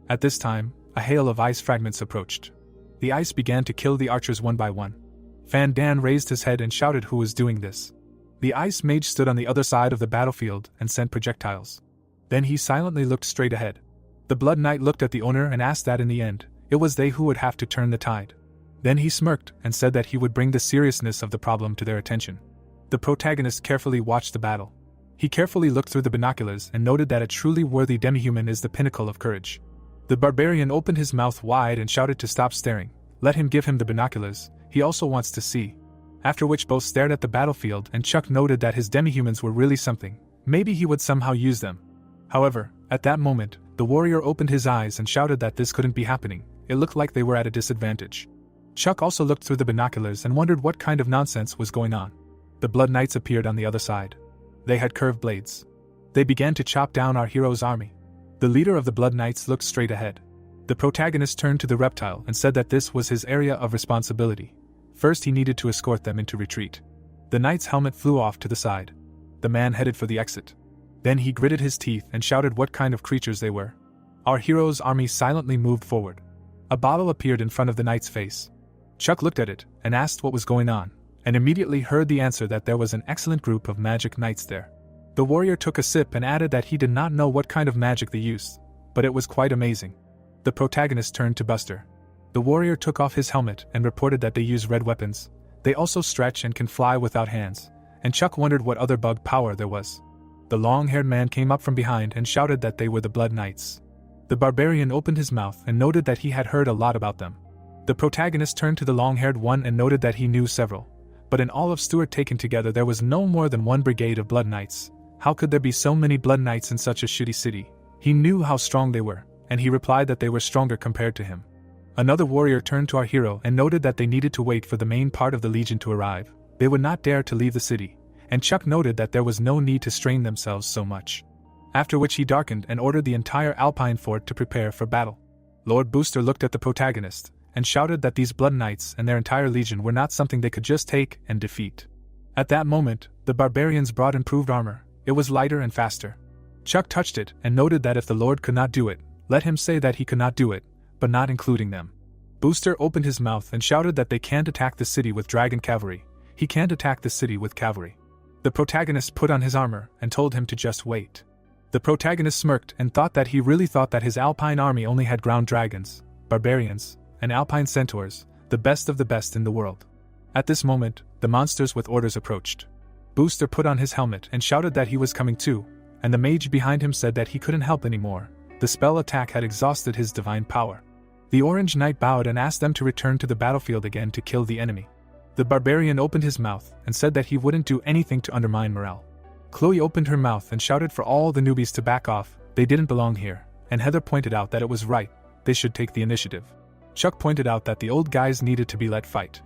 At this time, a hail of ice fragments approached. The ice began to kill the archers one by one. Van Dan raised his head and shouted who was doing this. The ice mage stood on the other side of the battlefield and sent projectiles. Then he silently looked straight ahead. The blood knight looked at the owner and asked that in the end, it was they who would have to turn the tide. Then he smirked and said that he would bring the seriousness of the problem to their attention. The protagonist carefully watched the battle. He carefully looked through the binoculars and noted that a truly worthy demihuman is the pinnacle of courage. The barbarian opened his mouth wide and shouted to stop staring. Let him give him the binoculars, he also wants to see. After which both stared at the battlefield, and Chuck noted that his demihumans were really something. Maybe he would somehow use them. However, at that moment, the warrior opened his eyes and shouted that this couldn't be happening. It looked like they were at a disadvantage. Chuck also looked through the binoculars and wondered what kind of nonsense was going on. The blood knights appeared on the other side. They had curved blades. They began to chop down our hero's army. The leader of the blood knights looked straight ahead. The protagonist turned to the reptile and said that this was his area of responsibility. First he needed to escort them into retreat. The knight's helmet flew off to the side. The man headed for the exit. Then he gritted his teeth and shouted what kind of creatures they were. Our hero's army silently moved forward. A bottle appeared in front of the knight's face. Chuck looked at it and asked what was going on, and immediately heard the answer that there was an excellent group of magic knights there. The warrior took a sip and added that he did not know what kind of magic they used, but it was quite amazing. The protagonist turned to Buster. The warrior took off his helmet and reported that they use red weapons. They also stretch and can fly without hands, and Chuck wondered what other bug power there was. The long-haired man came up from behind and shouted that they were the Blood Knights. The barbarian opened his mouth and noted that he had heard a lot about them. The protagonist turned to the long-haired one and noted that he knew several. But in all of Stuart taken together there was no more than one brigade of Blood Knights. How could there be so many Blood Knights in such a shitty city? He knew how strong they were, and he replied that they were stronger compared to him. Another warrior turned to our hero and noted that they needed to wait for the main part of the Legion to arrive. They would not dare to leave the city, and Chuck noted that there was no need to strain themselves so much. After which he darkened and ordered the entire Alpine fort to prepare for battle. Lord Booster looked at the protagonist and shouted that these Blood Knights and their entire legion were not something they could just take and defeat. At that moment, the barbarians brought improved armor. It was lighter and faster. Chuck touched it and noted that if the Lord could not do it, let him say that he could not do it, but not including them. Booster opened his mouth and shouted that they can't attack the city with dragon cavalry. He can't attack the city with cavalry. The protagonist put on his armor and told him to just wait. The protagonist smirked and thought that he really thought that his Alpine army only had ground dragons, barbarians, and Alpine centaurs, the best of the best in the world. At this moment, the monsters with orders approached. Booster put on his helmet and shouted that he was coming too, and the mage behind him said that he couldn't help anymore. The spell attack had exhausted his divine power. The Orange Knight bowed and asked them to return to the battlefield again to kill the enemy. The barbarian opened his mouth and said that he wouldn't do anything to undermine morale. Chloe opened her mouth and shouted for all the newbies to back off. They didn't belong here, and Heather pointed out that it was right, they should take the initiative. Chuck pointed out that the old guys needed to be let fight.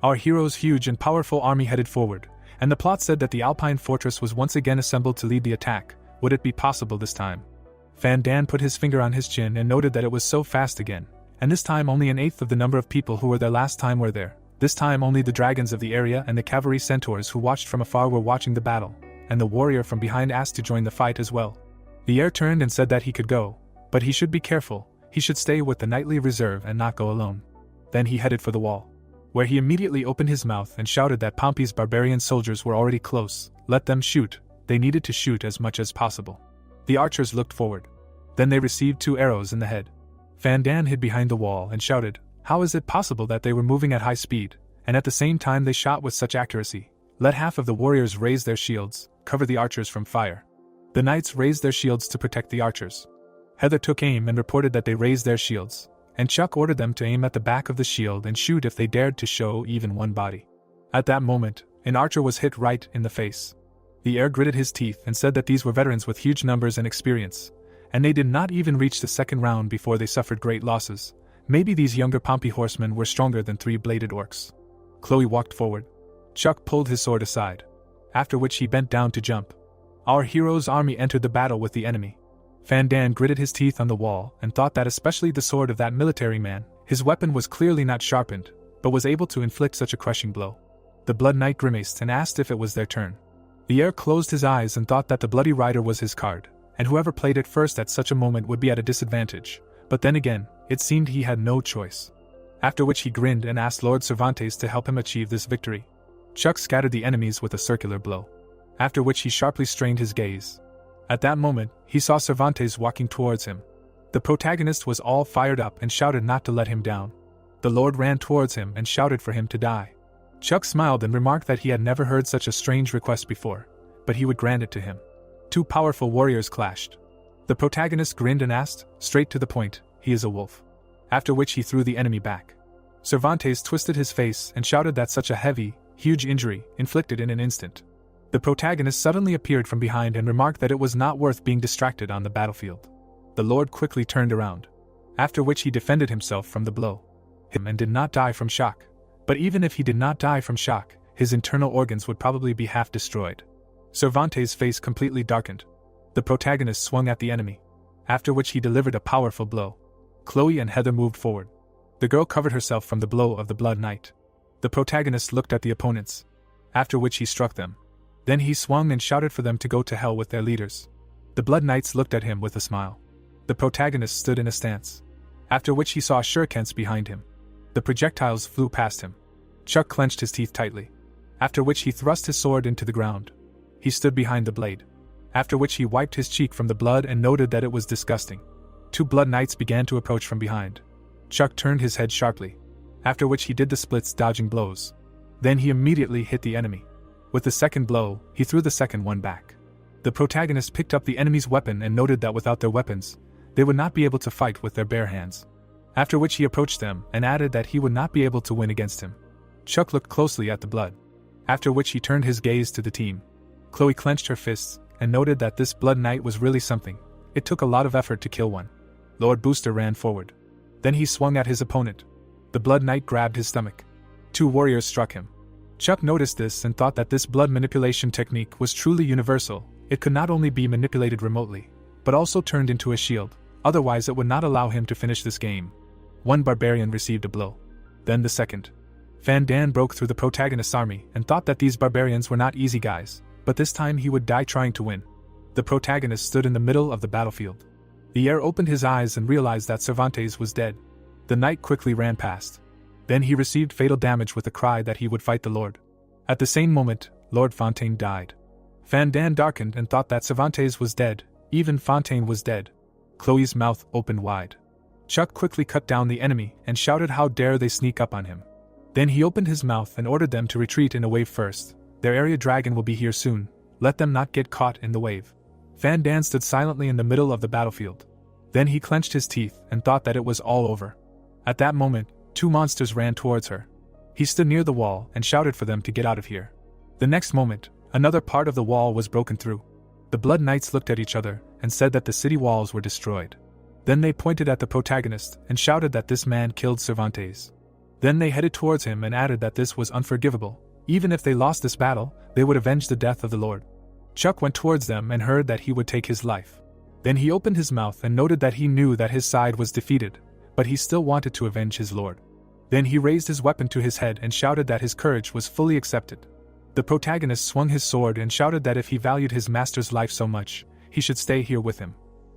Our hero's huge and powerful army headed forward, and the plot said that the Alpine fortress was once again assembled to lead the attack. Would it be possible this time? Van Dan put his finger on his chin and noted that it was so fast again, and this time only an eighth of the number of people who were there last time were there. This time only the dragons of the area and the cavalry centaurs who watched from afar were watching the battle, and the warrior from behind asked to join the fight as well. The heir turned and said that he could go, but he should be careful. He should stay with the knightly reserve and not go alone. Then he headed for the wall, where he immediately opened his mouth and shouted that Pompey's barbarian soldiers were already close. Let them shoot. They needed to shoot as much as possible. The archers looked forward. Then they received 2 arrows in the head. Van Dan hid behind the wall and shouted, how is it possible that they were moving at high speed, and at the same time they shot with such accuracy? Let half of the warriors raise their shields, cover the archers from fire. The knights raised their shields to protect the archers. Heather took aim and reported that they raised their shields, and Chuck ordered them to aim at the back of the shield and shoot if they dared to show even one body. At that moment, an archer was hit right in the face. The heir gritted his teeth and said that these were veterans with huge numbers and experience, and they did not even reach the second round before they suffered great losses. Maybe these younger Pompey horsemen were stronger than 3-bladed orcs. Chloe walked forward. Chuck pulled his sword aside, after which he bent down to jump. Our hero's army entered the battle with the enemy. Van Dan gritted his teeth on the wall and thought that especially the sword of that military man, his weapon was clearly not sharpened, but was able to inflict such a crushing blow. The Blood Knight grimaced and asked if it was their turn. The heir closed his eyes and thought that the Bloody Rider was his card, and whoever played it first at such a moment would be at a disadvantage, but then again, it seemed he had no choice. After which he grinned and asked Lord Cervantes to help him achieve this victory. Chuck scattered the enemies with a circular blow, after which he sharply strained his gaze. At that moment, he saw Cervantes walking towards him. The protagonist was all fired up and shouted not to let him down. The Lord ran towards him and shouted for him to die. Chuck smiled and remarked that he had never heard such a strange request before, but he would grant it to him. 2 powerful warriors clashed. The protagonist grinned and asked, straight to the point, he is a wolf. After which he threw the enemy back. Cervantes twisted his face and shouted that such a heavy, huge injury, inflicted in an instant. The protagonist suddenly appeared from behind and remarked that it was not worth being distracted on the battlefield. The Lord quickly turned around, after which he defended himself from the blow. And did not die from shock. But even if he did not die from shock, his internal organs would probably be half destroyed. Cervantes' face completely darkened. The protagonist swung at the enemy, after which he delivered a powerful blow. Chloe and Heather moved forward. The girl covered herself from the blow of the Blood Knight. The protagonist looked at the opponents, after which he struck them. Then he swung and shouted for them to go to hell with their leaders. The Blood Knights looked at him with a smile. The protagonist stood in a stance, after which he saw shurikens behind him. The projectiles flew past him. Chuck clenched his teeth tightly, after which he thrust his sword into the ground. He stood behind the blade, after which he wiped his cheek from the blood and noted that it was disgusting. 2 blood knights began to approach from behind. Chuck turned his head sharply, after which he did the splits, dodging blows. Then he immediately hit the enemy. With the second blow, he threw the second one back. The protagonist picked up the enemy's weapon and noted that without their weapons, they would not be able to fight with their bare hands. After which he approached them and added that he would not be able to win against him. Chuck looked closely at the blood, after which he turned his gaze to the team. Chloe clenched her fists and noted that this blood knight was really something. It took a lot of effort to kill one. Lord Booster ran forward. Then he swung at his opponent. The blood knight grabbed his stomach. 2 warriors struck him. Chuck noticed this and thought that this blood manipulation technique was truly universal. It could not only be manipulated remotely, but also turned into a shield, otherwise it would not allow him to finish this game. 1 barbarian received a blow. Then the second. Van Dan broke through the protagonist's army and thought that these barbarians were not easy guys, but this time he would die trying to win. The protagonist stood in the middle of the battlefield. The heir opened his eyes and realized that Cervantes was dead. The knight quickly ran past. Then he received fatal damage with a cry that he would fight the Lord. At the same moment, Lord Fontaine died. Van Dan darkened and thought that Cervantes was dead. Even Fontaine was dead. Chloe's mouth opened wide. Chuck quickly cut down the enemy and shouted, "How dare they sneak up on him!" Then he opened his mouth and ordered them to retreat in a wave first. Their area dragon will be here soon. Let them not get caught in the wave. Van Dan stood silently in the middle of the battlefield. Then he clenched his teeth and thought that it was all over. At that moment, 2 monsters ran towards her. He stood near the wall and shouted for them to get out of here. The next moment, another part of the wall was broken through. The Blood Knights looked at each other and said that the city walls were destroyed. Then they pointed at the protagonist and shouted that this man killed Cervantes. Then they headed towards him and added that this was unforgivable. Even if they lost this battle, they would avenge the death of the Lord. Chuck went towards them and heard that he would take his life. Then he opened his mouth and noted that he knew that his side was defeated, but he still wanted to avenge his lord. Then he raised his weapon to his head and shouted that his courage was fully accepted. The protagonist swung his sword and shouted that if he valued his master's life so much, he should stay here with him.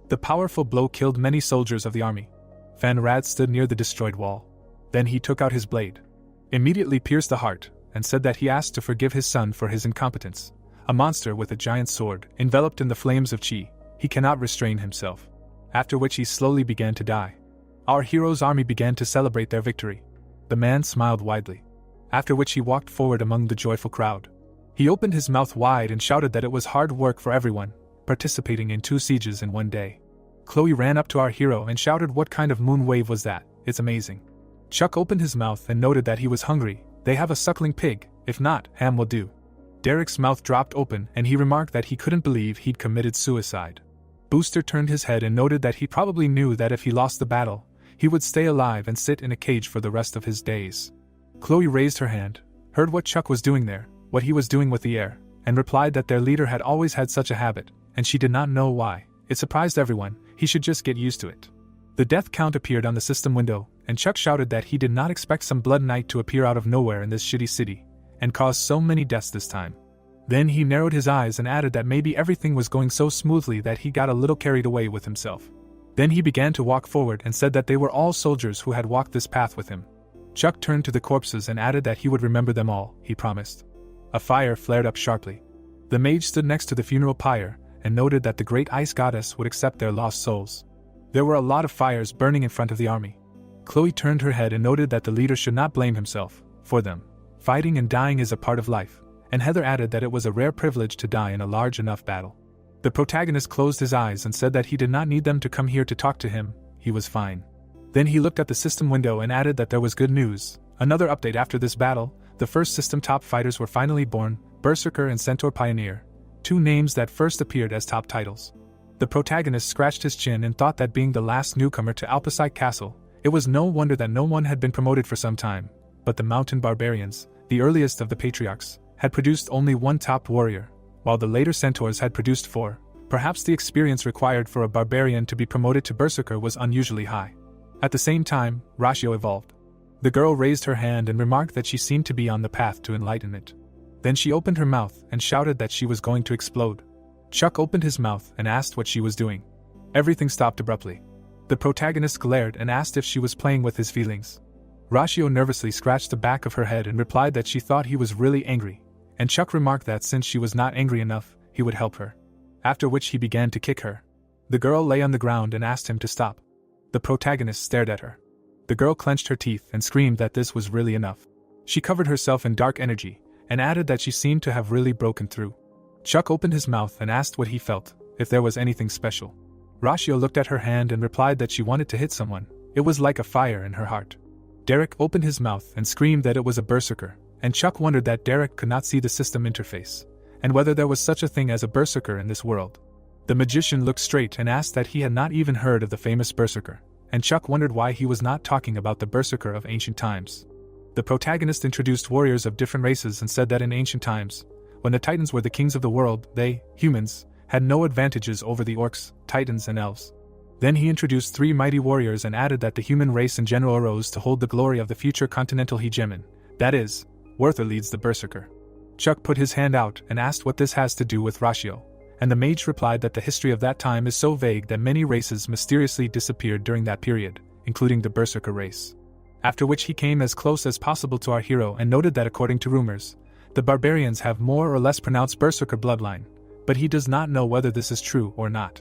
The powerful blow killed many soldiers of the army. Van Rad stood near the destroyed wall. Then he took out his blade, immediately pierced the heart, and said that he asked to forgive his son for his incompetence. A monster with a giant sword, enveloped in the flames of chi, he cannot restrain himself. After which he slowly began to die. Our hero's army began to celebrate their victory. The man smiled widely. After which he walked forward among the joyful crowd. He opened his mouth wide and shouted that it was hard work for everyone, participating in 2 sieges in one day. Chloe ran up to our hero and shouted, "What kind of moon wave was that? It's amazing." Chuck opened his mouth and noted that he was hungry. "They have a suckling pig, if not, ham will do." Derek's mouth dropped open and he remarked that he couldn't believe he'd committed suicide. Booster turned his head and noted that he probably knew that if he lost the battle, he would stay alive and sit in a cage for the rest of his days. Chloe raised her hand, heard what Chuck was doing there, what he was doing with the heir, and replied that their leader had always had such a habit, and she did not know why. It surprised everyone, he should just get used to it. The death count appeared on the system window, and Chuck shouted that he did not expect some blood knight to appear out of nowhere in this shitty city, and cause so many deaths this time. Then he narrowed his eyes and added that maybe everything was going so smoothly that he got a little carried away with himself. Then he began to walk forward and said that they were all soldiers who had walked this path with him. Chuck turned to the corpses and added that he would remember them all, he promised. A fire flared up sharply. The mage stood next to the funeral pyre and noted that the great ice goddess would accept their lost souls. There were a lot of fires burning in front of the army. Chloe turned her head and noted that the leader should not blame himself for them. Fighting and dying is a part of life, and Heather added that it was a rare privilege to die in a large enough battle. The protagonist closed his eyes and said that he did not need them to come here to talk to him, he was fine. Then he looked at the system window and added that there was good news. Another update after this battle, the first system top fighters were finally born, Berserker and Centaur Pioneer, 2 names that first appeared as top titles. The protagonist scratched his chin and thought that being the last newcomer to Alpesite Castle, it was no wonder that no one had been promoted for some time, but the Mountain Barbarians, the earliest of the patriarchs, had produced only 1 top warrior, while the later centaurs had produced 4. Perhaps the experience required for a barbarian to be promoted to Berserker was unusually high. At the same time, Ratio evolved. The girl raised her hand and remarked that she seemed to be on the path to enlightenment. Then she opened her mouth and shouted that she was going to explode. Chuck opened his mouth and asked what she was doing. Everything stopped abruptly. The protagonist glared and asked if she was playing with his feelings. Ratio nervously scratched the back of her head and replied that she thought he was really angry, and Chuck remarked that since she was not angry enough, he would help her. After which he began to kick her. The girl lay on the ground and asked him to stop. The protagonist stared at her. The girl clenched her teeth and screamed that this was really enough. She covered herself in dark energy, and added that she seemed to have really broken through. Chuck opened his mouth and asked what he felt, if there was anything special. Ratio looked at her hand and replied that she wanted to hit someone. It was like a fire in her heart. Derek opened his mouth and screamed that it was a berserker, and Chuck wondered that Derek could not see the system interface, and whether there was such a thing as a berserker in this world. The magician looked straight and asked that he had not even heard of the famous berserker, and Chuck wondered why he was not talking about the berserker of ancient times. The protagonist introduced warriors of different races and said that in ancient times, when the Titans were the kings of the world, they, humans, had no advantages over the orcs, Titans and elves. Then he introduced 3 mighty warriors and added that the human race in general arose to hold the glory of the future continental hegemon, that is, Werther leads the berserker. Chuck put his hand out and asked what this has to do with Ratio, and the mage replied that the history of that time is so vague that many races mysteriously disappeared during that period, including the berserker race. After which he came as close as possible to our hero and noted that according to rumors, the barbarians have more or less pronounced berserker bloodline, but he does not know whether this is true or not.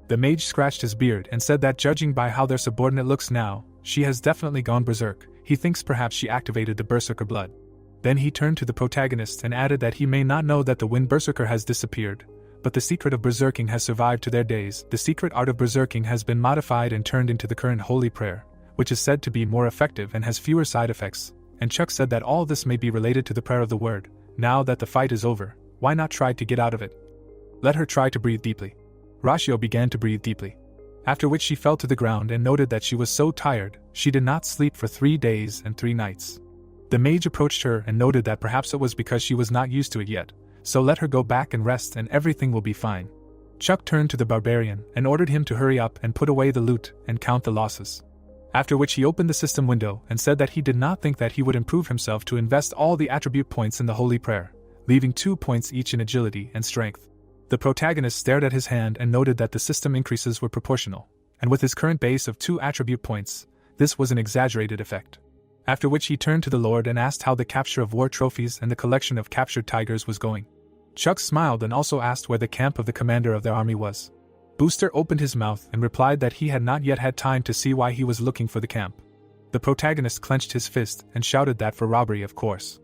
The mage scratched his beard and said that judging by how their subordinate looks now, she has definitely gone berserk. He thinks perhaps she activated the berserker blood. Then he turned to the protagonist and added that he may not know that the wind berserker has disappeared, but the secret of berserking has survived to their days. The secret art of berserking has been modified and turned into the current holy prayer, which is said to be more effective and has fewer side effects, and Chuck said that all this may be related to the prayer of the word. Now that the fight is over, why not try to get out of it? Let her try to breathe deeply. Ratio began to breathe deeply. After which she fell to the ground and noted that she was so tired, she did not sleep for 3 days and 3 nights. The mage approached her and noted that perhaps it was because she was not used to it yet, so let her go back and rest and everything will be fine. Chuck turned to the barbarian and ordered him to hurry up and put away the loot and count the losses. After which he opened the system window and said that he did not think that he would improve himself to invest all the attribute points in the holy prayer, leaving 2 points each in agility and strength. The protagonist stared at his hand and noted that the system increases were proportional, and with his current base of 2 attribute points, this was an exaggerated effect. After which he turned to the Lord and asked how the capture of war trophies and the collection of captured tigers was going. Chuck smiled and also asked where the camp of the commander of their army was. Booster opened his mouth and replied that he had not yet had time to see why he was looking for the camp. The protagonist clenched his fist and shouted that for robbery, of course.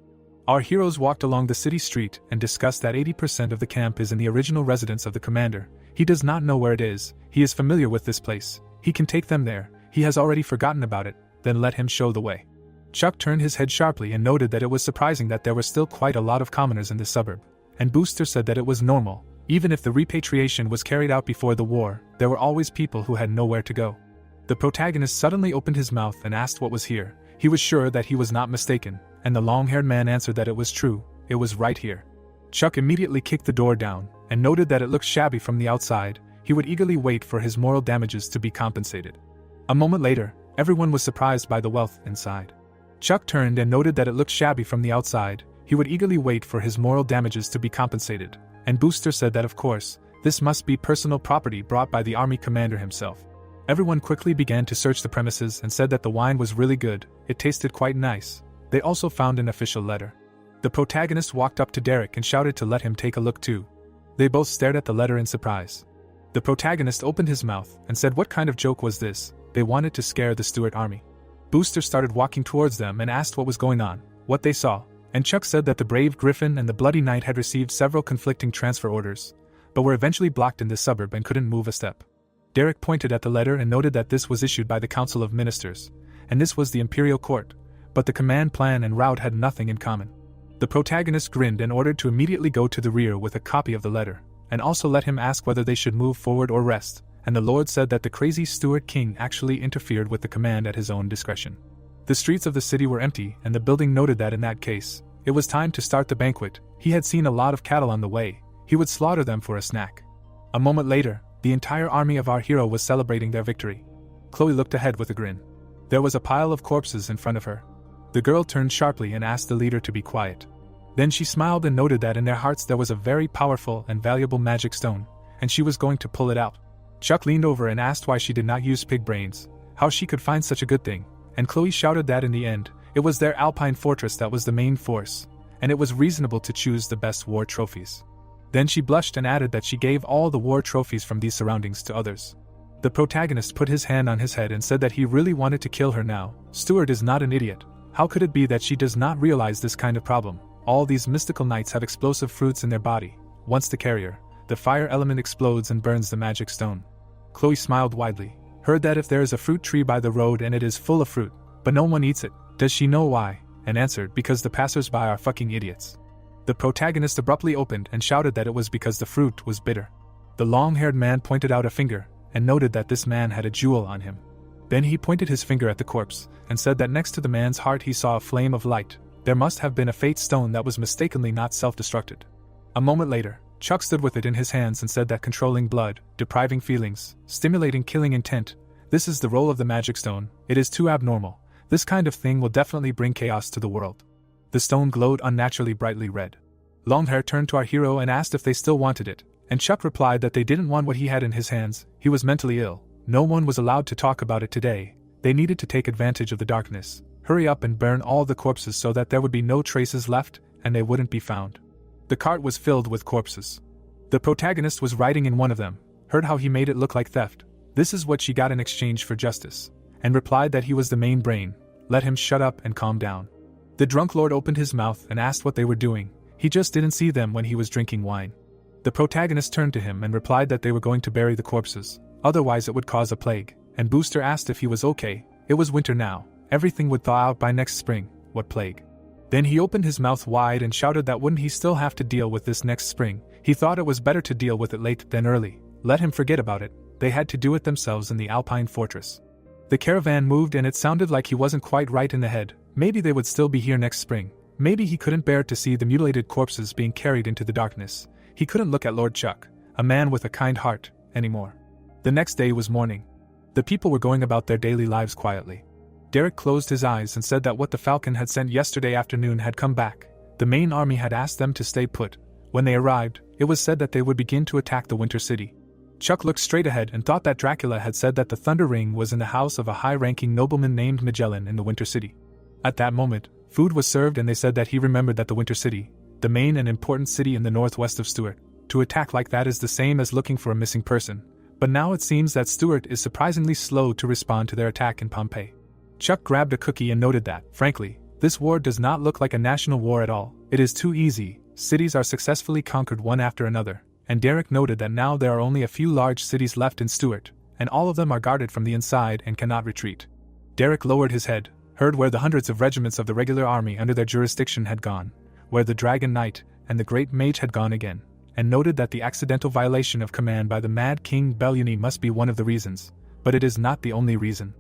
Our heroes walked along the city street and discussed that 80% of the camp is in the original residence of the commander. He does not know where it is, he is familiar with this place, he can take them there, he has already forgotten about it, then let him show the way. Chuck turned his head sharply and noted that it was surprising that there were still quite a lot of commoners in this suburb, and Booster said that it was normal. Even if the repatriation was carried out before the war, there were always people who had nowhere to go. The protagonist suddenly opened his mouth and asked what was here. He was sure that he was not mistaken, and the long-haired man answered that it was true, it was right here. Chuck immediately kicked the door down, and noted that it looked shabby from the outside. He would eagerly wait for his moral damages to be compensated. A moment later, everyone was surprised by the wealth inside. Chuck turned and noted that it looked shabby from the outside. He would eagerly wait for his moral damages to be compensated, and Booster said that of course, this must be personal property brought by the army commander himself. Everyone quickly began to search the premises and said that the wine was really good, it tasted quite nice. They also found an official letter. The protagonist walked up to Derek and shouted to let him take a look too. They both stared at the letter in surprise. The protagonist opened his mouth and said what kind of joke was this. They wanted to scare the Stuart army. Booster started walking towards them and asked what was going on, what they saw, and Chuck said that the brave Griffin and the Bloody Knight had received several conflicting transfer orders, but were eventually blocked in this suburb and couldn't move a step. Derek pointed at the letter and noted that this was issued by the Council of Ministers, and this was the Imperial Court, but the command plan and route had nothing in common. The protagonist grinned and ordered to immediately go to the rear with a copy of the letter, and also let him ask whether they should move forward or rest, and the Lord said that the crazy Stuart king actually interfered with the command at his own discretion. The streets of the city were empty, and the building noted that in that case, it was time to start the banquet. He had seen a lot of cattle on the way, he would slaughter them for a snack. A moment later, the entire army of our hero was celebrating their victory. Chloe looked ahead with a grin. There was a pile of corpses in front of her. The girl turned sharply and asked the leader to be quiet. Then she smiled and noted that in their hearts there was a very powerful and valuable magic stone, and she was going to pull it out. Chuck leaned over and asked why she did not use pig brains, how she could find such a good thing, and Chloe shouted that in the end, it was their alpine fortress that was the main force, and it was reasonable to choose the best war trophies. Then she blushed and added that she gave all the war trophies from these surroundings to others. The protagonist put his hand on his head and said that he really wanted to kill her now. Stuart is not an idiot. How could it be that she does not realize this kind of problem? All these mystical knights have explosive fruits in their body. Once the carrier, the fire element explodes and burns the magic stone. Chloe smiled widely. Heard that if there is a fruit tree by the road and it is full of fruit, but no one eats it, does she know why? And answered, because the passers-by are fucking idiots. The protagonist abruptly opened and shouted that it was because the fruit was bitter. The long-haired man pointed out a finger, and noted that this man had a jewel on him. Then he pointed his finger at the corpse, and said that next to the man's heart he saw a flame of light. There must have been a fate stone that was mistakenly not self-destructed. A moment later, Chuck stood with it in his hands and said that controlling blood, depriving feelings, stimulating killing intent, this is the role of the magic stone. It is too abnormal. This kind of thing will definitely bring chaos to the world. The stone glowed unnaturally brightly red. Longhair turned to our hero and asked if they still wanted it, and Chuck replied that they didn't want what he had in his hands. He was mentally ill. No one was allowed to talk about it today. They needed to take advantage of the darkness, hurry up and burn all the corpses so that there would be no traces left, and they wouldn't be found. The cart was filled with corpses. The protagonist was riding in one of them, heard how he made it look like theft. This is what she got in exchange for justice, and replied that he was the main brain. Let him shut up and calm down. The drunk lord opened his mouth and asked what they were doing. He just didn't see them when he was drinking wine. The protagonist turned to him and replied that they were going to bury the corpses, otherwise it would cause a plague, and Booster asked if he was okay. It was winter now, everything would thaw out by next spring. What plague? Then he opened his mouth wide and shouted that wouldn't he still have to deal with this next spring. He thought it was better to deal with it late than early. Let him forget about it. They had to do it themselves in the Alpine fortress. The caravan moved and it sounded like he wasn't quite right in the head. Maybe they would still be here next spring. Maybe he couldn't bear to see the mutilated corpses being carried into the darkness. He couldn't look at Lord Chuck, a man with a kind heart, anymore. The next day was morning. The people were going about their daily lives quietly. Derek closed his eyes and said that what the Falcon had sent yesterday afternoon had come back. The main army had asked them to stay put. When they arrived, it was said that they would begin to attack the Winter City. Chuck looked straight ahead and thought that Dracula had said that the Thunder Ring was in the house of a high-ranking nobleman named Magellan in the Winter City. At that moment, food was served and they said that he remembered that the Winter City, the main and important city in the northwest of Stuart, to attack like that is the same as looking for a missing person. But now it seems that Stuart is surprisingly slow to respond to their attack in Pompeii. Chuck grabbed a cookie and noted that, frankly, this war does not look like a national war at all. It is too easy. Cities are successfully conquered one after another. And Derek noted that now there are only a few large cities left in Stuart, and all of them are guarded from the inside and cannot retreat. Derek lowered his head, heard where the hundreds of regiments of the regular army under their jurisdiction had gone, where the Dragon Knight and the Great Mage had gone again, and noted that the accidental violation of command by the Mad King Belliony must be one of the reasons, but it is not the only reason.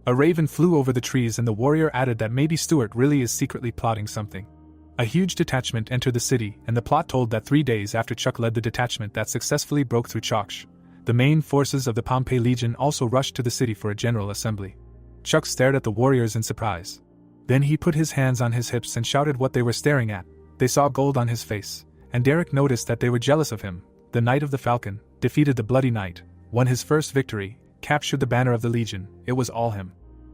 A raven flew over the trees and the warrior added that maybe Stuart really is secretly plotting something. A huge detachment entered the city, and the plot told that 3 days after Chuck led the detachment that successfully broke through Choksh, the main forces of the Pompeii Legion also rushed to the city for a general assembly. Chuck stared at the warriors in surprise. Then he put his hands on his hips and shouted what they were staring at. They saw gold on his face, and Derek noticed that they were jealous of him. The Knight of the Falcon defeated the Bloody Knight, won his first victory, captured the banner of the Legion. It was all him.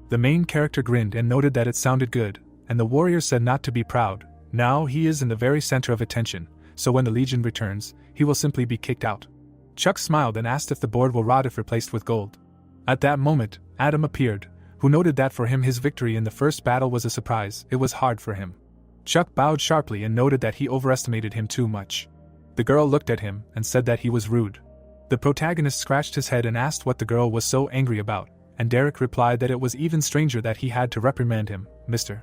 The main character grinned and noted that it sounded good, and the warrior said not to be proud. Now he is in the very center of attention, so when the Legion returns, he will simply be kicked out. Chuck smiled and asked if the board will rot if replaced with gold. At that moment, Adam appeared, who noted that for him his victory in the first battle was a surprise. It was hard for him. Chuck bowed sharply and noted that he overestimated him too much. The girl looked at him and said that he was rude. The protagonist scratched his head and asked what the girl was so angry about, and Derek replied that it was even stranger that he had to reprimand him. Mr.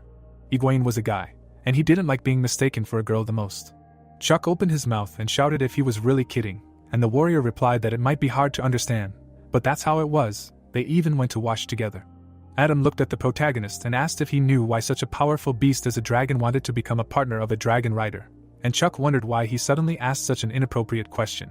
Egwene was a guy, and he didn't like being mistaken for a girl the most. Chuck opened his mouth and shouted if he was really kidding, and the warrior replied that it might be hard to understand, but that's how it was. They even went to wash together. Adam looked at the protagonist and asked if he knew why such a powerful beast as a dragon wanted to become a partner of a dragon rider, and Chuck wondered why he suddenly asked such an inappropriate question.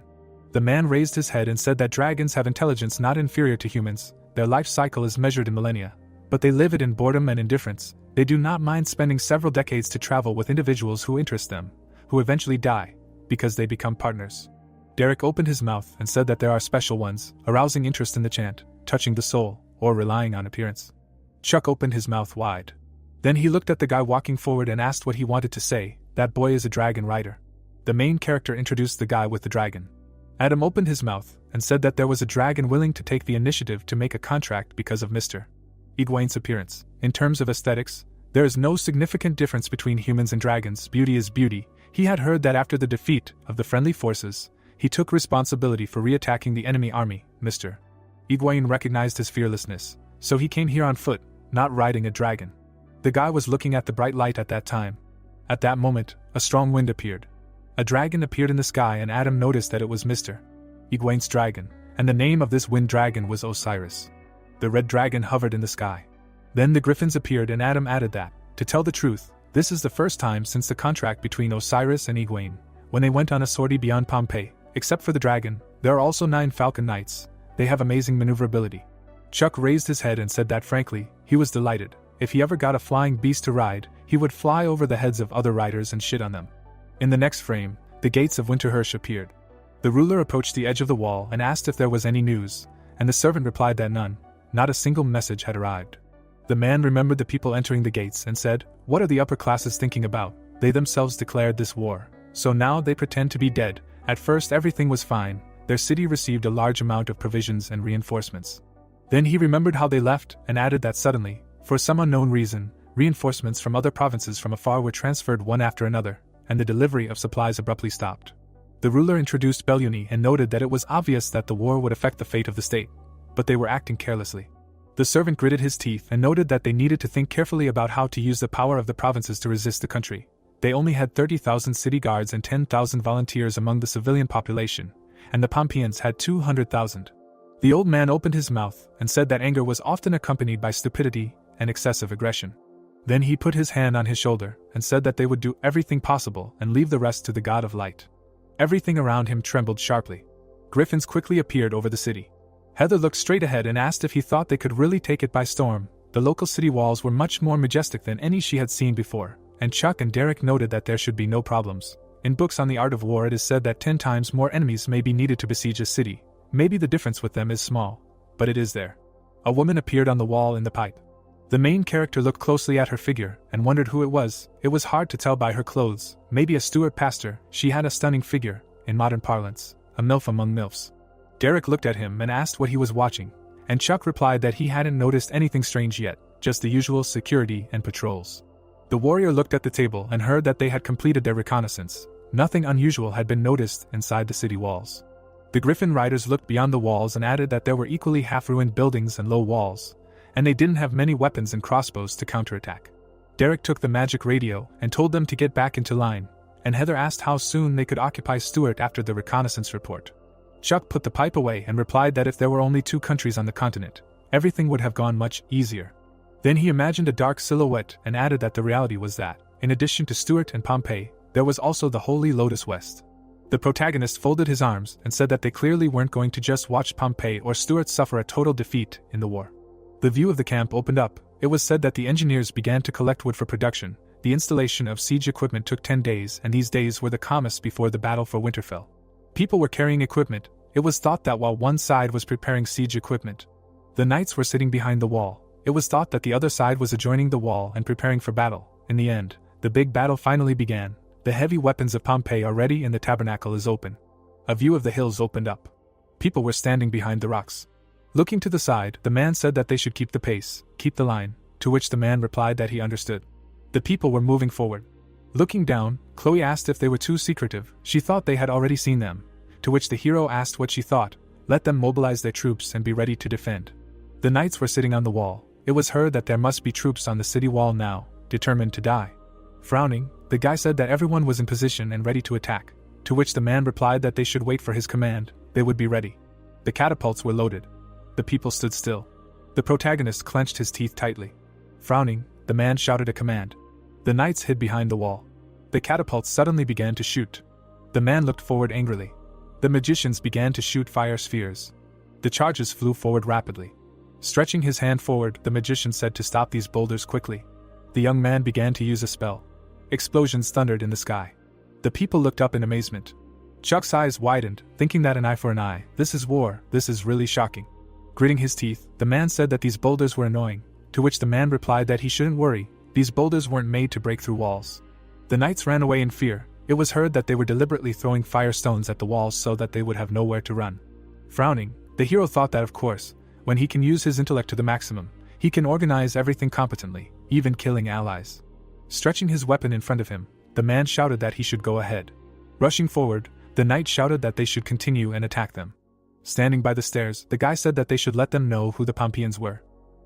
The man raised his head and said that dragons have intelligence not inferior to humans. Their life cycle is measured in millennia, but they live it in boredom and indifference. They do not mind spending several decades to travel with individuals who interest them, who eventually die, because they become partners. Derek opened his mouth and said that there are special ones, arousing interest in the chant, touching the soul, or relying on appearance. Chuck opened his mouth wide. Then he looked at the guy walking forward and asked what he wanted to say. That boy is a dragon rider. The main character introduced the guy with the dragon. Adam opened his mouth and said that there was a dragon willing to take the initiative to make a contract because of Mr. Egwene's appearance. In terms of aesthetics, there is no significant difference between humans and dragons. Beauty is beauty. He had heard that after the defeat of the friendly forces, he took responsibility for re-attacking the enemy army. Mr. Egwene recognized his fearlessness, so he came here on foot, not riding a dragon. The guy was looking at the bright light at that time. At that moment, a strong wind appeared. A dragon appeared in the sky and Adam noticed that it was Mr. Egwene's dragon, and the name of this wind dragon was Osiris. The red dragon hovered in the sky. Then the griffins appeared and Adam added that, to tell the truth, this is the first time since the contract between Osiris and Egwene, when they went on a sortie beyond Pompeii. Except for the dragon, there are also 9 falcon knights. They have amazing maneuverability. Chuck raised his head and said that frankly, he was delighted. If he ever got a flying beast to ride, he would fly over the heads of other riders and shit on them. In the next frame, the gates of Winterhirsch appeared. The ruler approached the edge of the wall and asked if there was any news, and the servant replied that none, not a single message had arrived. The man remembered the people entering the gates and said, "What are the upper classes thinking about? They themselves declared this war, so now they pretend to be dead. At first everything was fine, their city received a large amount of provisions and reinforcements." Then he remembered how they left and added that suddenly, for some unknown reason, reinforcements from other provinces from afar were transferred one after another, and the delivery of supplies abruptly stopped. The ruler introduced Beluni and noted that it was obvious that the war would affect the fate of the state, but they were acting carelessly. The servant gritted his teeth and noted that they needed to think carefully about how to use the power of the provinces to resist the country. They only had 30,000 city guards and 10,000 volunteers among the civilian population, and the Pompeians had 200,000. The old man opened his mouth and said that anger was often accompanied by stupidity and excessive aggression. Then he put his hand on his shoulder and said that they would do everything possible and leave the rest to the god of light. Everything around him trembled sharply. Griffins quickly appeared over the city. Heather looked straight ahead and asked if he thought they could really take it by storm. The local city walls were much more majestic than any she had seen before, and Chuck and Derek noted that there should be no problems. In books on the art of war it is said that 10 times more enemies may be needed to besiege a city. Maybe the difference with them is small, but it is there. A woman appeared on the wall in the pipe. The main character looked closely at her figure and wondered who it was. It was hard to tell by her clothes. Maybe a Stuart pastor. She had a stunning figure, in modern parlance, a MILF among MILFs. Derek looked at him and asked what he was watching, and Chuck replied that he hadn't noticed anything strange yet, just the usual security and patrols. The warrior looked at the table and heard that they had completed their reconnaissance. Nothing unusual had been noticed inside the city walls. The Griffin riders looked beyond the walls and added that there were equally half-ruined buildings and low walls, and they didn't have many weapons and crossbows to counterattack. Derek took the magic radio and told them to get back into line, and Heather asked how soon they could occupy Stuart after the reconnaissance report. Chuck put the pipe away and replied that if there were only 2 countries on the continent, everything would have gone much easier. Then he imagined a dark silhouette and added that the reality was that, in addition to Stuart and Pompeii, there was also the Holy Lotus West. The protagonist folded his arms and said that they clearly weren't going to just watch Pompeii or Stuart suffer a total defeat in the war. The view of the camp opened up. It was said that the engineers began to collect wood for production. The installation of siege equipment took 10 days, and these days were the calmest before the battle for Winterfell. People were carrying equipment. It was thought that while one side was preparing siege equipment, the knights were sitting behind the wall. It was thought that the other side was adjoining the wall and preparing for battle. In the end, the big battle finally began. The heavy weapons of Pompeii are ready and the tabernacle is open. A view of the hills opened up. People were standing behind the rocks. Looking to the side, the man said that they should keep the pace, keep the line, to which the man replied that he understood. The people were moving forward. Looking down, Chloe asked if they were too secretive. She thought they had already seen them, to which the hero asked what she thought. Let them mobilize their troops and be ready to defend. The knights were sitting on the wall. It was heard that there must be troops on the city wall now, determined to die. Frowning, the guy said that everyone was in position and ready to attack, to which the man replied that they should wait for his command. They would be ready. The catapults were loaded. The people stood still. The protagonist clenched his teeth tightly. Frowning, the man shouted a command. The knights hid behind the wall. The catapults suddenly began to shoot. The man looked forward angrily. The magicians began to shoot fire spheres. The charges flew forward rapidly. Stretching his hand forward, the magician said to stop these boulders quickly. The young man began to use a spell. Explosions thundered in the sky. The people looked up in amazement. Chuck's eyes widened, thinking that an eye for an eye. This is war, this is really shocking. Gritting his teeth, the man said that these boulders were annoying, to which the man replied that he shouldn't worry, these boulders weren't made to break through walls. The knights ran away in fear. It was heard that they were deliberately throwing fire stones at the walls so that they would have nowhere to run. Frowning, the hero thought that of course, when he can use his intellect to the maximum, he can organize everything competently, even killing allies. Stretching his weapon in front of him, the man shouted that he should go ahead. Rushing forward, the knight shouted that they should continue and attack them. Standing by the stairs, the guy said that they should let them know who the Pompeians were.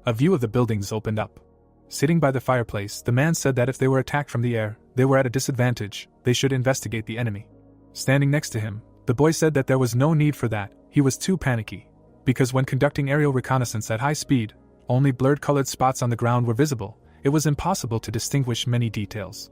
A view of the buildings opened up. Sitting by the fireplace, the man said that if they were attacked from the air, they were at a disadvantage, they should investigate the enemy. Standing next to him, the boy said that there was no need for that, he was too panicky. Because when conducting aerial reconnaissance at high speed, only blurred colored spots on the ground were visible, it was impossible to distinguish many details.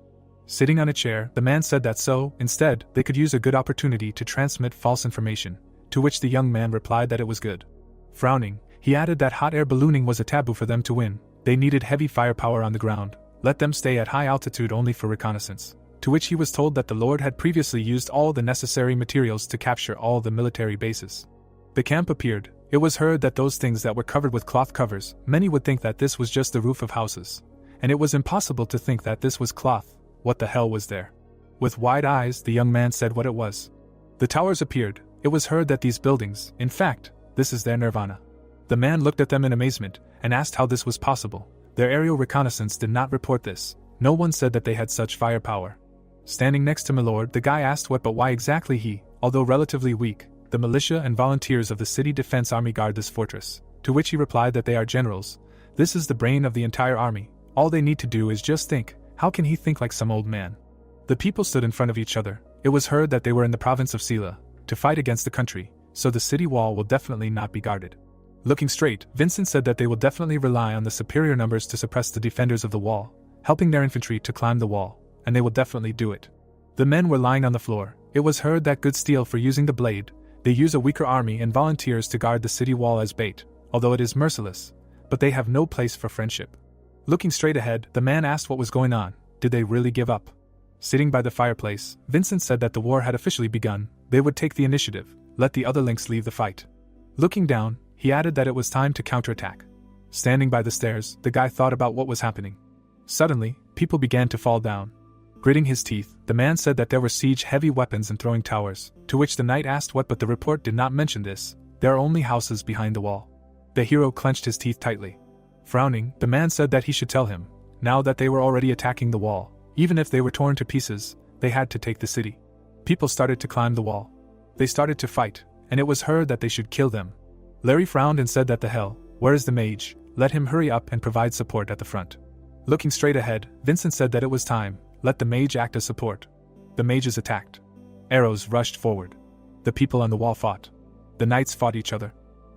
Sitting on a chair, the man said that so, instead, they could use a good opportunity to transmit false information, to which the young man replied that it was good. Frowning, he added that hot air ballooning was a taboo for them to win, they needed heavy firepower on the ground, let them stay at high altitude only for reconnaissance, to which he was told that the Lord had previously used all the necessary materials to capture all the military bases. The camp appeared. It was heard that those things that were covered with cloth covers, many would think that this was just the roof of houses. And it was impossible to think that this was cloth. What the hell was there? With wide eyes, the young man said what it was. The towers appeared. It was heard that these buildings, in fact, this is their nirvana. The man looked at them in amazement, and asked how this was possible. Their aerial reconnaissance did not report this. No one said that they had such firepower. Standing next to Milord, the guy asked what but why exactly he, although relatively weak, the militia and volunteers of the city defense army guard this fortress, to which he replied that they are generals. This is the brain of the entire army. All they need to do is just think. How can he think like some old man? The people stood in front of each other. It was heard that they were in the province of Sela, to fight against the country, so the city wall will definitely not be guarded. Looking straight, Vincent said that they will definitely rely on the superior numbers to suppress the defenders of the wall, helping their infantry to climb the wall, and they will definitely do it. The men were lying on the floor. It was heard that good steel for using the blade. They use a weaker army and volunteers to guard the city wall as bait, although it is merciless, but they have no place for friendship. Looking straight ahead, the man asked what was going on. Did they really give up? Sitting by the fireplace, Vincent said that the war had officially begun. They would take the initiative, let the other links leave the fight. Looking down, he added that it was time to counterattack. Standing by the stairs, the guy thought about what was happening. Suddenly, people began to fall down. Gritting his teeth, the man said that there were siege-heavy weapons and throwing towers, to which the knight asked what, but the report did not mention this. There are only houses behind the wall. The hero clenched his teeth tightly. Frowning, the man said that he should tell him, now that they were already attacking the wall, even if they were torn to pieces, they had to take the city. People started to climb the wall. They started to fight, and it was heard that they should kill them. Larry frowned and said that the hell, where is the mage? Let him hurry up and provide support at the front. Looking straight ahead, Vincent said that it was time. Let the mage act as support. The mages attacked. Arrows rushed forward. The people on the wall fought. The knights fought each other.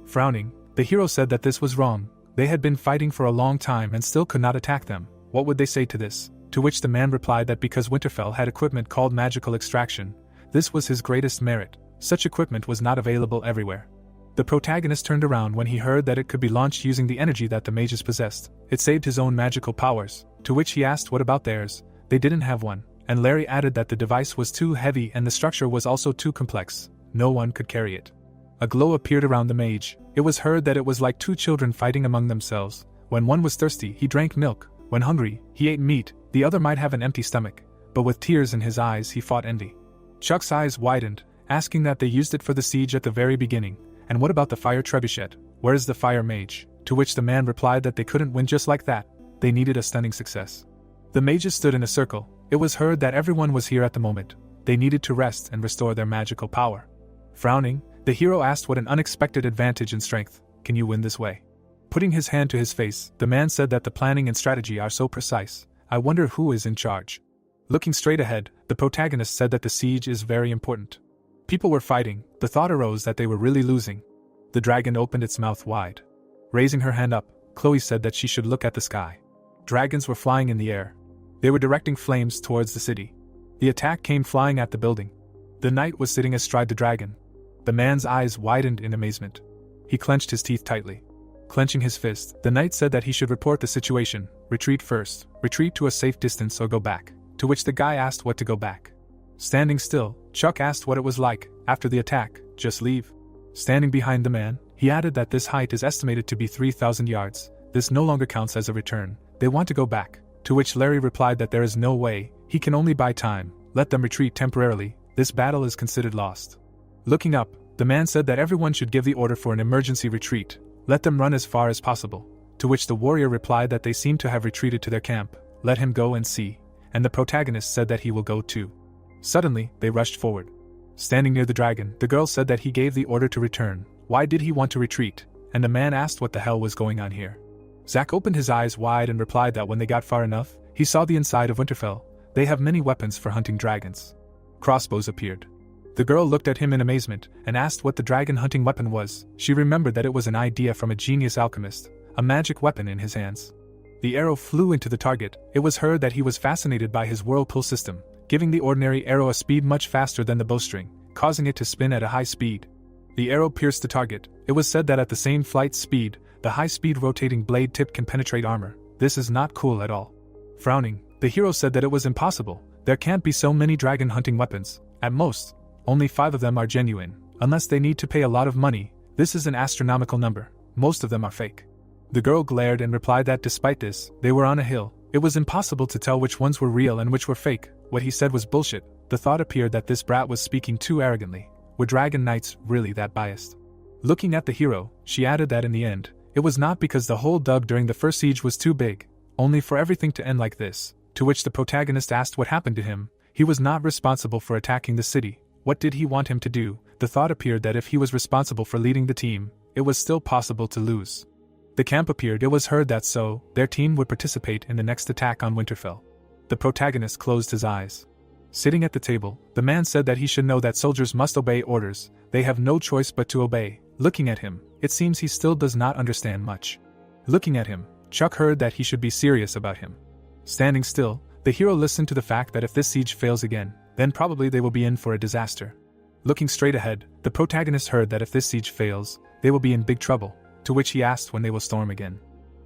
Frowning, the hero said that this was wrong. They had been fighting for a long time and still could not attack them. What would they say to this? To which the man replied that because Winterfell had equipment called magical extraction, this was his greatest merit. Such equipment was not available everywhere. The protagonist turned around when he heard that it could be launched using the energy that the mages possessed. It saved his own magical powers, to which he asked what about theirs. They didn't have one, and Larry added that the device was too heavy and the structure was also too complex. No one could carry it. A glow appeared around the mage. It was heard that it was like two children fighting among themselves. When one was thirsty, he drank milk. When hungry, he ate meat. The other might have an empty stomach, but with tears in his eyes he fought envy. Chuck's eyes widened, asking that they used it for the siege at the very beginning. And what about the fire trebuchet? Where is the fire mage? To which the man replied that they couldn't win just like that. They needed a stunning success. The mages stood in a circle. It was heard that everyone was here at the moment. They needed to rest and restore their magical power. Frowning, the hero asked what an unexpected advantage in strength. Can you win this way? Putting his hand to his face, the man said that the planning and strategy are so precise. I wonder who is in charge. Looking straight ahead, the protagonist said that the siege is very important. People were fighting. The thought arose that they were really losing. The dragon opened its mouth wide. Raising her hand up, Chloe said that she should look at the sky. Dragons were flying in the air. They were directing flames towards the city. The attack came flying at the building. The knight was sitting astride the dragon. The man's eyes widened in amazement. He clenched his teeth tightly. Clenching his fist, the knight said that he should report the situation. Retreat first. Retreat to a safe distance or go back. To which the guy asked what to go back. Standing still, Chuck asked what it was like after the attack. Just leave. Standing behind the man, he added that this height is estimated to be 3,000 yards. This no longer counts as a return. They want to go back. To which Larry replied that there is no way, he can only buy time. Let them retreat temporarily. This battle is considered lost. Looking up, the man said that everyone should give the order for an emergency retreat. Let them run as far as possible. To which the warrior replied that they seem to have retreated to their camp. Let him go and see. And the protagonist said that he will go too. Suddenly, they rushed forward. Standing near the dragon, the girl said that he gave the order to return. Why did he want to retreat? And the man asked what the hell was going on here. Zack opened his eyes wide and replied that when they got far enough, he saw the inside of Winterfell. They have many weapons for hunting dragons. Crossbows appeared. The girl looked at him in amazement and asked what the dragon hunting weapon was. She remembered that it was an idea from a genius alchemist, a magic weapon in his hands. The arrow flew into the target. It was heard that he was fascinated by his whirlpool system, giving the ordinary arrow a speed much faster than the bowstring, causing it to spin at a high speed. The arrow pierced the target. It was said that at the same flight speed, the high-speed rotating blade tip can penetrate armor. This is not cool at all. Frowning, the hero said that it was impossible. There can't be so many dragon hunting weapons. At most, only 5 of them are genuine, unless they need to pay a lot of money. This is an astronomical number. Most of them are fake. The girl glared and replied that despite this, they were on a hill. It was impossible to tell which ones were real and which were fake. What he said was bullshit. The thought appeared that this brat was speaking too arrogantly. Were dragon knights really that biased? Looking at the hero, she added that in the end, it was not because the hole dug during the first siege was too big, only for everything to end like this. To which the protagonist asked what happened to him. He was not responsible for attacking the city. What did he want him to do? The thought appeared that if he was responsible for leading the team, it was still possible to lose. The camp appeared. It was heard that so, their team would participate in the next attack on Winterfell. The protagonist closed his eyes. Sitting at the table, the man said that he should know that soldiers must obey orders. They have no choice but to obey. Looking at him, it seems he still does not understand much. Looking at him, Chuck heard that he should be serious about him. Standing still, the hero listened to the fact that if this siege fails again, then probably they will be in for a disaster. Looking straight ahead, the protagonist heard that if this siege fails, they will be in big trouble, to which he asked when they will storm again.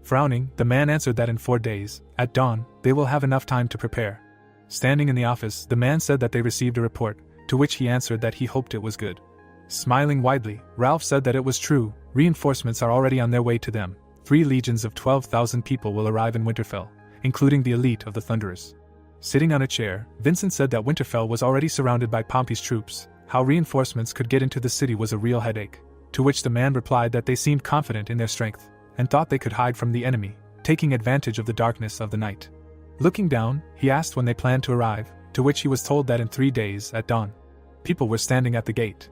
Frowning, the man answered that in 4 days, at dawn, they will have enough time to prepare. Standing in the office, the man said that they received a report, to which he answered that he hoped it was good. Smiling widely, Ralph said that it was true. Reinforcements are already on their way to them. 3 legions of 12,000 people will arrive in Winterfell, including the elite of the Thunderers. Sitting on a chair, Vincent said that Winterfell was already surrounded by Pompey's troops. How reinforcements could get into the city was a real headache. To which the man replied that they seemed confident in their strength, and thought they could hide from the enemy, taking advantage of the darkness of the night. Looking down, he asked when they planned to arrive, to which he was told that in 3 days, at dawn. People were standing at the gate.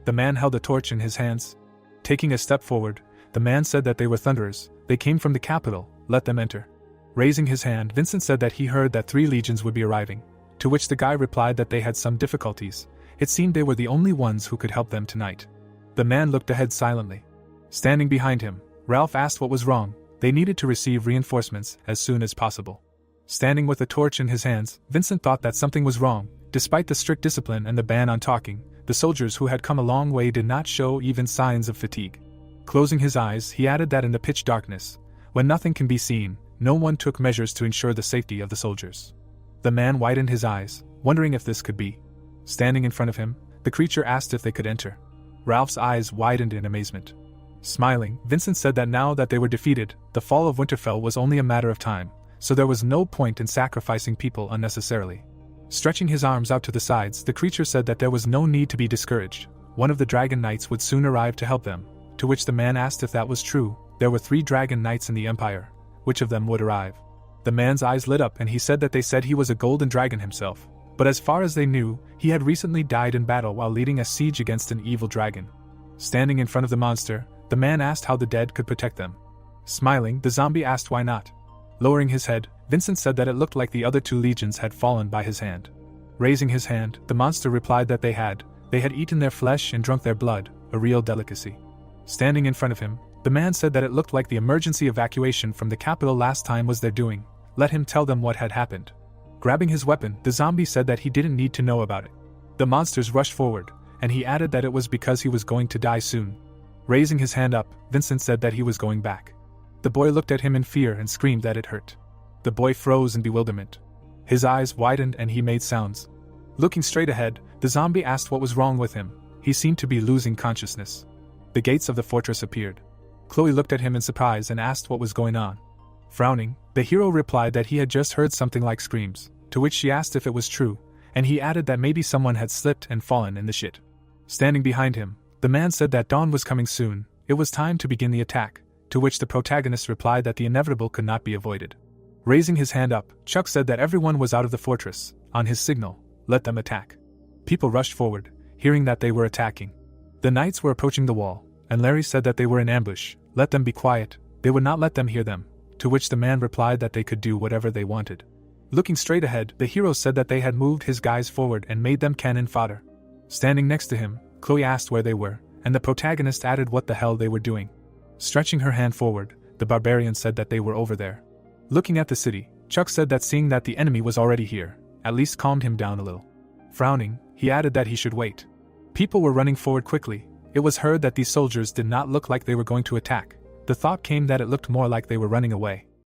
The man held a torch in his hands. Taking a step forward, the man said that they were Thunderers. They came from the capital. Let them enter. Raising his hand, Vincent said that he heard that 3 legions would be arriving, to which the guy replied that they had some difficulties. It seemed they were the only ones who could help them tonight. The man looked ahead silently. Standing behind him, Ralph asked what was wrong. They needed to receive reinforcements as soon as possible. Standing with a torch in his hands, Vincent thought that something was wrong. Despite the strict discipline and the ban on talking, the soldiers who had come a long way did not show even signs of fatigue. Closing his eyes, he added that in the pitch darkness, when nothing can be seen, no one took measures to ensure the safety of the soldiers. The man widened his eyes, wondering if this could be. Standing in front of him, the creature asked if they could enter. Ralph's eyes widened in amazement. Smiling, Vincent said that now that they were defeated, the fall of Winterfell was only a matter of time, so there was no point in sacrificing people unnecessarily. Stretching his arms out to the sides, the creature said that there was no need to be discouraged. One of the dragon knights would soon arrive to help them, to which the man asked if that was true. There were 3 dragon knights in the Empire. Which of them would arrive? The man's eyes lit up and he said that they said he was a golden dragon himself, but as far as they knew, he had recently died in battle while leading a siege against an evil dragon. Standing in front of the monster, the man asked how the dead could protect them. Smiling, the zombie asked why not. Lowering his head, Vincent said that it looked like the other 2 legions had fallen by his hand. Raising his hand, the monster replied that they had eaten their flesh and drunk their blood, a real delicacy. Standing in front of him, the man said that it looked like the emergency evacuation from the capital last time was their doing. Let him tell them what had happened. Grabbing his weapon, the zombie said that he didn't need to know about it. The monsters rushed forward, and he added that it was because he was going to die soon. Raising his hand up, Vincent said that he was going back. The boy looked at him in fear and screamed that it hurt. The boy froze in bewilderment. His eyes widened and he made sounds. Looking straight ahead, the zombie asked what was wrong with him. He seemed to be losing consciousness. The gates of the fortress appeared. Chloe looked at him in surprise and asked what was going on. Frowning, the hero replied that he had just heard something like screams, to which she asked if it was true, and he added that maybe someone had slipped and fallen in the shit. Standing behind him, the man said that dawn was coming soon, it was time to begin the attack, to which the protagonist replied that the inevitable could not be avoided. Raising his hand up, Chuck said that everyone was out of the fortress. On his signal, let them attack. People rushed forward, hearing that they were attacking. The knights were approaching the wall, and Larry said that they were in ambush. Let them be quiet, they would not let them hear them, to which the man replied that they could do whatever they wanted. Looking straight ahead, the hero said that they had moved his guys forward and made them cannon fodder. Standing next to him, Chloe asked where they were, and the protagonist added what the hell they were doing. Stretching her hand forward, the barbarian said that they were over there. Looking at the city, Chuck said that seeing that the enemy was already here, at least calmed him down a little. Frowning, he added that he should wait. People were running forward quickly. It was heard that these soldiers did not look like they were going to attack. The thought came that it looked more like they were running away.